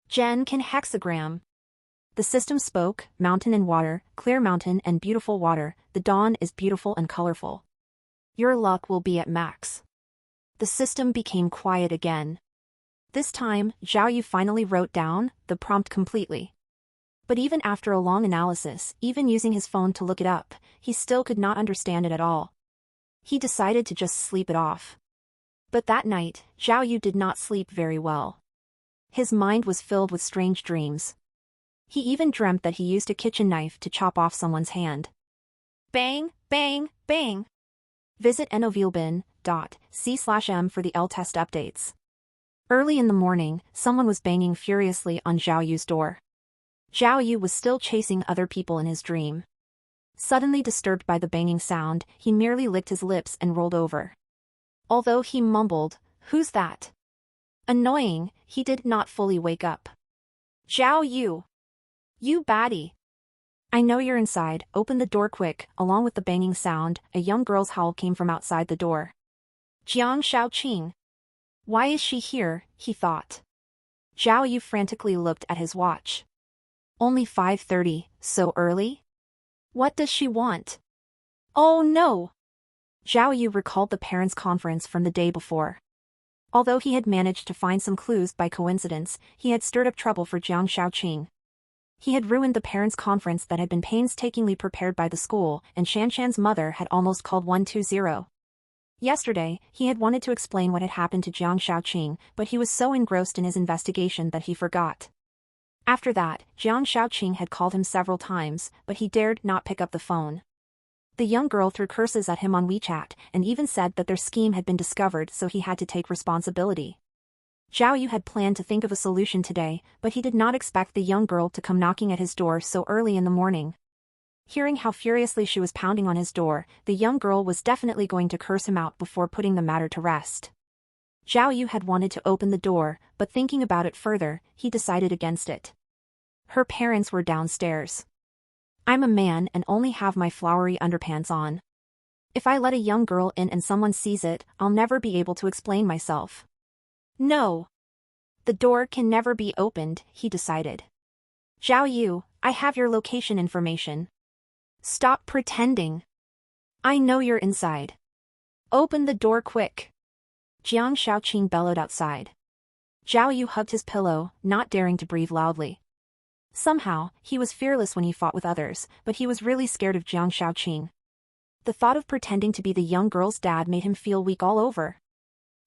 Gen can hexagram. The system spoke: mountain and water, clear mountain and beautiful water, the dawn is beautiful and colorful. Your luck will be at max. The system became quiet again. This time, Zhao Yu finally wrote down the prompt completely. But even after a long analysis, even using his phone to look it up, he still could not understand it at all. He decided to just sleep it off. But that night, Zhao Yu did not sleep very well. His mind was filled with strange dreams. He even dreamt that he used a kitchen knife to chop off someone's hand. Bang, bang, bang. Visit novilbin.c/m for the L-test updates. Early in the morning, someone was banging furiously on Zhao Yu's door. Zhao Yu was still chasing other people in his dream. Suddenly disturbed by the banging sound, he merely licked his lips and rolled over. Although he mumbled, "Who's that?" Annoying, he did not fully wake up. Zhao Yu! You baddie! I know you're inside, open the door quick. Along with the banging sound, a young girl's howl came from outside the door. Jiang Shaoqing! Why is she here, he thought. Zhao Yu frantically looked at his watch. Only 5:30, so early? What does she want? Oh no! Zhao Yu recalled the parents' conference from the day before. Although he had managed to find some clues by coincidence, he had stirred up trouble for Jiang Shaoqing. He had ruined the parents' conference that had been painstakingly prepared by the school, and Shanshan's mother had almost called 120. Yesterday, he had wanted to explain what had happened to Jiang Shaoqing, but he was so engrossed in his investigation that he forgot. After that, Jiang Shaoqing had called him several times, but he dared not pick up the phone. The young girl threw curses at him on WeChat and even said that their scheme had been discovered, so he had to take responsibility. Zhao Yu had planned to think of a solution today, but he did not expect the young girl to come knocking at his door so early in the morning. Hearing how furiously she was pounding on his door, the young girl was definitely going to curse him out before putting the matter to rest. Zhao Yu had wanted to open the door, but thinking about it further, he decided against it. Her parents were downstairs. I'm a man and only have my flowery underpants on. If I let a young girl in and someone sees it, I'll never be able to explain myself. No. The door can never be opened, he decided. Zhao Yu, I have your location information. Stop pretending. I know you're inside. Open the door quick. Jiang Shaoqing bellowed outside. Zhao Yu hugged his pillow, not daring to breathe loudly. Somehow, he was fearless when he fought with others, but he was really scared of Jiang Shaoqing. The thought of pretending to be the young girl's dad made him feel weak all over.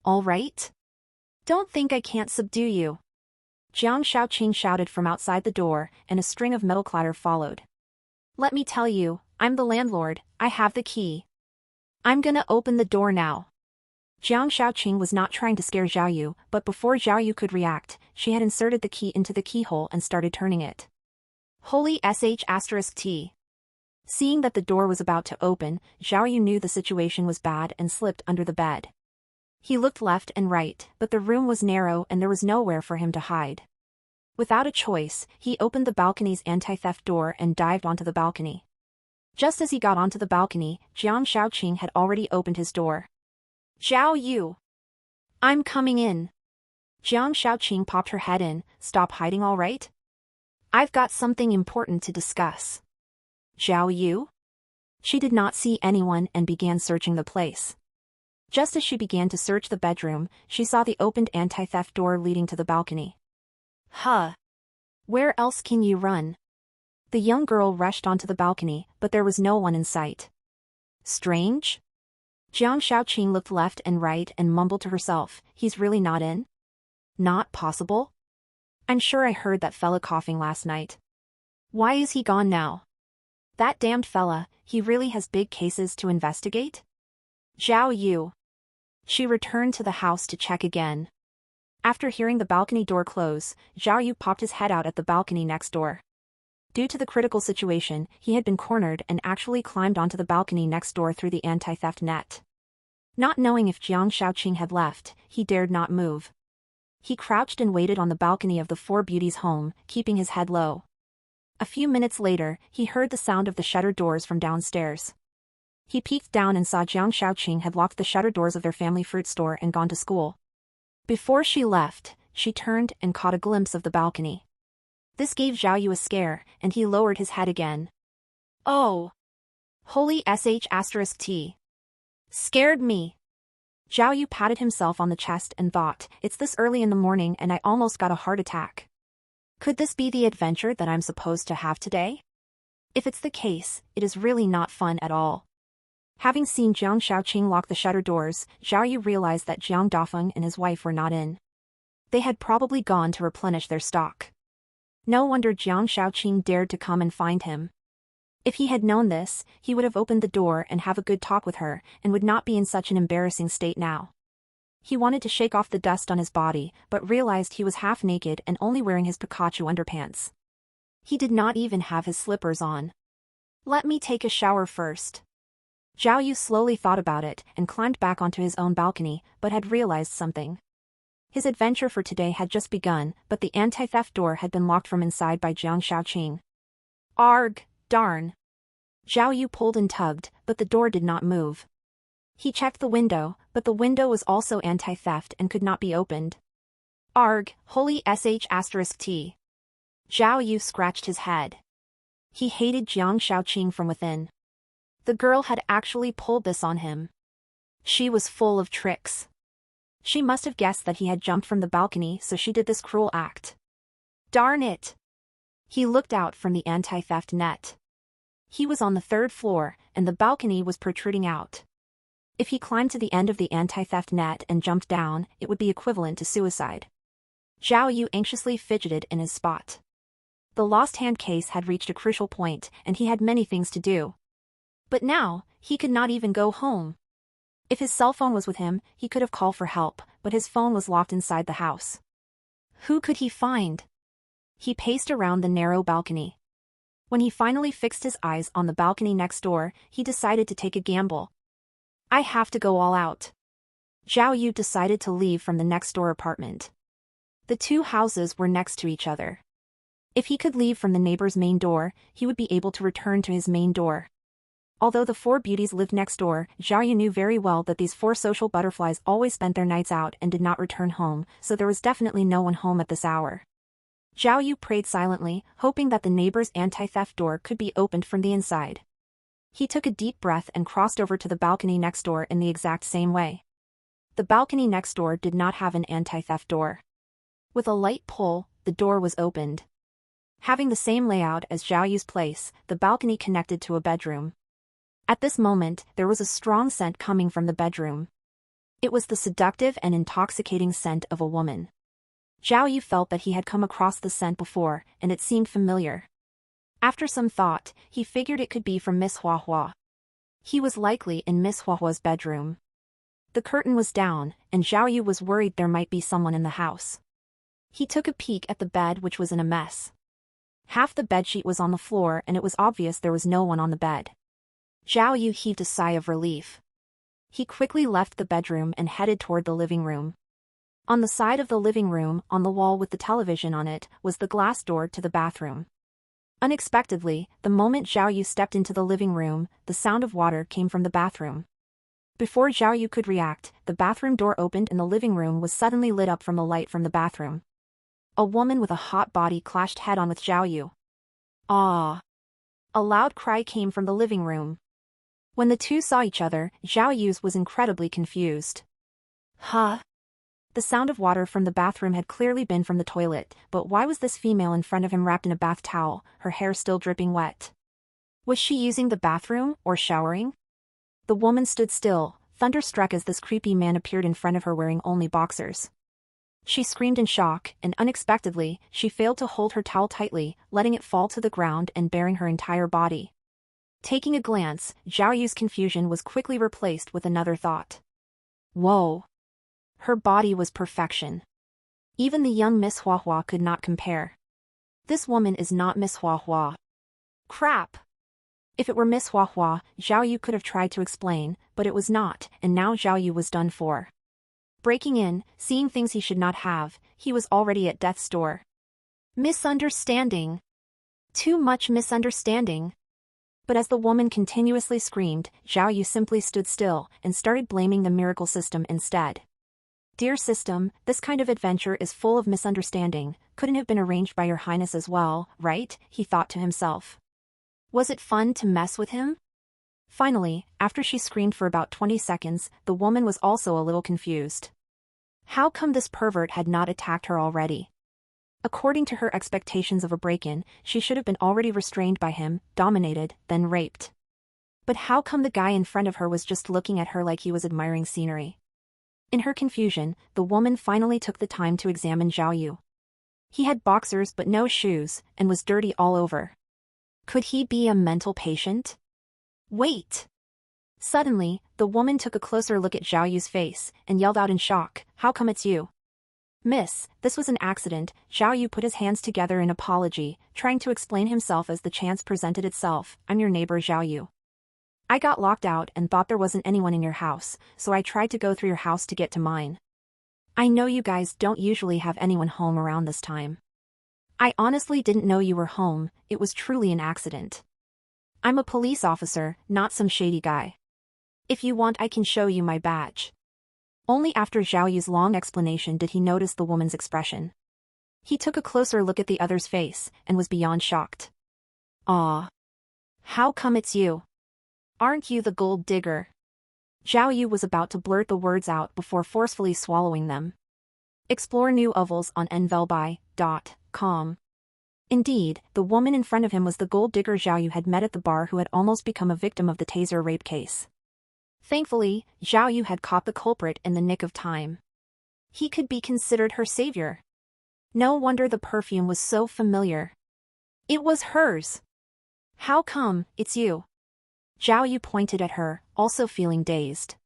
All right? Don't think I can't subdue you. Jiang Shaoqing shouted from outside the door, and a string of metal clatter followed. Let me tell you, I'm the landlord, I have the key. I'm gonna open the door now. Jiang Shaoqing was not trying to scare Zhao Yu, but before Zhao Yu could react, she had inserted the key into the keyhole and started turning it. Holy **T. Seeing that the door was about to open, Zhao Yu knew the situation was bad and slipped under the bed. He looked left and right, but the room was narrow and there was nowhere for him to hide. Without a choice, he opened the balcony's anti-theft door and dived onto the balcony. Just as he got onto the balcony, Jiang Shaoqing had already opened his door. Zhao Yu. I'm coming in. Jiang Shaoqing popped her head in. Stop hiding, all right? I've got something important to discuss. Zhao Yu? She did not see anyone and began searching the place. Just as she began to search the bedroom, she saw the opened anti-theft door leading to the balcony. Huh. Where else can you run? The young girl rushed onto the balcony, but there was no one in sight. Strange? Jiang Shaoqing looked left and right and mumbled to herself, he's really not in? Not possible? I'm sure I heard that fella coughing last night. Why is he gone now? That damned fella, he really has big cases to investigate? Zhao Yu. She returned to the house to check again. After hearing the balcony door close, Zhao Yu popped his head out at the balcony next door. Due to the critical situation, he had been cornered and actually climbed onto the balcony next door through the anti-theft net. Not knowing if Jiang Shaoqing had left, he dared not move. He crouched and waited on the balcony of the Four Beauties' home, keeping his head low. A few minutes later, he heard the sound of the shutter doors from downstairs. He peeked down and saw Jiang Shaoqing had locked the shutter doors of their family fruit store and gone to school. Before she left, she turned and caught a glimpse of the balcony. This gave Zhao Yu a scare, and he lowered his head again. Oh! Holy **T. Scared me. Zhao Yu patted himself on the chest and thought, it's this early in the morning and I almost got a heart attack. Could this be the adventure that I'm supposed to have today? If it's the case, it is really not fun at all. Having seen Jiang Shaoqing lock the shutter doors, Zhao Yu realized that Jiang Dafeng and his wife were not in. They had probably gone to replenish their stock. No wonder Jiang Shaoqing dared to come and find him. If he had known this, he would have opened the door and have a good talk with her, and would not be in such an embarrassing state now. He wanted to shake off the dust on his body, but realized he was half naked and only wearing his Pikachu underpants. He did not even have his slippers on. Let me take a shower first. Zhao Yu slowly thought about it and climbed back onto his own balcony, but had realized something. His adventure for today had just begun, but the anti-theft door had been locked from inside by Jiang Shaoqing. Arg, darn. Zhao Yu pulled and tugged, but the door did not move. He checked the window, but the window was also anti-theft and could not be opened. Arg, holy **T. Zhao Yu scratched his head. He hated Jiang Shaoqing from within. The girl had actually pulled this on him. She was full of tricks. She must have guessed that he had jumped from the balcony, so she did this cruel act. Darn it! He looked out from the anti-theft net. He was on the 3rd floor, and the balcony was protruding out. If he climbed to the end of the anti-theft net and jumped down, it would be equivalent to suicide. Zhao Yu anxiously fidgeted in his spot. The lost hand case had reached a crucial point, and he had many things to do. But now, he could not even go home. If his cell phone was with him, he could have called for help, but his phone was locked inside the house. Who could he find? He paced around the narrow balcony. When he finally fixed his eyes on the balcony next door, he decided to take a gamble. I have to go all out. Zhao Yu decided to leave from the next door apartment. The two houses were next to each other. If he could leave from the neighbor's main door, he would be able to return to his main door. Although the four beauties lived next door, Zhao Yu knew very well that these four social butterflies always spent their nights out and did not return home, so there was definitely no one home at this hour. Zhao Yu prayed silently, hoping that the neighbor's anti-theft door could be opened from the inside. He took a deep breath and crossed over to the balcony next door in the exact same way. The balcony next door did not have an anti-theft door. With a light pull, the door was opened. Having the same layout as Zhao Yu's place, the balcony connected to a bedroom. At this moment, there was a strong scent coming from the bedroom. It was the seductive and intoxicating scent of a woman. Zhao Yu felt that he had come across the scent before, and it seemed familiar. After some thought, he figured it could be from Miss Hua Hua. He was likely in Miss Hua Hua's bedroom. The curtain was down, and Zhao Yu was worried there might be someone in the house. He took a peek at the bed, which was in a mess. Half the bedsheet was on the floor and it was obvious there was no one on the bed. Zhao Yu heaved a sigh of relief. He quickly left the bedroom and headed toward the living room. On the side of the living room, on the wall with the television on it, was the glass door to the bathroom. Unexpectedly, the moment Zhao Yu stepped into the living room, the sound of water came from the bathroom. Before Zhao Yu could react, the bathroom door opened and the living room was suddenly lit up from the light from the bathroom. A woman with a hot body clashed head-on with Zhao Yu. "Ah!" A loud cry came from the living room. When the two saw each other, Zhao Yu was incredibly confused. Huh? The sound of water from the bathroom had clearly been from the toilet, but why was this female in front of him wrapped in a bath towel, her hair still dripping wet? Was she using the bathroom or showering? The woman stood still, thunderstruck as this creepy man appeared in front of her wearing only boxers. She screamed in shock, and unexpectedly, she failed to hold her towel tightly, letting it fall to the ground and baring her entire body. Taking a glance, Zhao Yu's confusion was quickly replaced with another thought. Whoa! Her body was perfection. Even the young Miss Hua Hua could not compare. This woman is not Miss Hua Hua. Crap! If it were Miss Hua Hua, Zhao Yu could have tried to explain, but it was not, and now Zhao Yu was done for. Breaking in, seeing things he should not have, he was already at death's door. Misunderstanding. Too much misunderstanding. But as the woman continuously screamed, Zhao Yu simply stood still and started blaming the miracle system instead. Dear system, this kind of adventure is full of misunderstanding, couldn't have been arranged by your highness as well, right? He thought to himself. Was it fun to mess with him? Finally, after she screamed for about 20 seconds, the woman was also a little confused. How come this pervert had not attacked her already? According to her expectations of a break-in, she should have been already restrained by him, dominated, then raped. But how come the guy in front of her was just looking at her like he was admiring scenery? In her confusion, the woman finally took the time to examine Zhao Yu. He had boxers but no shoes, and was dirty all over. Could he be a mental patient? Wait! Suddenly, the woman took a closer look at Zhao Yu's face, and yelled out in shock, "How come it's you?" "Miss, this was an accident." Zhao Yu put his hands together in apology, trying to explain himself as the chance presented itself. "I'm your neighbor Zhao Yu. I got locked out and thought there wasn't anyone in your house, so I tried to go through your house to get to mine. I know you guys don't usually have anyone home around this time. I honestly didn't know you were home, it was truly an accident. I'm a police officer, not some shady guy. If you want I can show you my badge." Only after Zhao Yu's long explanation did he notice the woman's expression. He took a closer look at the other's face, and was beyond shocked. "Aw. How come it's you? Aren't you the gold digger?" Zhao Yu was about to blurt the words out before forcefully swallowing them. Explore new ovals on nvelby.com. Indeed, the woman in front of him was the gold digger Zhao Yu had met at the bar who had almost become a victim of the taser rape case. Thankfully, Zhao Yu had caught the culprit in the nick of time. He could be considered her savior. No wonder the perfume was so familiar. It was hers. "How come, it's you?" Zhao Yu pointed at her, also feeling dazed.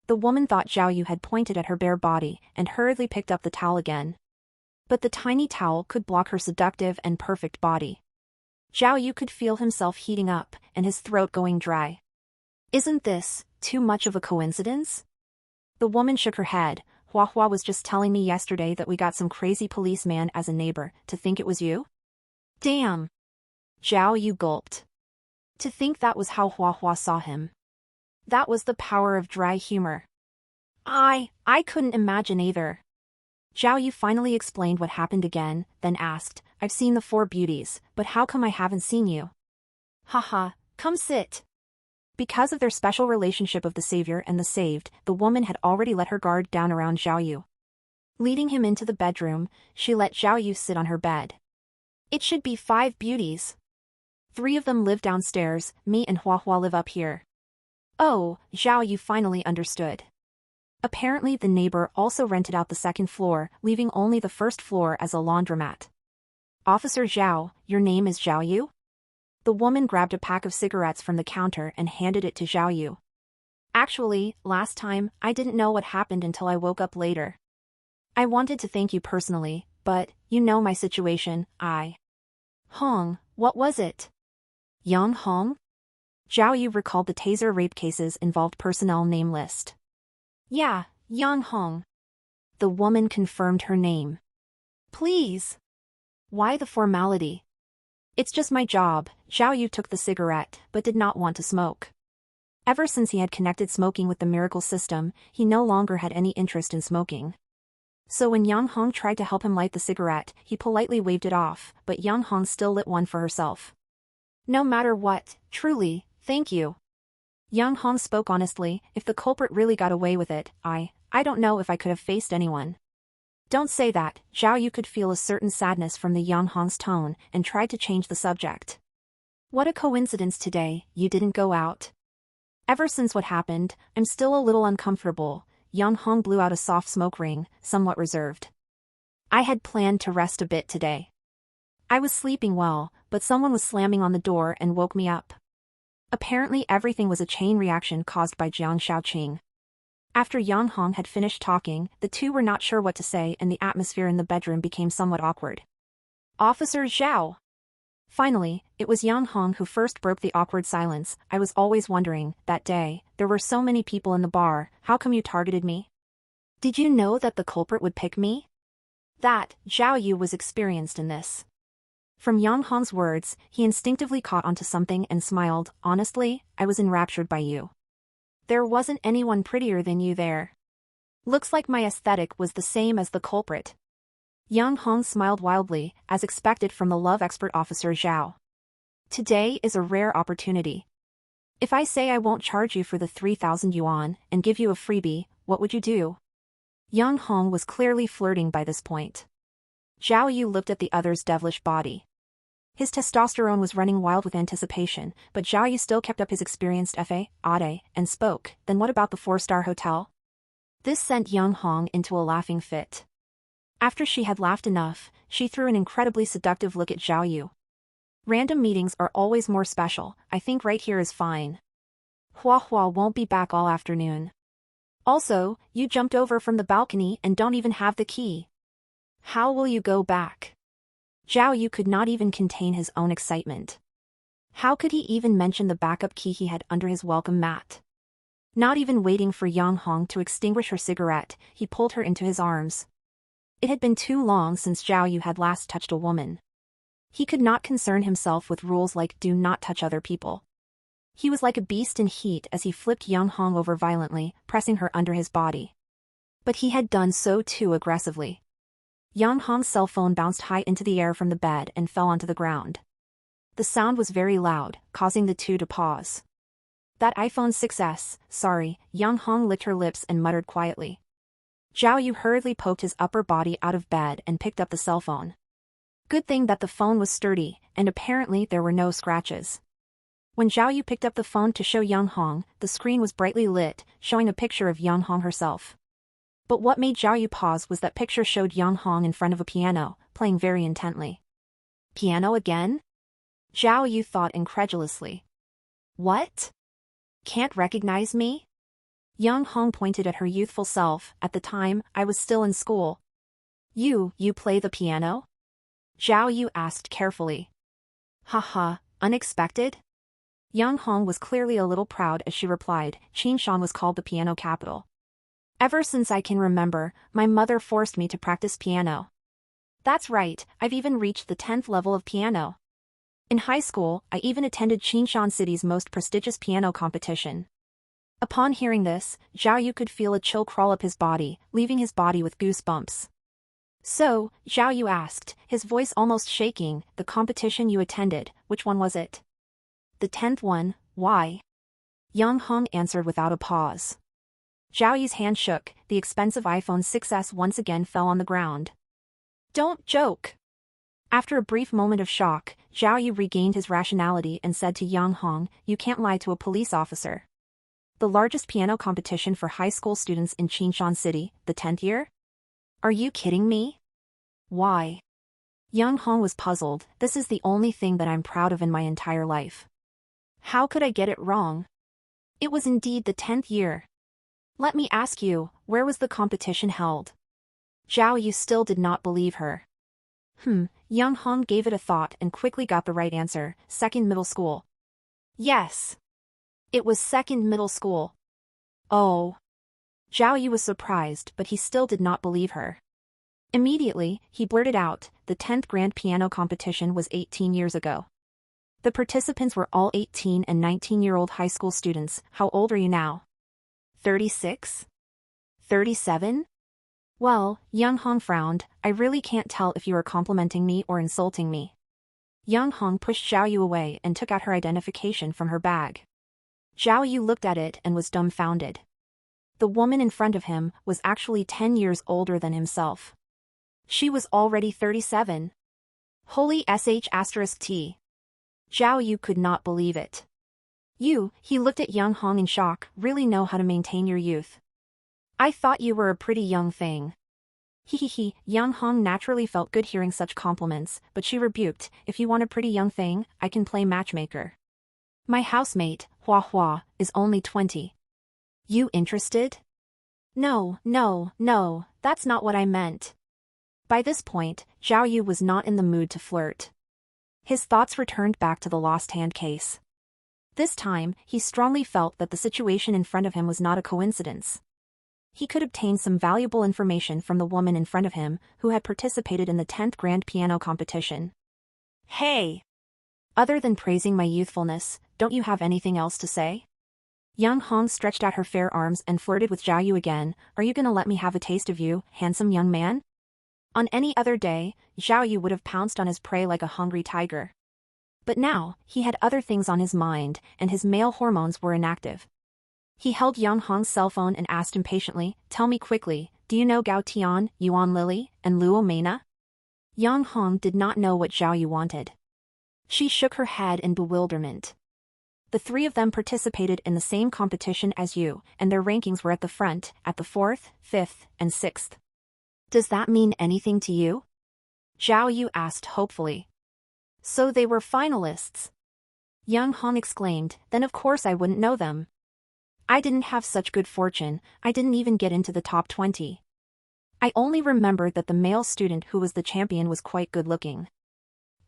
The woman thought Zhao Yu had pointed at her bare body and hurriedly picked up the towel again. But the tiny towel could block her seductive and perfect body. Zhao Yu could feel himself heating up and his throat going dry. Isn't this too much of a coincidence? The woman shook her head. Hua Hua was just telling me yesterday that we got some crazy policeman as a neighbor. To think it was you? Damn. Zhao Yu gulped. To think that was how Hua Hua saw him. That was the power of dry humor. I couldn't imagine either. Zhao Yu finally explained what happened again, then asked, I've seen the four beauties, but how come I haven't seen you? Haha, come sit. Because of their special relationship of the savior and the saved, the woman had already let her guard down around Zhao Yu. Leading him into the bedroom, she let Zhao Yu sit on her bed. It should be 5 beauties. 3 of them live downstairs, me and Hua Hua live up here. Oh, Zhao Yu finally understood. Apparently the neighbor also rented out the second floor, leaving only the first floor as a laundromat. Officer Zhao, your name is Zhao Yu? The woman grabbed a pack of cigarettes from the counter and handed it to Zhao Yu. Actually, last time, I didn't know what happened until I woke up later. I wanted to thank you personally, but, you know my situation, Hong, what was it? Yang Hong? Zhao Yu recalled the taser rape cases involved personnel name list. Yeah, Yang Hong. The woman confirmed her name. Please. Why the formality? It's just my job. Zhao Yu took the cigarette, but did not want to smoke. Ever since he had connected smoking with the miracle system, he no longer had any interest in smoking. So when Yang Hong tried to help him light the cigarette, he politely waved it off, but Yang Hong still lit one for herself. No matter what, truly, thank you. Yang Hong spoke honestly. If the culprit really got away with it, I don't know if I could have faced anyone. Don't say that. Zhao Yu could feel a certain sadness from the Yang Hong's tone and tried to change the subject. What a coincidence today, you didn't go out. Ever since what happened, I'm still a little uncomfortable. Yang Hong blew out a soft smoke ring, somewhat reserved. I had planned to rest a bit today. I was sleeping well, but someone was slamming on the door and woke me up. Apparently everything was a chain reaction caused by Jiang Shaoqing. After Yang Hong had finished talking, the two were not sure what to say and the atmosphere in the bedroom became somewhat awkward. Officer Zhao. Finally, it was Yang Hong who first broke the awkward silence. I was always wondering, that day, there were so many people in the bar, how come you targeted me? Did you know that the culprit would pick me? That, Zhao Yu was experienced in this. From Yang Hong's words, he instinctively caught onto something and smiled. Honestly, I was enraptured by you. There wasn't anyone prettier than you there. Looks like my aesthetic was the same as the culprit. Yang Hong smiled wildly, as expected from the love expert officer Zhao. Today is a rare opportunity. If I say I won't charge you for the 3,000 yuan and give you a freebie, what would you do? Yang Hong was clearly flirting by this point. Zhao Yu looked at the other's devilish body. His testosterone was running wild with anticipation, but Zhao Yu still kept up his experienced ade, and spoke, then what about the 4-star hotel? This sent Yang Hong into a laughing fit. After she had laughed enough, she threw an incredibly seductive look at Zhao Yu. Random meetings are always more special. I think right here is fine. Hua Hua won't be back all afternoon. Also, you jumped over from the balcony and don't even have the key. How will you go back? Zhao Yu could not even contain his own excitement. How could he even mention the backup key he had under his welcome mat? Not even waiting for Yang Hong to extinguish her cigarette, he pulled her into his arms. It had been too long since Zhao Yu had last touched a woman. He could not concern himself with rules like do not touch other people. He was like a beast in heat as he flipped Yang Hong over violently, pressing her under his body. But he had done so too aggressively. Yang Hong's cell phone bounced high into the air from the bed and fell onto the ground. The sound was very loud, causing the two to pause. That iPhone 6s, sorry, Yang Hong licked her lips and muttered quietly. Zhao Yu hurriedly poked his upper body out of bed and picked up the cell phone. Good thing that the phone was sturdy, and apparently there were no scratches. When Zhao Yu picked up the phone to show Yang Hong, the screen was brightly lit, showing a picture of Yang Hong herself. But what made Zhao Yu pause was that picture showed Yang Hong in front of a piano, playing very intently. Piano again? Zhao Yu thought incredulously. What? Can't recognize me? Yang Hong pointed at her youthful self. At the time, I was still in school. You play the piano? Zhao Yu asked carefully. Haha, unexpected? Young Hong was clearly a little proud as she replied, Qinshan was called the piano capital. Ever since I can remember, my mother forced me to practice piano. That's right, I've even reached the 10th level of piano. In high school, I even attended Qinshan City's most prestigious piano competition. Upon hearing this, Zhao Yu could feel a chill crawl up his body, leaving his body with goosebumps. So, Zhao Yu asked, his voice almost shaking, the competition you attended, which one was it? The 10th one, why? Young Hong answered without a pause. Zhao Yu's hand shook, the expensive iPhone 6s once again fell on the ground. Don't joke. After a brief moment of shock, Zhao Yu regained his rationality and said to Yang Hong, you can't lie to a police officer. The largest piano competition for high school students in Qinshan City, the 10th year? Are you kidding me? Why? Yang Hong was puzzled, this is the only thing that I'm proud of in my entire life. How could I get it wrong? It was indeed the 10th year. Let me ask you, where was the competition held? Zhao Yu still did not believe her. Young Hong gave it a thought and quickly got the right answer, second middle school. Yes. It was second middle school. Oh. Zhao Yu was surprised, but he still did not believe her. Immediately, he blurted out, the 10th Grand Piano competition was 18 years ago. The participants were all 18 and 19-year-old high school students. How old are you now? 36? 37? Well, Young Hong frowned, I really can't tell if you are complimenting me or insulting me. Young Hong pushed Zhao Yu away and took out her identification from her bag. Zhao Yu looked at it and was dumbfounded. The woman in front of him was actually 10 years older than himself. She was already 37. Holy sh*t. Zhao Yu could not believe it. You, he looked at Young Hong in shock, really know how to maintain your youth. I thought you were a pretty young thing. Hehehe, Young Hong naturally felt good hearing such compliments, but she rebuked, if you want a pretty young thing, I can play matchmaker. My housemate, Hua Hua, is only 20. You interested? No, that's not what I meant. By this point, Zhao Yu was not in the mood to flirt. His thoughts returned back to the lost hand case. This time, he strongly felt that the situation in front of him was not a coincidence. He could obtain some valuable information from the woman in front of him, who had participated in the 10th Grand Piano competition. Hey! Other than praising my youthfulness, don't you have anything else to say? Young Hong stretched out her fair arms and flirted with Zhao Yu again, are you gonna let me have a taste of you, handsome young man? On any other day, Zhao Yu would have pounced on his prey like a hungry tiger. But now, he had other things on his mind, and his male hormones were inactive. He held Young Hong's cell phone and asked impatiently, tell me quickly, do you know Gao Tian, Yuan Lily, and Luo Mena? Young Hong did not know what Zhao Yu wanted. She shook her head in bewilderment. The three of them participated in the same competition as you, and their rankings were at the front, at the 4th, 5th, and 6th. Does that mean anything to you? Zhao Yu asked hopefully. So they were finalists. Young Hong exclaimed, then of course I wouldn't know them. I didn't have such good fortune, I didn't even get into the top 20. I only remembered that the male student who was the champion was quite good-looking.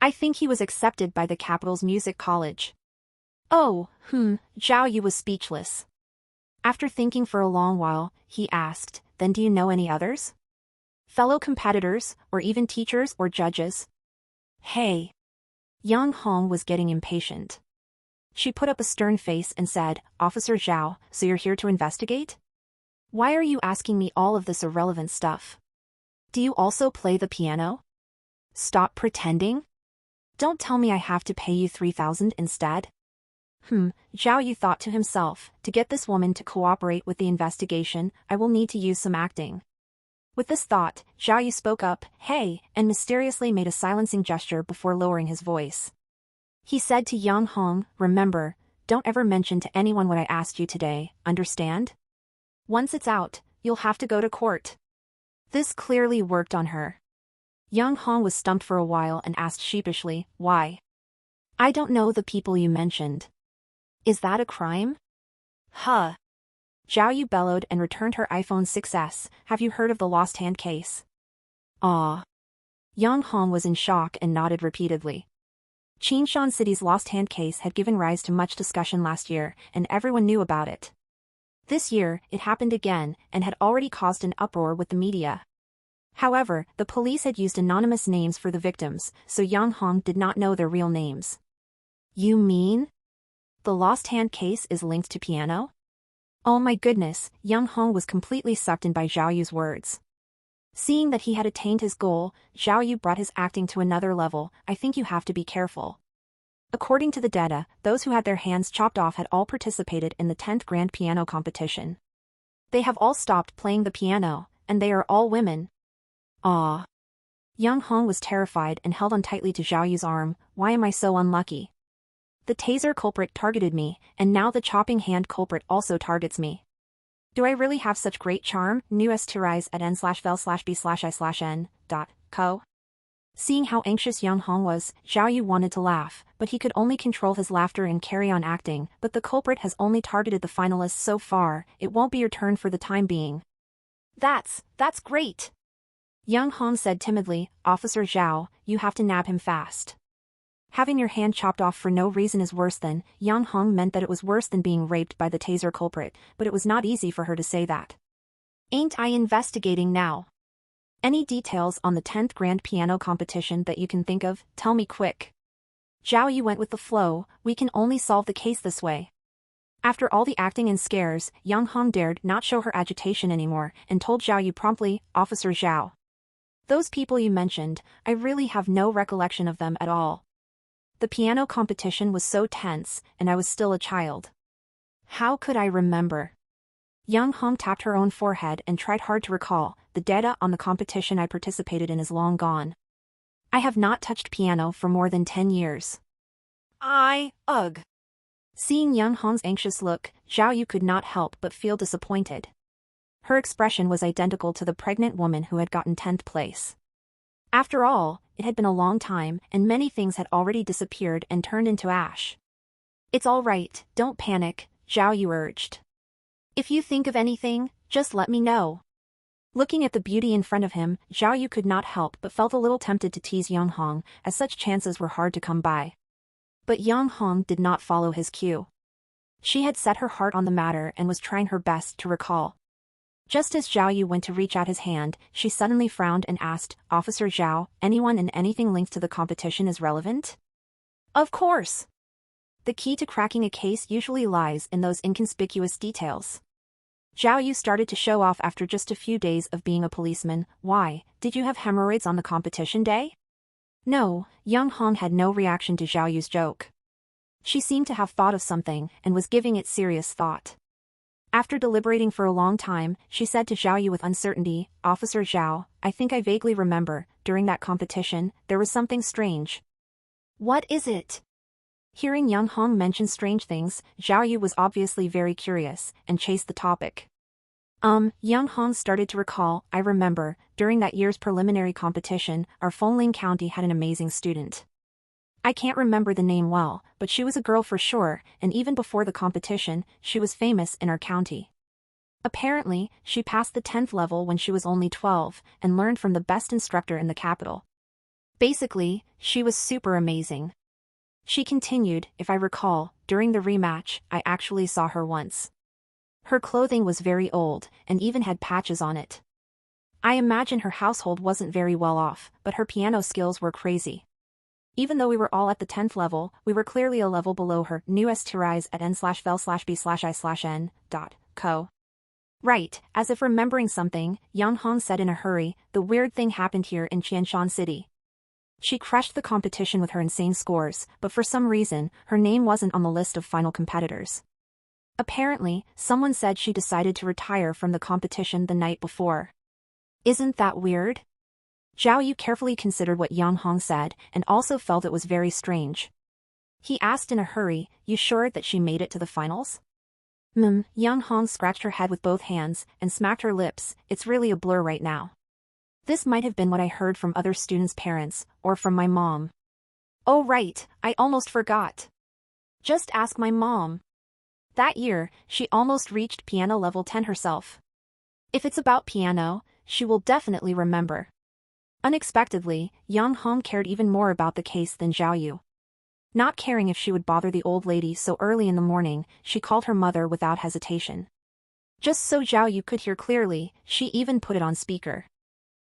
I think he was accepted by the capital's music college. Oh, Zhao Yu was speechless. After thinking for a long while, he asked, then do you know any others? Fellow competitors, or even teachers or judges? Hey! Young Hong was getting impatient. She put up a stern face and said, Officer Zhao, so you're here to investigate? Why are you asking me all of this irrelevant stuff? Do you also play the piano? Stop pretending? Don't tell me I have to pay you 3,000 instead? Zhao Yu thought to himself, to get this woman to cooperate with the investigation, I will need to use some acting. With this thought, Zhao Yu spoke up, hey, and mysteriously made a silencing gesture before lowering his voice. He said to Young Hong, remember, don't ever mention to anyone what I asked you today, understand? Once it's out, you'll have to go to court. This clearly worked on her. Young Hong was stumped for a while and asked sheepishly, why? I don't know the people you mentioned. Is that a crime? Huh. Zhao Yu bellowed and returned her iPhone 6s, have you heard of the lost hand case? Ah. Young Hong was in shock and nodded repeatedly. Qinshan City's lost hand case had given rise to much discussion last year, and everyone knew about it. This year, it happened again, and had already caused an uproar with the media. However, the police had used anonymous names for the victims, so Yang Hong did not know their real names. You mean? The lost hand case is linked to piano? Oh my goodness, Yang Hong was completely sucked in by Zhao Yu's words. Seeing that he had attained his goal, Zhao Yu brought his acting to another level. I think you have to be careful. According to the data, those who had their hands chopped off had all participated in the 10th Grand Piano Competition. They have all stopped playing the piano, and they are all women. Ah. Yang Hong was terrified and held on tightly to Zhao Yu's arm. Why am I so unlucky? The taser culprit targeted me, and now the chopping hand culprit also targets me. Do I really have such great charm? News to rise at n/vel/b/i/n.co. Seeing how anxious Yang Hong was, Zhao Yu wanted to laugh, but he could only control his laughter and carry on acting. But the culprit has only targeted the finalists so far. It won't be your turn for the time being. That's great. Yang Hong said timidly. Officer Zhao, you have to nab him fast. Having your hand chopped off for no reason is worse than. Yang Hong meant that it was worse than being raped by the taser culprit, but it was not easy for her to say that. Ain't I investigating now? Any details on the 10th Grand Piano Competition that you can think of? Tell me quick. Zhao Yu went with the flow. We can only solve the case this way. After all the acting and scares, Yang Hong dared not show her agitation anymore and told Zhao Yu promptly, Officer Zhao. Those people you mentioned, I really have no recollection of them at all. The piano competition was so tense, and I was still a child. How could I remember? Yang Hong tapped her own forehead and tried hard to recall. The data on the competition I participated in is long gone. I have not touched piano for more than 10 years. Ugh. Seeing Yang Hong's anxious look, Zhao Yu could not help but feel disappointed. Her expression was identical to the pregnant woman who had gotten 10th place. After all, it had been a long time, and many things had already disappeared and turned into ash. It's all right, don't panic, Zhao Yu urged. If you think of anything, just let me know. Looking at the beauty in front of him, Zhao Yu could not help but felt a little tempted to tease Yang Hong, as such chances were hard to come by. But Yang Hong did not follow his cue. She had set her heart on the matter and was trying her best to recall. Just as Zhao Yu went to reach out his hand, she suddenly frowned and asked, Officer Zhao, anyone and anything linked to the competition is relevant? Of course. The key to cracking a case usually lies in those inconspicuous details. Zhao Yu started to show off after just a few days of being a policeman. Why, did you have hemorrhoids on the competition day? No, Yang Hong had no reaction to Zhao Yu's joke. She seemed to have thought of something and was giving it serious thought. After deliberating for a long time, she said to Zhao Yu with uncertainty, Officer Zhao, I think I vaguely remember, during that competition, there was something strange. What is it? Hearing Yang Hong mention strange things, Zhao Yu was obviously very curious, and chased the topic. Yang Hong started to recall, I remember, during that year's preliminary competition, our Fengling County had an amazing student. I can't remember the name well, but she was a girl for sure, and even before the competition, she was famous in our county. Apparently, she passed the 10th level when she was only 12, and learned from the best instructor in the capital. Basically, she was super amazing. She continued, if I recall, during the rematch, I actually saw her once. Her clothing was very old, and even had patches on it. I imagine her household wasn't very well off, but her piano skills were crazy. Even though we were all at the 10th level, we were clearly a level below her. News to rise at n/vel/b/i/n.co. Right, as if remembering something, Yang Hong said in a hurry, the weird thing happened here in Qinshan City. She crushed the competition with her insane scores, but for some reason, her name wasn't on the list of final competitors. Apparently, someone said she decided to retire from the competition the night before. Isn't that weird? Zhao Yu carefully considered what Yang Hong said, and also felt it was very strange. He asked in a hurry, you sure that she made it to the finals? Yang Hong scratched her head with both hands, and smacked her lips, it's really a blur right now. This might have been what I heard from other students' parents, or from my mom. Oh right, I almost forgot. Just ask my mom. That year, she almost reached piano level 10 herself. If it's about piano, she will definitely remember. Unexpectedly, Yang Hong cared even more about the case than Zhao Yu. Not caring if she would bother the old lady so early in the morning, she called her mother without hesitation. Just so Zhao Yu could hear clearly, she even put it on speaker.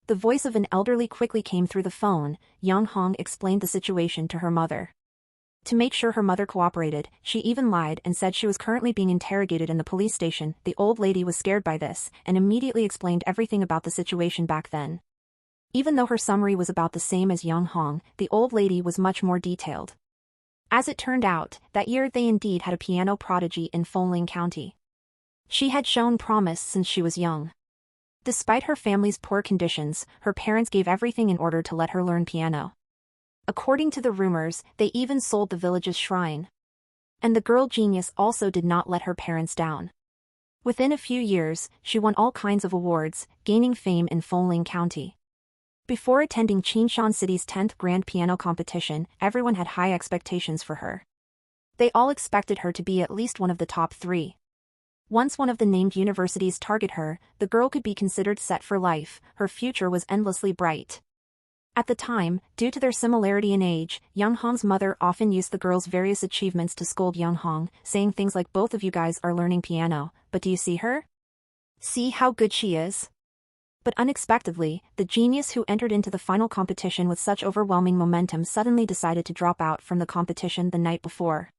The voice of an elderly quickly came through the phone. Yang Hong explained the situation to her mother. To make sure her mother cooperated, she even lied and said she was currently being interrogated in the police station. The old lady was scared by this, and immediately explained everything about the situation back then. Even though her summary was about the same as Yang Hong, the old lady was much more detailed. As it turned out, that year they indeed had a piano prodigy in Fengling County. She had shown promise since she was young. Despite her family's poor conditions, her parents gave everything in order to let her learn piano. According to the rumors, they even sold the village's shrine. And the girl genius also did not let her parents down. Within a few years, she won all kinds of awards, gaining fame in Fengling County. Before attending Qinshan City's 10th Grand Piano Competition, everyone had high expectations for her. They all expected her to be at least one of the top 3. Once one of the named universities target her, the girl could be considered set for life. Her future was endlessly bright. At the time, due to their similarity in age, Yang Hong's mother often used the girl's various achievements to scold Yang Hong, saying things like, "Both of you guys are learning piano, but do you see her? See how good she is?" But unexpectedly, the genius who entered into the final competition with such overwhelming momentum suddenly decided to drop out from the competition the night before.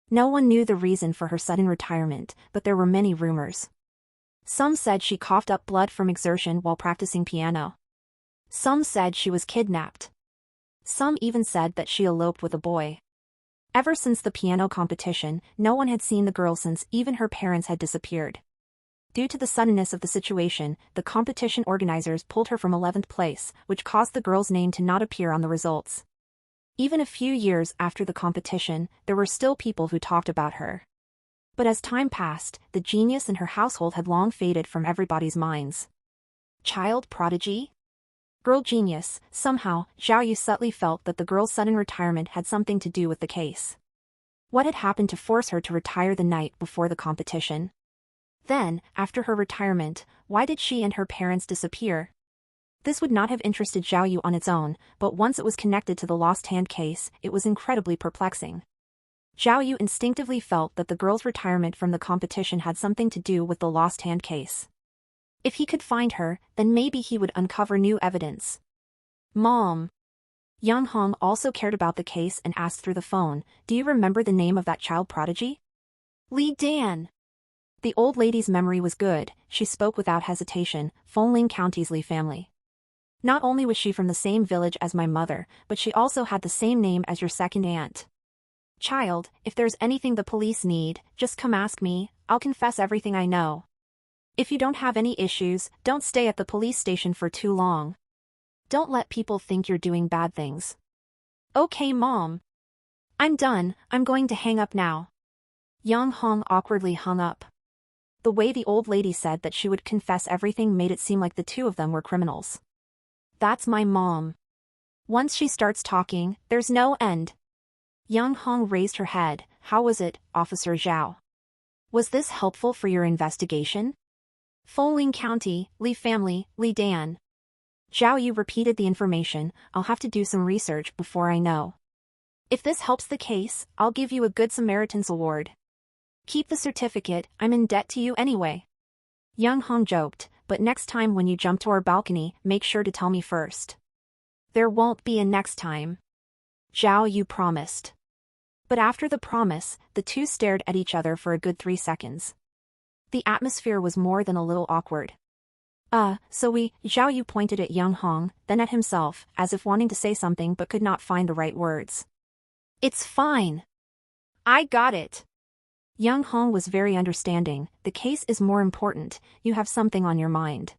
No one knew the reason for her sudden retirement, but there were many rumors. Some said she coughed up blood from exertion while practicing piano. Some said she was kidnapped. Some even said that she eloped with a boy. Ever since the piano competition, no one had seen the girl since even her parents had disappeared. Due to the suddenness of the situation, the competition organizers pulled her from 11th place, which caused the girl's name to not appear on the results. Even a few years after the competition, there were still people who talked about her. But as time passed, the genius and her household had long faded from everybody's minds. Child prodigy? Girl genius. Somehow, Zhao Yu subtly felt that the girl's sudden retirement had something to do with the case. What had happened to force her to retire the night before the competition? Then, after her retirement, why did she and her parents disappear? This would not have interested Zhao Yu on its own, but once it was connected to the lost hand case, it was incredibly perplexing. Zhao Yu instinctively felt that the girl's retirement from the competition had something to do with the lost hand case. If he could find her, then maybe he would uncover new evidence. Mom. Yang Hong also cared about the case and asked through the phone, "Do you remember the name of that child prodigy?" Li Dan. The old lady's memory was good. She spoke without hesitation. Fengling County's Li family. Not only was she from the same village as my mother, but she also had the same name as your second aunt. Child, if there's anything the police need, just come ask me. I'll confess everything I know. If you don't have any issues, don't stay at the police station for too long. Don't let people think you're doing bad things. Okay, Mom. I'm done. I'm going to hang up now. Yang Hong awkwardly hung up. The way the old lady said that she would confess everything made it seem like the two of them were criminals. That's my mom. Once she starts talking, there's no end. Yang Hong raised her head. How was it, Officer Zhao? Was this helpful for your investigation? Fengling County, Li family, Li Dan. Zhao Yu repeated the information. I'll have to do some research before I know. If this helps the case, I'll give you a Good Samaritan's award. Keep the certificate, I'm in debt to you anyway. Yang Hong joked, but next time when you jump to our balcony, make sure to tell me first. There won't be a next time. Zhao Yu promised. But after the promise, the two stared at each other for a good 3 seconds. The atmosphere was more than a little awkward. Zhao Yu pointed at Yang Hong, then at himself, as if wanting to say something but could not find the right words. It's fine. I got it. Yang Hong was very understanding. The case is more important, you have something on your mind.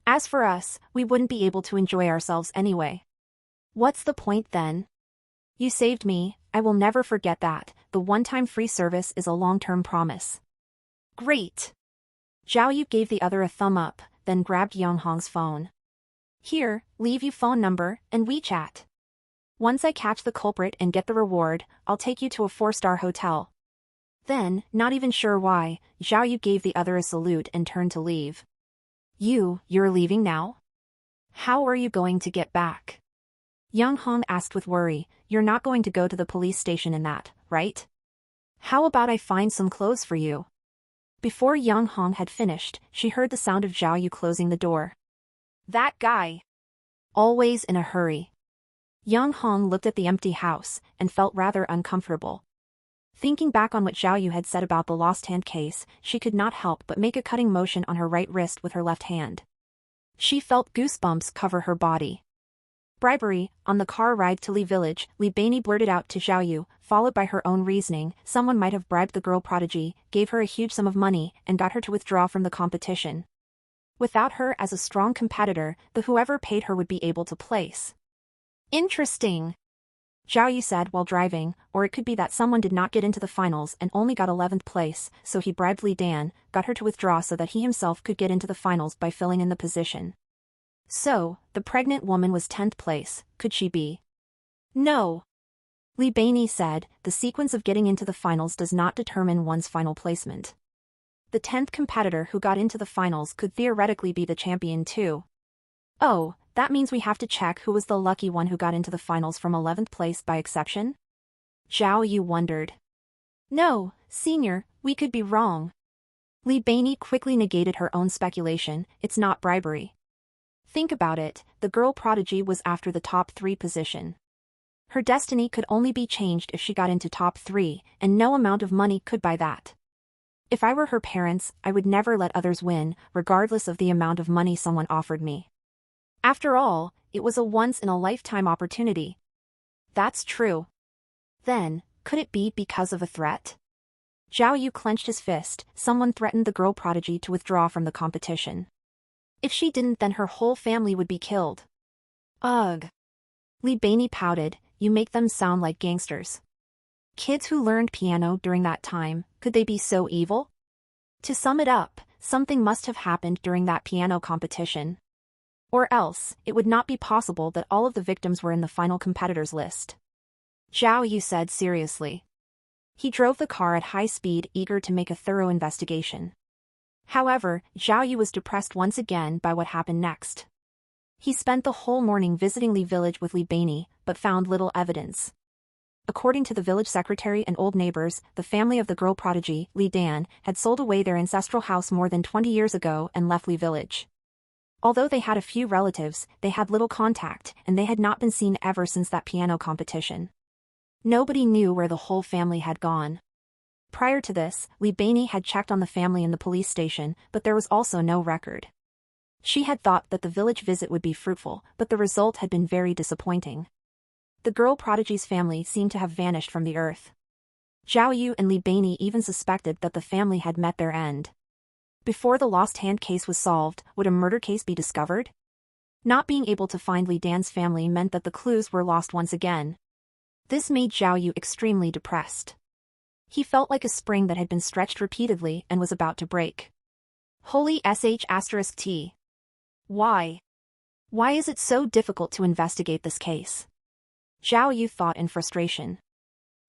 As for us, we wouldn't be able to enjoy ourselves anyway. What's the point then? You saved me, I will never forget that. The one-time free service is a long-term promise. Great. Zhao Yu gave the other a thumb up, then grabbed Yang Hong's phone. Here, leave you phone number and WeChat. Once I catch the culprit and get the reward, I'll take you to a 4-star hotel. Then, not even sure why, Zhao Yu gave the other a salute and turned to leave. You're leaving now? How are you going to get back? Young Hong asked with worry. You're not going to go to the police station in that, right? How about I find some clothes for you? Before Young Hong had finished, she heard the sound of Zhao Yu closing the door. That guy. Always in a hurry. Young Hong looked at the empty house and felt rather uncomfortable. Thinking back on what Zhao Yu had said about the lost hand case, she could not help but make a cutting motion on her right wrist with her left hand. She felt goosebumps cover her body. Bribery. On the car ride to Li Village, Li Baini blurted out to Zhao Yu, followed by her own reasoning, someone might have bribed the girl prodigy, gave her a huge sum of money, and got her to withdraw from the competition. Without her as a strong competitor, the whoever paid her would be able to place. Interesting, Zhao Yu said while driving, or it could be that someone did not get into the finals and only got 11th place, so he bribed Li Dan, got her to withdraw so that he himself could get into the finals by filling in the position. So, the pregnant woman was 10th place, could she be? No. Li Baini said, the sequence of getting into the finals does not determine one's final placement. The 10th competitor who got into the finals could theoretically be the champion too. Oh, that means we have to check who was the lucky one who got into the finals from 11th place by exception? Zhao Yu wondered. No, senior, we could be wrong. Li Baini quickly negated her own speculation, it's not bribery. Think about it, the girl prodigy was after the top 3 position. Her destiny could only be changed if she got into top 3, and no amount of money could buy that. If I were her parents, I would never let others win, regardless of the amount of money someone offered me. After all, it was a once-in-a-lifetime opportunity. That's true. Then, could it be because of a threat? Zhao Yu clenched his fist, someone threatened the girl prodigy to withdraw from the competition. If she didn't, then her whole family would be killed. Ugh. Li Baini pouted, you make them sound like gangsters. Kids who learned piano during that time, could they be so evil? To sum it up, something must have happened during that piano competition. Or else, it would not be possible that all of the victims were in the final competitors list. Zhao Yu said seriously. He drove the car at high speed, eager to make a thorough investigation. However, Zhao Yu was depressed once again by what happened next. He spent the whole morning visiting Li Village with Li Baini, but found little evidence. According to the village secretary and old neighbors, the family of the girl prodigy, Li Dan, had sold away their ancestral house more than 20 years ago and left Li Village. Although they had a few relatives, they had little contact, and they had not been seen ever since that piano competition. Nobody knew where the whole family had gone. Prior to this, Li Baini had checked on the family in the police station, but there was also no record. She had thought that the village visit would be fruitful, but the result had been very disappointing. The girl prodigy's family seemed to have vanished from the earth. Zhao Yu and Li Baini even suspected that the family had met their end. Before the lost hand case was solved, would a murder case be discovered? Not being able to find Li Dan's family meant that the clues were lost once again. This made Zhao Yu extremely depressed. He felt like a spring that had been stretched repeatedly and was about to break. Holy **T. Why? Why is it so difficult to investigate this case? Zhao Yu thought in frustration.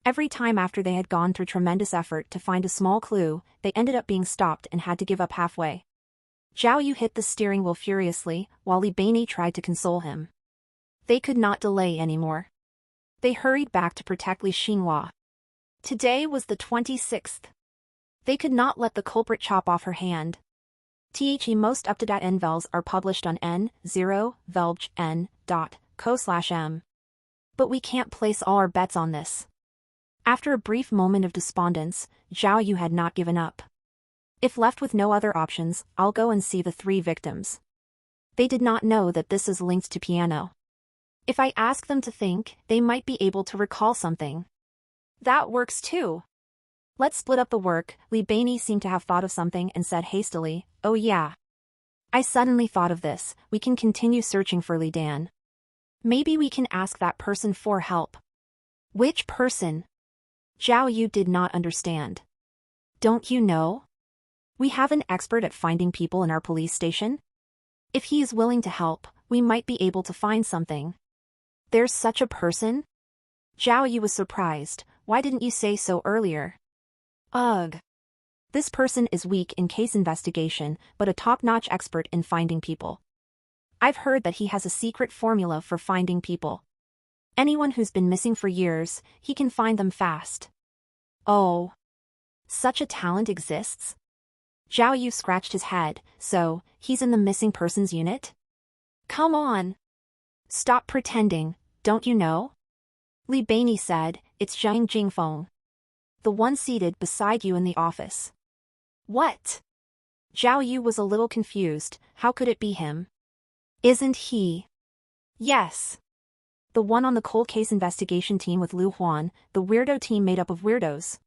Every time after they had gone through tremendous effort to find a small clue, they ended up being stopped and had to give up halfway. Zhao Yu hit the steering wheel furiously, while Li Baini tried to console him. They could not delay anymore. They hurried back to protect Li Xinhua. Today was the 26th. They could not let the culprit chop off her hand. Most up-to-date novels are published on n0velgen.co/m. But we can't place all our bets on this. After a brief moment of despondence, Zhao Yu had not given up. If left with no other options, I'll go and see the 3 victims. They did not know that this is linked to piano. If I ask them to think, they might be able to recall something. That works too. Let's split up the work. Li Baini seemed to have thought of something and said hastily, oh yeah. I suddenly thought of this, we can continue searching for Li Dan. Maybe we can ask that person for help. Which person? Zhao Yu did not understand. Don't you know? We have an expert at finding people in our police station. If he is willing to help, we might be able to find something. There's such a person? Zhao Yu was surprised, why didn't you say so earlier? Ugh. This person is weak in case investigation, but a top-notch expert in finding people. I've heard that he has a secret formula for finding people. Anyone who's been missing for years, he can find them fast. Oh. Such a talent exists? Zhao Yu scratched his head. So, he's in the missing persons unit? Come on. Stop pretending, don't you know? Li Beinei said, it's Zhang Jingfeng. The one seated beside you in the office. What? Zhao Yu was a little confused. How could it be him? Isn't he? Yes. The one on the cold case investigation team with Lu Huan, the weirdo team made up of weirdos.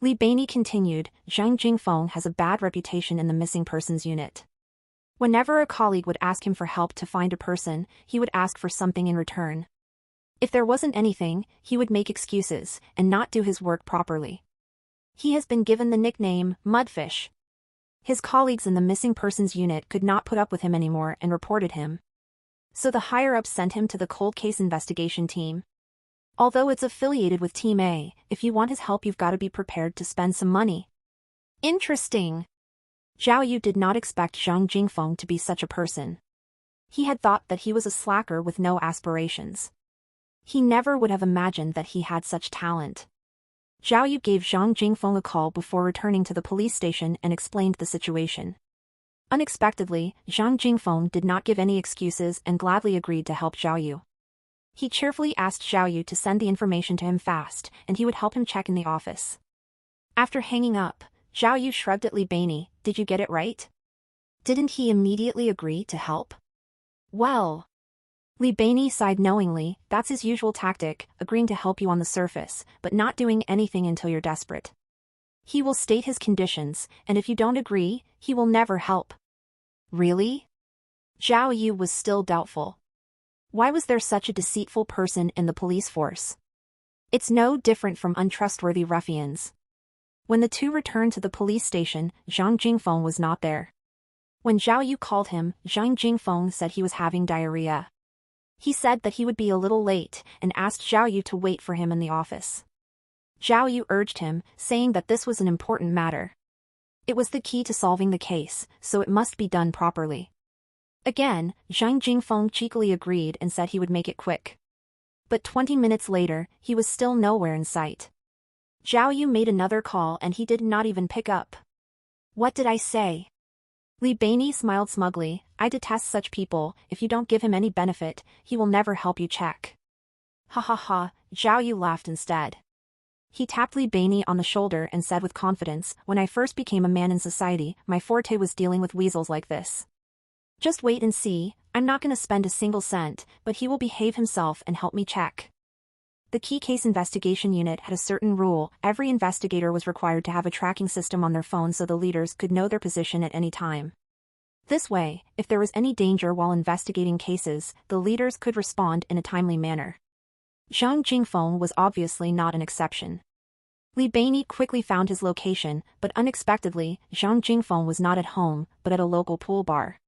Li Beinei continued, Zhang Jingfeng has a bad reputation in the missing persons unit. Whenever a colleague would ask him for help to find a person, he would ask for something in return. If there wasn't anything, he would make excuses and not do his work properly. He has been given the nickname Mudfish. His colleagues in the missing persons unit could not put up with him anymore and reported him. So the higher-ups sent him to the cold case investigation team. Although it's affiliated with Team A, if you want his help you've got to be prepared to spend some money. Interesting. Zhao Yu did not expect Zhang Jingfeng to be such a person. He had thought that he was a slacker with no aspirations. He never would have imagined that he had such talent. Zhao Yu gave Zhang Jingfeng a call before returning to the police station and explained the situation. Unexpectedly, Zhang Jingfeng did not give any excuses and gladly agreed to help Zhao Yu. He cheerfully asked Zhao Yu to send the information to him fast, and he would help him check in the office. After hanging up, Zhao Yu shrugged at Li Beinei. Did you get it right? Didn't he immediately agree to help? Well. Li Beinei sighed knowingly. That's his usual tactic, agreeing to help you on the surface, but not doing anything until you're desperate. He will state his conditions, and if you don't agree, he will never help. Really? Zhao Yu was still doubtful. Why was there such a deceitful person in the police force? It's no different from untrustworthy ruffians. When the two returned to the police station, Zhang Jingfeng was not there. When Zhao Yu called him, Zhang Jingfeng said he was having diarrhea. He said that he would be a little late and asked Zhao Yu to wait for him in the office. Zhao Yu urged him, saying that this was an important matter. It was the key to solving the case, so it must be done properly. Again, Zhang Jingfeng cheekily agreed and said he would make it quick. But 20 minutes later, he was still nowhere in sight. Zhao Yu made another call and he did not even pick up. What did I say? Li Beinei smiled smugly. I detest such people. If you don't give him any benefit, he will never help you check. Ha ha ha, Zhao Yu laughed instead. He tapped Li Beinei on the shoulder and said with confidence, when I first became a man in society, my forte was dealing with weasels like this. Just wait and see, I'm not going to spend a single cent, but he will behave himself and help me check. The key case investigation unit had a certain rule. Every investigator was required to have a tracking system on their phone so the leaders could know their position at any time. This way, if there was any danger while investigating cases, the leaders could respond in a timely manner. Zhang Jingfeng was obviously not an exception. Li Beinei quickly found his location, but unexpectedly, Zhang Jingfeng was not at home, but at a local pool bar.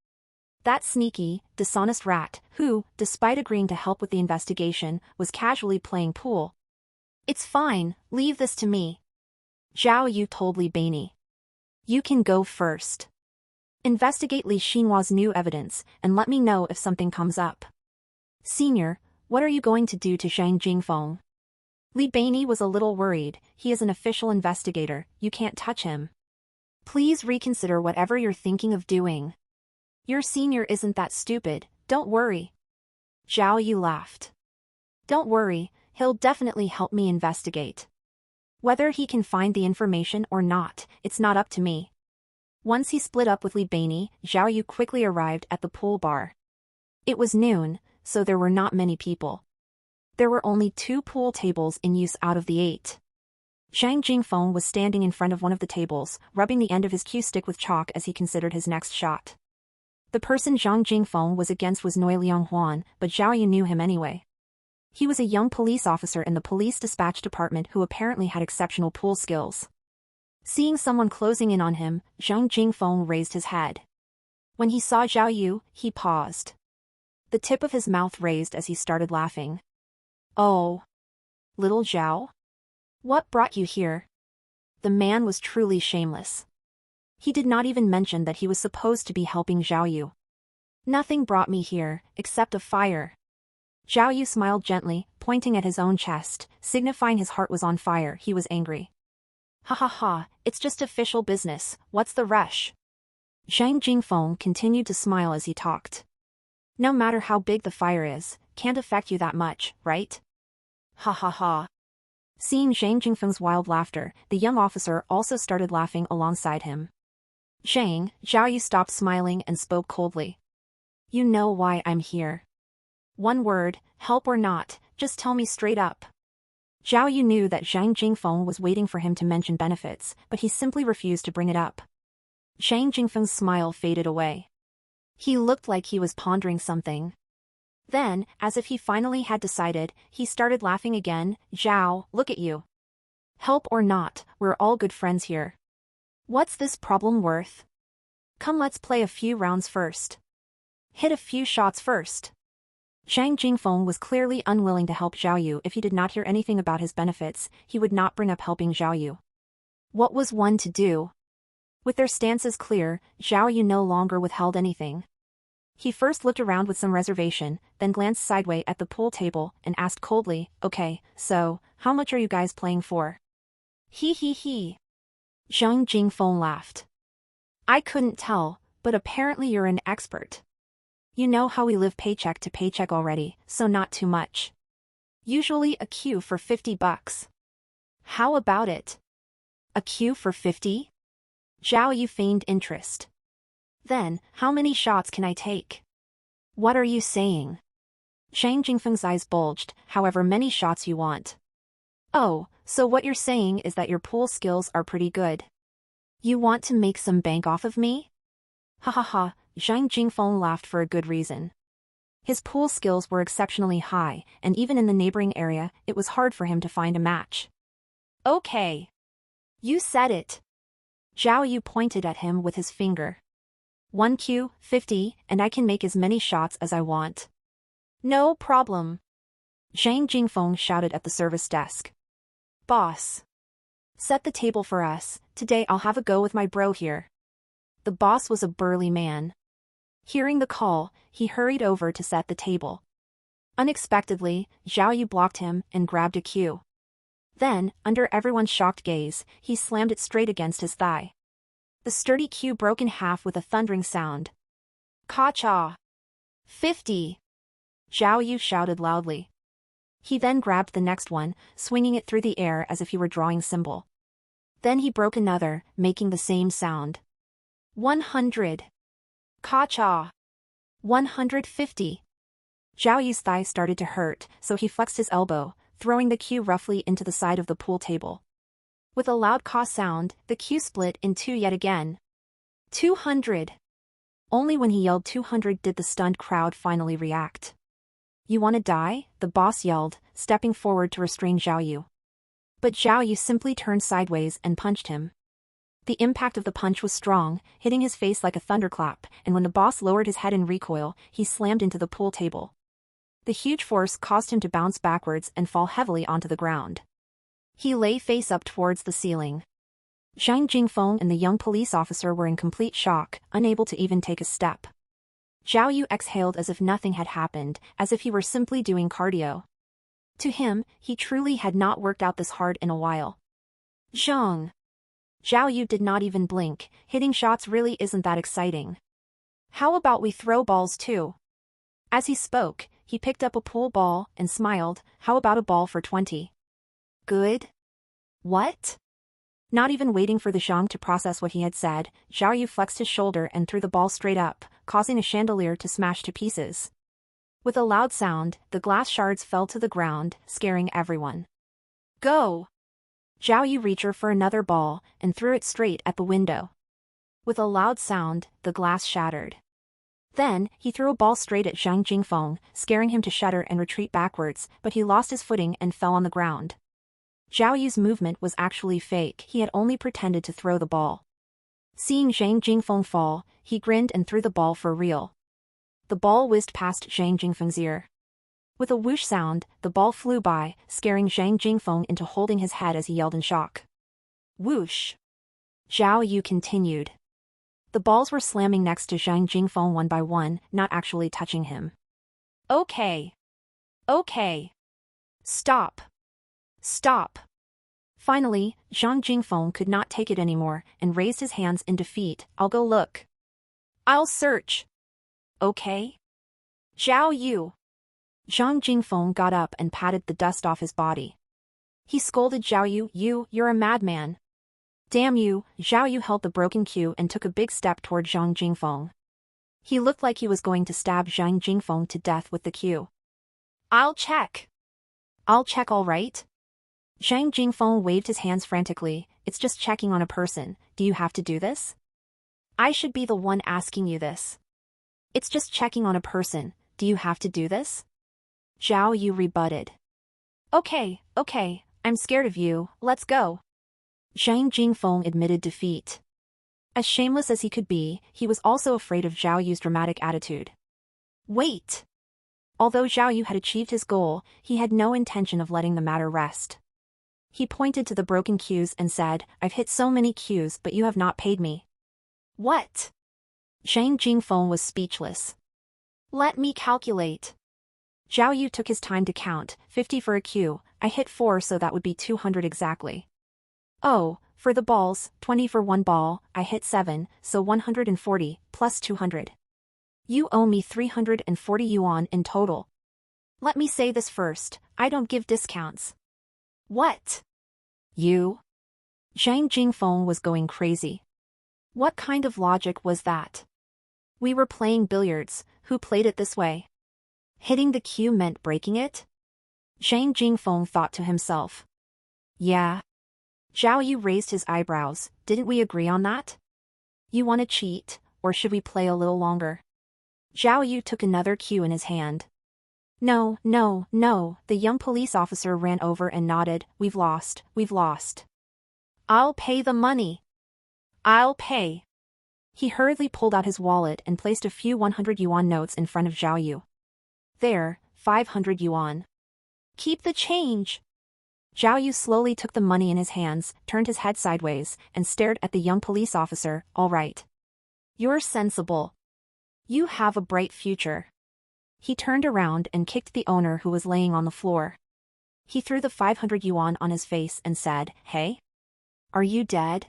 That sneaky, dishonest rat, who, despite agreeing to help with the investigation, was casually playing pool. It's fine, leave this to me. Zhao Yu told Li Beinei. You can go first. Investigate Li Xinhua's new evidence, and let me know if something comes up. Senior, what are you going to do to Zhang Jingfeng? Li Beinei was a little worried. He is an official investigator, you can't touch him. Please reconsider whatever you're thinking of doing. Your senior isn't that stupid, don't worry. Zhao Yu laughed. Don't worry, he'll definitely help me investigate. Whether he can find the information or not, it's not up to me. Once he split up with Li Beinei, Zhao Yu quickly arrived at the pool bar. It was noon, so there were not many people. There were only 2 pool tables in use out of the 8. Zhang Jingfeng was standing in front of one of the tables, rubbing the end of his cue stick with chalk as he considered his next shot. The person Zhang Jingfeng was against was Noi Lianghuan, but Zhao Yu knew him anyway. He was a young police officer in the police dispatch department who apparently had exceptional pool skills. Seeing someone closing in on him, Zhang Jingfeng raised his head. When he saw Zhao Yu, he paused. The tip of his mouth raised as he started laughing. Oh. Little Zhao? What brought you here? The man was truly shameless. He did not even mention that he was supposed to be helping Zhao Yu. Nothing brought me here, except a fire. Zhao Yu smiled gently, pointing at his own chest, signifying his heart was on fire. He was angry. Ha ha ha, it's just official business, what's the rush? Zhang Jingfeng continued to smile as he talked. No matter how big the fire is, can't affect you that much, right? Ha ha ha. Seeing Zhang Jingfeng's wild laughter, the young officer also started laughing alongside him. Zhang, Zhao Yu stopped smiling and spoke coldly. You know why I'm here. One word, help or not, just tell me straight up. Zhao Yu knew that Zhang Jingfeng was waiting for him to mention benefits, but he simply refused to bring it up. Zhang Jingfeng's smile faded away. He looked like he was pondering something. Then, as if he finally had decided, he started laughing again. Zhao, look at you. Help or not, we're all good friends here. What's this problem worth? Come, let's play a few rounds first. Hit a few shots first. Zhang Jingfeng was clearly unwilling to help Zhao Yu. If he did not hear anything about his benefits, he would not bring up helping Zhao Yu. What was one to do? With their stances clear, Zhao Yu no longer withheld anything. He first looked around with some reservation, then glanced sideways at the pool table and asked coldly, okay, so, how much are you guys playing for? He. Zhang Jingfeng laughed. I couldn't tell, but apparently you're an expert. You know how we live paycheck to paycheck already, so not too much. Usually a cue for $50. How about it? A cue for 50? Zhao Yu feigned interest. Then, how many shots can I take? What are you saying? Zhang Jingfeng's eyes bulged, however many shots you want. Oh, so what you're saying is that your pool skills are pretty good. You want to make some bank off of me? Ha ha ha, Zhang Jingfeng laughed for a good reason. His pool skills were exceptionally high, and even in the neighboring area, it was hard for him to find a match. Okay. You said it. Zhao Yu pointed at him with his finger. 1 cue, 50, and I can make as many shots as I want. No problem. Zhang Jingfeng shouted at the service desk. Boss. Set the table for us, today I'll have a go with my bro here. The boss was a burly man. Hearing the call, he hurried over to set the table. Unexpectedly, Zhao Yu blocked him and grabbed a cue. Then, under everyone's shocked gaze, he slammed it straight against his thigh. The sturdy cue broke in half with a thundering sound. Ka-cha! 50! Zhao Yu shouted loudly. He then grabbed the next one, swinging it through the air as if he were drawing a symbol. Then he broke another, making the same sound. 100! Ka-cha! 150! Zhao Yu's thigh started to hurt, so he flexed his elbow, throwing the cue roughly into the side of the pool table. With a loud caw sound, the cue split in two yet again. 200! Only when he yelled 200 did the stunned crowd finally react. You wanna die? The boss yelled, stepping forward to restrain Zhao Yu. But Zhao Yu simply turned sideways and punched him. The impact of the punch was strong, hitting his face like a thunderclap, and when the boss lowered his head in recoil, he slammed into the pool table. The huge force caused him to bounce backwards and fall heavily onto the ground. He lay face up towards the ceiling. Zhang Jingfeng and the young police officer were in complete shock, unable to even take a step. Zhao Yu exhaled as if nothing had happened, as if he were simply doing cardio. To him, he truly had not worked out this hard in a while. Zhang! Zhao Yu did not even blink. Hitting shots really isn't that exciting. How about we throw balls too? As he spoke, he picked up a pool ball and smiled. How about a ball for 20? Good? What? Not even waiting for the Zhang to process what he had said, Zhao Yu flexed his shoulder and threw the ball straight up, causing a chandelier to smash to pieces. With a loud sound, the glass shards fell to the ground, scaring everyone. Go! Zhao Yu reached for another ball and threw it straight at the window. With a loud sound, the glass shattered. Then, he threw a ball straight at Zhang Jingfeng, scaring him to shudder and retreat backwards, but he lost his footing and fell on the ground. Zhao Yu's movement was actually fake. He had only pretended to throw the ball. Seeing Zhang Jingfeng fall, he grinned and threw the ball for real. The ball whizzed past Zhang Jingfeng's ear. With a whoosh sound, the ball flew by, scaring Zhang Jingfeng into holding his head as he yelled in shock. Whoosh! Zhao Yu continued. The balls were slamming next to Zhang Jingfeng one by one, not actually touching him. Okay. Okay. Stop! Stop! Finally, Zhang Jingfeng could not take it anymore and raised his hands in defeat. I'll go look. I'll search. Okay? Zhao Yu. Zhang Jingfeng got up and patted the dust off his body. He scolded Zhao Yu, you're a madman. Damn you, Zhao Yu held the broken cue and took a big step toward Zhang Jingfeng. He looked like he was going to stab Zhang Jingfeng to death with the cue. I'll check. I'll check, all right? Zhang Jingfeng waved his hands frantically. It's just checking on a person. Do you have to do this? I should be the one asking you this. It's just checking on a person. Do you have to do this? Zhao Yu rebutted. Okay, I'm scared of you, let's go. Zhang Jingfeng admitted defeat. As shameless as he could be, he was also afraid of Zhao Yu's dramatic attitude. Wait! Although Zhao Yu had achieved his goal, he had no intention of letting the matter rest. He pointed to the broken cues and said, I've hit so many cues but you have not paid me. What? Zhang Jingfeng was speechless. Let me calculate. Zhao Yu took his time to count, 50 for a cue, I hit 4 so that would be 200 exactly. Oh, for the balls, 20 for one ball, I hit 7, so 140, plus 200. You owe me 340 yuan in total. Let me say this first, I don't give discounts. What? You? Zhang Jingfeng was going crazy. What kind of logic was that? We were playing billiards, who played it this way? Hitting the cue meant breaking it? Zhang Jingfeng thought to himself. Yeah. Zhao Yu raised his eyebrows, didn't we agree on that? You want to cheat, or should we play a little longer? Zhao Yu took another cue in his hand. No, the young police officer ran over and nodded, we've lost. I'll pay the money. I'll pay. He hurriedly pulled out his wallet and placed a few 100 yuan notes in front of Zhao Yu. There, 500 yuan. Keep the change. Zhao Yu slowly took the money in his hands, turned his head sideways, and stared at the young police officer, all right. You're sensible. You have a bright future. He turned around and kicked the owner who was laying on the floor. He threw the 500 yuan on his face and said, Hey? Are you dead?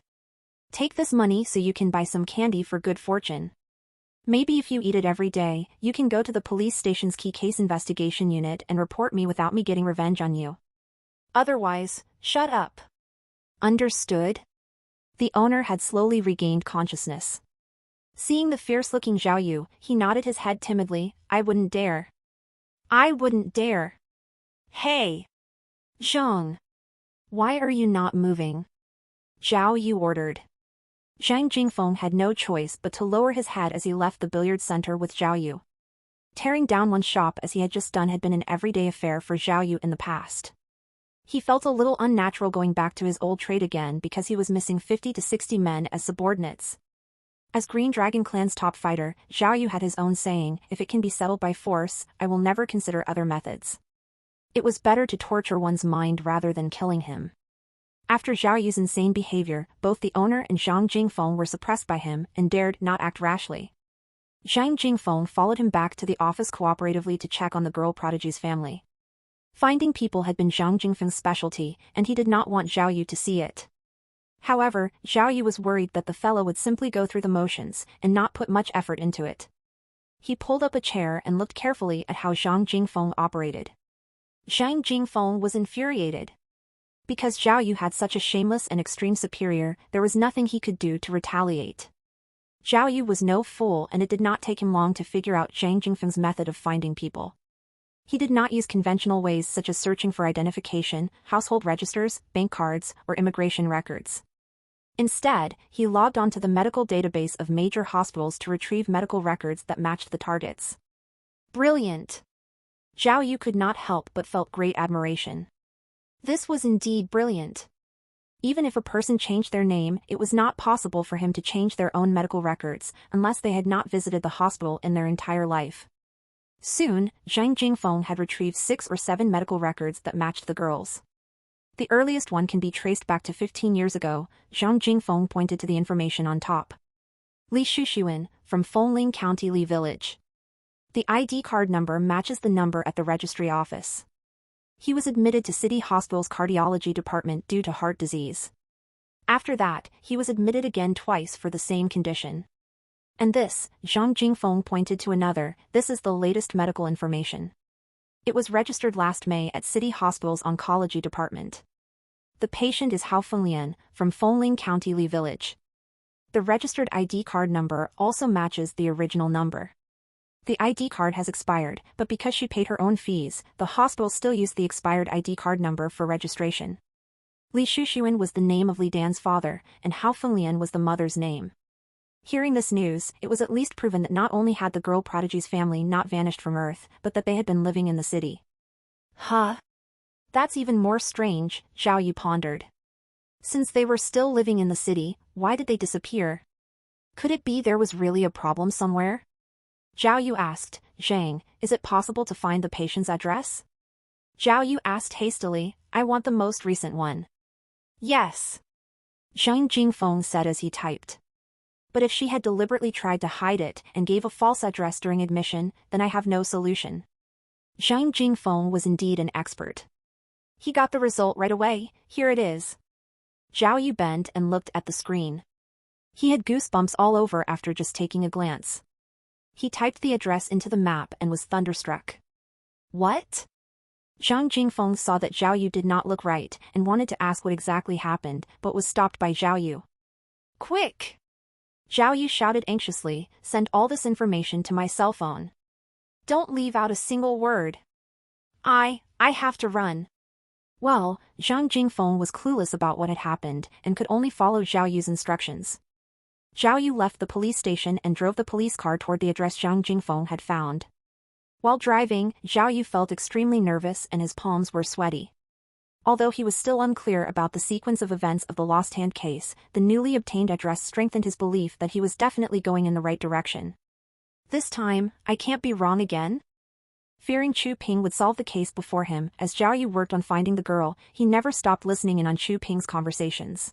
Take this money so you can buy some candy for good fortune. Maybe if you eat it every day, you can go to the police station's key case investigation unit and report me without me getting revenge on you. Otherwise, shut up. Understood? The owner had slowly regained consciousness. Seeing the fierce-looking Zhao Yu, he nodded his head timidly, I wouldn't dare. I wouldn't dare. Hey! Zhang! Why are you not moving? Zhao Yu ordered. Zhang Jingfeng had no choice but to lower his head as he left the billiard center with Zhao Yu. Tearing down one shop as he had just done had been an everyday affair for Zhao Yu in the past. He felt a little unnatural going back to his old trade again because he was missing 50 to 60 men as subordinates. As Green Dragon Clan's top fighter, Zhao Yu had his own saying, if it can be settled by force, I will never consider other methods. It was better to torture one's mind rather than killing him. After Zhao Yu's insane behavior, both the owner and Zhang Jingfeng were suppressed by him and dared not act rashly. Zhang Jingfeng followed him back to the office cooperatively to check on the girl prodigy's family. Finding people had been Zhang Jingfeng's specialty, and he did not want Zhao Yu to see it. However, Zhao Yu was worried that the fellow would simply go through the motions and not put much effort into it. He pulled up a chair and looked carefully at how Zhang Jingfeng operated. Zhang Jingfeng was infuriated. Because Zhao Yu had such a shameless and extreme superior, there was nothing he could do to retaliate. Zhao Yu was no fool and it did not take him long to figure out Zhang Jingfeng's method of finding people. He did not use conventional ways such as searching for identification, household registers, bank cards, or immigration records. Instead, he logged onto the medical database of major hospitals to retrieve medical records that matched the targets. Brilliant! Zhao Yu could not help but felt great admiration. This was indeed brilliant. Even if a person changed their name, it was not possible for him to change their own medical records unless they had not visited the hospital in their entire life. Soon, Zhang Jingfeng had retrieved 6 or 7 medical records that matched the girls. The earliest one can be traced back to 15 years ago. Zhang Jingfeng pointed to the information on top. Li Shushuan, from Fengling County Li Village. The ID card number matches the number at the registry office. He was admitted to City Hospital's cardiology department due to heart disease. After that, he was admitted again twice for the same condition. And this, Zhang Jingfeng pointed to another, this is the latest medical information. It was registered last May at City Hospital's oncology department. The patient is Hao Fenglian, from Fengling County Li Village. The registered ID card number also matches the original number. The ID card has expired, but because she paid her own fees, the hospital still used the expired ID card number for registration. Li Shuxuan was the name of Li Dan's father, and Hao Fenglian was the mother's name. Hearing this news, it was at least proven that not only had the girl prodigy's family not vanished from Earth, but that they had been living in the city. Huh? That's even more strange, Zhao Yu pondered. Since they were still living in the city, why did they disappear? Could it be there was really a problem somewhere? Zhao Yu asked, Zhang, is it possible to find the patient's address? Zhao Yu asked hastily, I want the most recent one. Yes. Zhang Jingfeng said as he typed. But if she had deliberately tried to hide it and gave a false address during admission, then I have no solution. Zhang Jingfeng was indeed an expert. He got the result right away, here it is. Zhao Yu bent and looked at the screen. He had goosebumps all over after just taking a glance. He typed the address into the map and was thunderstruck. What? Zhang Jingfeng saw that Zhao Yu did not look right and wanted to ask what exactly happened, but was stopped by Zhao Yu. Quick! Zhao Yu shouted anxiously, send all this information to my cell phone. Don't leave out a single word. I have to run. Well, Zhang Jingfeng was clueless about what had happened and could only follow Zhao Yu's instructions. Zhao Yu left the police station and drove the police car toward the address Zhang Jingfeng had found. While driving, Zhao Yu felt extremely nervous and his palms were sweaty. Although he was still unclear about the sequence of events of the lost hand case, the newly obtained address strengthened his belief that he was definitely going in the right direction. This time, I can't be wrong again? Fearing Chu Ping would solve the case before him, as Zhao Yu worked on finding the girl, he never stopped listening in on Chu Ping's conversations.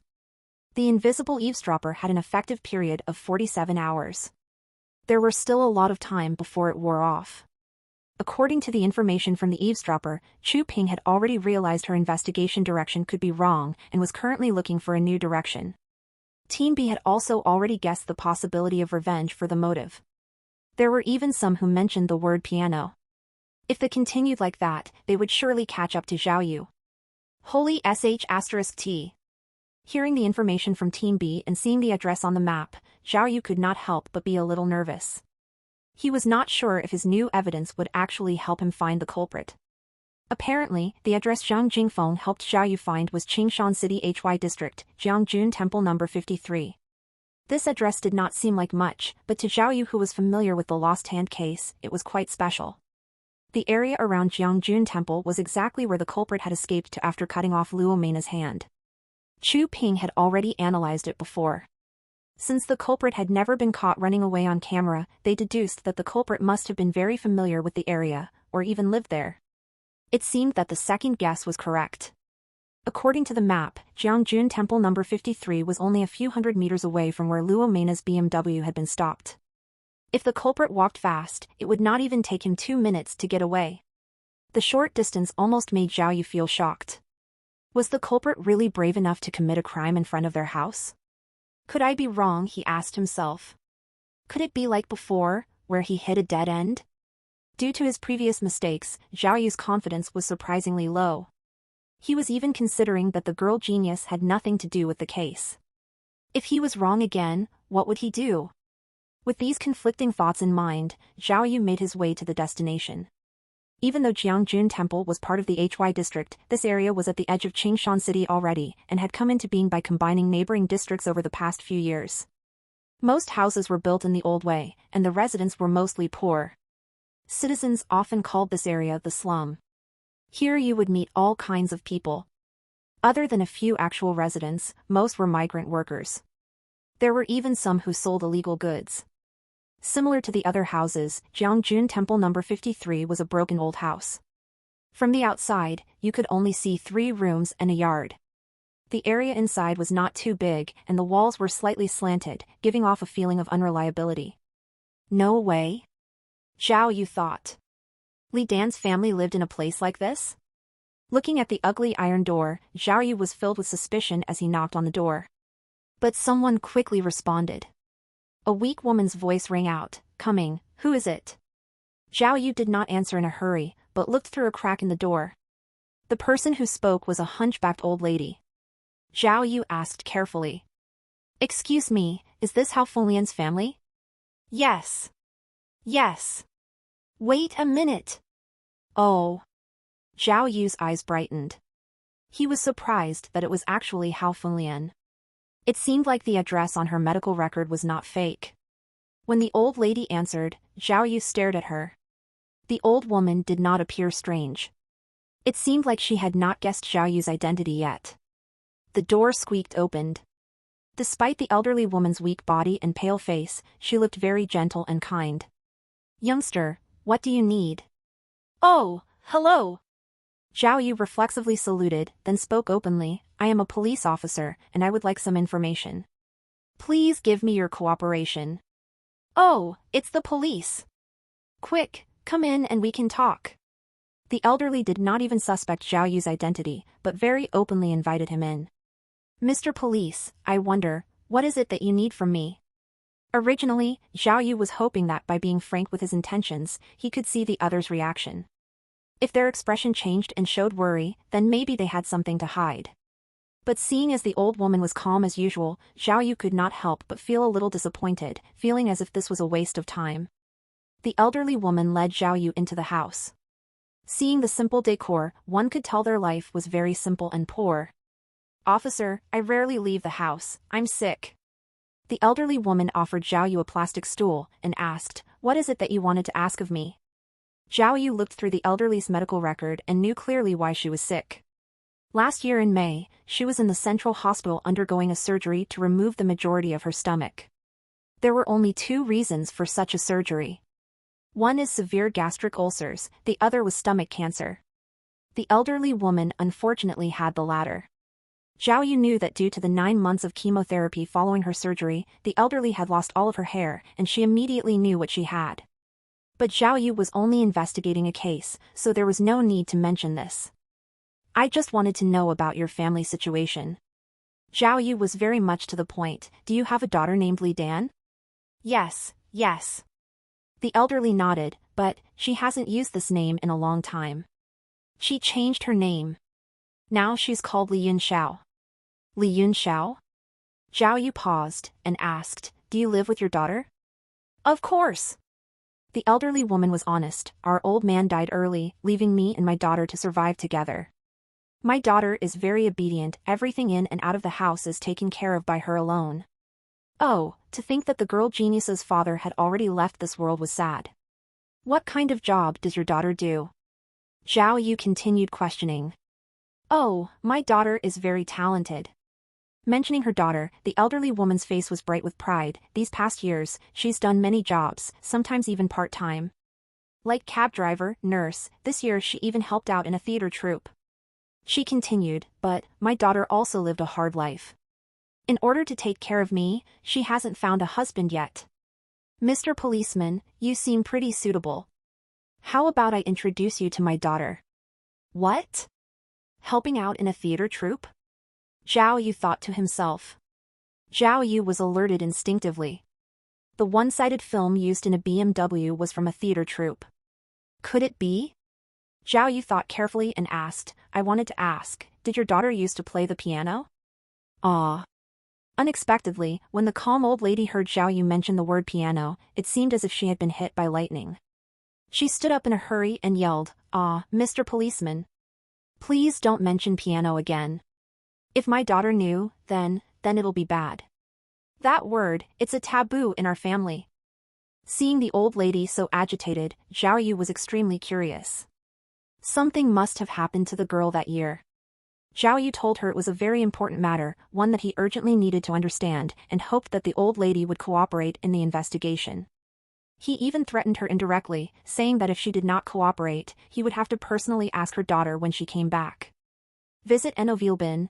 The invisible eavesdropper had an effective period of 47 hours. There were still a lot of time before it wore off. According to the information from the eavesdropper, Chu Ping had already realized her investigation direction could be wrong and was currently looking for a new direction. Team B had also already guessed the possibility of revenge for the motive. There were even some who mentioned the word piano. If they continued like that, they would surely catch up to Zhao Yu. Holy **T. Hearing the information from Team B and seeing the address on the map, Zhao Yu could not help but be a little nervous. He was not sure if his new evidence would actually help him find the culprit. Apparently, the address Zhang Jingfeng helped Zhao Yu find was Qingshan City HY District, Jiangjun Temple No. 53. This address did not seem like much, but to Zhao Yu, who was familiar with the lost hand case, it was quite special. The area around Jiangjun Temple was exactly where the culprit had escaped to after cutting off Luo Meina's hand. Chu Ping had already analyzed it before. Since the culprit had never been caught running away on camera, they deduced that the culprit must have been very familiar with the area, or even lived there. It seemed that the second guess was correct. According to the map, Jiangjun Temple No. 53 was only a few hundred meters away from where Luo Meina's BMW had been stopped. If the culprit walked fast, it would not even take him 2 minutes to get away. The short distance almost made Zhao Yu feel shocked. Was the culprit really brave enough to commit a crime in front of their house? Could I be wrong, he asked himself. Could it be like before, where he hit a dead end? Due to his previous mistakes, Zhao Yu's confidence was surprisingly low. He was even considering that the girl genius had nothing to do with the case. If he was wrong again, what would he do? With these conflicting thoughts in mind, Zhao Yu made his way to the destination. Even though Jiangjun Temple was part of the HY district, this area was at the edge of Qingshan City already and had come into being by combining neighboring districts over the past few years. Most houses were built in the old way, and the residents were mostly poor. Citizens often called this area the slum. Here you would meet all kinds of people. Other than a few actual residents, most were migrant workers. There were even some who sold illegal goods. Similar to the other houses, Jiangjun Temple No. 53 was a broken old house. From the outside, you could only see 3 rooms and a yard. The area inside was not too big, and the walls were slightly slanted, giving off a feeling of unreliability. No way. Zhao Yu thought. Li Dan's family lived in a place like this? Looking at the ugly iron door, Zhao Yu was filled with suspicion as he knocked on the door. But someone quickly responded. A weak woman's voice rang out, "Coming, who is it?" Zhao Yu did not answer in a hurry, but looked through a crack in the door. The person who spoke was a hunchbacked old lady. Zhao Yu asked carefully. "Excuse me, is this Hao Fenglian's family?" "Yes. Yes." "Wait a minute." "Oh." Zhao Yu's eyes brightened. He was surprised that it was actually Hao Fenglian. It seemed like the address on her medical record was not fake. When the old lady answered, Zhao Yu stared at her. The old woman did not appear strange. It seemed like she had not guessed Zhao Yu's identity yet. The door squeaked opened. Despite the elderly woman's weak body and pale face, she looked very gentle and kind. "Youngster, what do you need?" "Oh, hello." Zhao Yu reflexively saluted, then spoke openly, "I am a police officer, and I would like some information. Please give me your cooperation." "Oh, it's the police. Quick, come in and we can talk." The elderly did not even suspect Zhao Yu's identity, but very openly invited him in. "Mr. Police, I wonder, what is it that you need from me?" Originally, Zhao Yu was hoping that by being frank with his intentions, he could see the other's reaction. If their expression changed and showed worry, then maybe they had something to hide. But seeing as the old woman was calm as usual, Zhao Yu could not help but feel a little disappointed, feeling as if this was a waste of time. The elderly woman led Zhao Yu into the house. Seeing the simple decor, one could tell their life was very simple and poor. "Officer, I rarely leave the house, I'm sick." The elderly woman offered Zhao Yu a plastic stool and asked, "What is it that you wanted to ask of me?" Zhao Yu looked through the elderly's medical record and knew clearly why she was sick. Last year in May, she was in the central hospital undergoing a surgery to remove the majority of her stomach. There were only 2 reasons for such a surgery. One is severe gastric ulcers, the other was stomach cancer. The elderly woman unfortunately had the latter. Zhao Yu knew that due to the 9 months of chemotherapy following her surgery, the elderly had lost all of her hair, and she immediately knew what she had. But Zhao Yu was only investigating a case, so there was no need to mention this. "I just wanted to know about your family situation." Zhao Yu was very much to the point. "Do you have a daughter named Li Dan?" "Yes, yes." The elderly nodded, but she hasn't used this name in a long time. She changed her name. Now she's called Li Yunxiao. Li Yunxiao? Zhao Yu paused and asked, "Do you live with your daughter?" "Of course." The elderly woman was honest. "Our old man died early, leaving me and my daughter to survive together. My daughter is very obedient, everything in and out of the house is taken care of by her alone." Oh, to think that the girl genius's father had already left this world was sad. "What kind of job does your daughter do?" Zhao Yu continued questioning. "Oh, my daughter is very talented." Mentioning her daughter, the elderly woman's face was bright with pride. "These past years, she's done many jobs, sometimes even part-time. Like cab driver, nurse, this year she even helped out in a theater troupe." She continued, "But, my daughter also lived a hard life. In order to take care of me, she hasn't found a husband yet. Mr. Policeman, you seem pretty suitable. How about I introduce you to my daughter?" "What? Helping out in a theater troupe?" Zhao Yu thought to himself. Zhao Yu was alerted instinctively. The one-sided film used in a BMW was from a theater troupe. Could it be? Zhao Yu thought carefully and asked, "I wanted to ask, did your daughter used to play the piano?" Ah. Unexpectedly, when the calm old lady heard Zhao Yu mention the word piano, it seemed as if she had been hit by lightning. She stood up in a hurry and yelled, "Ah, Mr. Policeman. Please don't mention piano again. If my daughter knew, then it'll be bad. That word, it's a taboo in our family." Seeing the old lady so agitated, Zhao Yu was extremely curious. Something must have happened to the girl that year. Zhao Yu told her it was a very important matter, one that he urgently needed to understand, and hoped that the old lady would cooperate in the investigation. He even threatened her indirectly, saying that if she did not cooperate, he would have to personally ask her daughter when she came back. Visit novilbin.c/m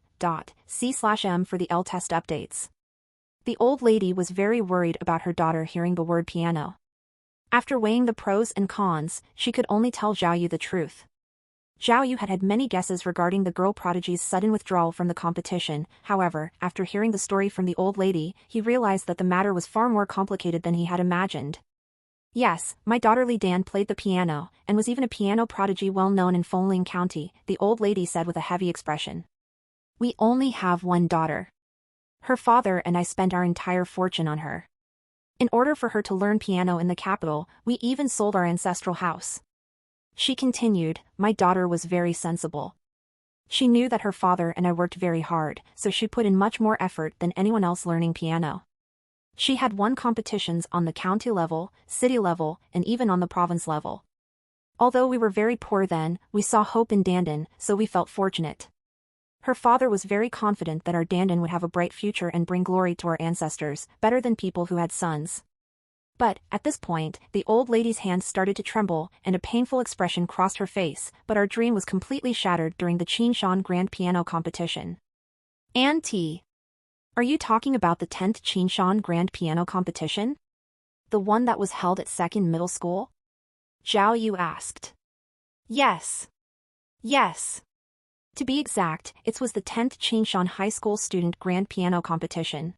for the L-test updates. The old lady was very worried about her daughter hearing the word piano. After weighing the pros and cons, she could only tell Zhao Yu the truth. Zhao Yu had had many guesses regarding the girl prodigy's sudden withdrawal from the competition. However, after hearing the story from the old lady, he realized that the matter was far more complicated than he had imagined. Yes, my daughter Li Dan played the piano, and was even a piano prodigy well known in Fengling County, the old lady said with a heavy expression. We only have one daughter. Her father and I spent our entire fortune on her. In order for her to learn piano in the capital, we even sold our ancestral house. She continued, my daughter was very sensible. She knew that her father and I worked very hard, so she put in much more effort than anyone else learning piano. She had won competitions on the county level, city level, and even on the province level. Although we were very poor then, we saw hope in Dandan, so we felt fortunate. Her father was very confident that our Dandan would have a bright future and bring glory to our ancestors, better than people who had sons. But, at this point, the old lady's hands started to tremble, and a painful expression crossed her face, but our dream was completely shattered during the Qinshan Grand Piano Competition. Auntie! Are you talking about the 10th Qinshan Grand Piano Competition? The one that was held at Second Middle School? Zhao Yu asked. Yes. Yes. To be exact, it was the 10th Qinshan High School Student Grand Piano Competition.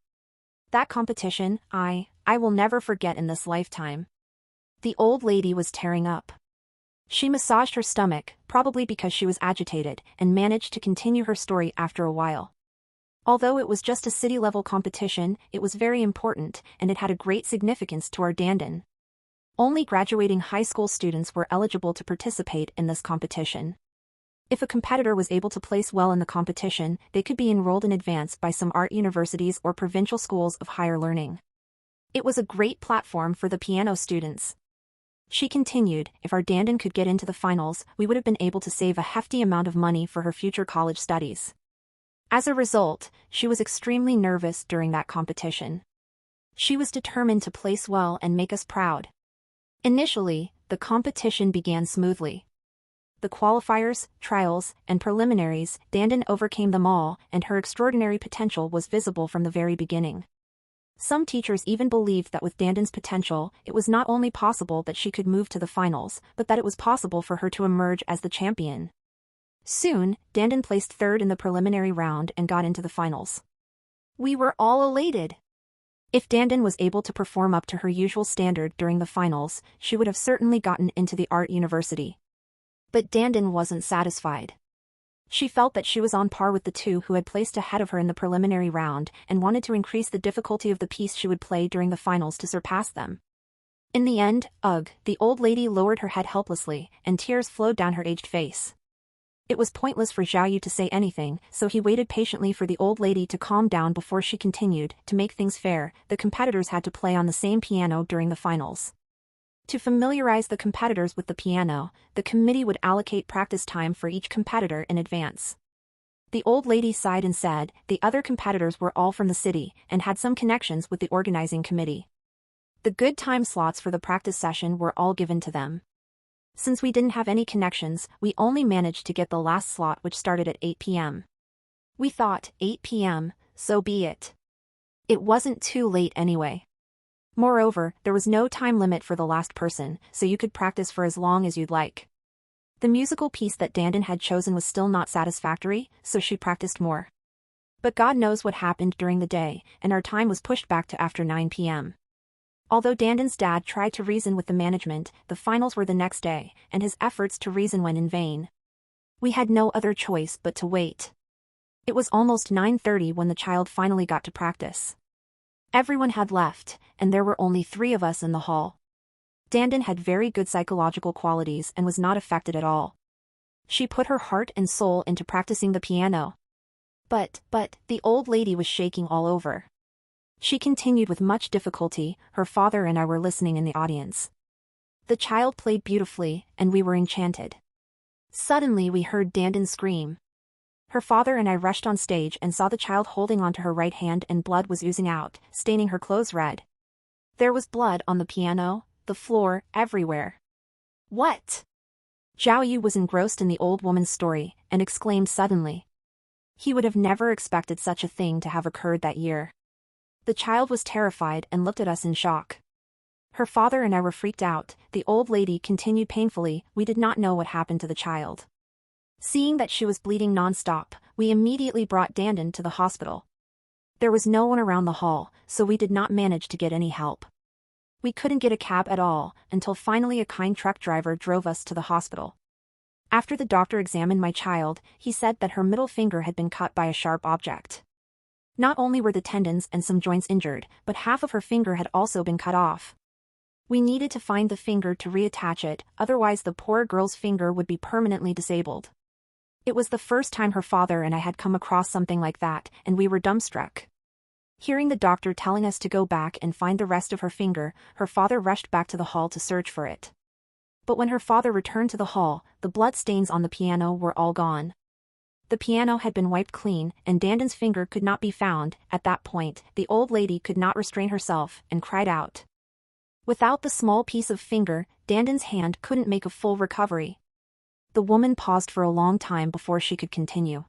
That competition, I will never forget in this lifetime. The old lady was tearing up. She massaged her stomach, probably because she was agitated, and managed to continue her story after a while. Although it was just a city-level competition, it was very important, and it had a great significance to our Dandan. Only graduating high school students were eligible to participate in this competition. If a competitor was able to place well in the competition, they could be enrolled in advance by some art universities or provincial schools of higher learning. It was a great platform for the piano students. She continued, if our Dandan could get into the finals, we would have been able to save a hefty amount of money for her future college studies. As a result, she was extremely nervous during that competition. She was determined to place well and make us proud. Initially, the competition began smoothly. The qualifiers, trials, and preliminaries, Dandan overcame them all, and her extraordinary potential was visible from the very beginning. Some teachers even believed that with Dandan's potential, it was not only possible that she could move to the finals, but that it was possible for her to emerge as the champion. Soon, Dandan placed third in the preliminary round and got into the finals. We were all elated. If Dandan was able to perform up to her usual standard during the finals, she would have certainly gotten into the art university. But Dandan wasn't satisfied. She felt that she was on par with the two who had placed ahead of her in the preliminary round and wanted to increase the difficulty of the piece she would play during the finals to surpass them. In the end, the old lady lowered her head helplessly, and tears flowed down her aged face. It was pointless for Zhao Yu to say anything, so he waited patiently for the old lady to calm down before she continued. To make things fair, the competitors had to play on the same piano during the finals. To familiarize the competitors with the piano, the committee would allocate practice time for each competitor in advance. The old lady sighed and said, the other competitors were all from the city, and had some connections with the organizing committee. The good time slots for the practice session were all given to them. Since we didn't have any connections, we only managed to get the last slot, which started at 8 p.m. We thought, 8 p.m., so be it. It wasn't too late anyway. Moreover, there was no time limit for the last person, so you could practice for as long as you'd like. The musical piece that Dandan had chosen was still not satisfactory, so she practiced more. But God knows what happened during the day, and our time was pushed back to after 9 p.m. Although Dandan's dad tried to reason with the management, the finals were the next day, and his efforts to reason went in vain. We had no other choice but to wait. It was almost 9:30 when the child finally got to practice. Everyone had left, and there were only 3 of us in the hall. Dandan had very good psychological qualities and was not affected at all. She put her heart and soul into practicing the piano. But, the old lady was shaking all over. She continued with much difficulty. Her father and I were listening in the audience. The child played beautifully, and we were enchanted. Suddenly we heard Dandan scream. Her father and I rushed on stage and saw the child holding onto her right hand, and blood was oozing out, staining her clothes red. There was blood on the piano, the floor, everywhere. What? Zhao Yu was engrossed in the old woman's story, and exclaimed suddenly. He would have never expected such a thing to have occurred that year. The child was terrified and looked at us in shock. Her father and I were freaked out. The old lady continued painfully, we did not know what happened to the child. Seeing that she was bleeding non-stop, we immediately brought Dandan to the hospital. There was no one around the hall, so we did not manage to get any help. We couldn't get a cab at all, until finally a kind truck driver drove us to the hospital. After the doctor examined my child, he said that her middle finger had been cut by a sharp object. Not only were the tendons and some joints injured, but half of her finger had also been cut off. We needed to find the finger to reattach it, otherwise the poor girl's finger would be permanently disabled. It was the first time her father and I had come across something like that, and we were dumbstruck. Hearing the doctor telling us to go back and find the rest of her finger, her father rushed back to the hall to search for it. But when her father returned to the hall, the blood stains on the piano were all gone. The piano had been wiped clean, and Dandan's finger could not be found. At that point, the old lady could not restrain herself and cried out. Without the small piece of finger, Dandan's hand couldn't make a full recovery. The woman paused for a long time before she could continue.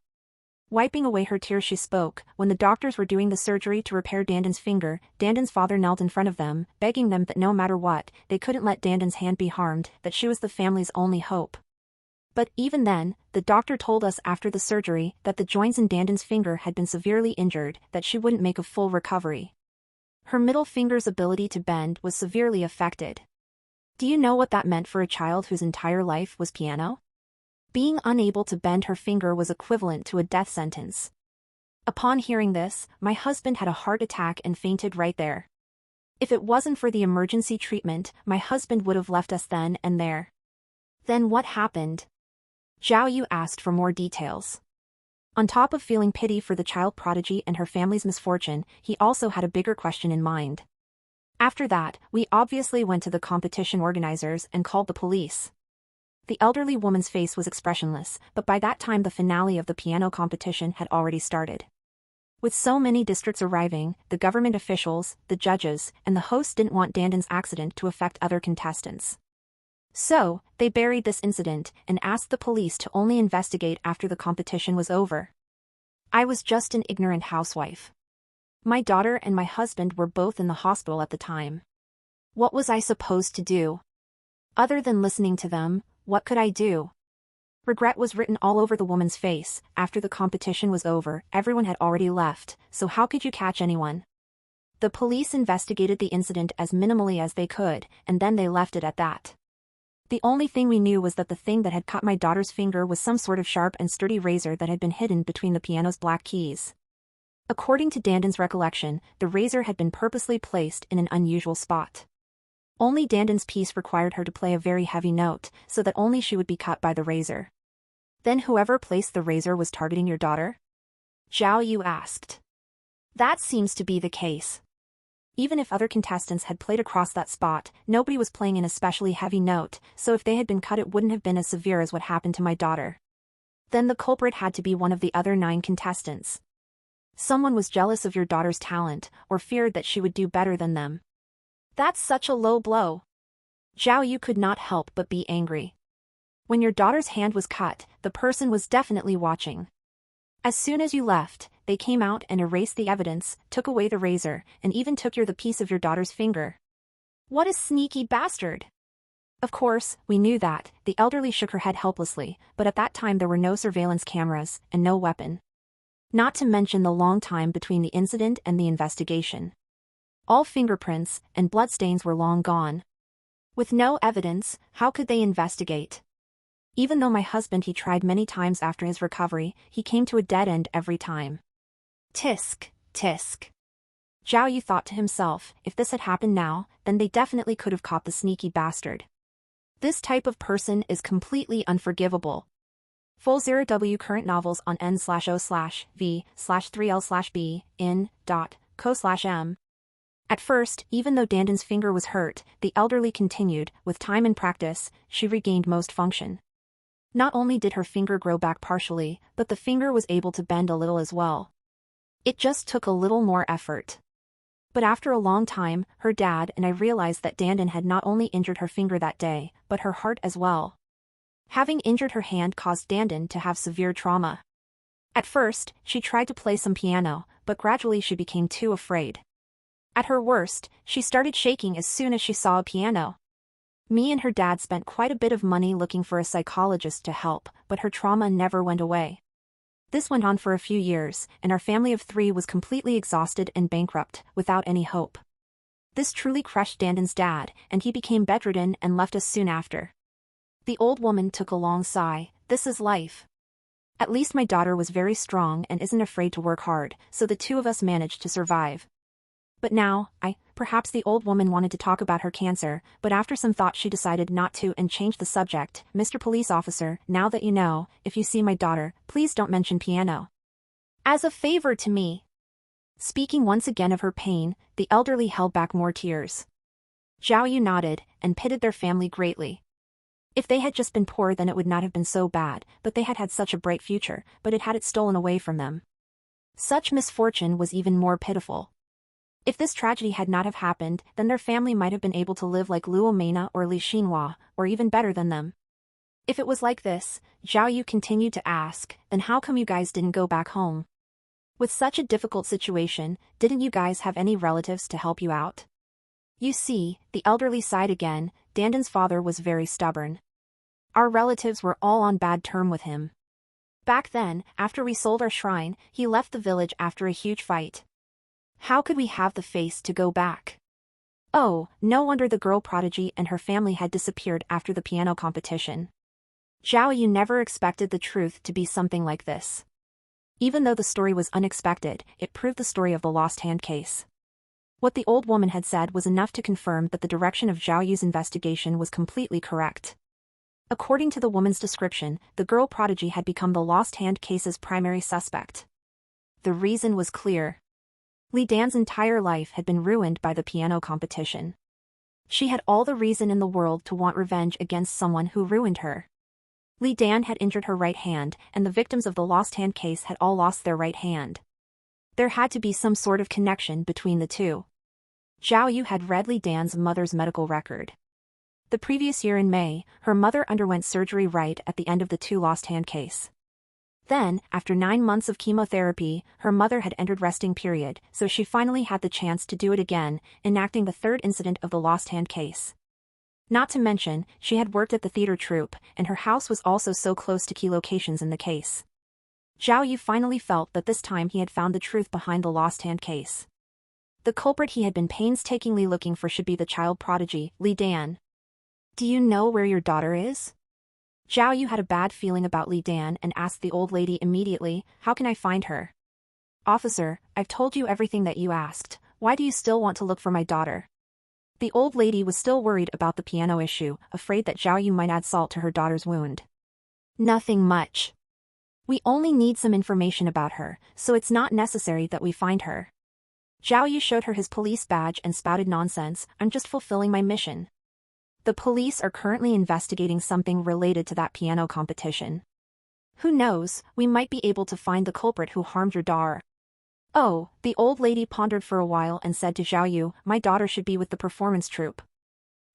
Wiping away her tears, she spoke. When the doctors were doing the surgery to repair Dandan's finger, Dandan's father knelt in front of them, begging them that no matter what, they couldn't let Dandan's hand be harmed, that she was the family's only hope. But even then, the doctor told us after the surgery that the joints in Dandan's finger had been severely injured, that she wouldn't make a full recovery. Her middle finger's ability to bend was severely affected. Do you know what that meant for a child whose entire life was piano? Being unable to bend her finger was equivalent to a death sentence. Upon hearing this, my husband had a heart attack and fainted right there. If it wasn't for the emergency treatment, my husband would have left us then and there. Then what happened? Zhao Yu asked for more details. On top of feeling pity for the child prodigy and her family's misfortune, he also had a bigger question in mind. After that, we obviously went to the competition organizers and called the police. The elderly woman's face was expressionless, but by that time the finale of the piano competition had already started. With so many districts arriving, the government officials, the judges, and the host didn't want Dandan's accident to affect other contestants. So, they buried this incident and asked the police to only investigate after the competition was over. I was just an ignorant housewife. My daughter and my husband were both in the hospital at the time. What was I supposed to do? Other than listening to them, what could I do? Regret was written all over the woman's face. After the competition was over, everyone had already left, so how could you catch anyone? The police investigated the incident as minimally as they could, and then they left it at that. The only thing we knew was that the thing that had cut my daughter's finger was some sort of sharp and sturdy razor that had been hidden between the piano's black keys. According to Dandan's recollection, the razor had been purposely placed in an unusual spot. Only Dandan's piece required her to play a very heavy note, so that only she would be cut by the razor. Then whoever placed the razor was targeting your daughter? Zhao Yu asked. That seems to be the case. Even if other contestants had played across that spot, nobody was playing an especially heavy note, so if they had been cut it wouldn't have been as severe as what happened to my daughter. Then the culprit had to be one of the other 9 contestants. Someone was jealous of your daughter's talent, or feared that she would do better than them. That's such a low blow. Zhao Yu could not help but be angry. When your daughter's hand was cut, the person was definitely watching. As soon as you left, they came out and erased the evidence, took away the razor, and even took the piece of your daughter's finger. What a sneaky bastard! Of course, we knew that. The elderly shook her head helplessly, but at that time there were no surveillance cameras, and no weapon. Not to mention the long time between the incident and the investigation. All fingerprints and bloodstains were long gone. With no evidence, how could they investigate? Even though my husband he tried many times after his recovery, he came to a dead end every time. Tisk, tisk. Zhao Yu thought to himself, if this had happened now, then they definitely could have caught the sneaky bastard. This type of person is completely unforgivable. Full 0W current novels on n/o/v/3l/b in.co/m. At first, even though Dandan's finger was hurt, the elderly continued. With time and practice, she regained most function. Not only did her finger grow back partially, but the finger was able to bend a little as well. It just took a little more effort. But after a long time, her dad and I realized that Dandan had not only injured her finger that day, but her heart as well. Having injured her hand caused Dandan to have severe trauma. At first, she tried to play some piano, but gradually she became too afraid. At her worst, she started shaking as soon as she saw a piano. Me and her dad spent quite a bit of money looking for a psychologist to help, but her trauma never went away. This went on for a few years, and our family of 3 was completely exhausted and bankrupt, without any hope. This truly crushed Danden's dad, and he became bedridden and left us soon after. The old woman took a long sigh. This is life. At least my daughter was very strong and isn't afraid to work hard, so the 2 of us managed to survive. But now, perhaps the old woman wanted to talk about her cancer, but after some thought she decided not to and changed the subject. Mr. Police Officer, now that you know, if you see my daughter, please don't mention piano. As a favor to me. Speaking once again of her pain, the elderly held back more tears. Zhao Yu nodded, and pitied their family greatly. If they had just been poor then it would not have been so bad, but they had had such a bright future, but it had it stolen away from them. Such misfortune was even more pitiful. If this tragedy had not have happened, then their family might have been able to live like Luo Meina or Li Xinhua, or even better than them. If it was like this, Zhao Yu continued to ask, then how come you guys didn't go back home? With such a difficult situation, didn't you guys have any relatives to help you out? You see, the elderly sighed again. Danden's father was very stubborn. Our relatives were all on bad terms with him. Back then, after we sold our shrine, he left the village after a huge fight. How could we have the face to go back? Oh, no wonder the girl prodigy and her family had disappeared after the piano competition. Zhao Yu never expected the truth to be something like this. Even though the story was unexpected, it proved the story of the lost hand case. What the old woman had said was enough to confirm that the direction of Zhao Yu's investigation was completely correct. According to the woman's description, the girl prodigy had become the lost hand case's primary suspect. The reason was clear. Li Dan's entire life had been ruined by the piano competition. She had all the reason in the world to want revenge against someone who ruined her. Li Dan had injured her right hand, and the victims of the lost hand case had all lost their right hand. There had to be some sort of connection between the two. Zhao Yu had read Li Dan's mother's medical record. The previous year in May, her mother underwent surgery right at the end of the 2 lost hand case. Then, after 9 months of chemotherapy, her mother had entered resting period, so she finally had the chance to do it again, enacting the 3rd incident of the lost hand case. Not to mention, she had worked at the theater troupe, and her house was also so close to key locations in the case. Zhao Yu finally felt that this time he had found the truth behind the lost hand case. The culprit he had been painstakingly looking for should be the child prodigy, Li Dan. Do you know where your daughter is? Zhao Yu had a bad feeling about Li Dan and asked the old lady immediately, how can I find her? Officer, I've told you everything that you asked, why do you still want to look for my daughter? The old lady was still worried about the piano issue, afraid that Zhao Yu might add salt to her daughter's wound. Nothing much. We only need some information about her, so it's not necessary that we find her. Zhao Yu showed her his police badge and spouted nonsense, I'm just fulfilling my mission. The police are currently investigating something related to that piano competition. Who knows, we might be able to find the culprit who harmed your daughter. Oh, the old lady pondered for a while and said to Zhao Yu, my daughter should be with the performance troupe.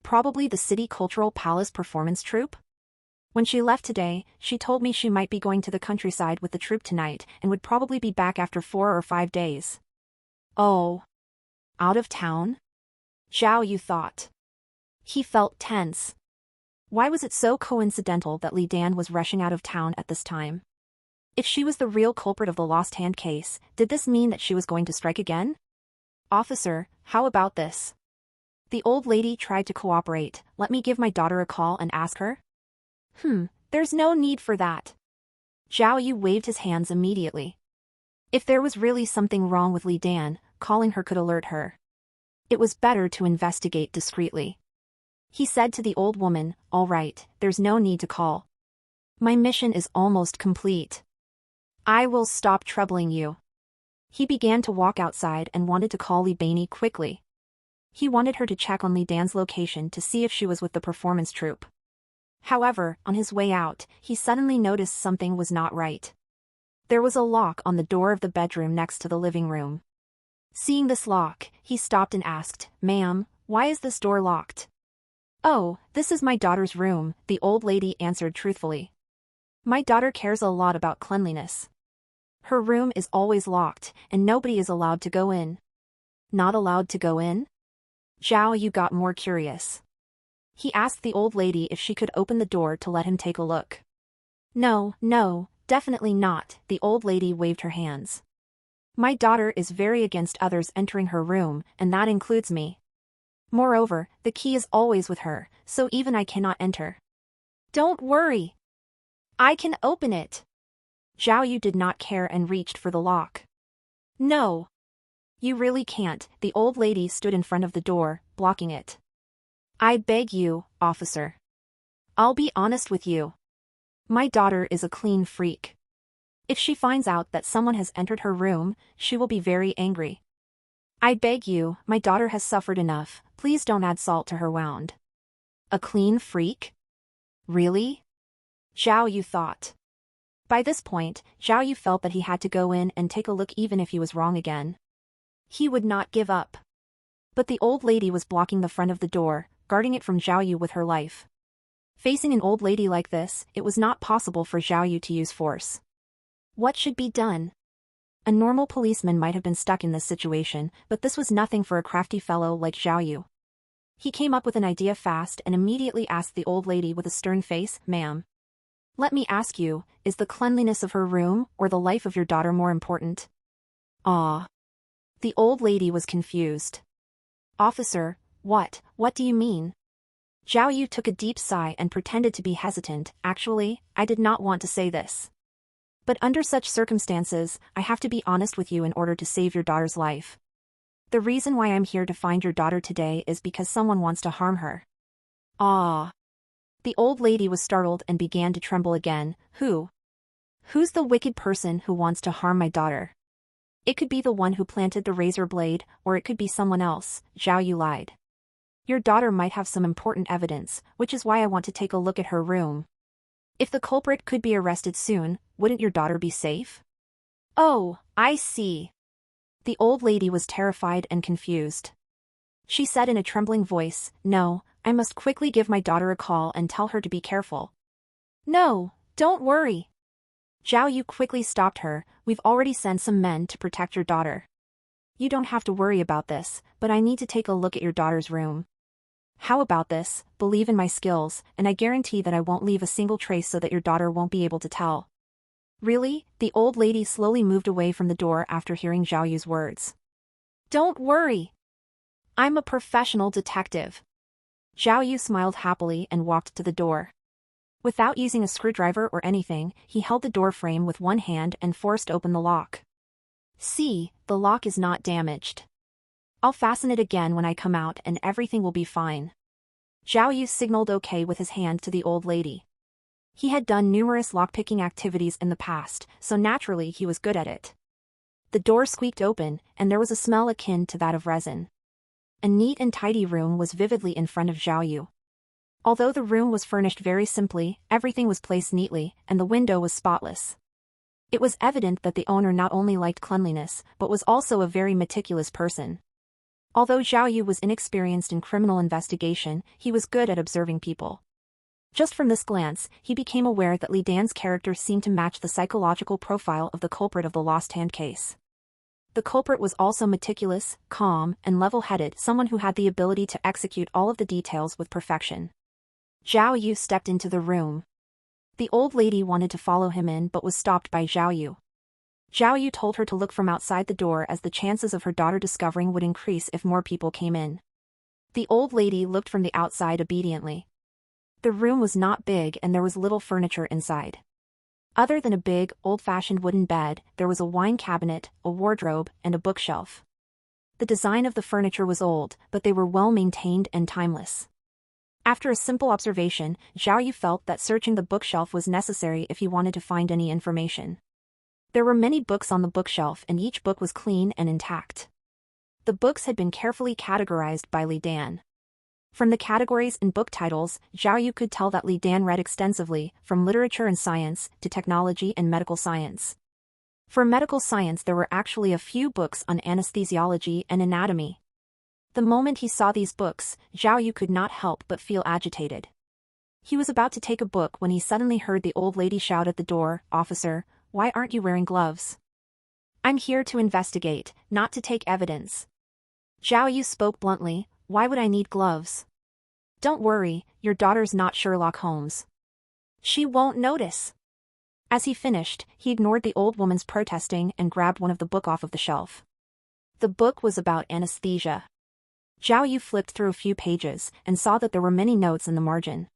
Probably the City Cultural Palace performance troupe? When she left today, she told me she might be going to the countryside with the troupe tonight and would probably be back after 4 or 5 days. Oh. Out of town? Zhao Yu thought. He felt tense. Why was it so coincidental that Li Dan was rushing out of town at this time? If she was the real culprit of the lost hand case, did this mean that she was going to strike again? Officer, how about this? The old lady tried to cooperate. Let me give my daughter a call and ask her? There's no need for that. Zhao Yu waved his hands immediately. If there was really something wrong with Li Dan, calling her could alert her. It was better to investigate discreetly. He said to the old woman, all right, there's no need to call. My mission is almost complete. I will stop troubling you. He began to walk outside and wanted to call Li Baini quickly. He wanted her to check on Li Dan's location to see if she was with the performance troupe. However, on his way out, he suddenly noticed something was not right. There was a lock on the door of the bedroom next to the living room. Seeing this lock, he stopped and asked, Ma'am, why is this door locked? Oh, this is my daughter's room, the old lady answered truthfully. My daughter cares a lot about cleanliness. Her room is always locked, and nobody is allowed to go in. Not allowed to go in? Zhao Yu got more curious. He asked the old lady if she could open the door to let him take a look. No, no, definitely not, the old lady waved her hands. My daughter is very against others entering her room, and that includes me. Moreover, the key is always with her, so even I cannot enter. Don't worry. I can open it. Zhao Yu did not care and reached for the lock. No. You really can't, the old lady stood in front of the door, blocking it. I beg you, officer. I'll be honest with you. My daughter is a clean freak. If she finds out that someone has entered her room, she will be very angry. I beg you, my daughter has suffered enough, please don't add salt to her wound. A clean freak? Really? Zhao Yu thought. By this point, Zhao Yu felt that he had to go in and take a look even if he was wrong again. He would not give up. But the old lady was blocking the front of the door, guarding it from Zhao Yu with her life. Facing an old lady like this, it was not possible for Zhao Yu to use force. What should be done? A normal policeman might have been stuck in this situation, but this was nothing for a crafty fellow like Zhao Yu. He came up with an idea fast and immediately asked the old lady with a stern face, "Ma'am, let me ask you, is the cleanliness of her room or the life of your daughter more important?" Ah. The old lady was confused. Officer, what do you mean? Zhao Yu took a deep sigh and pretended to be hesitant. Actually, I did not want to say this. But under such circumstances, I have to be honest with you in order to save your daughter's life. The reason why I'm here to find your daughter today is because someone wants to harm her. Ah. The old lady was startled and began to tremble again. Who? Who's the wicked person who wants to harm my daughter? It could be the one who planted the razor blade, or it could be someone else, Zhao Yu lied. Your daughter might have some important evidence, which is why I want to take a look at her room. If the culprit could be arrested soon, wouldn't your daughter be safe? Oh, I see. The old lady was terrified and confused. She said in a trembling voice, "No, I must quickly give my daughter a call and tell her to be careful." "No, don't worry." Zhao Yu quickly stopped her, "We've already sent some men to protect your daughter. You don't have to worry about this, but I need to take a look at your daughter's room. How about this? Believe in my skills, and I guarantee that I won't leave a single trace so that your daughter won't be able to tell." Really? The old lady slowly moved away from the door after hearing Zhao Yu's words. Don't worry. I'm a professional detective. Zhao Yu smiled happily and walked to the door. Without using a screwdriver or anything, he held the door frame with one hand and forced open the lock. See, the lock is not damaged. I'll fasten it again when I come out and everything will be fine. Zhao Yu signaled okay with his hand to the old lady. He had done numerous lockpicking activities in the past, so naturally he was good at it. The door squeaked open, and there was a smell akin to that of resin. A neat and tidy room was vividly in front of Zhao Yu. Although the room was furnished very simply, everything was placed neatly, and the window was spotless. It was evident that the owner not only liked cleanliness, but was also a very meticulous person. Although Zhao Yu was inexperienced in criminal investigation, he was good at observing people. Just from this glance, he became aware that Li Dan's character seemed to match the psychological profile of the culprit of the Lost Hand case. The culprit was also meticulous, calm, and level-headed, someone who had the ability to execute all of the details with perfection. Zhao Yu stepped into the room. The old lady wanted to follow him in but was stopped by Zhao Yu. Zhao Yu told her to look from outside the door as the chances of her daughter discovering would increase if more people came in. The old lady looked from the outside obediently. The room was not big and there was little furniture inside. Other than a big, old-fashioned wooden bed, there was a wine cabinet, a wardrobe, and a bookshelf. The design of the furniture was old, but they were well-maintained and timeless. After a simple observation, Zhao Yu felt that searching the bookshelf was necessary if he wanted to find any information. There were many books on the bookshelf and each book was clean and intact. The books had been carefully categorized by Li Dan. From the categories and book titles, Zhao Yu could tell that Li Dan read extensively, from literature and science to technology and medical science. For medical science there were actually a few books on anesthesiology and anatomy. The moment he saw these books, Zhao Yu could not help but feel agitated. He was about to take a book when he suddenly heard the old lady shout at the door, "Officer, why aren't you wearing gloves?" "I'm here to investigate, not to take evidence." Zhao Yu spoke bluntly, "Why would I need gloves?" Don't worry, your daughter's not Sherlock Holmes. She won't notice. As he finished, he ignored the old woman's protesting and grabbed one of the book off of the shelf. The book was about anesthesia. Zhao Yu flipped through a few pages and saw that there were many notes in the margin.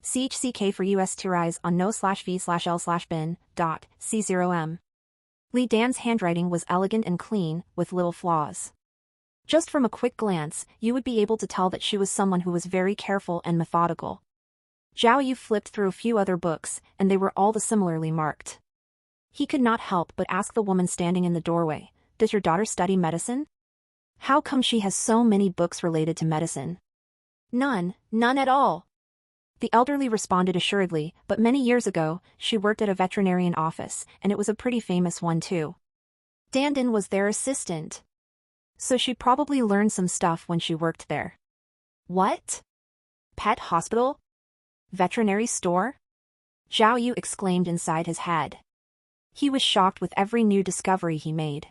CHCK for US to rise on no/v/l/bin. C0m. Li Dan's handwriting was elegant and clean, with little flaws. Just from a quick glance, you would be able to tell that she was someone who was very careful and methodical. Zhao Yu flipped through a few other books, and they were all similarly marked. He could not help but ask the woman standing in the doorway, "Does your daughter study medicine? How come she has so many books related to medicine?" None at all. The elderly responded assuredly, but many years ago, she worked at a veterinarian office, and it was a pretty famous one too. Dandan was their assistant. So she probably learned some stuff when she worked there. What? Pet hospital? Veterinary store? Zhao Yu exclaimed inside his head. He was shocked with every new discovery he made.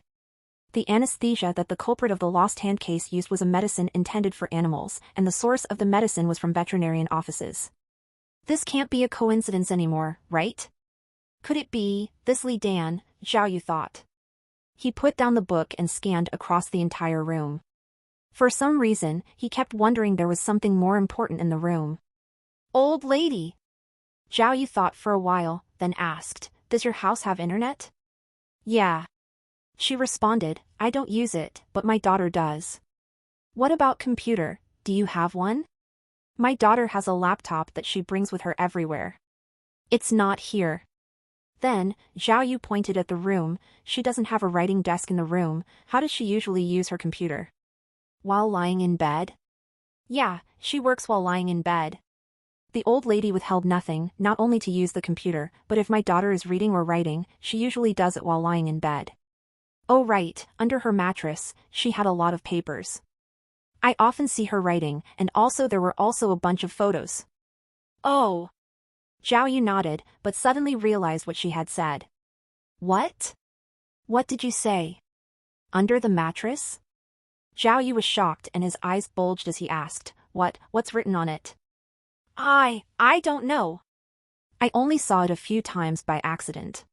The anesthesia that the culprit of the lost hand case used was a medicine intended for animals, and the source of the medicine was from veterinarian offices. This can't be a coincidence anymore, right? Could it be this Li Dan? Zhao Yu thought. He put down the book and scanned across the entire room. For some reason, he kept wondering there was something more important in the room. Old lady. Zhao Yu thought for a while, then asked, "Does your house have internet?" "Yeah." She responded, "I don't use it, but my daughter does." "What about computer? Do you have one?" "My daughter has a laptop that she brings with her everywhere." "It's not here." Then, Zhao Yu pointed at the room. "She doesn't have a writing desk in the room. How does she usually use her computer?" "While lying in bed?" "Yeah, she works while lying in bed." The old lady withheld nothing, not only to use the computer, but if my daughter is reading or writing, she usually does it while lying in bed. "Oh right, under her mattress, she had a lot of papers. I often see her writing, and also there were also a bunch of photos." "Oh." Zhao Yu nodded, but suddenly realized what she had said. "What? What did you say? Under the mattress?" Zhao Yu was shocked and his eyes bulged as he asked, What's written on it?" I don't know. I only saw it a few times by accident.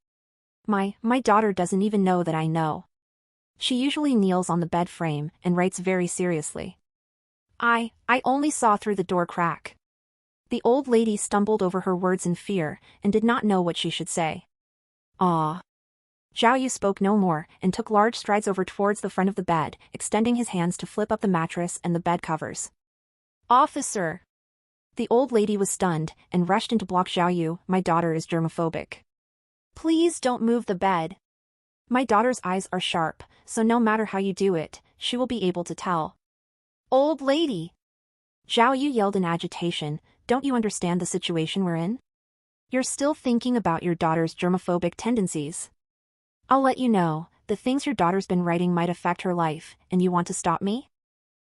My daughter doesn't even know that I know. She usually kneels on the bed frame and writes very seriously. I only saw through the door crack." The old lady stumbled over her words in fear and did not know what she should say. "Ah." Zhao Yu spoke no more and took large strides over towards the front of the bed, extending his hands to flip up the mattress and the bed covers. "Officer!" The old lady was stunned and rushed in to block Zhao Yu. "My daughter is germophobic. Please don't move the bed. My daughter's eyes are sharp, so no matter how you do it, she will be able to tell." "Old lady!" Zhao Yu yelled in agitation, "Don't you understand the situation we're in? You're still thinking about your daughter's germophobic tendencies. I'll let you know, the things your daughter's been writing might affect her life, and you want to stop me?"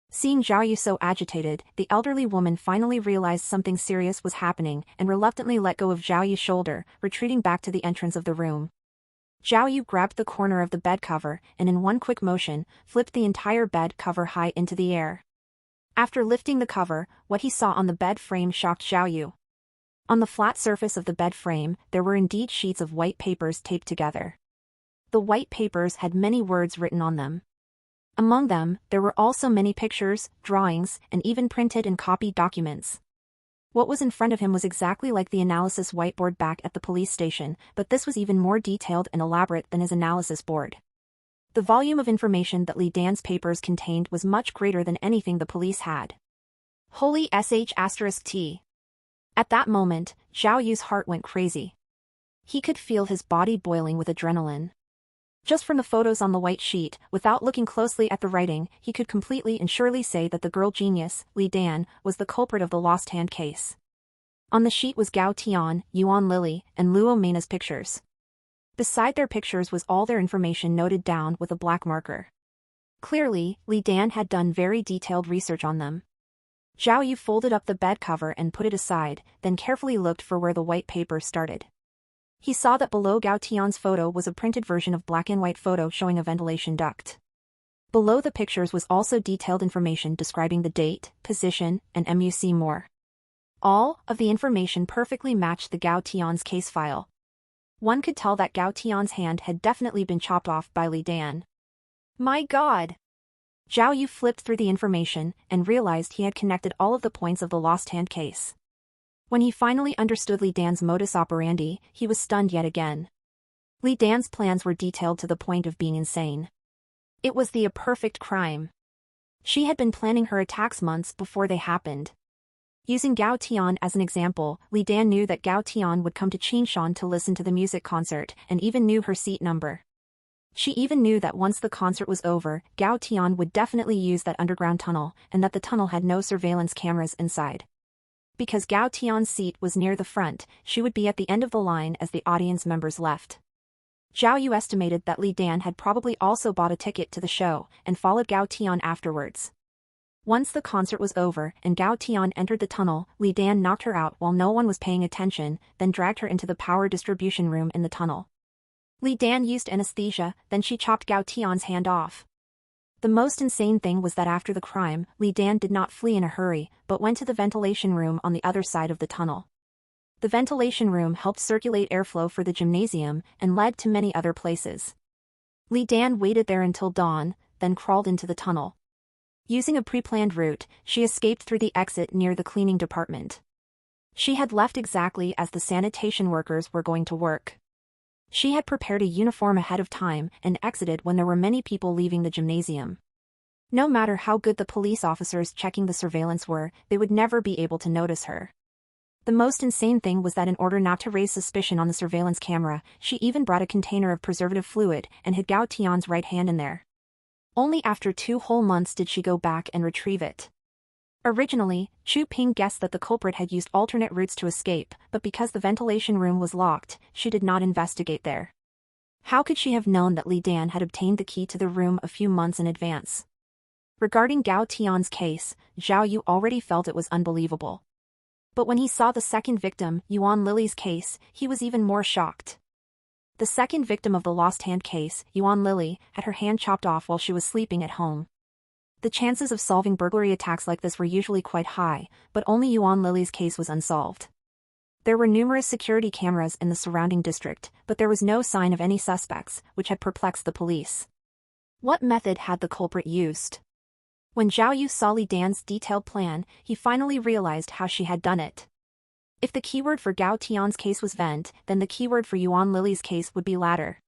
Seeing Zhao Yu so agitated, the elderly woman finally realized something serious was happening and reluctantly let go of Zhao Yu's shoulder, retreating back to the entrance of the room. Zhao Yu grabbed the corner of the bed cover and in one quick motion, flipped the entire bed cover high into the air. After lifting the cover, what he saw on the bed frame shocked Zhao Yu. On the flat surface of the bed frame, there were indeed sheets of white papers taped together. The white papers had many words written on them. Among them, there were also many pictures, drawings, and even printed and copied documents. What was in front of him was exactly like the analysis whiteboard back at the police station, but this was even more detailed and elaborate than his analysis board. The volume of information that Li Dan's papers contained was much greater than anything the police had. Holy sh*T. At that moment, Zhao Yu's heart went crazy. He could feel his body boiling with adrenaline. Just from the photos on the white sheet, without looking closely at the writing, he could completely and surely say that the girl genius, Li Dan, was the culprit of the lost hand case. On the sheet was Gao Tian, Yuan Lily, and Luo Meina's pictures. Beside their pictures was all their information noted down with a black marker. Clearly, Li Dan had done very detailed research on them. Zhao Yu folded up the bed cover and put it aside, then carefully looked for where the white paper started. He saw that below Gao Tian's photo was a printed version of black and white photo showing a ventilation duct. Below the pictures was also detailed information describing the date, position, and MUC more. All of the information perfectly matched the Gao Tian's case file. One could tell that Gao Tian's hand had definitely been chopped off by Li Dan. My God! Zhao Yu flipped through the information and realized he had connected all of the points of the lost hand case. When he finally understood Li Dan's modus operandi, he was stunned yet again. Li Dan's plans were detailed to the point of being insane. It was the perfect crime. She had been planning her attacks months before they happened. Using Gao Tian as an example, Li Dan knew that Gao Tian would come to Qinshan to listen to the music concert and even knew her seat number. She even knew that once the concert was over, Gao Tian would definitely use that underground tunnel and that the tunnel had no surveillance cameras inside. Because Gao Tian's seat was near the front, she would be at the end of the line as the audience members left. Zhao Yu estimated that Li Dan had probably also bought a ticket to the show and followed Gao Tian afterwards. Once the concert was over and Gao Tian entered the tunnel, Li Dan knocked her out while no one was paying attention, then dragged her into the power distribution room in the tunnel. Li Dan used anesthesia, then she chopped Gao Tian's hand off. The most insane thing was that after the crime, Li Dan did not flee in a hurry, but went to the ventilation room on the other side of the tunnel. The ventilation room helped circulate airflow for the gymnasium and led to many other places. Li Dan waited there until dawn, then crawled into the tunnel. Using a pre-planned route, she escaped through the exit near the cleaning department. She had left exactly as the sanitation workers were going to work. She had prepared a uniform ahead of time and exited when there were many people leaving the gymnasium. No matter how good the police officers checking the surveillance were, they would never be able to notice her. The most insane thing was that in order not to raise suspicion on the surveillance camera, she even brought a container of preservative fluid and hid Gao Tian's right hand in there. Only after 2 whole months did she go back and retrieve it. Originally, Chu Ping guessed that the culprit had used alternate routes to escape, but because the ventilation room was locked, she did not investigate there. How could she have known that Li Dan had obtained the key to the room a few months in advance? Regarding Gao Tian's case, Zhao Yu already felt it was unbelievable. But when he saw the second victim, Yuan Lily's case, he was even more shocked. The second victim of the lost hand case, Yuan Lily, had her hand chopped off while she was sleeping at home. The chances of solving burglary attacks like this were usually quite high, but only Yuan Lily's case was unsolved. There were numerous security cameras in the surrounding district, but there was no sign of any suspects, which had perplexed the police. What method had the culprit used? When Zhao Yu saw Li Dan's detailed plan, he finally realized how she had done it. If the keyword for Gao Tian's case was vent, then the keyword for Yuan Lily's case would be ladder.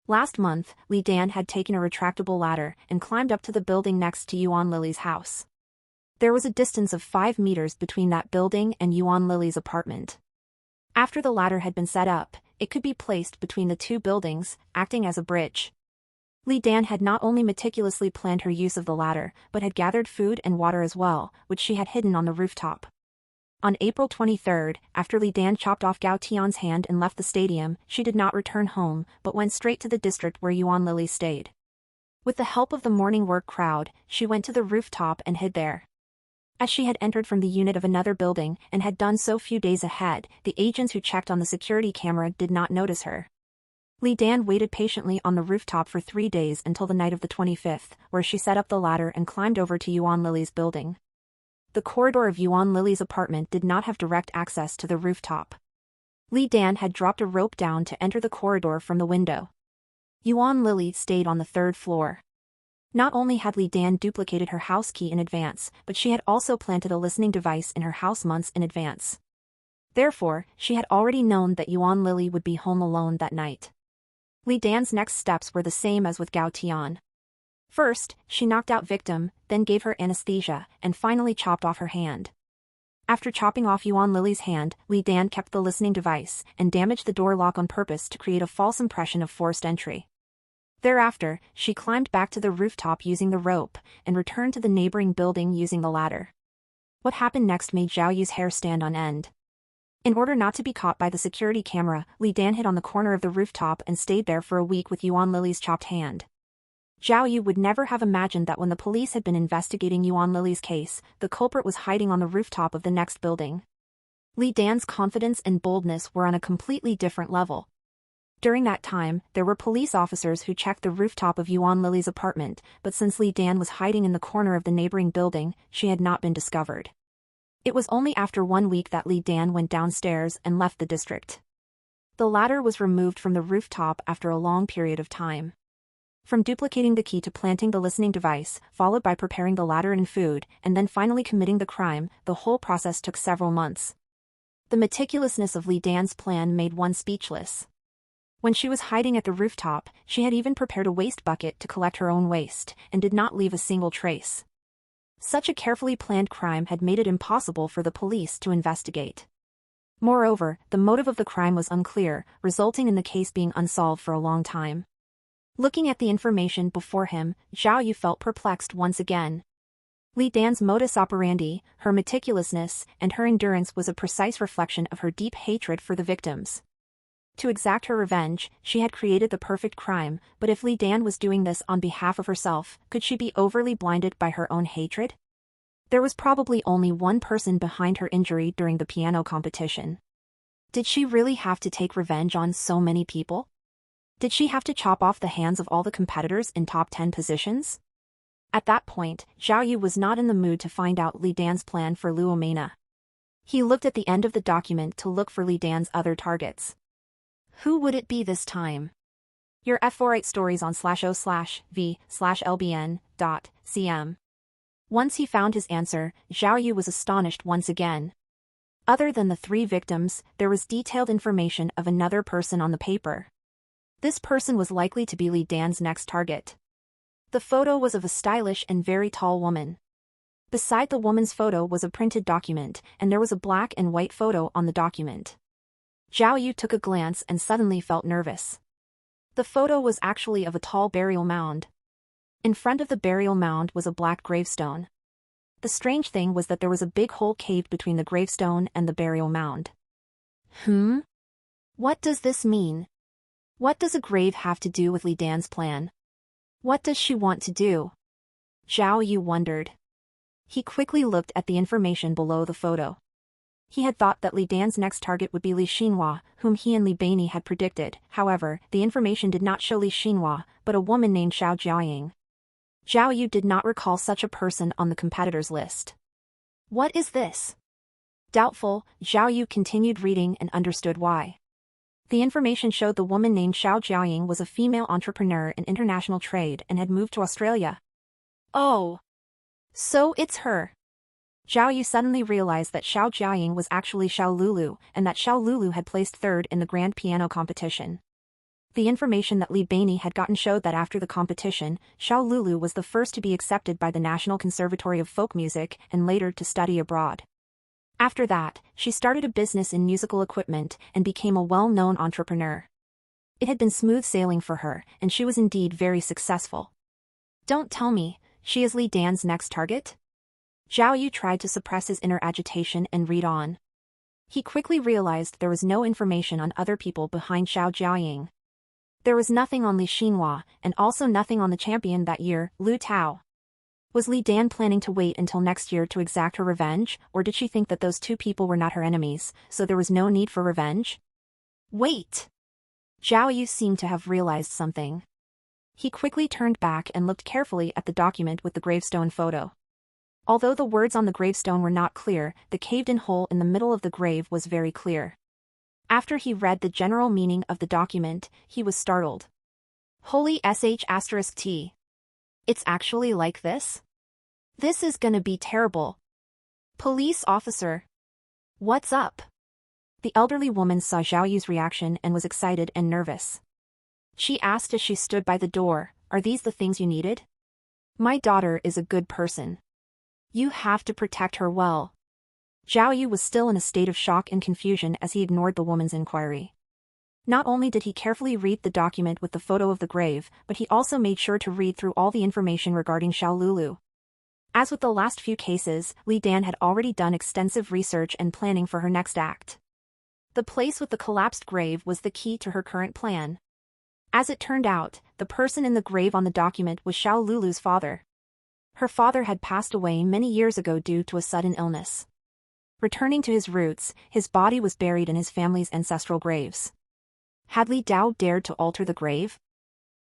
Last month, Li Dan had taken a retractable ladder and climbed up to the building next to Yuan Lily's house. There was a distance of 5 meters between that building and Yuan Lily's apartment. After the ladder had been set up, it could be placed between the 2 buildings, acting as a bridge. Li Dan had not only meticulously planned her use of the ladder, but had gathered food and water as well, which she had hidden on the rooftop. On April 23, after Li Dan chopped off Gao Tian's hand and left the stadium, she did not return home, but went straight to the district where Yuan Lily stayed. With the help of the morning work crowd, she went to the rooftop and hid there. As she had entered from the unit of another building and had done so few days ahead, the agents who checked on the security camera did not notice her. Li Dan waited patiently on the rooftop for 3 days until the night of the 25th, where she set up the ladder and climbed over to Yuan Lily's building. The corridor of Yuan Lily's apartment did not have direct access to the rooftop. Li Dan had dropped a rope down to enter the corridor from the window. Yuan Lily stayed on the 3rd floor. Not only had Li Dan duplicated her house key in advance, but she had also planted a listening device in her house months in advance. Therefore, she had already known that Yuan Lily would be home alone that night. Li Dan's next steps were the same as with Gao Tian. First, she knocked out victim, then gave her anesthesia, and finally chopped off her hand. After chopping off Yuan Lily's hand, Li Dan kept the listening device and damaged the door lock on purpose to create a false impression of forced entry. Thereafter, she climbed back to the rooftop using the rope, and returned to the neighboring building using the ladder. What happened next made Zhao Yu's hair stand on end. In order not to be caught by the security camera, Li Dan hid on the corner of the rooftop and stayed there for a week with Yuan Lily's chopped hand. Zhao Yu would never have imagined that when the police had been investigating Yuan Lily's case, the culprit was hiding on the rooftop of the next building. Li Dan's confidence and boldness were on a completely different level. During that time, there were police officers who checked the rooftop of Yuan Lily's apartment, but since Li Dan was hiding in the corner of the neighboring building, she had not been discovered. It was only after 1 week that Li Dan went downstairs and left the district. The ladder was removed from the rooftop after a long period of time. From duplicating the key to planting the listening device, followed by preparing the ladder and food, and then finally committing the crime, the whole process took several months. The meticulousness of Li Dan's plan made one speechless. When she was hiding at the rooftop, she had even prepared a waste bucket to collect her own waste, and did not leave a single trace. Such a carefully planned crime had made it impossible for the police to investigate. Moreover, the motive of the crime was unclear, resulting in the case being unsolved for a long time. Looking at the information before him, Zhao Yu felt perplexed once again. Li Dan's modus operandi, her meticulousness, and her endurance was a precise reflection of her deep hatred for the victims. To exact her revenge, she had created the perfect crime, but if Li Dan was doing this on behalf of herself, could she be overly blinded by her own hatred? There was probably only one person behind her injury during the piano competition. Did she really have to take revenge on so many people? Did she have to chop off the hands of all the competitors in top 10 positions? At that point, Zhao Yu was not in the mood to find out Li Dan's plan for Luo Mena. He looked at the end of the document to look for Li Dan's other targets. Who would it be this time? Your F48 stories on /o/v/lbn.cm. Once he found his answer, Zhao Yu was astonished once again. Other than the 3 victims, there was detailed information of another person on the paper. This person was likely to be Li Dan's next target. The photo was of a stylish and very tall woman. Beside the woman's photo was a printed document, and there was a black and white photo on the document. Zhao Yu took a glance and suddenly felt nervous. The photo was actually of a tall burial mound. In front of the burial mound was a black gravestone. The strange thing was that there was a big hole caved between the gravestone and the burial mound. What does this mean? What does a grave have to do with Li Dan's plan? What does she want to do? Zhao Yu wondered. He quickly looked at the information below the photo. He had thought that Li Dan's next target would be Li Xinhua, whom he and Li Beini had predicted. However, the information did not show Li Xinhua, but a woman named Xiao Jiaying. Zhao Yu did not recall such a person on the competitors list. What is this? Doubtful, Zhao Yu continued reading and understood why. The information showed the woman named Xiao Jiaying was a female entrepreneur in international trade and had moved to Australia. Oh! So it's her. Zhao Yu suddenly realized that Xiao Jiaying was actually Xiao Lulu, and that Xiao Lulu had placed 3rd in the grand piano competition. The information that Li Beini had gotten showed that after the competition, Xiao Lulu was the first to be accepted by the National Conservatory of Folk Music and later to study abroad. After that, she started a business in musical equipment and became a well-known entrepreneur. It had been smooth sailing for her, and she was indeed very successful. Don't tell me, she is Li Dan's next target? Zhao Yu tried to suppress his inner agitation and read on. He quickly realized there was no information on other people behind Xiao Jiaying. There was nothing on Li Xinhua, and also nothing on the champion that year, Lu Tao. Was Li Dan planning to wait until next year to exact her revenge, or did she think that those 2 people were not her enemies, so there was no need for revenge? Wait! Zhao Yu seemed to have realized something. He quickly turned back and looked carefully at the document with the gravestone photo. Although the words on the gravestone were not clear, the caved-in hole in the middle of the grave was very clear. After he read the general meaning of the document, he was startled. Holy sh**t. It's actually like this? This is gonna be terrible. Police officer. What's up? The elderly woman saw Zhao Yu's reaction and was excited and nervous. She asked as she stood by the door, "Are these the things you needed? My daughter is a good person. You have to protect her well." Zhao Yu was still in a state of shock and confusion as he ignored the woman's inquiry. Not only did he carefully read the document with the photo of the grave, but he also made sure to read through all the information regarding Xiao Lulu. As with the last few cases, Li Dan had already done extensive research and planning for her next act. The place with the collapsed grave was the key to her current plan. As it turned out, the person in the grave on the document was Xiao Lulu's father. Her father had passed away many years ago due to a sudden illness. Returning to his roots, his body was buried in his family's ancestral graves. Had Li Dao dared to alter the grave?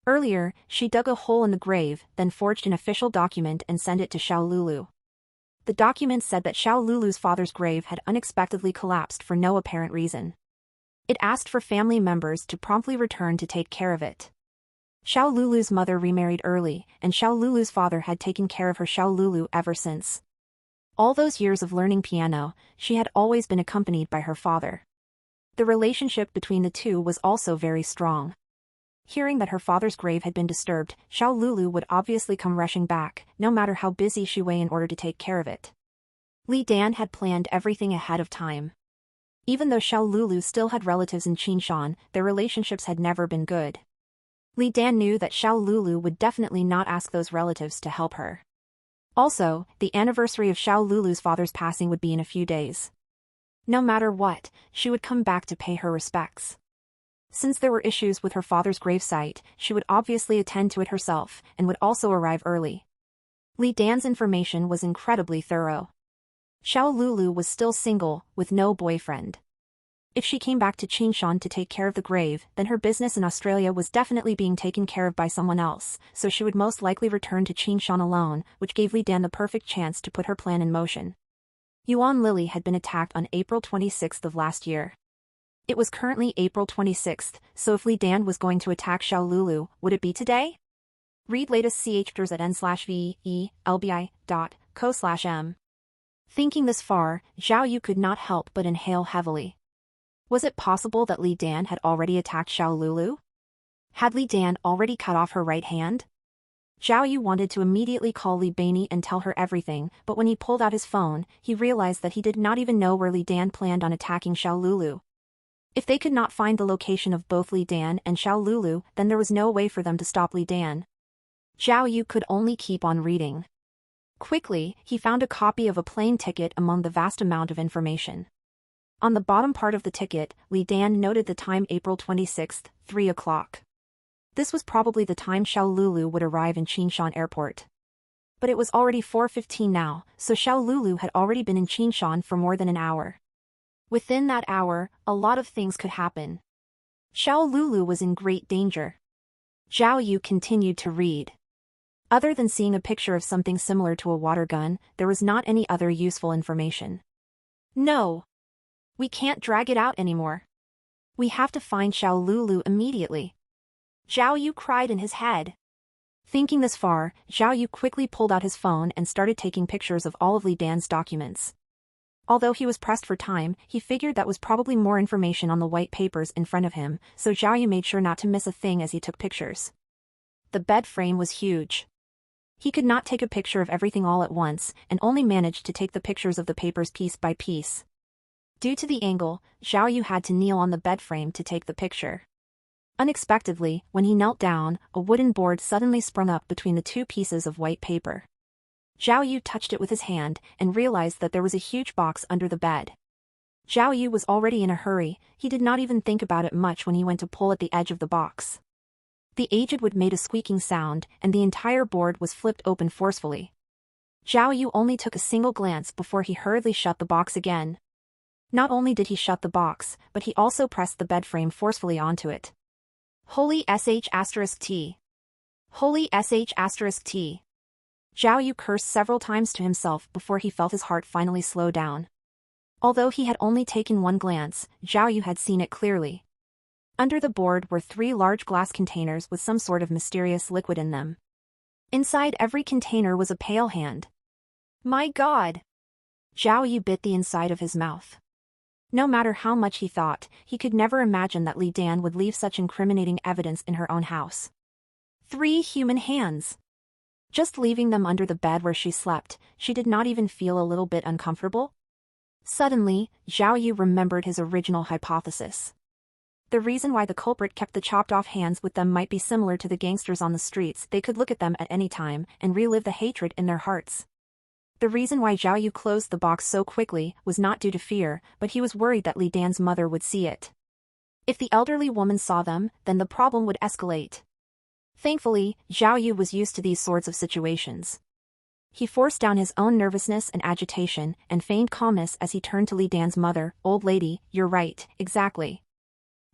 Earlier, she dug a hole in the grave, then forged an official document and sent it to Xiao Lulu. The document said that Xiao Lulu's father's grave had unexpectedly collapsed for no apparent reason. It asked for family members to promptly return to take care of it. Xiao Lulu's mother remarried early, and Xiao Lulu's father had taken care of her Xiao Lulu ever since. All those years of learning piano, she had always been accompanied by her father. The relationship between the two was also very strong. Hearing that her father's grave had been disturbed, Xiao Lulu would obviously come rushing back, no matter how busy she was in order to take care of it. Li Dan had planned everything ahead of time. Even though Xiao Lulu still had relatives in Qinshan, their relationships had never been good. Li Dan knew that Xiao Lulu would definitely not ask those relatives to help her. Also, the anniversary of Xiao Lulu's father's passing would be in a few days. No matter what, she would come back to pay her respects. Since there were issues with her father's gravesite, she would obviously attend to it herself, and would also arrive early. Li Dan's information was incredibly thorough. Xiao Lulu was still single, with no boyfriend. If she came back to Qinshan to take care of the grave, then her business in Australia was definitely being taken care of by someone else, so she would most likely return to Qinshan alone, which gave Li Dan the perfect chance to put her plan in motion. Yuan Lily had been attacked on April 26 of last year. It was currently April 26, so if Li Dan was going to attack Xiao Lulu, would it be today? Read latest chapters at n/velbi.co/m. Thinking this far, Zhao Yu could not help but inhale heavily. Was it possible that Li Dan had already attacked Xiao Lulu? Had Li Dan already cut off her right hand? Zhao Yu wanted to immediately call Li Baini and tell her everything, but when he pulled out his phone, he realized that he did not even know where Li Dan planned on attacking Xiao Lulu. If they could not find the location of both Li Dan and Xiao Lulu, then there was no way for them to stop Li Dan. Zhao Yu could only keep on reading. Quickly, he found a copy of a plane ticket among the vast amount of information. On the bottom part of the ticket, Li Dan noted the time April 26, 3 o'clock. This was probably the time Xiao Lulu would arrive in Qinshan Airport. But it was already 4:15 now, so Xiao Lulu had already been in Qinshan for more than an hour. Within that hour, a lot of things could happen. Xiao Lulu was in great danger. Zhao Yu continued to read. Other than seeing a picture of something similar to a water gun, there was not any other useful information. No. We can't drag it out anymore. We have to find Xiao Lulu immediately. Zhao Yu cried in his head. Thinking this far, Zhao Yu quickly pulled out his phone and started taking pictures of all of Li Dan's documents. Although he was pressed for time, he figured that was probably more information on the white papers in front of him, so Zhao Yu made sure not to miss a thing as he took pictures. The bed frame was huge. He could not take a picture of everything all at once, and only managed to take the pictures of the papers piece by piece. Due to the angle, Zhao Yu had to kneel on the bed frame to take the picture. Unexpectedly, when he knelt down, a wooden board suddenly sprung up between the two pieces of white paper. Zhao Yu touched it with his hand, and realized that there was a huge box under the bed. Zhao Yu was already in a hurry, he did not even think about it much when he went to pull at the edge of the box. The aged wood made a squeaking sound, and the entire board was flipped open forcefully. Zhao Yu only took a single glance before he hurriedly shut the box again. Not only did he shut the box, but he also pressed the bed frame forcefully onto it. Holy sh**t. Holy sh**t. Zhao Yu cursed several times to himself before he felt his heart finally slow down. Although he had only taken one glance, Zhao Yu had seen it clearly. Under the board were 3 large glass containers with some sort of mysterious liquid in them. Inside every container was a pale hand. My God! Zhao Yu bit the inside of his mouth. No matter how much he thought, he could never imagine that Li Dan would leave such incriminating evidence in her own house. 3 human hands. Just leaving them under the bed where she slept, she did not even feel a little bit uncomfortable. Suddenly, Zhao Yu remembered his original hypothesis. The reason why the culprit kept the chopped-off hands with them might be similar to the gangsters on the streets. They could look at them at any time and relive the hatred in their hearts. The reason why Zhao Yu closed the box so quickly was not due to fear, but he was worried that Li Dan's mother would see it. If the elderly woman saw them, then the problem would escalate. Thankfully, Zhao Yu was used to these sorts of situations. He forced down his own nervousness and agitation and feigned calmness as he turned to Li Dan's mother. Old lady, you're right, exactly.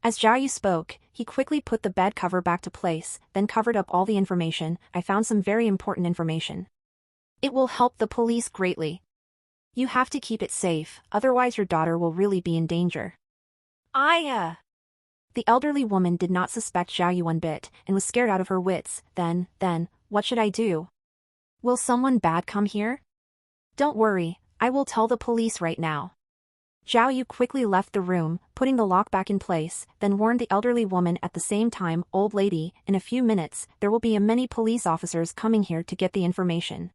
As Zhao Yu spoke, he quickly put the bed cover back to place, then covered up all the information. I found some very important information. It will help the police greatly. You have to keep it safe, otherwise your daughter will really be in danger. The elderly woman did not suspect Zhao Yu one bit, and was scared out of her wits. Then, what should I do? Will someone bad come here? Don't worry, I will tell the police right now. Zhao Yu quickly left the room, putting the lock back in place, then warned the elderly woman at the same time, "Old lady, in a few minutes, there will be many police officers coming here to get the information.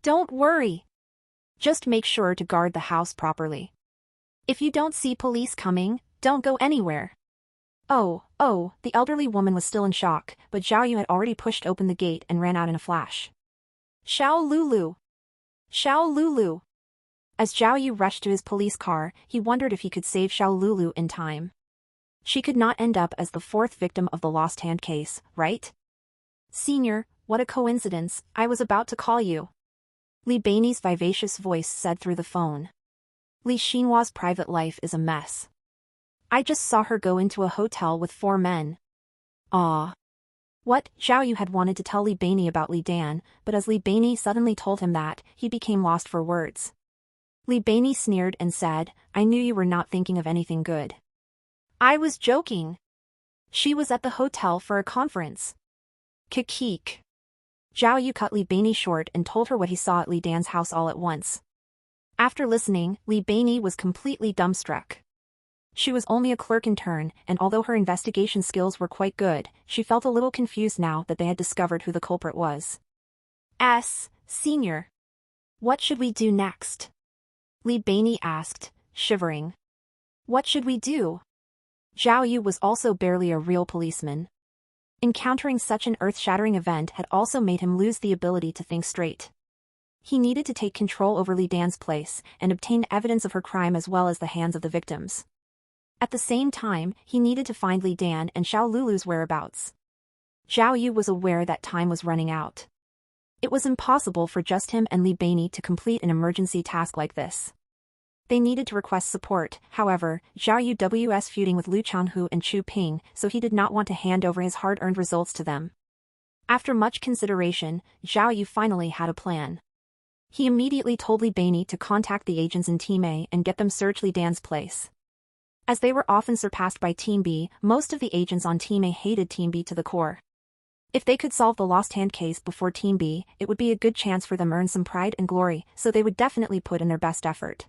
Don't worry. Just make sure to guard the house properly. If you don't see police coming, don't go anywhere." Oh, the elderly woman was still in shock, but Zhao Yu had already pushed open the gate and ran out in a flash. Xiao Lulu! Xiao Lulu! As Zhao Yu rushed to his police car, he wondered if he could save Xiao Lulu in time. She could not end up as the fourth victim of the lost hand case, right? Senior, what a coincidence, I was about to call you. Li Bei's vivacious voice said through the phone. Li Xinhua's private life is a mess. I just saw her go into a hotel with 4 men. Ah. What? Zhao Yu had wanted to tell Li Bei about Li Dan, but as Li Bei suddenly told him that, he became lost for words. Li Bei sneered and said, I knew you were not thinking of anything good. I was joking. She was at the hotel for a conference. Kikik. Zhao Yu cut Li Bei short and told her what he saw at Li Dan's house all at once. After listening, Li Bei was completely dumbstruck. She was only a clerk in turn, and although her investigation skills were quite good, she felt a little confused now that they had discovered who the culprit was. Senior. What should we do next? Li Bei asked, shivering. What should we do? Zhao Yu was also barely a real policeman. Encountering such an earth-shattering event had also made him lose the ability to think straight. He needed to take control over Li Dan's place and obtain evidence of her crime as well as the hands of the victims. At the same time, he needed to find Li Dan and Xiao Lulu's whereabouts. Zhao Yu was aware that time was running out. It was impossible for just him and Li Bei to complete an emergency task like this. They needed to request support, however, Zhao Yu was feuding with Lu Changhu and Chu Ping, so he did not want to hand over his hard-earned results to them. After much consideration, Zhao Yu finally had a plan. He immediately told Li Bei to contact the agents in Team A and get them search Li Dan's place. As they were often surpassed by Team B, most of the agents on Team A hated Team B to the core. If they could solve the lost hand case before Team B, it would be a good chance for them to earn some pride and glory, so they would definitely put in their best effort.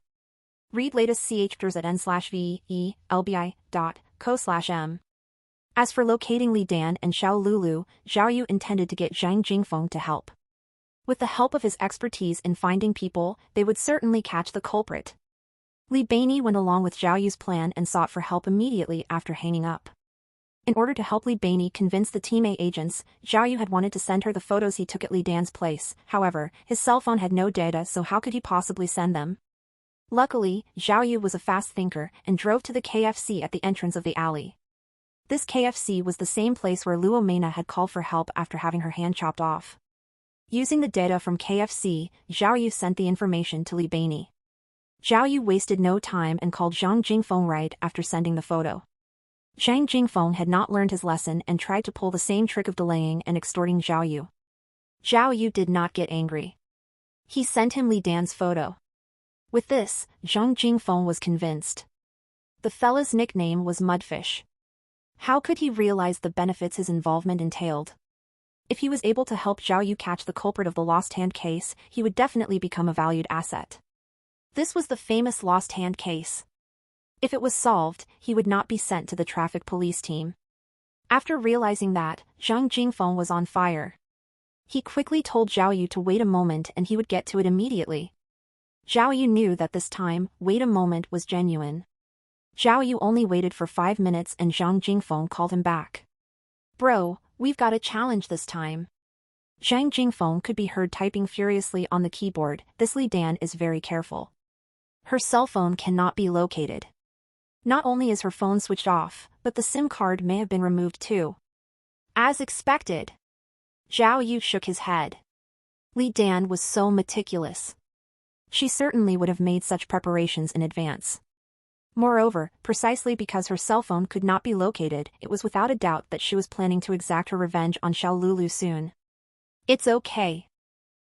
Read latest chapters at n/velbi.co/m. As for locating Li Dan and Xiao Lulu, Zhao Yu intended to get Zhang Jingfeng to help. With the help of his expertise in finding people, they would certainly catch the culprit. Li Bei went along with Zhao Yu's plan and sought for help immediately after hanging up. In order to help Li Bei convince the Team A agents, Zhao Yu had wanted to send her the photos he took at Li Dan's place. However, his cell phone had no data, so how could he possibly send them? Luckily, Zhao Yu was a fast thinker and drove to the KFC at the entrance of the alley. This KFC was the same place where Luo Mena had called for help after having her hand chopped off. Using the data from KFC, Zhao Yu sent the information to Li Bei. Zhao Yu wasted no time and called Zhang Jingfeng right after sending the photo. Zhang Jingfeng had not learned his lesson and tried to pull the same trick of delaying and extorting Zhao Yu. Zhao Yu did not get angry. He sent him Li Dan's photo. With this, Zhang Jingfeng was convinced. The fella's nickname was Mudfish. How could he realize the benefits his involvement entailed? If he was able to help Zhao Yu catch the culprit of the lost hand case, he would definitely become a valued asset. This was the famous lost hand case. If it was solved, he would not be sent to the traffic police team. After realizing that, Zhang Jingfeng was on fire. He quickly told Zhao Yu to wait a moment and he would get to it immediately. Zhao Yu knew that this time, wait a moment was genuine. Zhao Yu only waited for 5 minutes and Zhang Jingfeng called him back. Bro, we've got a challenge this time. Zhang Jingfeng could be heard typing furiously on the keyboard. This Li Dan is very careful. Her cell phone cannot be located. Not only is her phone switched off, but the SIM card may have been removed too. As expected. Zhao Yu shook his head. Li Dan was so meticulous. She certainly would have made such preparations in advance. Moreover, precisely because her cell phone could not be located, it was without a doubt that she was planning to exact her revenge on Xiao Lulu soon. It's okay.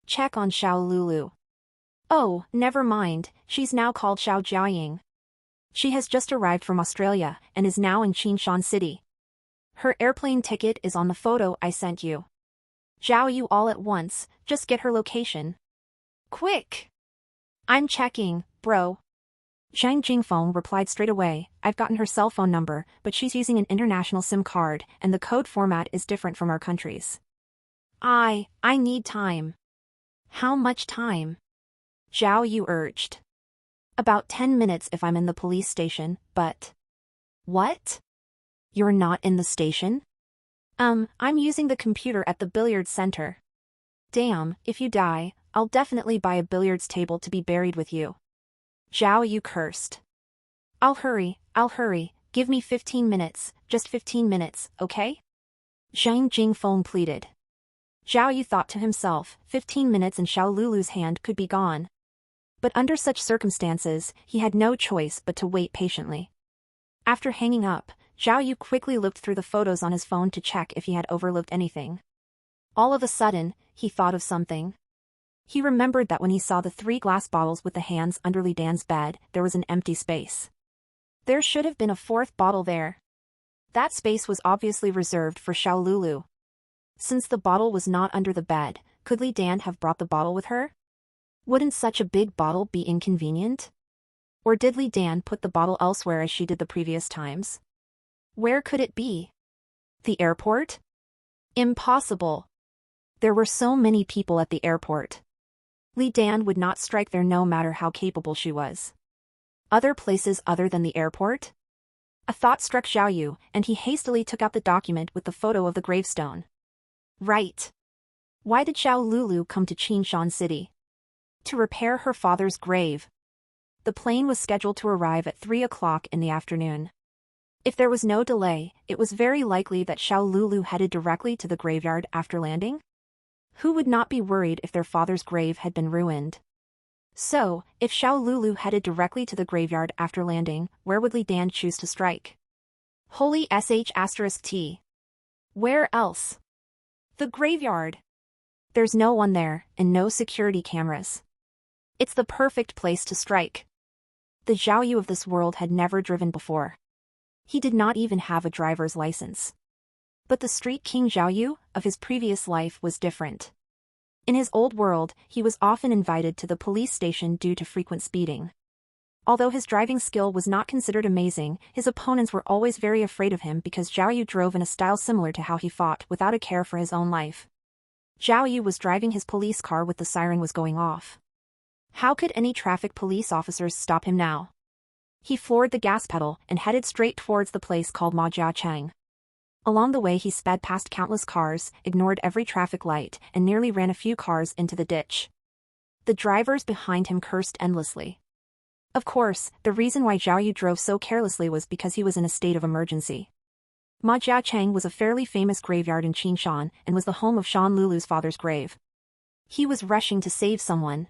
Check on Xiao Lulu. Oh, never mind, she's now called Xiao Jiaying. She has just arrived from Australia and is now in Qinshan City. Her airplane ticket is on the photo I sent you. Zhao Yu all at once, just get her location. Quick! I'm checking, bro. Zhang Jingfeng replied straight away, I've gotten her cell phone number, but she's using an international SIM card, and the code format is different from our countries. I need time. How much time? Zhao Yu urged. About 10 minutes if I'm in the police station, but... What? You're not in the station? I'm using the computer at the billiards center. Damn, if you die, I'll definitely buy a billiards table to be buried with you. Zhao Yu cursed. I'll hurry, give me 15 minutes, just 15 minutes, okay? Zhang Jingfeng pleaded. Zhao Yu thought to himself, 15 minutes and Xiao Lulu's hand could be gone. But under such circumstances, he had no choice but to wait patiently. After hanging up, Zhao Yu quickly looked through the photos on his phone to check if he had overlooked anything. All of a sudden, he thought of something. He remembered that when he saw the 3 glass bottles with the hands under Li Dan's bed, there was an empty space. There should have been a 4th bottle there. That space was obviously reserved for Xiao Lulu. Since the bottle was not under the bed, could Li Dan have brought the bottle with her? Wouldn't such a big bottle be inconvenient? Or did Li Dan put the bottle elsewhere as she did the previous times? Where could it be? The airport? Impossible. There were so many people at the airport. Li Dan would not strike there no matter how capable she was. Other places other than the airport? A thought struck Zhao Yu, and he hastily took out the document with the photo of the gravestone. Right. Why did Xiao Lulu come to Qinshan City? To repair her father's grave. The plane was scheduled to arrive at 3 o'clock in the afternoon. If there was no delay, it was very likely that Xiao Lulu headed directly to the graveyard after landing. Who would not be worried if their father's grave had been ruined? So, if Xiao Lulu headed directly to the graveyard after landing, where would Li Dan choose to strike? Holy **T. Where else? The graveyard. There's no one there, and no security cameras. It's the perfect place to strike. The Zhao Yu of this world had never driven before. He did not even have a driver's license. But the street king Zhao Yu of his previous life was different. In his old world, he was often invited to the police station due to frequent speeding. Although his driving skill was not considered amazing, his opponents were always very afraid of him because Zhao Yu drove in a style similar to how he fought without a care for his own life. Zhao Yu was driving his police car with the siren was going off. How could any traffic police officers stop him now? He floored the gas pedal and headed straight towards the place called Majiacheng. Along the way he sped past countless cars, ignored every traffic light, and nearly ran a few cars into the ditch. The drivers behind him cursed endlessly. Of course, the reason why Zhao Yu drove so carelessly was because he was in a state of emergency. Majiacheng was a fairly famous graveyard in Qinshan and was the home of Shan Lulu's father's grave. He was rushing to save someone.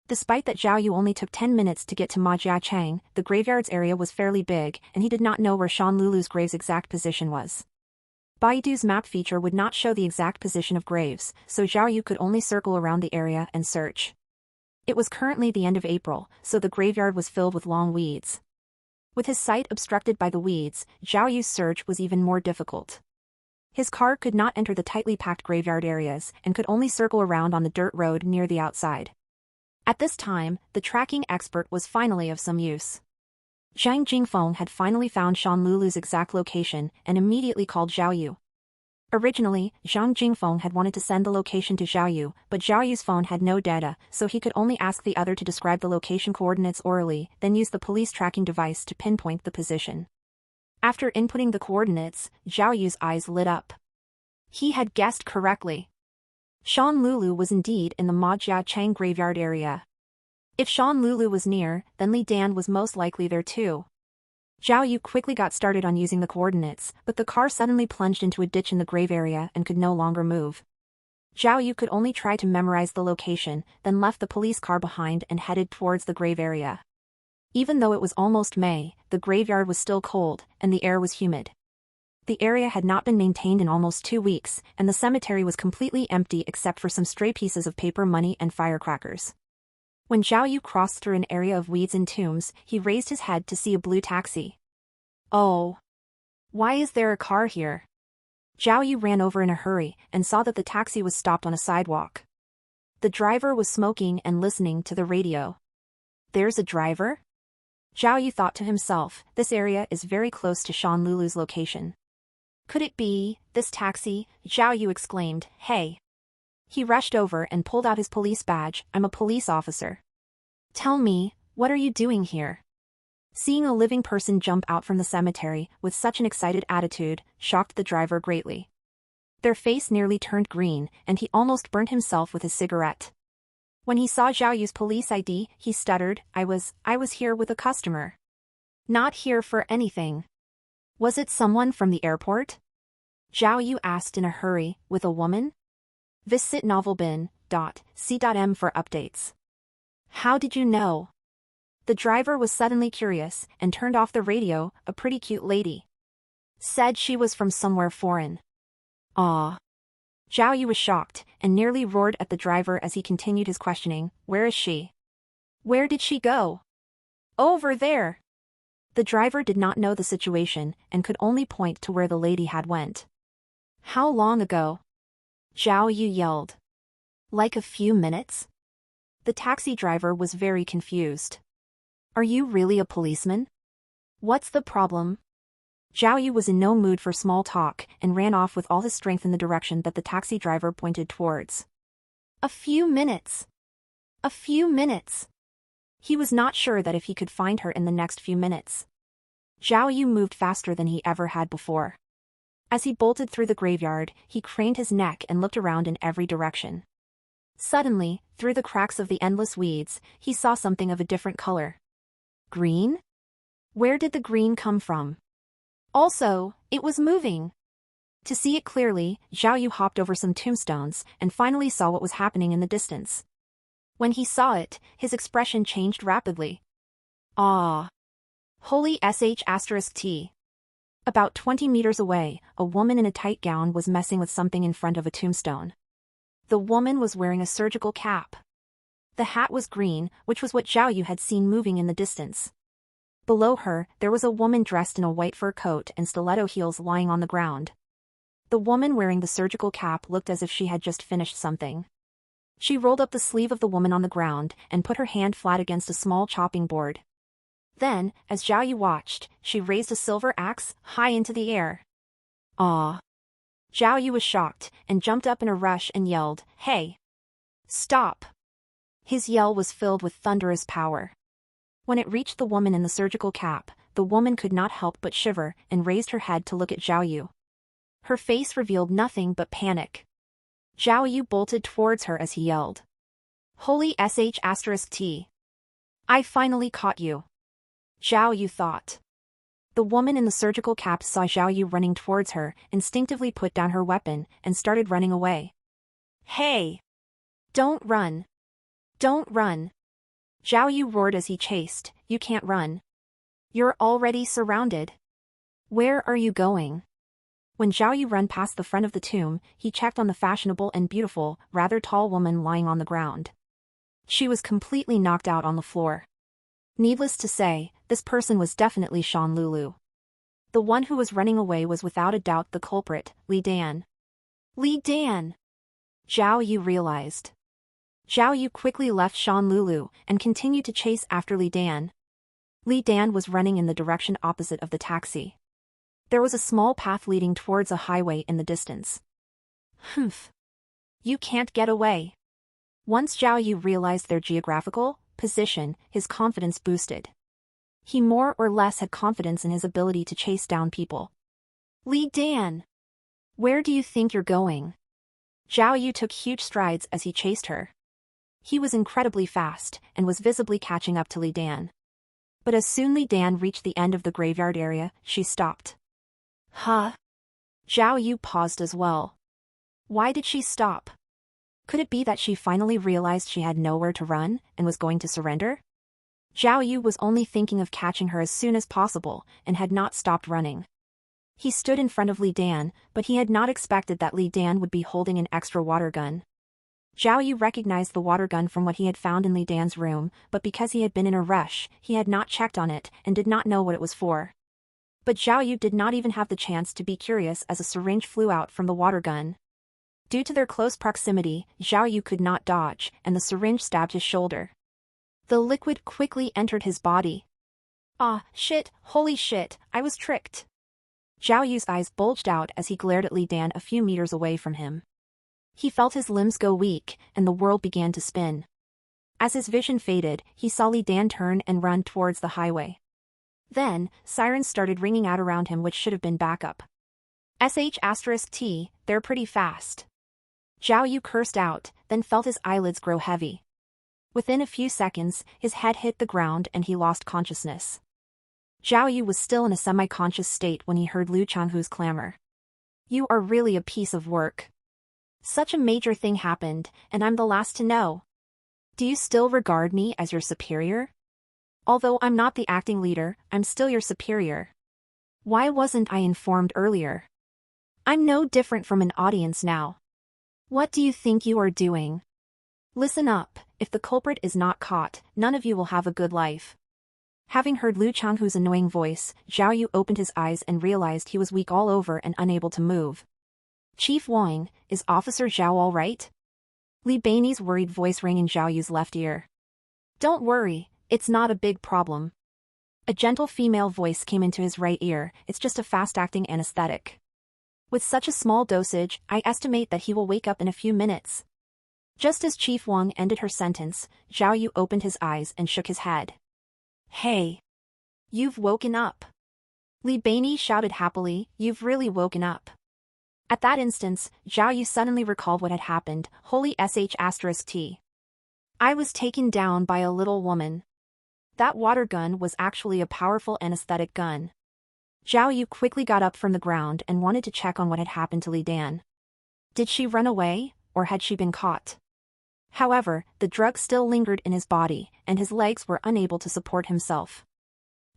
Despite that Zhao Yu only took 10 minutes to get to Majiacheng, the graveyard's area was fairly big, and he did not know where Shan Lulu's grave's exact position was. Baidu's map feature would not show the exact position of graves, so Zhao Yu could only circle around the area and search. It was currently the end of April, so the graveyard was filled with long weeds. With his sight obstructed by the weeds, Zhao Yu's search was even more difficult. His car could not enter the tightly packed graveyard areas and could only circle around on the dirt road near the outside. At this time, the tracking expert was finally of some use. Zhang Jingfeng had finally found Shan Lulu's exact location and immediately called Zhao Yu. Originally, Zhang Jingfeng had wanted to send the location to Zhao Yu, but Zhao Yu's phone had no data, so he could only ask the other to describe the location coordinates orally, then use the police tracking device to pinpoint the position. After inputting the coordinates, Zhao Yu's eyes lit up. He had guessed correctly. Shan Lulu was indeed in the Majiacheng graveyard area. If Shan Lulu was near, then Li Dan was most likely there too. Zhao Yu quickly got started on using the coordinates, but the car suddenly plunged into a ditch in the grave area and could no longer move. Zhao Yu could only try to memorize the location, then left the police car behind and headed towards the grave area. Even though it was almost May, the graveyard was still cold, and the air was humid. The area had not been maintained in almost 2 weeks, and the cemetery was completely empty except for some stray pieces of paper money and firecrackers. When Zhao Yu crossed through an area of weeds and tombs, he raised his head to see a blue taxi. Oh. Why is there a car here? Zhao Yu ran over in a hurry and saw that the taxi was stopped on a sidewalk. The driver was smoking and listening to the radio. There's a driver? Zhao Yu thought to himself, this area is very close to Shan Lulu's location. Could it be, this taxi? Zhao Yu exclaimed, hey. He rushed over and pulled out his police badge. I'm a police officer. Tell me, what are you doing here? Seeing a living person jump out from the cemetery with such an excited attitude shocked the driver greatly. Their face nearly turned green, and he almost burnt himself with his cigarette. When he saw Zhao Yu's police ID, he stuttered, I was here with a customer. Not here for anything. Was it someone from the airport? Zhao Yu asked in a hurry, with a woman? Visit novelbin.c.m for updates. How did you know? The driver was suddenly curious and turned off the radio. A pretty cute lady. Said she was from somewhere foreign. Ah. Zhao Yu was shocked and nearly roared at the driver as he continued his questioning. Where is she? Where did she go? Over there. The driver did not know the situation and could only point to where the lady had went. How long ago? Zhao Yu yelled. Like a few minutes? The taxi driver was very confused. Are you really a policeman? What's the problem? Zhao Yu was in no mood for small talk and ran off with all his strength in the direction that the taxi driver pointed towards. A few minutes. A few minutes. He was not sure that if he could find her in the next few minutes. Zhao Yu moved faster than he ever had before. As he bolted through the graveyard, he craned his neck and looked around in every direction. Suddenly, through the cracks of the endless weeds, he saw something of a different color. Green? Where did the green come from? Also, it was moving. To see it clearly, Zhao Yu hopped over some tombstones and finally saw what was happening in the distance. When he saw it, his expression changed rapidly. Ah. Holy sh*t. About 20 meters away, a woman in a tight gown was messing with something in front of a tombstone. The woman was wearing a surgical cap. The hat was green, which was what Zhao Yu had seen moving in the distance. Below her, there was a woman dressed in a white fur coat and stiletto heels lying on the ground. The woman wearing the surgical cap looked as if she had just finished something. She rolled up the sleeve of the woman on the ground and put her hand flat against a small chopping board. Then, as Zhao Yu watched, she raised a silver axe high into the air. Ah! Zhao Yu was shocked and jumped up in a rush and yelled, Hey! Stop! His yell was filled with thunderous power. When it reached the woman in the surgical cap, the woman could not help but shiver and raised her head to look at Zhao Yu. Her face revealed nothing but panic. Zhao Yu bolted towards her as he yelled. Holy sh*t. I finally caught you. Zhao Yu thought. The woman in the surgical cap saw Zhao Yu running towards her, instinctively put down her weapon, and started running away. Hey! Don't run! Don't run! Zhao Yu roared as he chased, You can't run. You're already surrounded. Where are you going? When Zhao Yu ran past the front of the tomb, he checked on the fashionable and beautiful, rather tall woman lying on the ground. She was completely knocked out on the floor. Needless to say, this person was definitely Shan Lulu. The one who was running away was without a doubt the culprit, Li Dan. Li Dan! Zhao Yu realized. Zhao Yu quickly left Shan Lulu and continued to chase after Li Dan. Li Dan was running in the direction opposite of the taxi. There was a small path leading towards a highway in the distance. Humph. You can't get away. Once Zhao Yu realized their geographical position, his confidence boosted. He more or less had confidence in his ability to chase down people. Li Dan! Where do you think you're going? Zhao Yu took huge strides as he chased her. He was incredibly fast and was visibly catching up to Li Dan. But as soon Li Dan reached the end of the graveyard area, she stopped. Huh? Zhao Yu paused as well. Why did she stop? Could it be that she finally realized she had nowhere to run and was going to surrender? Zhao Yu was only thinking of catching her as soon as possible and had not stopped running. He stood in front of Li Dan, but he had not expected that Li Dan would be holding an extra water gun. Zhao Yu recognized the water gun from what he had found in Li Dan's room, but because he had been in a rush, he had not checked on it and did not know what it was for. But Zhao Yu did not even have the chance to be curious as a syringe flew out from the water gun. Due to their close proximity, Zhao Yu could not dodge, and the syringe stabbed his shoulder. The liquid quickly entered his body. Ah, shit, holy shit, I was tricked. Zhao Yu's eyes bulged out as he glared at Li Dan a few meters away from him. He felt his limbs go weak, and the world began to spin. As his vision faded, he saw Li Dan turn and run towards the highway. Then, sirens started ringing out around him, which should have been backup. *T, they're pretty fast. Zhao Yu cursed out, then felt his eyelids grow heavy. Within a few seconds, his head hit the ground and he lost consciousness. Zhao Yu was still in a semi-conscious state when he heard Lu Changhu's clamor. You are really a piece of work. Such a major thing happened, and I'm the last to know. Do you still regard me as your superior? Although I'm not the acting leader, I'm still your superior. Why wasn't I informed earlier? I'm no different from an audience now. What do you think you are doing? Listen up, if the culprit is not caught, none of you will have a good life. Having heard Lu Changhu's annoying voice, Zhao Yu opened his eyes and realized he was weak all over and unable to move. Chief Wang, is Officer Zhao all right? Li Bainie's worried voice rang in Zhao Yu's left ear. Don't worry, it's not a big problem. A gentle female voice came into his right ear, it's just a fast-acting anesthetic. With such a small dosage, I estimate that he will wake up in a few minutes. Just as Chief Wang ended her sentence, Zhao Yu opened his eyes and shook his head. Hey! You've woken up. Li Bainie shouted happily, you've really woken up. At that instance, Zhao Yu suddenly recalled what had happened, holy *T. I was taken down by a little woman. That water gun was actually a powerful anesthetic gun. Zhao Yu quickly got up from the ground and wanted to check on what had happened to Li Dan. Did she run away, or had she been caught? However, the drug still lingered in his body, and his legs were unable to support himself.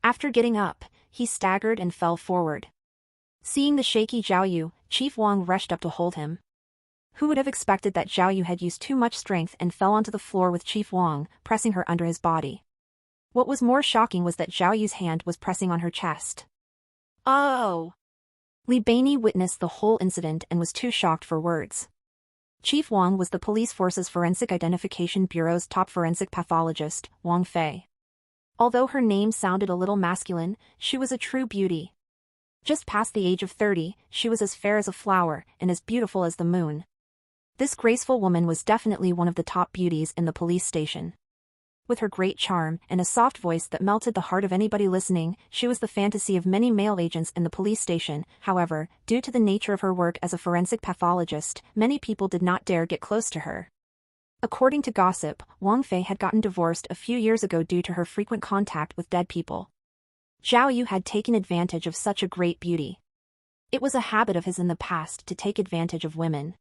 After getting up, he staggered and fell forward. Seeing the shaky Zhao Yu, Chief Wang rushed up to hold him. Who would have expected that Zhao Yu had used too much strength and fell onto the floor with Chief Wang, pressing her under his body. What was more shocking was that Zhao Yu's hand was pressing on her chest. Oh! Li Bainie witnessed the whole incident and was too shocked for words. Chief Wang was the police force's Forensic Identification Bureau's top forensic pathologist, Wang Fei. Although her name sounded a little masculine, she was a true beauty. Just past the age of 30, she was as fair as a flower and as beautiful as the moon. This graceful woman was definitely one of the top beauties in the police station. With her great charm and a soft voice that melted the heart of anybody listening, she was the fantasy of many male agents in the police station. However, due to the nature of her work as a forensic pathologist, many people did not dare get close to her. According to gossip, Wang Fei had gotten divorced a few years ago due to her frequent contact with dead people. Zhao Yu had taken advantage of such a great beauty. It was a habit of his in the past to take advantage of women.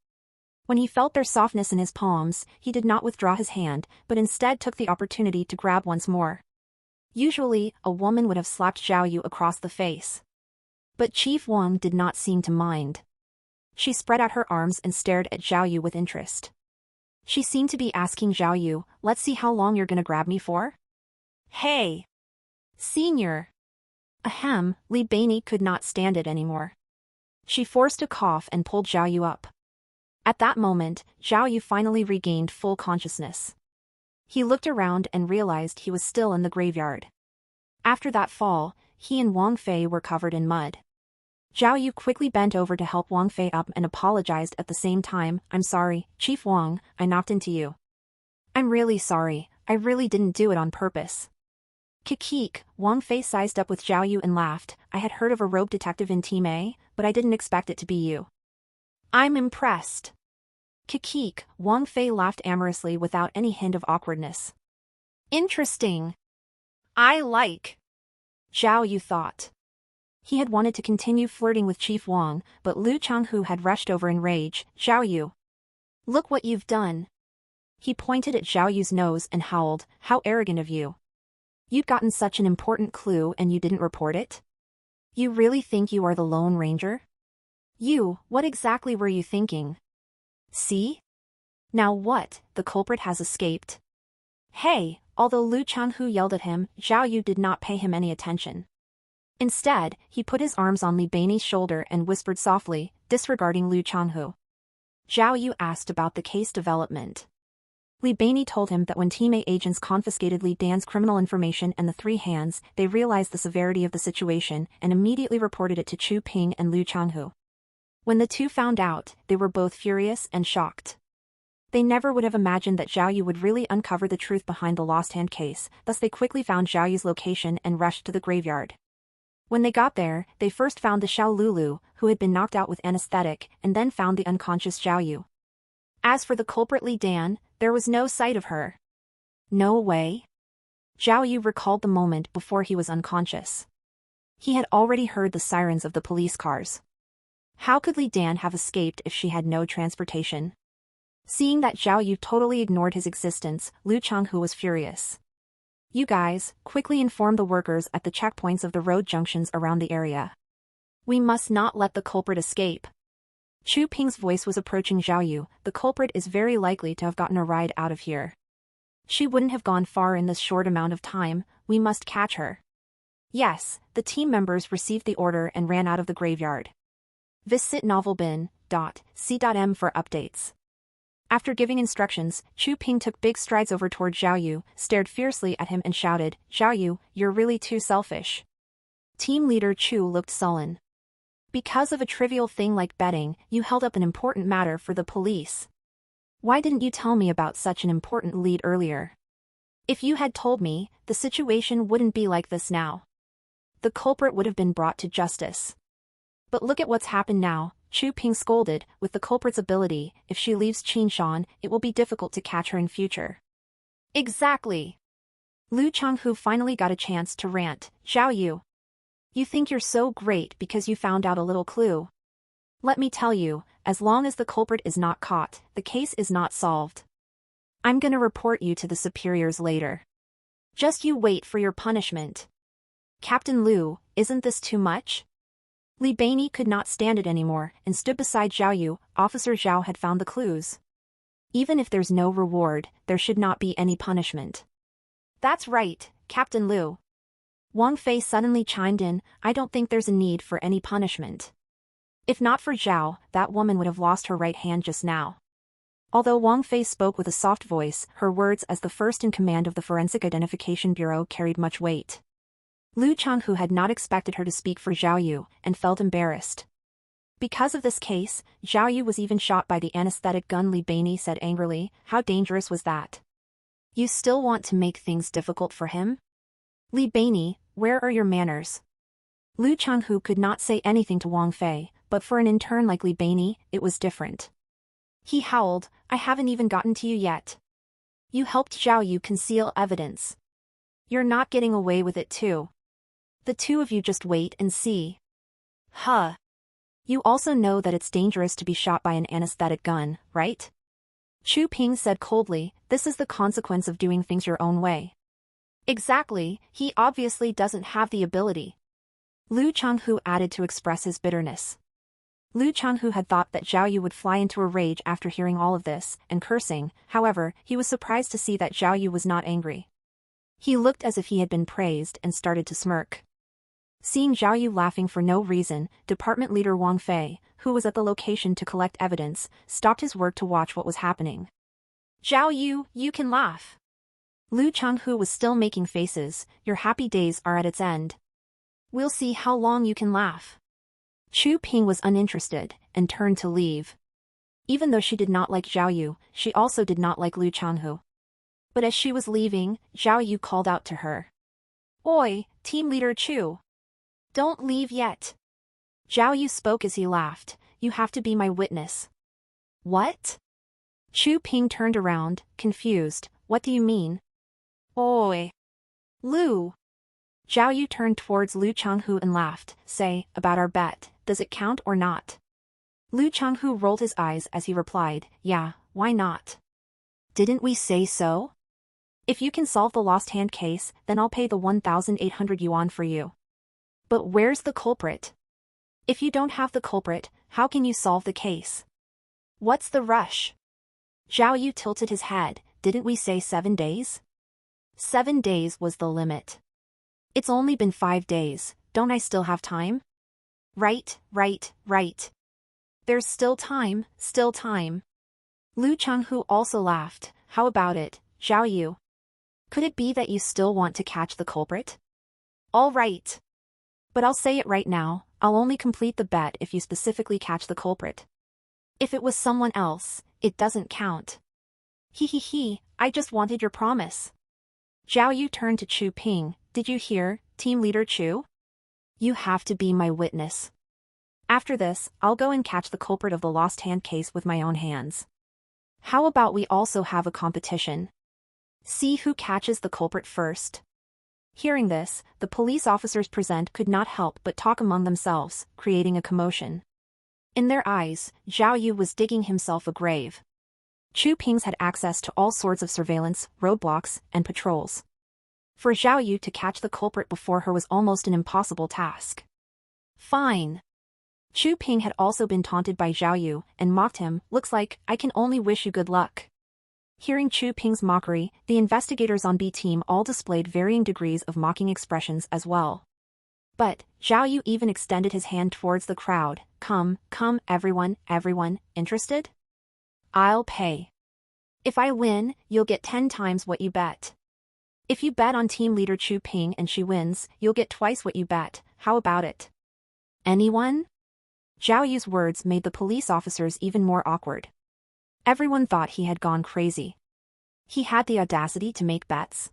When he felt their softness in his palms, he did not withdraw his hand, but instead took the opportunity to grab once more. Usually, a woman would have slapped Zhao Yu across the face. But Chief Wang did not seem to mind. She spread out her arms and stared at Zhao Yu with interest. She seemed to be asking Zhao Yu, let's see how long you're gonna grab me for? Hey! Senior! Ahem, Li Bainie could not stand it anymore. She forced a cough and pulled Zhao Yu up. At that moment, Zhao Yu finally regained full consciousness. He looked around and realized he was still in the graveyard. After that fall, he and Wang Fei were covered in mud. Zhao Yu quickly bent over to help Wang Fei up and apologized at the same time, I'm sorry, Chief Wang, I knocked into you. I'm really sorry, I really didn't do it on purpose. Kikik, Wang Fei sized up with Zhao Yu and laughed, I had heard of a rogue detective in Team A, but I didn't expect it to be you. I'm impressed. Kikik, Wang Fei laughed amorously without any hint of awkwardness. Interesting. I like. Zhao Yu thought. He had wanted to continue flirting with Chief Wang, but Lu Changhu had rushed over in rage, Zhao Yu. Look what you've done. He pointed at Zhao Yu's nose and howled, how arrogant of you. You'd gotten such an important clue and you didn't report it? You really think you are the Lone Ranger? What exactly were you thinking? See? Now what, the culprit has escaped. Hey, although Lu Changhu yelled at him, Zhao Yu did not pay him any attention. Instead, he put his arms on Li Bei's shoulder and whispered softly, disregarding Lu Changhu. Zhao Yu asked about the case development. Li Bei told him that when Team A agents confiscated Li Dan's criminal information and the three hands, they realized the severity of the situation and immediately reported it to Chu Ping and Lu Changhu. When the two found out, they were both furious and shocked. They never would have imagined that Zhao Yu would really uncover the truth behind the lost hand case, thus they quickly found Zhao Yu's location and rushed to the graveyard. When they got there, they first found the Xiao Lulu, who had been knocked out with anesthetic, and then found the unconscious Zhao Yu. As for the culprit Li Dan, there was no sight of her. No way. Zhao Yu recalled the moment before he was unconscious. He had already heard the sirens of the police cars. How could Li Dan have escaped if she had no transportation? Seeing that Zhao Yu totally ignored his existence, Lu Changhu was furious. You guys, quickly inform the workers at the checkpoints of the road junctions around the area. We must not let the culprit escape. Chu Ping's voice was approaching Zhao Yu. The culprit is very likely to have gotten a ride out of here. She wouldn't have gone far in this short amount of time. We must catch her. Yes, the team members received the order and ran out of the graveyard. Visit novelbin.c.m for updates. After giving instructions, Chu Ping took big strides over toward Zhao Yu, stared fiercely at him and shouted, Zhao Yu, you're really too selfish. Team leader Chu looked sullen. Because of a trivial thing like betting, you held up an important matter for the police. Why didn't you tell me about such an important lead earlier? If you had told me, the situation wouldn't be like this now. The culprit would have been brought to justice. But look at what's happened now. Chu Ping scolded, with the culprit's ability, if she leaves Qinshan, it will be difficult to catch her in future. Exactly. Lu Changhu finally got a chance to rant. Zhao Yu. You think you're so great because you found out a little clue. Let me tell you, as long as the culprit is not caught, the case is not solved. I'm gonna report you to the superiors later. Just you wait for your punishment. Captain Lu, isn't this too much? Li Bei could not stand it anymore and stood beside Zhao Yu. Officer Zhao had found the clues. Even if there's no reward, there should not be any punishment. That's right, Captain Lu. Wang Fei suddenly chimed in, I don't think there's a need for any punishment. If not for Zhao, that woman would have lost her right hand just now. Although Wang Fei spoke with a soft voice, her words as the first in command of the Forensic Identification Bureau carried much weight. Lu Changhu had not expected her to speak for Zhao Yu, and felt embarrassed. Because of this case, Zhao Yu was even shot by the anesthetic gun. Li Bei said angrily, how dangerous was that? You still want to make things difficult for him? Li Bei, where are your manners? Lu Changhu could not say anything to Wang Fei, but for an intern like Li Bei, it was different. He howled, I haven't even gotten to you yet. You helped Zhao Yu conceal evidence. You're not getting away with it too. The two of you just wait and see. Huh. You also know that it's dangerous to be shot by an anesthetic gun, right? Chu Ping said coldly, this is the consequence of doing things your own way. Exactly, he obviously doesn't have the ability. Lu Changhu added to express his bitterness. Lu Changhu had thought that Zhao Yu would fly into a rage after hearing all of this, and cursing, however, he was surprised to see that Zhao Yu was not angry. He looked as if he had been praised and started to smirk. Seeing Zhao Yu laughing for no reason, Department Leader Wang Fei, who was at the location to collect evidence, stopped his work to watch what was happening. Zhao Yu, you can laugh. Lu Changhu was still making faces, your happy days are at its end. We'll see how long you can laugh. Chu Ping was uninterested, and turned to leave. Even though she did not like Zhao Yu, she also did not like Lu Changhu. But as she was leaving, Zhao Yu called out to her. Oi, Team Leader Chu. Don't leave yet. Zhao Yu spoke as he laughed, you have to be my witness. What? Chu Ping turned around, confused, what do you mean? Oi. Lu. Zhao Yu turned towards Lu Changhu and laughed, say, about our bet, does it count or not? Lu Changhu rolled his eyes as he replied, yeah, why not? Didn't we say so? If you can solve the lost hand case, then I'll pay the 1,800 yuan for you. But where's the culprit? If you don't have the culprit, how can you solve the case? What's the rush? Zhao Yu tilted his head. Didn't we say 7 days? 7 days was the limit. It's only been 5 days, don't I still have time? Right. There's still time, still time. Lu Changhu also laughed. How about it, Zhao Yu? Could it be that you still want to catch the culprit? All right. But I'll say it right now, I'll only complete the bet if you specifically catch the culprit. If it was someone else, it doesn't count. I just wanted your promise. Zhao Yu turned to Chu Ping. Did you hear, team leader Chu? You have to be my witness. After this, I'll go and catch the culprit of the lost hand case with my own hands. How about we also have a competition? See who catches the culprit first. Hearing this, the police officers present could not help but talk among themselves, creating a commotion. In their eyes, Zhao Yu was digging himself a grave. Chu Ping's had access to all sorts of surveillance, roadblocks, and patrols. For Zhao Yu to catch the culprit before her was almost an impossible task. Fine. Chu Ping had also been taunted by Zhao Yu and mocked him. Looks like I can only wish you good luck. Hearing Chu Ping's mockery, the investigators on B team all displayed varying degrees of mocking expressions as well. But Zhao Yu even extended his hand towards the crowd. Come, everyone, interested? I'll pay. If I win, you'll get 10 times what you bet. If you bet on team leader Chu Ping and she wins, you'll get twice what you bet. How about it? Anyone? Zhao Yu's words made the police officers even more awkward. Everyone thought he had gone crazy. He had the audacity to make bets.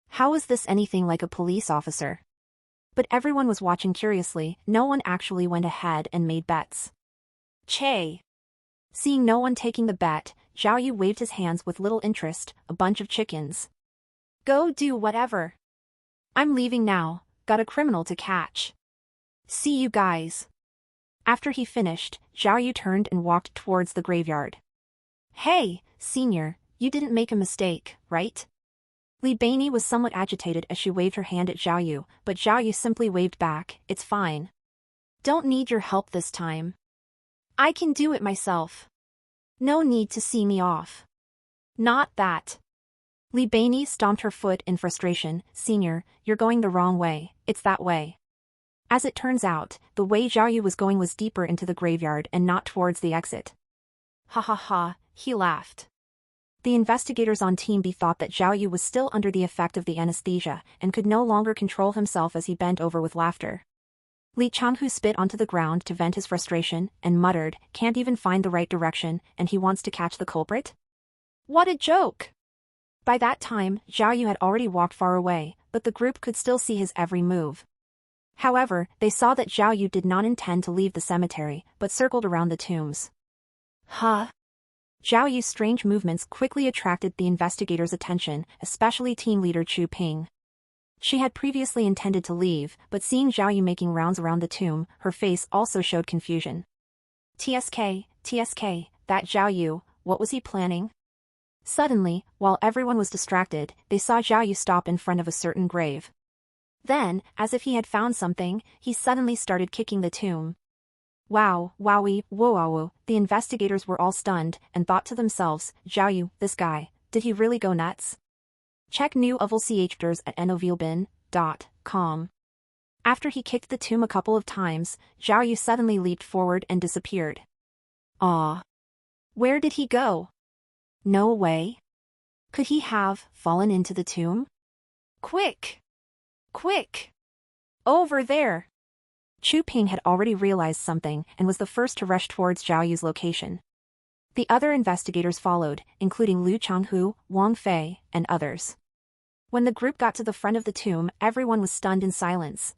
How was this anything like a police officer? But everyone was watching curiously. No one actually went ahead and made bets. Che. Seeing no one taking the bet, Zhao Yu waved his hands with little interest. A bunch of chickens. Go do whatever. I'm leaving now, got a criminal to catch. See you guys. After he finished, Zhao Yu turned and walked towards the graveyard. Hey, senior, you didn't make a mistake, right? Li Beini was somewhat agitated as she waved her hand at Zhao Yu, but Zhao Yu simply waved back. It's fine. Don't need your help this time. I can do it myself. No need to see me off. Not that. Li Beini stomped her foot in frustration. Senior, you're going the wrong way, it's that way. As it turns out, the way Zhao Yu was going was deeper into the graveyard and not towards the exit. Ha, he laughed. The investigators on Team B thought that Zhao Yu was still under the effect of the anesthesia and could no longer control himself as he bent over with laughter. Li Changhu spit onto the ground to vent his frustration and muttered, can't even find the right direction, and he wants to catch the culprit? What a joke! By that time, Zhao Yu had already walked far away, but the group could still see his every move. However, they saw that Zhao Yu did not intend to leave the cemetery, but circled around the tombs. Zhao Yu's strange movements quickly attracted the investigators' attention, especially team leader Chu Ping. She had previously intended to leave, but seeing Zhao Yu making rounds around the tomb, her face also showed confusion. TSK, that Zhao Yu, what was he planning? Suddenly, while everyone was distracted, they saw Zhao Yu stop in front of a certain grave. Then, as if he had found something, he suddenly started kicking the tomb. Wowie, the investigators were all stunned and thought to themselves, Zhao Yu, this guy, did he really go nuts? Check new CHDers at novilbin.com. After he kicked the tomb a couple of times, Zhao Yu suddenly leaped forward and disappeared. Where did he go? No way. Could he have fallen into the tomb? Quick! Over there! Chu Ping had already realized something and was the first to rush towards Zhao Yu's location. The other investigators followed, including Lu Changhu, Wang Fei, and others. When the group got to the front of the tomb, everyone was stunned in silence.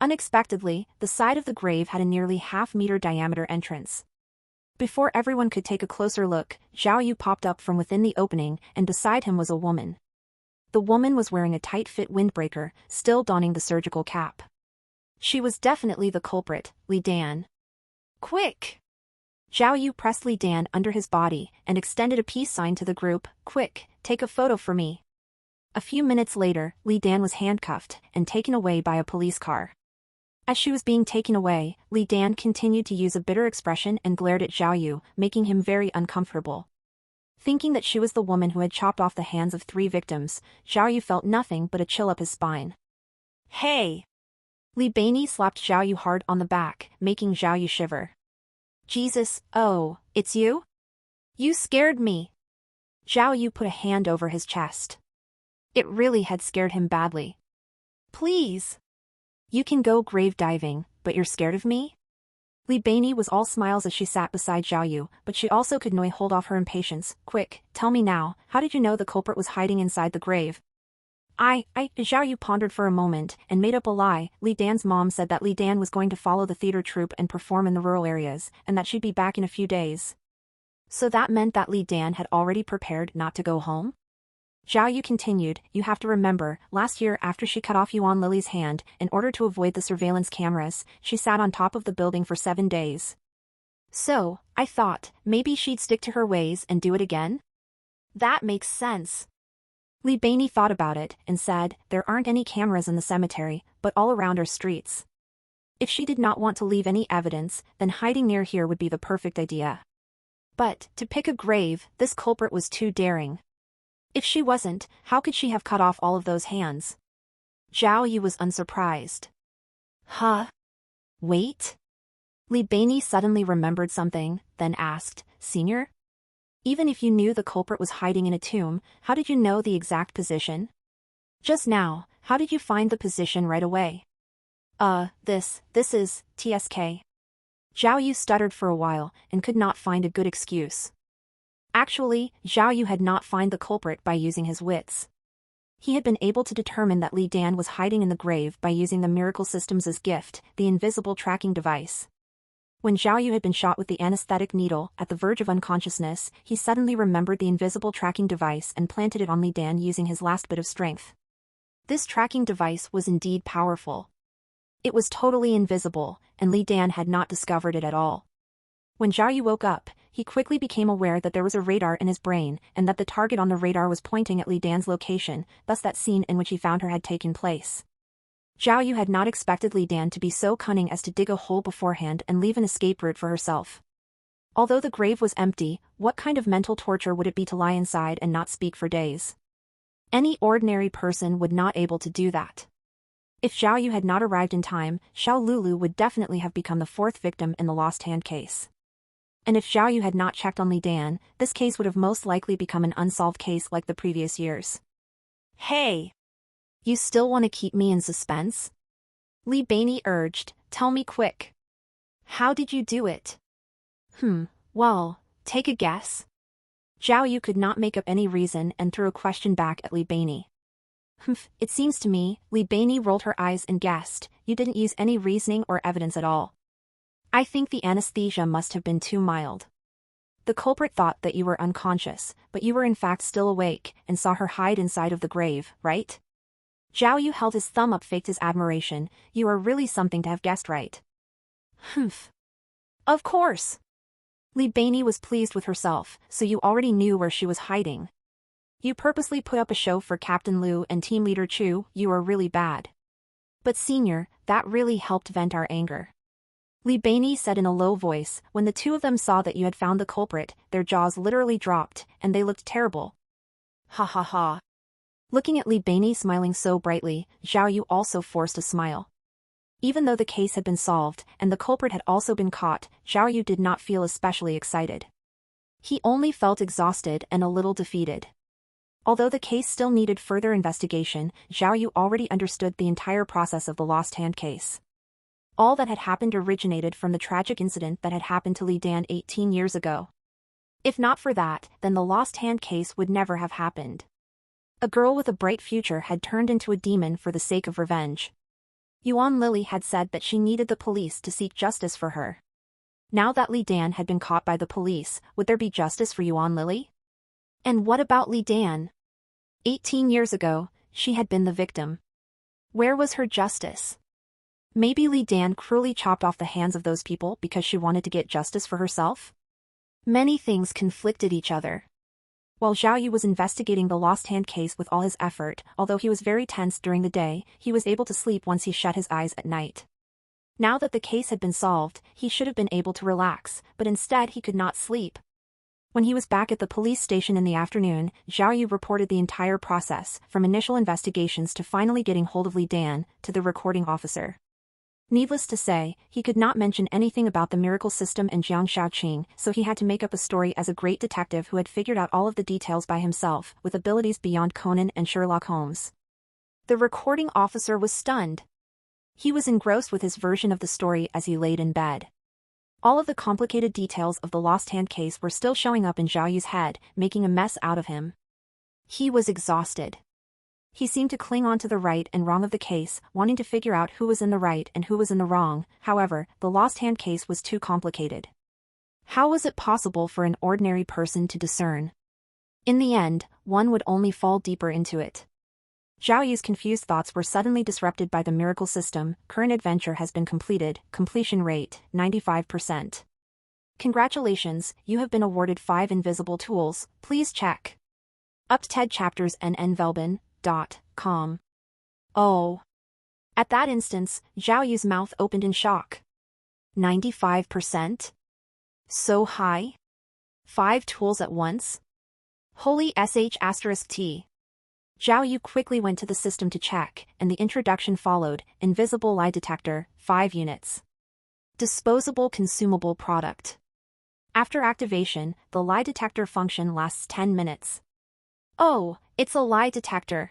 Unexpectedly, the side of the grave had a nearly half-meter diameter entrance. Before everyone could take a closer look, Zhao Yu popped up from within the opening, and beside him was a woman. The woman was wearing a tight-fit windbreaker, still donning the surgical cap. She was definitely the culprit, Li Dan. Quick! Zhao Yu pressed Li Dan under his body and extended a peace sign to the group. Quick, take a photo for me. A few minutes later, Li Dan was handcuffed and taken away by a police car. As she was being taken away, Li Dan continued to use a bitter expression and glared at Zhao Yu, making him very uncomfortable. Thinking that she was the woman who had chopped off the hands of 3 victims, Zhao Yu felt nothing but a chill up his spine. Hey! Li Bani slapped Zhao Yu hard on the back, making Zhao Yu shiver. Jesus, oh, it's you? You scared me. Zhao Yu put a hand over his chest. It really had scared him badly. Please. You can go grave diving, but you're scared of me? Li Bani was all smiles as she sat beside Zhao Yu, but she also could not hold off her impatience. Quick, tell me now, how did you know the culprit was hiding inside the grave? Zhao Yu pondered for a moment and made up a lie. Li Dan's mom said that Li Dan was going to follow the theater troupe and perform in the rural areas, and that she'd be back in a few days. So that meant that Li Dan had already prepared not to go home? Zhao Yu continued, you have to remember, last year after she cut off Yuan Lily's hand, in order to avoid the surveillance cameras, she sat on top of the building for 7 days. So, I thought, maybe she'd stick to her ways and do it again? That makes sense. Li Bani thought about it and said, there aren't any cameras in the cemetery, but all around are streets. If she did not want to leave any evidence, then hiding near here would be the perfect idea. But, to pick a grave, this culprit was too daring. If she wasn't, how could she have cut off all of those hands? Zhao Yu was unsurprised. Huh? Wait? Li Bani suddenly remembered something, then asked, Senior? Even if you knew the culprit was hiding in a tomb, how did you know the exact position? Just now, how did you find the position right away? This is, TSK. Zhao Yu stuttered for a while and could not find a good excuse. Actually, Zhao Yu had not found the culprit by using his wits. He had been able to determine that Li Dan was hiding in the grave by using the Miracle Systems' gift, the invisible tracking device. When Zhao Yu had been shot with the anesthetic needle at the verge of unconsciousness, he suddenly remembered the invisible tracking device and planted it on Li Dan using his last bit of strength. This tracking device was indeed powerful. It was totally invisible, and Li Dan had not discovered it at all. When Zhao Yu woke up, he quickly became aware that there was a radar in his brain and that the target on the radar was pointing at Li Dan's location, thus that scene in which he found her had taken place. Zhao Yu had not expected Li Dan to be so cunning as to dig a hole beforehand and leave an escape route for herself. Although the grave was empty, what kind of mental torture would it be to lie inside and not speak for days? Any ordinary person would not able to do that. If Zhao Yu had not arrived in time, Xiao Lulu would definitely have become the 4th victim in the lost hand case. And if Zhao Yu had not checked on Li Dan, this case would have most likely become an unsolved case like the previous years. Hey! You still want to keep me in suspense? Li Bani urged, tell me quick. How did you do it? Well, take a guess. Zhao Yu could not make up any reason and threw a question back at Li Bani. It seems to me, Li Bani rolled her eyes and guessed, you didn't use any reasoning or evidence at all. I think the anesthesia must have been too mild. The culprit thought that you were unconscious, but you were in fact still awake and saw her hide inside of the grave, right? Zhao Yu held his thumb up, faked his admiration, you are really something to have guessed right. Of course. Li Bani was pleased with herself, so you already knew where she was hiding. You purposely put up a show for Captain Lu and Team Leader Chu, you are really bad. But Senior, that really helped vent our anger. Li Bani said in a low voice, when the 2 of them saw that you had found the culprit, their jaws literally dropped, and they looked terrible. Ha ha ha. Looking at Li Bani smiling so brightly, Zhao Yu also forced a smile. Even though the case had been solved, and the culprit had also been caught, Zhao Yu did not feel especially excited. He only felt exhausted and a little defeated. Although the case still needed further investigation, Zhao Yu already understood the entire process of the lost hand case. All that had happened originated from the tragic incident that had happened to Li Dan 18 years ago. If not for that, then the lost hand case would never have happened. A girl with a bright future had turned into a demon for the sake of revenge. Yuan Lily had said that she needed the police to seek justice for her. Now that Li Dan had been caught by the police, would there be justice for Yuan Lily? And what about Li Dan? 18 years ago, she had been the victim. Where was her justice? Maybe Li Dan cruelly chopped off the hands of those people because she wanted to get justice for herself? Many things conflicted each other. While Zhao Yu was investigating the lost hand case with all his effort, although he was very tense during the day, he was able to sleep once he shut his eyes at night. Now that the case had been solved, he should have been able to relax, but instead he could not sleep. When he was back at the police station in the afternoon, Zhao Yu reported the entire process, from initial investigations to finally getting hold of Li Dan, to the recording officer. Needless to say, he could not mention anything about the miracle system and Jiang Shaoqing, so he had to make up a story as a great detective who had figured out all of the details by himself, with abilities beyond Conan and Sherlock Holmes. The recording officer was stunned. He was engrossed with his version of the story as he laid in bed. All of the complicated details of the lost hand case were still showing up in Zhao Yu's head, making a mess out of him. He was exhausted. He seemed to cling on to the right and wrong of the case, wanting to figure out who was in the right and who was in the wrong. However, the lost hand case was too complicated. How was it possible for an ordinary person to discern? In the end, one would only fall deeper into it. Zhao Yu's confused thoughts were suddenly disrupted by the miracle system. Current adventure has been completed, completion rate, 95%. Congratulations, you have been awarded 5 invisible tools, please check. Up to TED chapters NN.com. Oh. At that instance, Zhao Yu's mouth opened in shock. 95%? So high? 5 tools at once? Holy sh**t. Zhao Yu quickly went to the system to check, and the introduction followed. Invisible lie detector, 5 units. Disposable consumable product. After activation, the lie detector function lasts 10 minutes. Oh, it's a lie detector.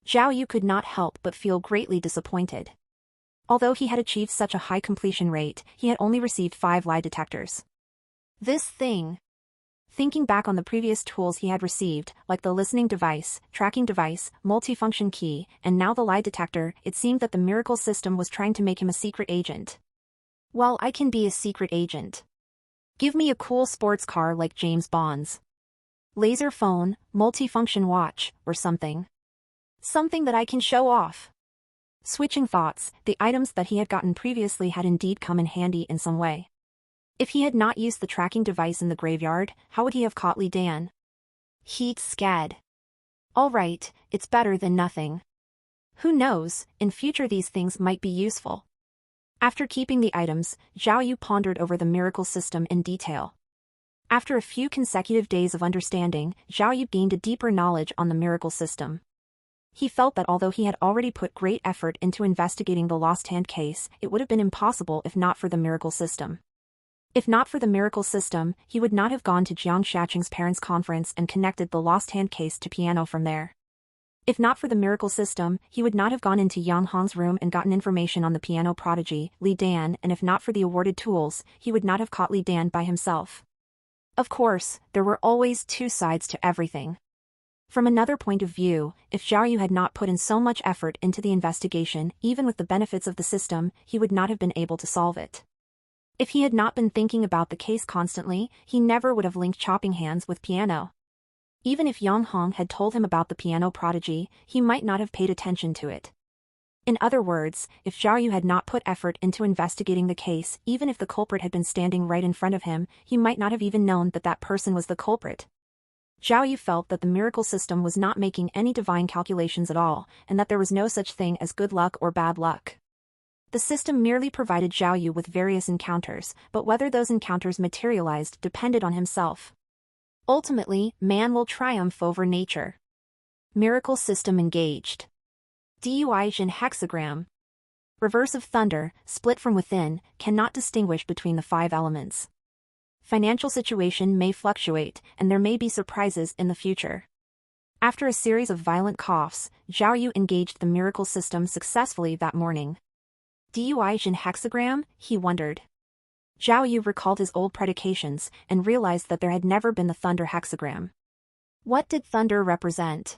Zhao Yu could not help but feel greatly disappointed. Although he had achieved such a high completion rate, he had only received 5 lie detectors. This thing. Thinking back on the previous tools he had received, like the listening device, tracking device, multifunction key, and now the lie detector, it seemed that the miracle system was trying to make him a secret agent. Well, I can be a secret agent. Give me a cool sports car like James Bond's. Laser phone, multifunction watch, or something. Something that I can show off. Switching thoughts, the items that he had gotten previously had indeed come in handy in some way. If he had not used the tracking device in the graveyard, how would he have caught Li Dan? He'd scad. Alright, it's better than nothing. Who knows, in future these things might be useful. After keeping the items, Zhao Yu pondered over the miracle system in detail. After a few consecutive days of understanding, Zhao Yu gained a deeper knowledge on the miracle system. He felt that although he had already put great effort into investigating the lost hand case, it would have been impossible if not for the miracle system. If not for the miracle system, he would not have gone to Jiang Shaoqing's parents' conference and connected the lost hand case to piano from there. If not for the miracle system, he would not have gone into Yang Hong's room and gotten information on the piano prodigy, Li Dan, and if not for the awarded tools, he would not have caught Li Dan by himself. Of course, there were always 2 sides to everything. From another point of view, if Zhao Yu had not put in so much effort into the investigation, even with the benefits of the system, he would not have been able to solve it. If he had not been thinking about the case constantly, he never would have linked chopping hands with piano. Even if Yang Hong had told him about the piano prodigy, he might not have paid attention to it. In other words, if Zhao Yu had not put effort into investigating the case, even if the culprit had been standing right in front of him, he might not have even known that that person was the culprit. Zhao Yu felt that the miracle system was not making any divine calculations at all, and that there was no such thing as good luck or bad luck. The system merely provided Zhao Yu with various encounters, but whether those encounters materialized depended on himself. Ultimately, man will triumph over nature. Miracle system engaged. Duijin hexagram. Reverse of thunder, split from within, cannot distinguish between the 5 elements. Financial situation may fluctuate, and there may be surprises in the future. After a series of violent coughs, Zhao Yu engaged the miracle system successfully that morning. Duijin hexagram, he wondered. Zhao Yu recalled his old predications and realized that there had never been the thunder hexagram. What did thunder represent?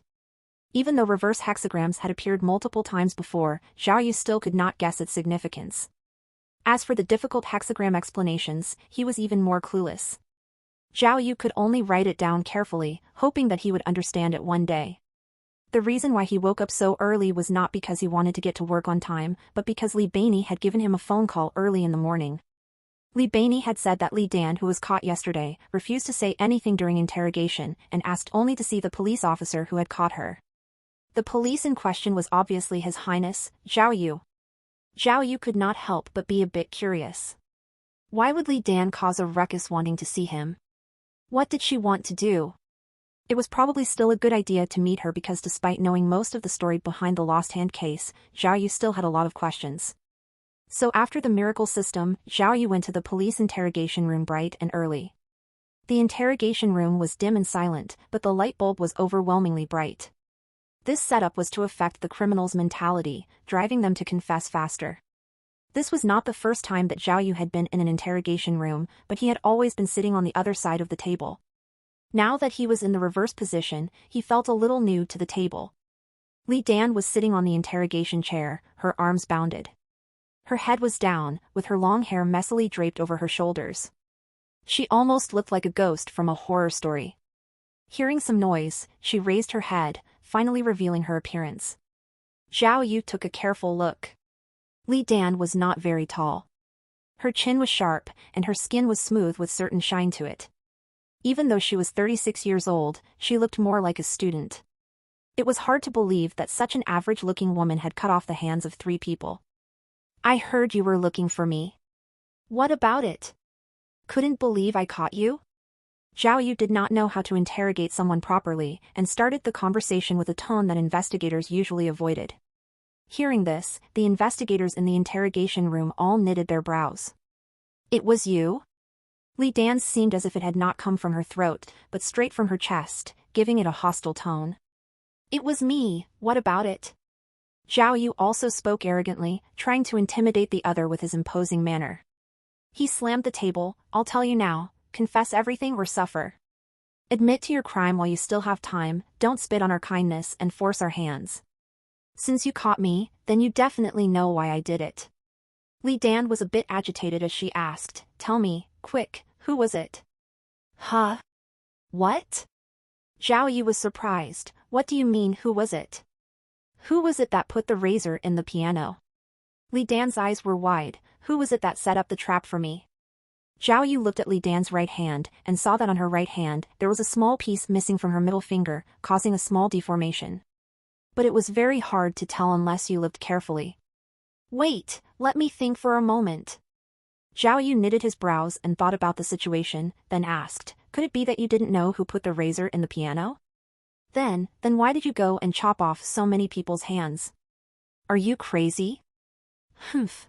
Even though reverse hexagrams had appeared multiple times before, Zhao Yu still could not guess its significance. As for the difficult hexagram explanations, he was even more clueless. Zhao Yu could only write it down carefully, hoping that he would understand it one day. The reason why he woke up so early was not because he wanted to get to work on time, but because Li Baini had given him a phone call early in the morning. Li Beinei had said that Li Dan, who was caught yesterday, refused to say anything during interrogation and asked only to see the police officer who had caught her. The police in question was obviously His Highness, Zhao Yu. Zhao Yu could not help but be a bit curious. Why would Li Dan cause a ruckus wanting to see him? What did she want to do? It was probably still a good idea to meet her because despite knowing most of the story behind the Lost Hand case, Zhao Yu still had a lot of questions. So after the miracle system, Zhao Yu went to the police interrogation room bright and early. The interrogation room was dim and silent, but the light bulb was overwhelmingly bright. This setup was to affect the criminal's mentality, driving them to confess faster. This was not the first time that Zhao Yu had been in an interrogation room, but he had always been sitting on the other side of the table. Now that he was in the reverse position, he felt a little new to the table. Li Dan was sitting on the interrogation chair, her arms bounded. Her head was down, with her long hair messily draped over her shoulders. She almost looked like a ghost from a horror story. Hearing some noise, she raised her head, finally revealing her appearance. Zhao Yu took a careful look. Li Dan was not very tall. Her chin was sharp, and her skin was smooth with certain shine to it. Even though she was 36 years old, she looked more like a student. It was hard to believe that such an average-looking woman had cut off the hands of 3 people. I heard you were looking for me. What about it? Couldn't believe I caught you? Zhao Yu did not know how to interrogate someone properly and started the conversation with a tone that investigators usually avoided. Hearing this, the investigators in the interrogation room all knitted their brows. It was you? Li Dan's seemed as if it had not come from her throat, but straight from her chest, giving it a hostile tone. It was me, what about it? Zhao Yu also spoke arrogantly, trying to intimidate the other with his imposing manner. He slammed the table, I'll tell you now, confess everything or suffer. Admit to your crime while you still have time, don't spit on our kindness and force our hands. Since you caught me, then you definitely know why I did it. Li Dan was a bit agitated as she asked, tell me, quick, who was it? Huh? What? Zhao Yu was surprised, what do you mean who was it? Who was it that put the razor in the piano? Li Dan's eyes were wide, who was it that set up the trap for me? Zhao Yu looked at Li Dan's right hand and saw that on her right hand there was a small piece missing from her middle finger, causing a small deformation. But it was very hard to tell unless you looked carefully. Wait, let me think for a moment. Zhao Yu knitted his brows and thought about the situation, then asked, could it be that you didn't know who put the razor in the piano? Then why did you go and chop off so many people's hands? Are you crazy? Humph.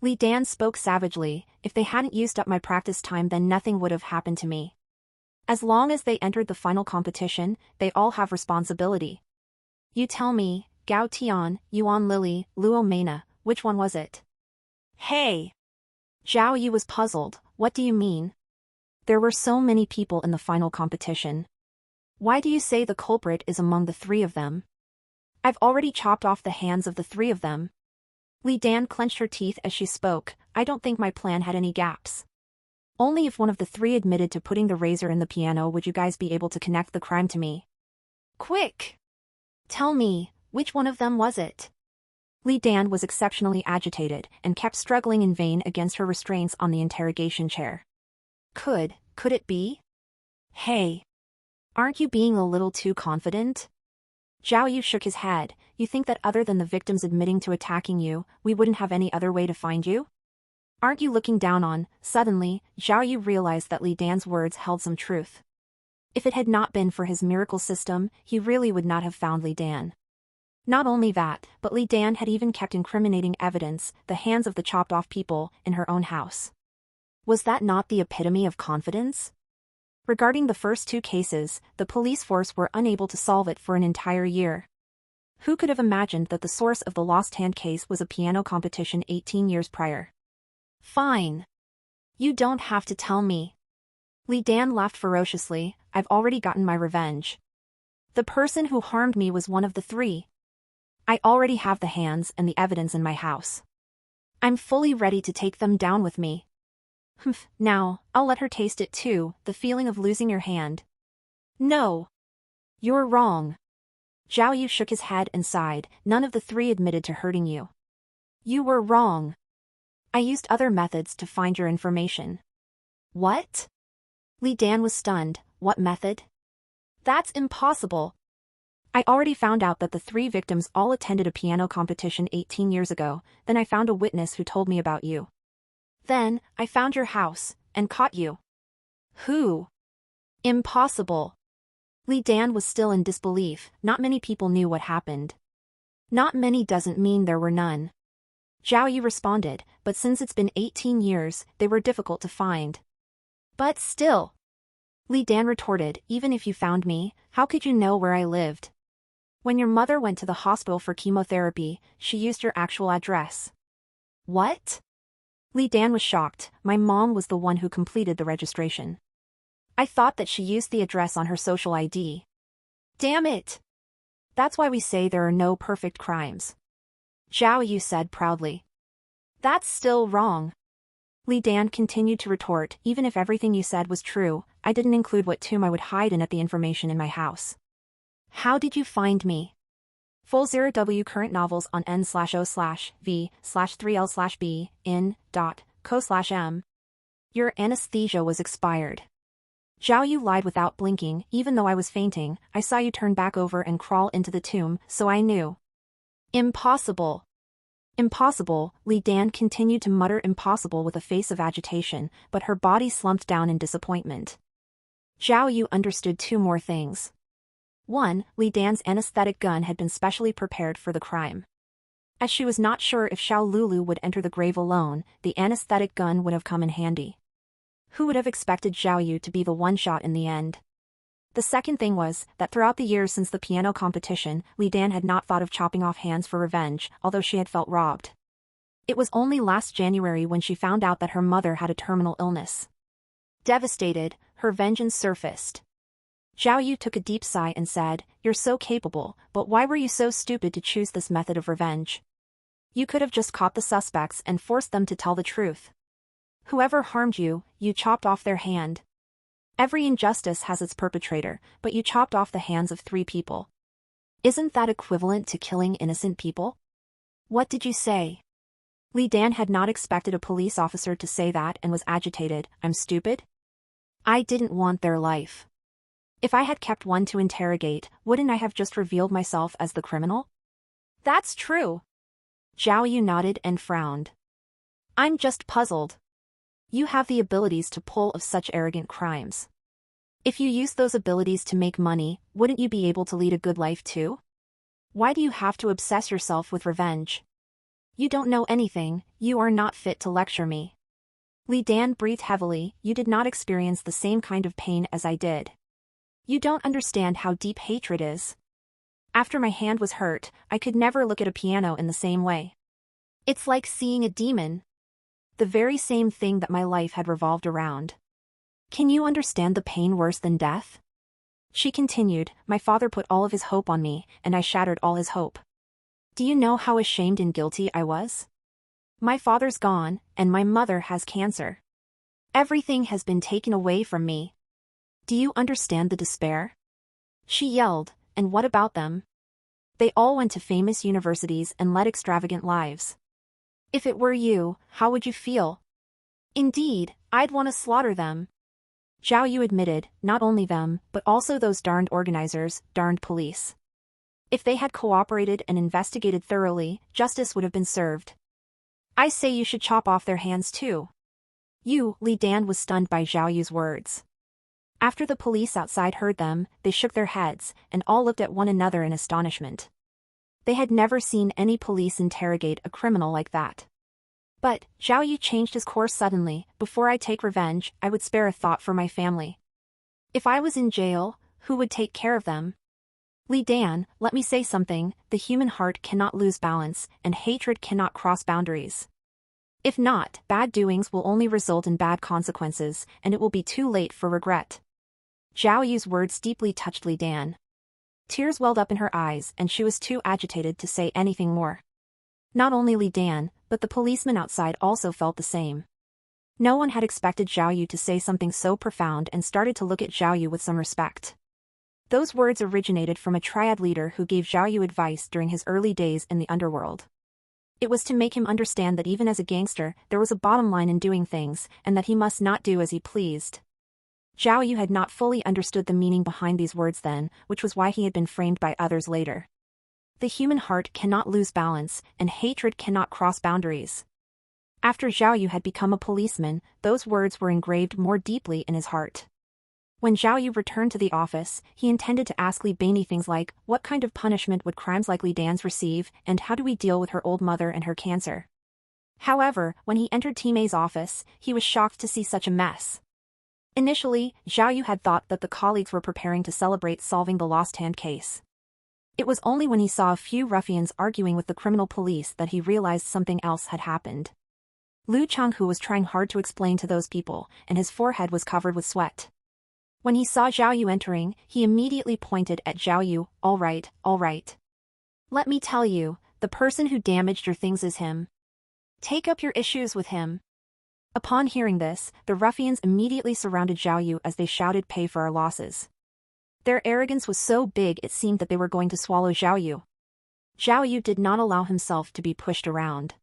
Li Dan spoke savagely, if they hadn't used up my practice time then nothing would have happened to me. As long as they entered the final competition, they all have responsibility. You tell me, Gao Tian, Yuan Lily, Luo Mena, which one was it? Hey! Zhao Yu was puzzled, what do you mean? There were so many people in the final competition. Why do you say the culprit is among the 3 of them? I've already chopped off the hands of the 3 of them. Li Dan clenched her teeth as she spoke, I don't think my plan had any gaps. Only if one of the 3 admitted to putting the razor in the piano would you guys be able to connect the crime to me. Quick! Tell me, which one of them was it? Li Dan was exceptionally agitated and kept struggling in vain against her restraints on the interrogation chair. Could it be? Hey! Aren't you being a little too confident? Zhao Yu shook his head, you think that other than the victims admitting to attacking you, we wouldn't have any other way to find you? Aren't you looking down on? Suddenly, Zhao Yu realized that Li Dan's words held some truth. If it had not been for his miracle system, he really would not have found Li Dan. Not only that, but Li Dan had even kept incriminating evidence, the hands of the chopped-off people, in her own house. Was that not the epitome of confidence? Regarding the first 2 cases, the police force were unable to solve it for an entire year. Who could have imagined that the source of the Lost Hand case was a piano competition 18 years prior? Fine. You don't have to tell me. Li Dan laughed ferociously, I've already gotten my revenge. The person who harmed me was one of the 3. I already have the hands and the evidence in my house. I'm fully ready to take them down with me. Humph, now, I'll let her taste it too, the feeling of losing your hand. No. You're wrong. Zhao Yu shook his head and sighed, none of the 3 admitted to hurting you. You were wrong. I used other methods to find your information. What? Li Dan was stunned. What method? That's impossible. I already found out that the 3 victims all attended a piano competition 18 years ago, then I found a witness who told me about you. Then, I found your house, and caught you. Who? Impossible. Li Dan was still in disbelief. Not many people knew what happened. Not many doesn't mean there were none. Zhao Yu responded, but since it's been 18 years, they were difficult to find. But still. Li Dan retorted, even if you found me, how could you know where I lived? When your mother went to the hospital for chemotherapy, she used your actual address. What? Li Dan was shocked. My mom was the one who completed the registration. I thought that she used the address on her social ID. Damn it! That's why we say there are no perfect crimes. Zhao Yu said proudly. That's still wrong. Li Dan continued to retort, even if everything you said was true, I didn't include what tomb I would hide in at the information in my house. How did you find me? Full 0W current novels on n/o/v/3l/b in.co/m. Your anesthesia was expired. Zhao Yu lied without blinking. Even though I was fainting, I saw you turn back over and crawl into the tomb, so I knew. Impossible. Impossible, Li Dan continued to mutter impossible with a face of agitation, but her body slumped down in disappointment. Zhao Yu understood 2 more things. 1. Li Dan's anesthetic gun had been specially prepared for the crime. As she was not sure if Xiao Lulu would enter the grave alone, the anesthetic gun would have come in handy. Who would have expected Zhao Yu to be the one shot in the end? The second thing was that throughout the years since the piano competition, Li Dan had not thought of chopping off hands for revenge, although she had felt robbed. It was only last January when she found out that her mother had a terminal illness. Devastated, her vengeance surfaced. Zhao Yu took a deep sigh and said, "You're so capable, but why were you so stupid to choose this method of revenge? You could have just caught the suspects and forced them to tell the truth. Whoever harmed you, you chopped off their hand. Every injustice has its perpetrator, but you chopped off the hands of 3 people. Isn't that equivalent to killing innocent people? What did you say?" Li Dan had not expected a police officer to say that and was agitated. "I'm stupid? I didn't want their life. If I had kept one to interrogate, wouldn't I have just revealed myself as the criminal?" "That's true." Zhao Yu nodded and frowned. "I'm just puzzled. You have the abilities to pull off such arrogant crimes. If you use those abilities to make money, wouldn't you be able to lead a good life too? Why do you have to obsess yourself with revenge? You don't know anything, you are not fit to lecture me." Li Dan breathed heavily. "You did not experience the same kind of pain as I did. You don't understand how deep hatred is. After my hand was hurt, I could never look at a piano in the same way. It's like seeing a demon. The very same thing that my life had revolved around. Can you understand the pain worse than death?" She continued, "My father put all of his hope on me, and I shattered all his hope. Do you know how ashamed and guilty I was? My father's gone, and my mother has cancer. Everything has been taken away from me. Do you understand the despair?" She yelled, "And what about them? They all went to famous universities and led extravagant lives. If it were you, how would you feel? Indeed, I'd want to slaughter them." Zhao Yu admitted, "Not only them, but also those darned organizers, darned police. If they had cooperated and investigated thoroughly, justice would have been served. I say you should chop off their hands too." Li Dan was stunned by Zhao Yu's words. After the police outside heard them, they shook their heads, and all looked at one another in astonishment. They had never seen any police interrogate a criminal like that. But, Zhao Yu changed his course suddenly. "Before I take revenge, I would spare a thought for my family. If I was in jail, who would take care of them? Li Dan, let me say something, the human heart cannot lose balance, and hatred cannot cross boundaries. If not, bad doings will only result in bad consequences, and it will be too late for regret." Zhao Yu's words deeply touched Li Dan. Tears welled up in her eyes and she was too agitated to say anything more. Not only Li Dan, but the policeman outside also felt the same. No one had expected Zhao Yu to say something so profound and started to look at Zhao Yu with some respect. Those words originated from a triad leader who gave Zhao Yu advice during his early days in the underworld. It was to make him understand that even as a gangster, there was a bottom line in doing things, and that he must not do as he pleased. Zhao Yu had not fully understood the meaning behind these words then, which was why he had been framed by others later. The human heart cannot lose balance, and hatred cannot cross boundaries. After Zhao Yu had become a policeman, those words were engraved more deeply in his heart. When Zhao Yu returned to the office, he intended to ask Li Beini things like, what kind of punishment would crimes like Li Dan's receive, and how do we deal with her old mother and her cancer? However, when he entered Timei's office, he was shocked to see such a mess. Initially, Zhao Yu had thought that the colleagues were preparing to celebrate solving the lost hand case. It was only when he saw a few ruffians arguing with the criminal police that he realized something else had happened. Lu Changhu was trying hard to explain to those people, and his forehead was covered with sweat. When he saw Zhao Yu entering, he immediately pointed at Zhao Yu. All right. Let me tell you, the person who damaged your things is him. Take up your issues with him. Upon hearing this, the ruffians immediately surrounded Zhao Yu as they shouted, pay for our losses. Their arrogance was so big it seemed that they were going to swallow Zhao Yu. Zhao Yu did not allow himself to be pushed around.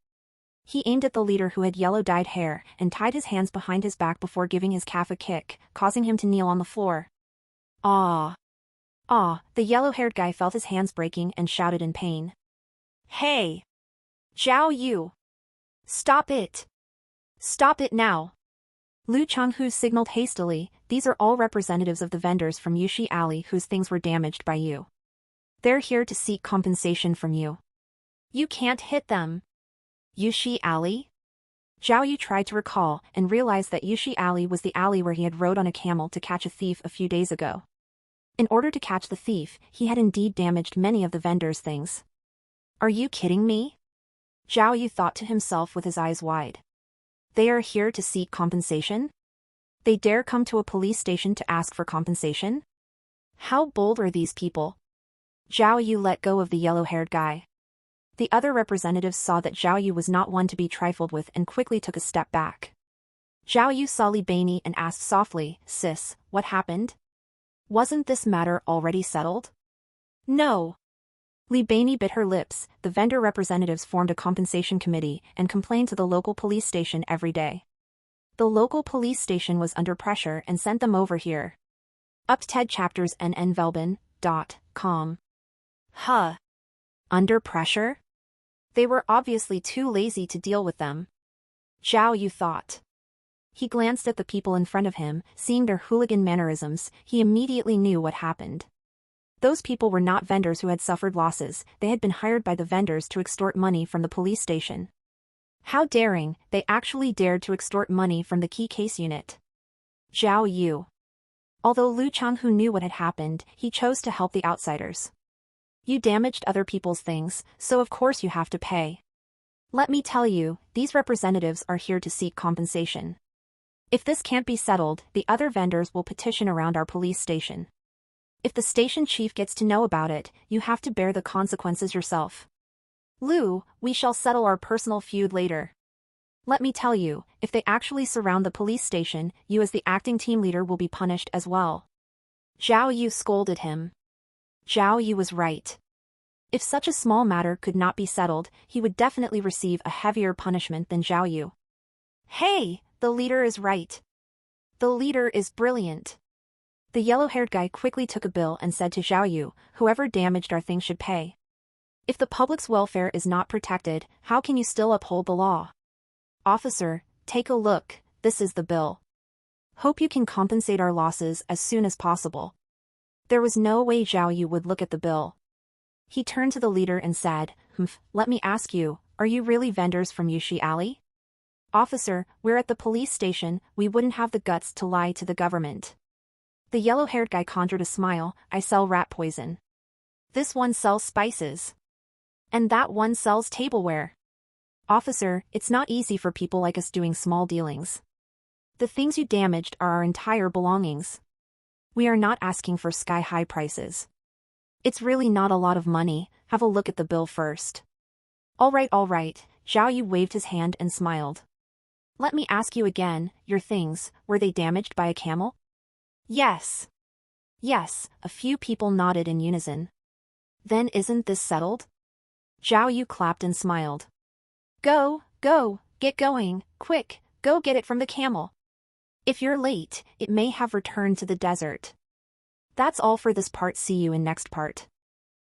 He aimed at the leader who had yellow-dyed hair and tied his hands behind his back before giving his calf a kick, causing him to kneel on the floor. Ah! The yellow-haired guy felt his hands breaking and shouted in pain. Hey! Zhao Yu! Stop it! Stop it now! Lu Changhu signaled hastily, these are all representatives of the vendors from Yushi Alley whose things were damaged by you. They're here to seek compensation from you. You can't hit them. Yushi Alley? Zhao Yu tried to recall and realized that Yushi Alley was the alley where he had rode on a camel to catch a thief a few days ago. In order to catch the thief, he had indeed damaged many of the vendors' things. Are you kidding me? Zhao Yu thought to himself with his eyes wide. They are here to seek compensation? They dare come to a police station to ask for compensation? How bold are these people? Zhao Yu let go of the yellow-haired guy. The other representatives saw that Zhao Yu was not one to be trifled with and quickly took a step back. Zhao Yu saw Li Beini and asked softly, sis, what happened? Wasn't this matter already settled? No. Li Beini bit her lips. The vendor representatives formed a compensation committee and complained to the local police station every day. The local police station was under pressure and sent them over here. UpTed chapters nnvelben.com. Huh. Under pressure? They were obviously too lazy to deal with them. Zhao Yu thought. He glanced at the people in front of him, seeing their hooligan mannerisms, he immediately knew what happened. Those people were not vendors who had suffered losses, they had been hired by the vendors to extort money from the police station. How daring, they actually dared to extort money from the key case unit. Zhao Yu. Although Lu Changhu knew what had happened, he chose to help the outsiders. You damaged other people's things, so of course you have to pay. Let me tell you, these representatives are here to seek compensation. If this can't be settled, the other vendors will petition around our police station. If the station chief gets to know about it, you have to bear the consequences yourself. Lu, we shall settle our personal feud later. Let me tell you, if they actually surround the police station, you as the acting team leader will be punished as well. Zhao Yu scolded him. Zhao Yu was right. If such a small matter could not be settled, he would definitely receive a heavier punishment than Zhao Yu. Hey, the leader is right. The leader is brilliant. The yellow-haired guy quickly took a bill and said to Zhao Yu, whoever damaged our things should pay. If the public's welfare is not protected, how can you still uphold the law? Officer, take a look, this is the bill. Hope you can compensate our losses as soon as possible. There was no way Zhao Yu would look at the bill. He turned to the leader and said, let me ask you, are you really vendors from Yushi Alley? Officer, we're at the police station, we wouldn't have the guts to lie to the government. The yellow-haired guy conjured a smile, I sell rat poison. This one sells spices. And that one sells tableware. Officer, it's not easy for people like us doing small dealings. The things you damaged are our entire belongings. We are not asking for sky-high prices. It's really not a lot of money, have a look at the bill first. All right, Zhao Yu waved his hand and smiled. Let me ask you again, your things, were they damaged by a camel? Yes. Yes, a few people nodded in unison. Then isn't this settled? Zhao Yu clapped and smiled. Go, go, get going, quick, go get it from the camel. If you're late, it may have returned to the desert. That's all for this part. See you in next part.